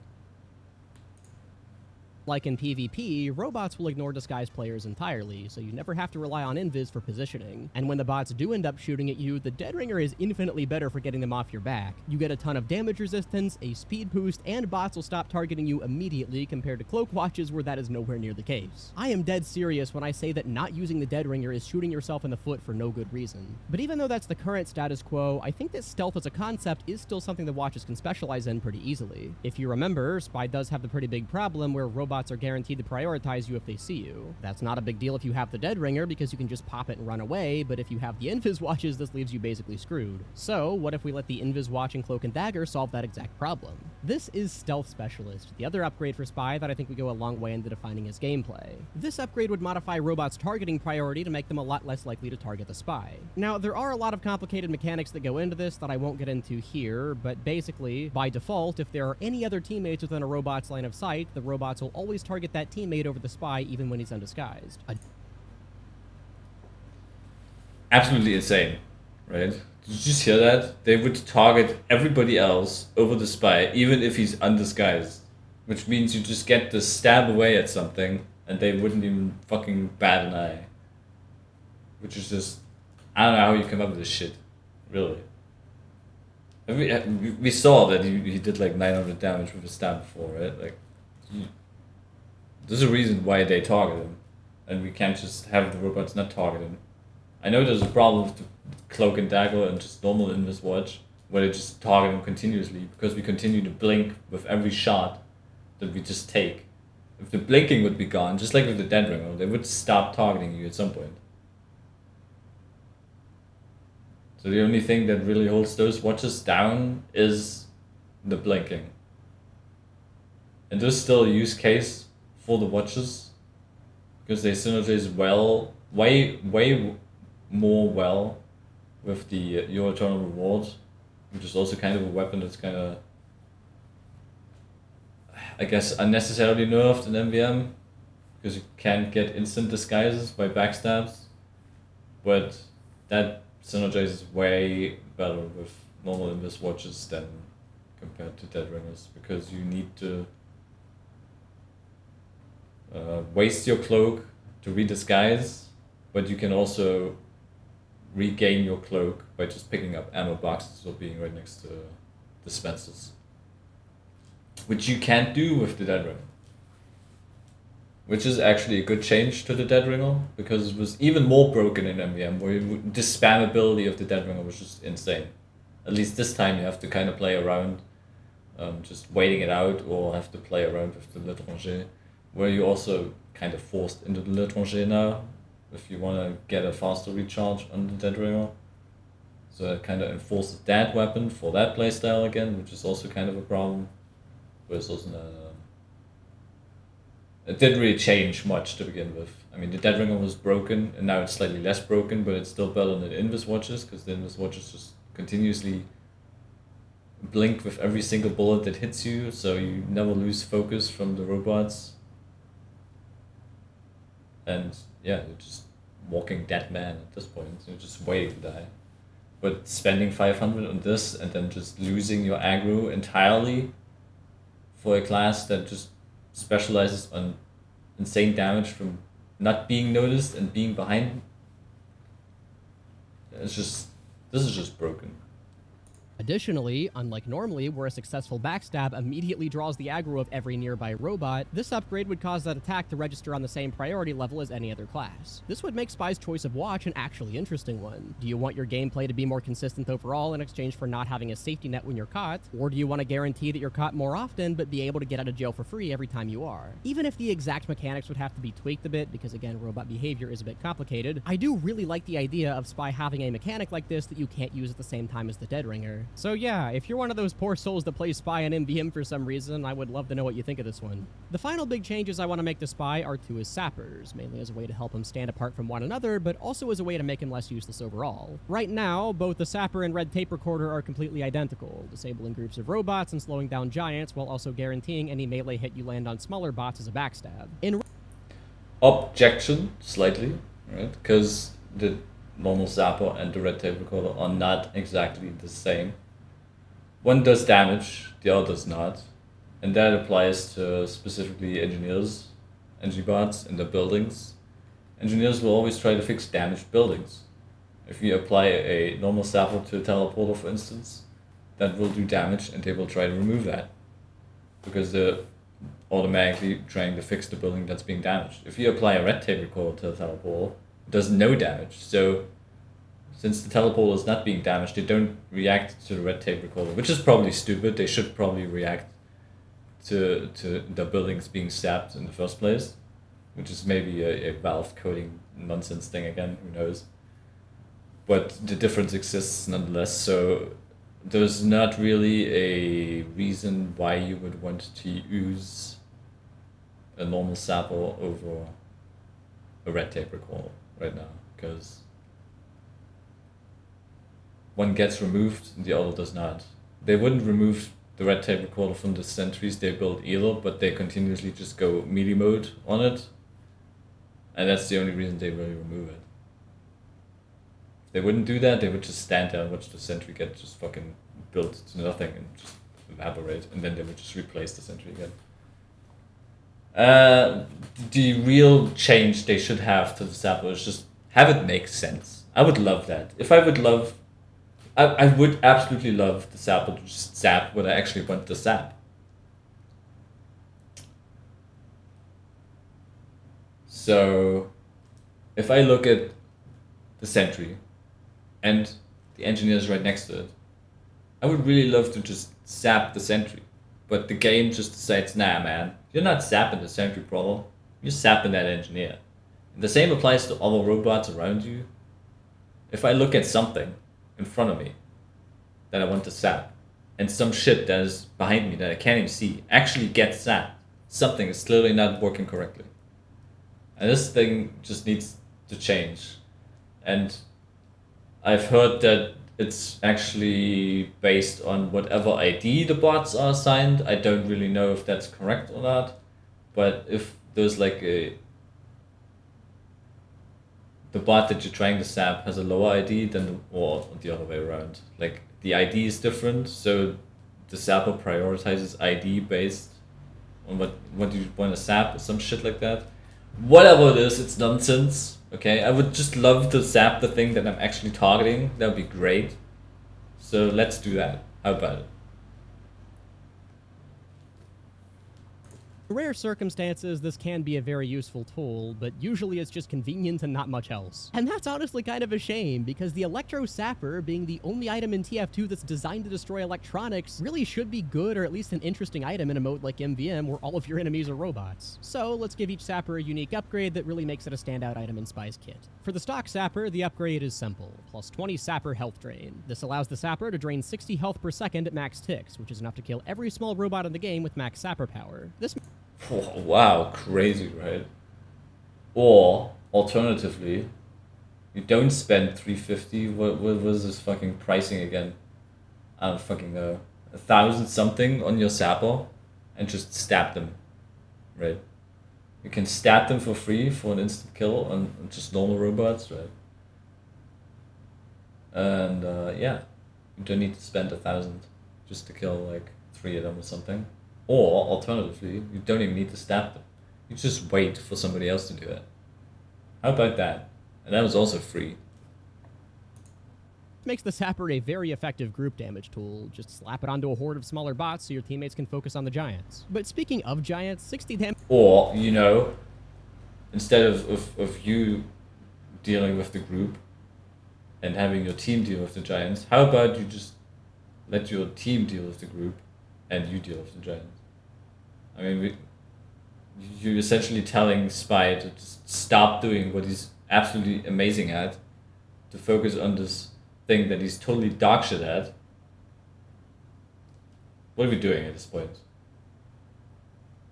Like in PvP, robots will ignore disguised players entirely, so you never have to rely on invis for positioning. And when the bots do end up shooting at you, the Dead Ringer is infinitely better for getting them off your back. You get a ton of damage resistance, a speed boost, and bots will stop targeting you immediately compared to Cloak Watches where that is nowhere near the case. I am dead serious when I say that not using the Dead Ringer is shooting yourself in the foot for no good reason. But even though that's the current status quo, I think that stealth as a concept is still something the Watches can specialize in pretty easily. If you remember, Spy does have the pretty big problem where robots robots are guaranteed to prioritize you if they see you. That's not a big deal if you have the Dead Ringer, because you can just pop it and run away, but if you have the Invis watches, this leaves you basically screwed. So, what if we let the Invis watch and Cloak and Dagger solve that exact problem? This is Stealth Specialist, the other upgrade for Spy that I think would go a long way into defining his gameplay. This upgrade would modify robots' targeting priority to make them a lot less likely to target the Spy. Now, there are a lot of complicated mechanics that go into this that I won't get into here, but basically, by default, if there are any other teammates within a robot's line of sight, the robots will always target that teammate over the Spy even when he's undisguised. Absolutely insane, right? Did you just hear that? They would target everybody else over the Spy, even if he's undisguised. Which means you just get to stab away at something, and they wouldn't even fucking bat an eye. Which is just... I don't know how you come up with this shit. Really. We saw that he did like 900 damage with a stab before, right? Like, there's a reason why they target him. And we can't just have the robots not target him. I know there's a problem with the Cloak and Dagger and just normal Invis Watch, where they just target him continuously, because we continue to blink with every shot that we just take. If the blinking would be gone, just like with the Dead Ringer, they would stop targeting you at some point. So the only thing that really holds those watches down is the blinking. And there's still a use case for the watches, because they synergize way more well with the Your Eternal Reward, which is also kind of a weapon that's kind of, I guess, unnecessarily nerfed in MvM, because you can't get instant disguises by backstabs, but that synergizes way better with normal Invis watches than compared to Dead Ringers, because you need to waste your cloak to redisguise, but you can also regain your cloak by just picking up ammo boxes or being right next to dispensers, which you can't do with the Dead Ringer. Which is actually a good change to the Dead Ringer, because it was even more broken in MvM, where the spammability of the Dead Ringer was just insane. At least this time you have to kind of play around, just waiting it out, or have to play around with the L'Étranger, where you also kind of forced into the L'Étranger now, if you want to get a faster recharge on the Dead Ringer. So it kind of enforces that weapon for that playstyle again, which is also kind of a problem. But it's also it didn't really change much to begin with. I mean, the Dead Ringer was broken, and now it's slightly less broken, but it's still better than the Invis watches, because the Invis watches just continuously blink with every single bullet that hits you, so you never lose focus from the robots. And yeah, you're just walking dead man at this point. You're just waiting to die. But spending 500 on this and then just losing your aggro entirely for a class that just specializes on insane damage from not being noticed and being behind, this is just broken. Additionally, unlike normally, where a successful backstab immediately draws the aggro of every nearby robot, this upgrade would cause that attack to register on the same priority level as any other class. This would make Spy's choice of watch an actually interesting one. Do you want your gameplay to be more consistent overall in exchange for not having a safety net when you're caught, or do you want to guarantee that you're caught more often but be able to get out of jail for free every time you are? Even if the exact mechanics would have to be tweaked a bit, because again, robot behavior is a bit complicated, I do really like the idea of Spy having a mechanic like this that you can't use at the same time as the Dead Ringer. So yeah, if you're one of those poor souls that plays Spy on MvM for some reason, I would love to know what you think of this one. The final big changes I want to make to Spy are to his sappers, mainly as a way to help him stand apart from one another, but also as a way to make him less useless overall. Right now, both the sapper and red tape recorder are completely identical, disabling groups of robots and slowing down giants while also guaranteeing any melee hit you land on smaller bots as a backstab. Objection, slightly, right? Because the normal zapper and the red tape recorder are not exactly the same. One does damage, the other does not, and that applies to specifically engineers, bots in the buildings. Engineers will always try to fix damaged buildings. If you apply a normal sapper to a teleporter, for instance, that will do damage, and they will try to remove that, because they're automatically trying to fix the building that's being damaged. If you apply a red tape recorder to a teleporter, it does no damage, so since the teleporter is not being damaged, they don't react to the red tape recorder, which is probably stupid. They should probably react to the buildings being sapped in the first place, which is maybe a Valve coding nonsense thing again, who knows. But the difference exists nonetheless, so there's not really a reason why you would want to use a normal sapper over a red tape recorder right now, because one gets removed and the other does not. They wouldn't remove the red tape recorder from the sentries they build either, but they continuously just go melee mode on it, and that's the only reason they really remove it. If they wouldn't do that, they would just stand there and watch the sentry get just fucking built to nothing and just evaporate, and then they would just replace the sentry again. The real change they should have to the sapper is just have it make sense. I would love that. I would absolutely love the sapper to just sap what I actually want to sap. So, if I look at the sentry and the engineers right next to it, I would really love to just sap the sentry. But the game just decides, nah man, you're not sapping the sentry, brother. You're sapping that engineer. And the same applies to other robots around you. If I look at something in front of me that I want to sap, and some shit that is behind me that I can't even see actually gets sapped, something is clearly not working correctly. And this thing just needs to change. And I've heard that it's actually based on whatever ID the bots are assigned. I don't really know if that's correct or not. But if there's like the bot that you're trying to sap has a lower ID than or the other way around. Like the ID is different, so the sapper prioritizes ID based on what you want to sap or some shit like that. Whatever it is, it's nonsense. Okay, I would just love to sap the thing that I'm actually targeting. That would be great. So let's do that. How about it? In rare circumstances, this can be a very useful tool, but usually it's just convenient and not much else. And that's honestly kind of a shame, because the Electro Sapper, being the only item in TF2 that's designed to destroy electronics, really should be good or at least an interesting item in a mode like MvM where all of your enemies are robots. So let's give each Sapper a unique upgrade that really makes it a standout item in Spy's kit. For the stock Sapper, the upgrade is simple, plus 20 Sapper health drain. This allows the Sapper to drain 60 health per second at max ticks, which is enough to kill every small robot in the game with max Sapper power. This Oh, wow, crazy, right? Or, alternatively, you don't spend 350, what was this fucking pricing again? I don't fucking know. 1,000 something on your sapper, and just stab them, right? You can stab them for free for an instant kill on just normal robots, right? And yeah, you don't need to spend 1,000 just to kill like 3 of them or something. Or, alternatively, you don't even need to stab them. You just wait for somebody else to do it. How about that? And that was also free. makes the Sapper a very effective group damage tool. Just slap it onto a horde of smaller bots so your teammates can focus on the giants. But speaking of giants, 60 damage... Or, you know, instead of you dealing with the group and having your team deal with the giants, how about you just let your team deal with the group and you deal with the giants? I mean, you're essentially telling Spy to just stop doing what he's absolutely amazing at, to focus on this thing that he's totally dog shit at. What are we doing at this point?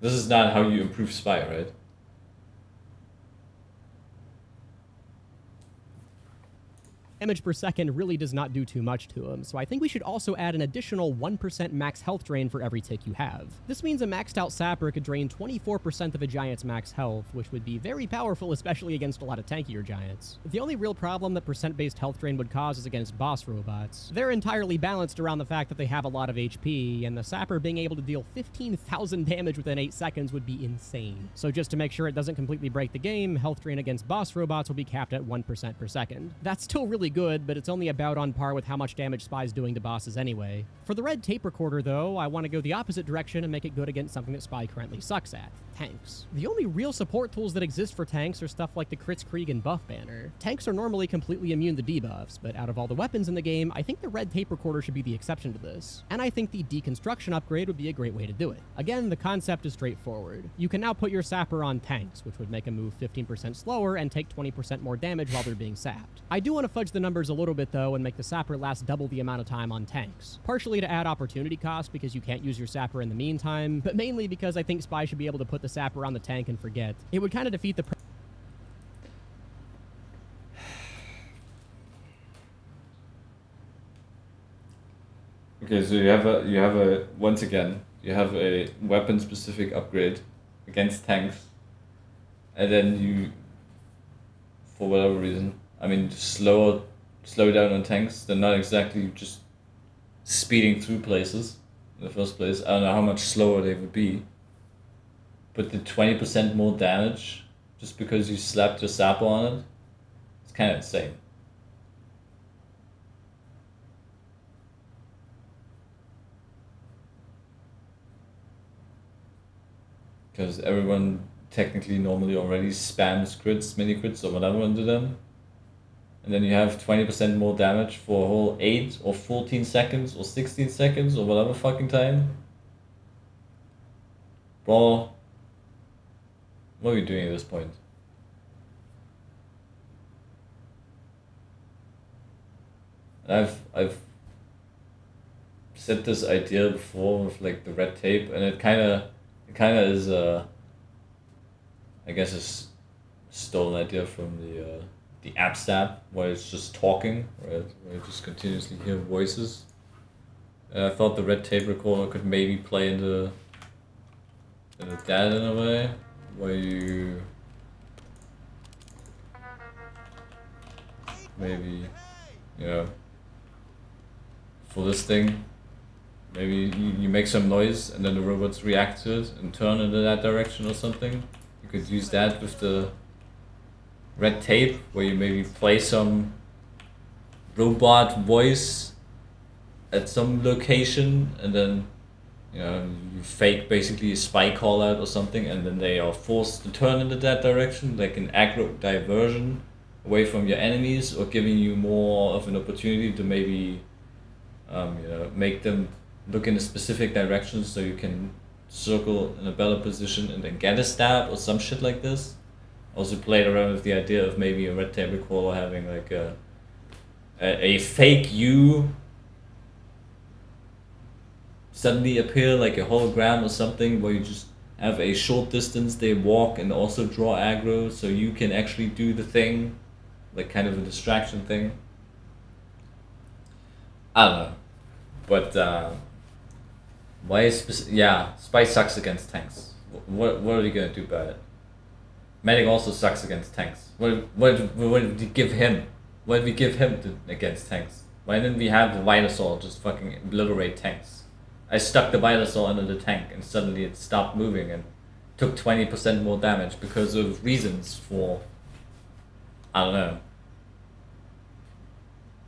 This is not how you improve Spy, right? damage per second really does not do too much to him, so I think we should also add an additional 1% max health drain for every tick you have. This means a maxed out Sapper could drain 24% of a giant's max health, which would be very powerful, especially against a lot of tankier giants. The only real problem that percent-based health drain would cause is against boss robots. They're entirely balanced around the fact that they have a lot of HP, and the Sapper being able to deal 15,000 damage within 8 seconds would be insane. So just to make sure it doesn't completely break the game, health drain against boss robots will be capped at 1% per second. That's still really really good, but it's only about on par with how much damage Spy's doing to bosses anyway. For the red tape recorder, though, I want to go the opposite direction and make it good against something that Spy currently sucks at: tanks. The only real support tools that exist for tanks are stuff like the Crits Krieg and Buff Banner. Tanks are normally completely immune to debuffs, but out of all the weapons in the game, I think the red tape recorder should be the exception to this. And I think the deconstruction upgrade would be a great way to do it. Again, the concept is straightforward. You can now put your sapper on tanks, which would make them move 15% slower and take 20% more damage while they're being sapped. I do want to fudge the numbers a little bit though and make the sapper last double the amount of time on tanks. Partially to add opportunity cost because you can't use your sapper in the meantime, but mainly because I think Spy should be able to put the sapper on the tank and forget. It would kind of defeat the Okay, so you have a once again you have a weapon specific upgrade against tanks, and then you, for whatever reason, I mean, slow down on tanks. They're not exactly just speeding through places in the first place. I don't know how much slower they would be, but the 20% more damage just because you slapped your sapper on it, it's kind of insane. Because everyone technically normally already spams crits, mini crits or whatever into them. And then you have 20% more damage for a whole 8 or 14 seconds or 16 seconds or whatever fucking time. Bro, what are you doing at this point? I've said this idea before with like the red tape, and it kind of is I guess a stolen idea from the app stab, where it's just talking, right? Where you just continuously hear voices. And I thought the red tape recorder could maybe play into that in a way, where you maybe, you know, for this thing, maybe you make some noise and then the robots react to it and turn into that direction or something. You could use that with the red tape, where you maybe play some robot voice at some location, and then, you know, you fake basically a spy call out or something, and then they are forced to turn into that direction, like an aggro diversion away from your enemies, or giving you more of an opportunity to maybe you know, make them look in a specific direction so you can circle in a better position and then get a stab or some shit like this. Also played around with the idea of maybe a red tape recorder having like a fake you suddenly appear, like a hologram or something, where you just have a short distance they walk and also draw aggro, so you can actually do the thing, like kind of a distraction thing. I don't know, but why is yeah, Spy sucks against tanks. What are you gonna do about it? Medic also sucks against tanks. What did we give him? What did we give him against tanks? Why didn't we have the Vitasaur just fucking obliterate tanks? I stuck the Vitasaur under the tank and suddenly it stopped moving and took 20% more damage because of reasons for, I don't know.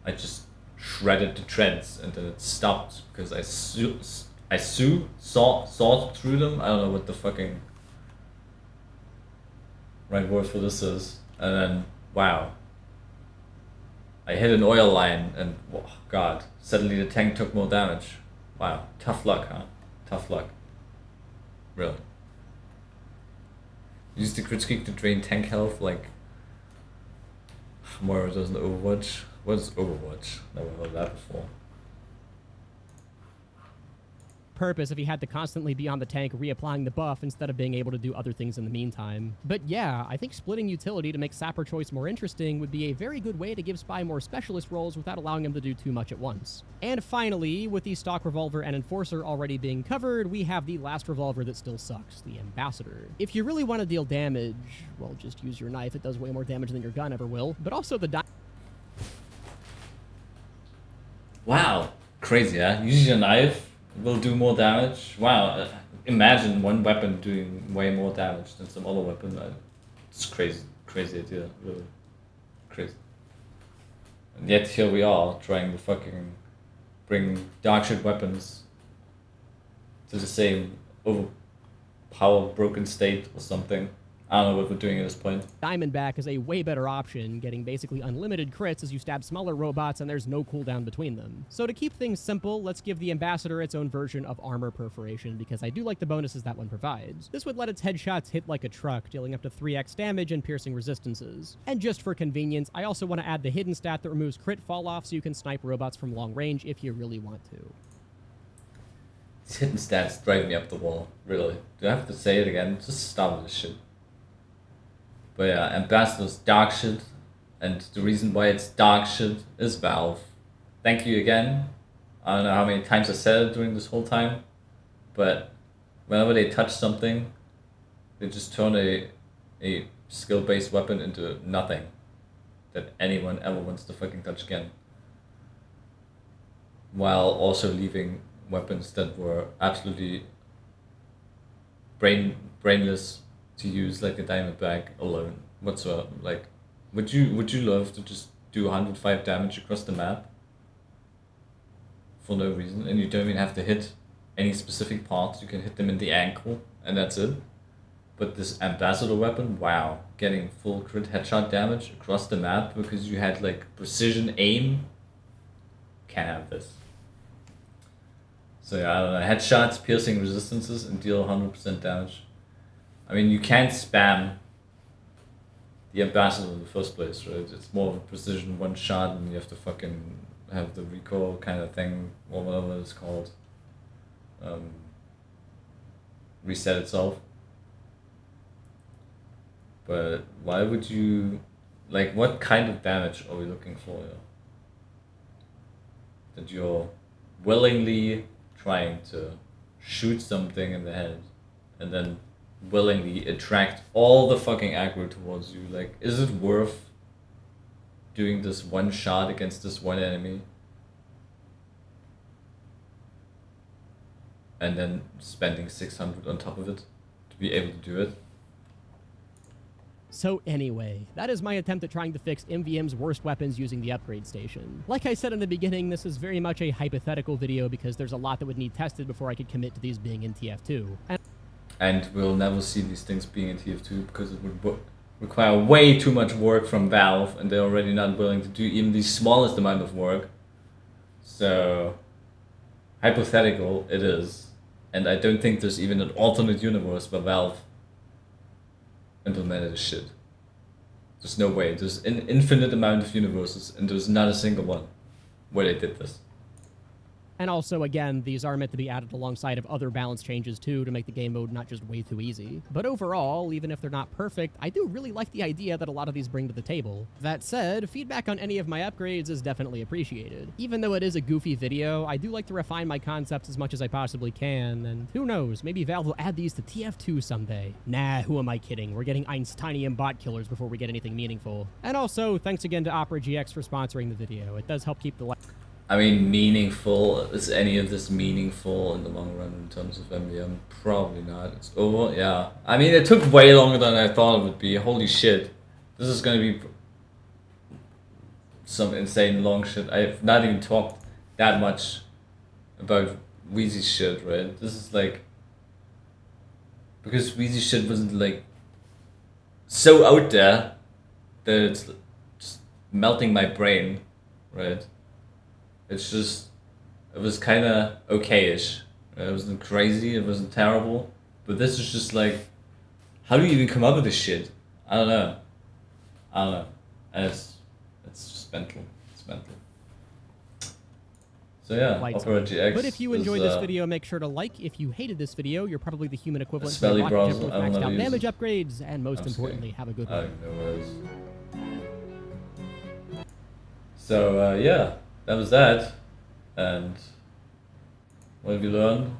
I just shredded the treads and then it stopped because I sawed through them. I don't know what the fucking right word for this is. And then, wow, I hit an oil line and, oh god, suddenly the tank took more damage. Wow, tough luck, huh? Tough luck. Really. Use the crit streak to drain tank health like Moira does in Overwatch. What is Overwatch? Never heard of that before. Purpose if he had to constantly be on the tank reapplying the buff instead of being able to do other things in the meantime. But yeah, I think splitting utility to make Sapper choice more interesting would be a very good way to give Spy more specialist roles without allowing him to do too much at once. And finally, with the stock revolver and enforcer already being covered, we have the last revolver that still sucks, the ambassador. If you really want to deal damage, well, just use your knife. It does way more damage than your gun ever will. But also the Wow, crazy, huh? Use your knife will do more damage. Wow, imagine one weapon doing way more damage than some other weapon. It's crazy idea, really crazy. And yet here we are, trying to fucking bring dark shit weapons to the same overpowered broken state or something. I don't know what we're doing at this point. Diamondback is a way better option, getting basically unlimited crits as you stab smaller robots and there's no cooldown between them. So to keep things simple, let's give the Ambassador its own version of armor perforation, because I do like the bonuses that one provides. This would let its headshots hit like a truck, dealing up to 3x damage and piercing resistances. And just for convenience, I also want to add the hidden stat that removes crit fall-off so you can snipe robots from long range if you really want to. These hidden stats drive me up the wall, really. Do I have to say it again? Just stop with this shit. But yeah, Ambassador's dark shit, and the reason why it's dark shit is Valve. Thank you again. I don't know how many times I said it during this whole time, but whenever they touch something, they just turn a skill-based weapon into nothing that anyone ever wants to fucking touch again. While also leaving weapons that were absolutely brainless to use, like a Diamondback alone whatsoever. Like, would you love to just do 105 damage across the map for no reason, and you don't even have to hit any specific parts? You can hit them in the ankle and that's it. But this Ambassador weapon, wow, getting full crit headshot damage across the map because you had like precision aim, can't have this. So yeah, I don't know, headshots, piercing resistances, and deal 100% damage. I mean, you can't spam the Ambassador in the first place, right? It's more of a precision one shot, and you have to fucking have the recoil kind of thing, or whatever it's called, reset itself. But why would you, like, what kind of damage are we looking for here? That you're willingly trying to shoot something in the head, and then willingly attract all the fucking aggro towards you. Like, is it worth doing this one shot against this one enemy and then spending 600 on top of it to be able to do it? So anyway, that is my attempt at trying to fix MvM's worst weapons using the upgrade station. Like I said in the beginning, this is very much a hypothetical video because there's a lot that would need tested before I could commit to these being in TF2. And we'll never see these things being in TF2 because it would require way too much work from Valve, and they're already not willing to do even the smallest amount of work. So, hypothetical it is. And I don't think there's even an alternate universe where Valve implemented this shit. There's no way. There's an infinite amount of universes, and there's not a single one where they did this. And also, again, these are meant to be added alongside of other balance changes too to make the game mode not just way too easy. But overall, even if they're not perfect, I do really like the idea that a lot of these bring to the table. That said, feedback on any of my upgrades is definitely appreciated. Even though it is a goofy video, I do like to refine my concepts as much as I possibly can, and who knows, maybe Valve will add these to TF2 someday. Nah, who am I kidding? We're getting Aint's tiny bot killers before we get anything meaningful. And also, thanks again to Opera GX for sponsoring the video. It does help keep the I mean, meaningful, is any of this meaningful in the long run in terms of MvM? Probably not. It's over, yeah. I mean, it took way longer than I thought it would be. Holy shit. This is gonna be some insane long shit. I've not even talked that much about Wheezy shit, right? This is like, because Wheezy shit wasn't like so out there that it's just melting my brain, right? It's just, it was kind of okay-ish. It wasn't crazy, it wasn't terrible. But this is just like, how do you even come up with this shit? I don't know. And it's just mental. It's mental. So yeah, Opera GX. But if you enjoyed this video, make sure to like. If you hated this video, you're probably the human equivalent to smelly rocket browser. ship with I will maxed never out use damage it. upgrades, and most importantly, have a good I one. don't know what it is. So yeah, that was that. And what have you learned?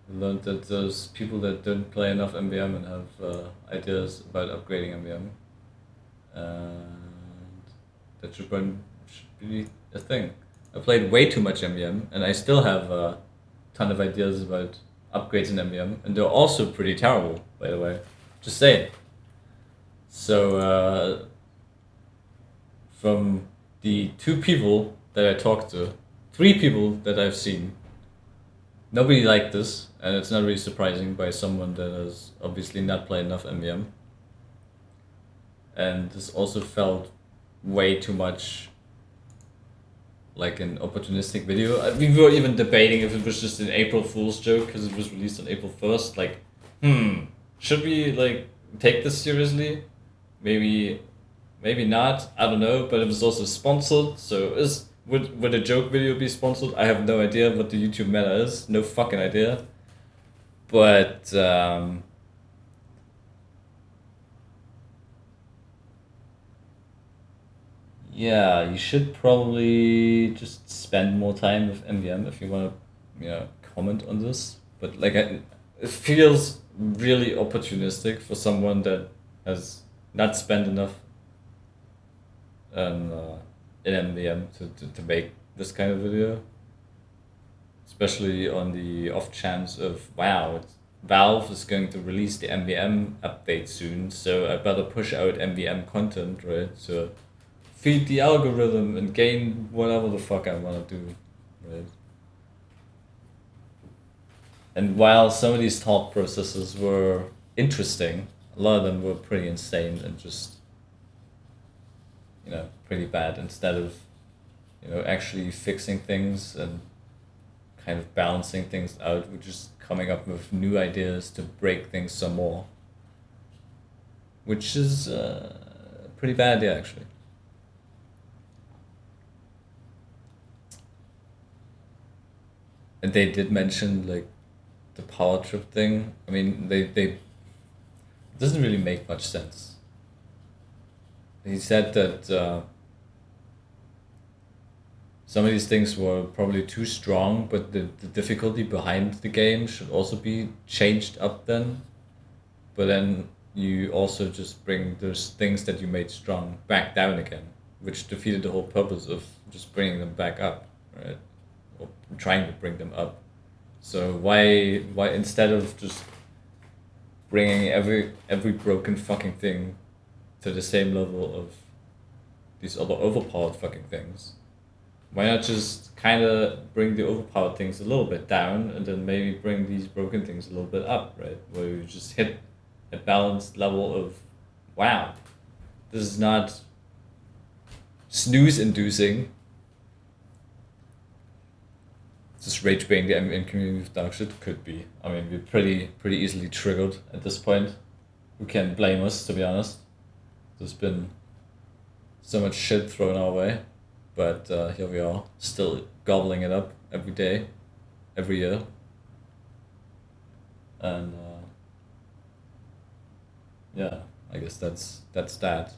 We learned that there's people that don't play enough MvM and have ideas about upgrading MvM. And that should be a thing. I played way too much MvM, and I still have a ton of ideas about upgrades in MvM, and they're also pretty terrible, by the way. Just saying. So, from the 2 people that I talked to, 3 people that I've seen, nobody liked this, and it's not really surprising by someone that has obviously not played enough MVM. And this also felt way too much like an opportunistic video. We were even debating if it was just an April Fool's joke because it was released on April 1st. Like, should we like take this seriously? Maybe not. I don't know. But it was also sponsored. So would a joke video be sponsored? I have no idea what the YouTube meta is. No fucking idea. But yeah, you should probably just spend more time with MVM if you want to, comment on this. But like, it feels really opportunistic for someone that has not spent enough in MVM to make this kind of video. Especially on the off chance of, wow, Valve is going to release the MVM update soon, so I better push out MVM content, right? So feed the algorithm and gain whatever the fuck I want to do, right? And while some of these thought processes were interesting, a lot of them were pretty insane and just, pretty bad. Instead of, actually fixing things and kind of balancing things out, we're just coming up with new ideas to break things some more. Which is a pretty bad idea, actually. And they did mention like the power trip thing. I mean, they it doesn't really make much sense. He said that some of these things were probably too strong, but the difficulty behind the game should also be changed up then. But then you also just bring those things that you made strong back down again, which defeated the whole purpose of just bringing them back up, right? Or trying to bring them up. So why instead of just bringing every broken fucking thing to the same level of these other overpowered fucking things, why not just kind of bring the overpowered things a little bit down and then maybe bring these broken things a little bit up, right? Where you just hit a balanced level of, wow, this is not snooze inducing. Just rage baiting the MVM community with dark shit could be. I mean, we're pretty easily triggered at this point. Who can blame us, to be honest? There's been so much shit thrown our way, but here we are, still gobbling it up every day, every year. And yeah, I guess that's that.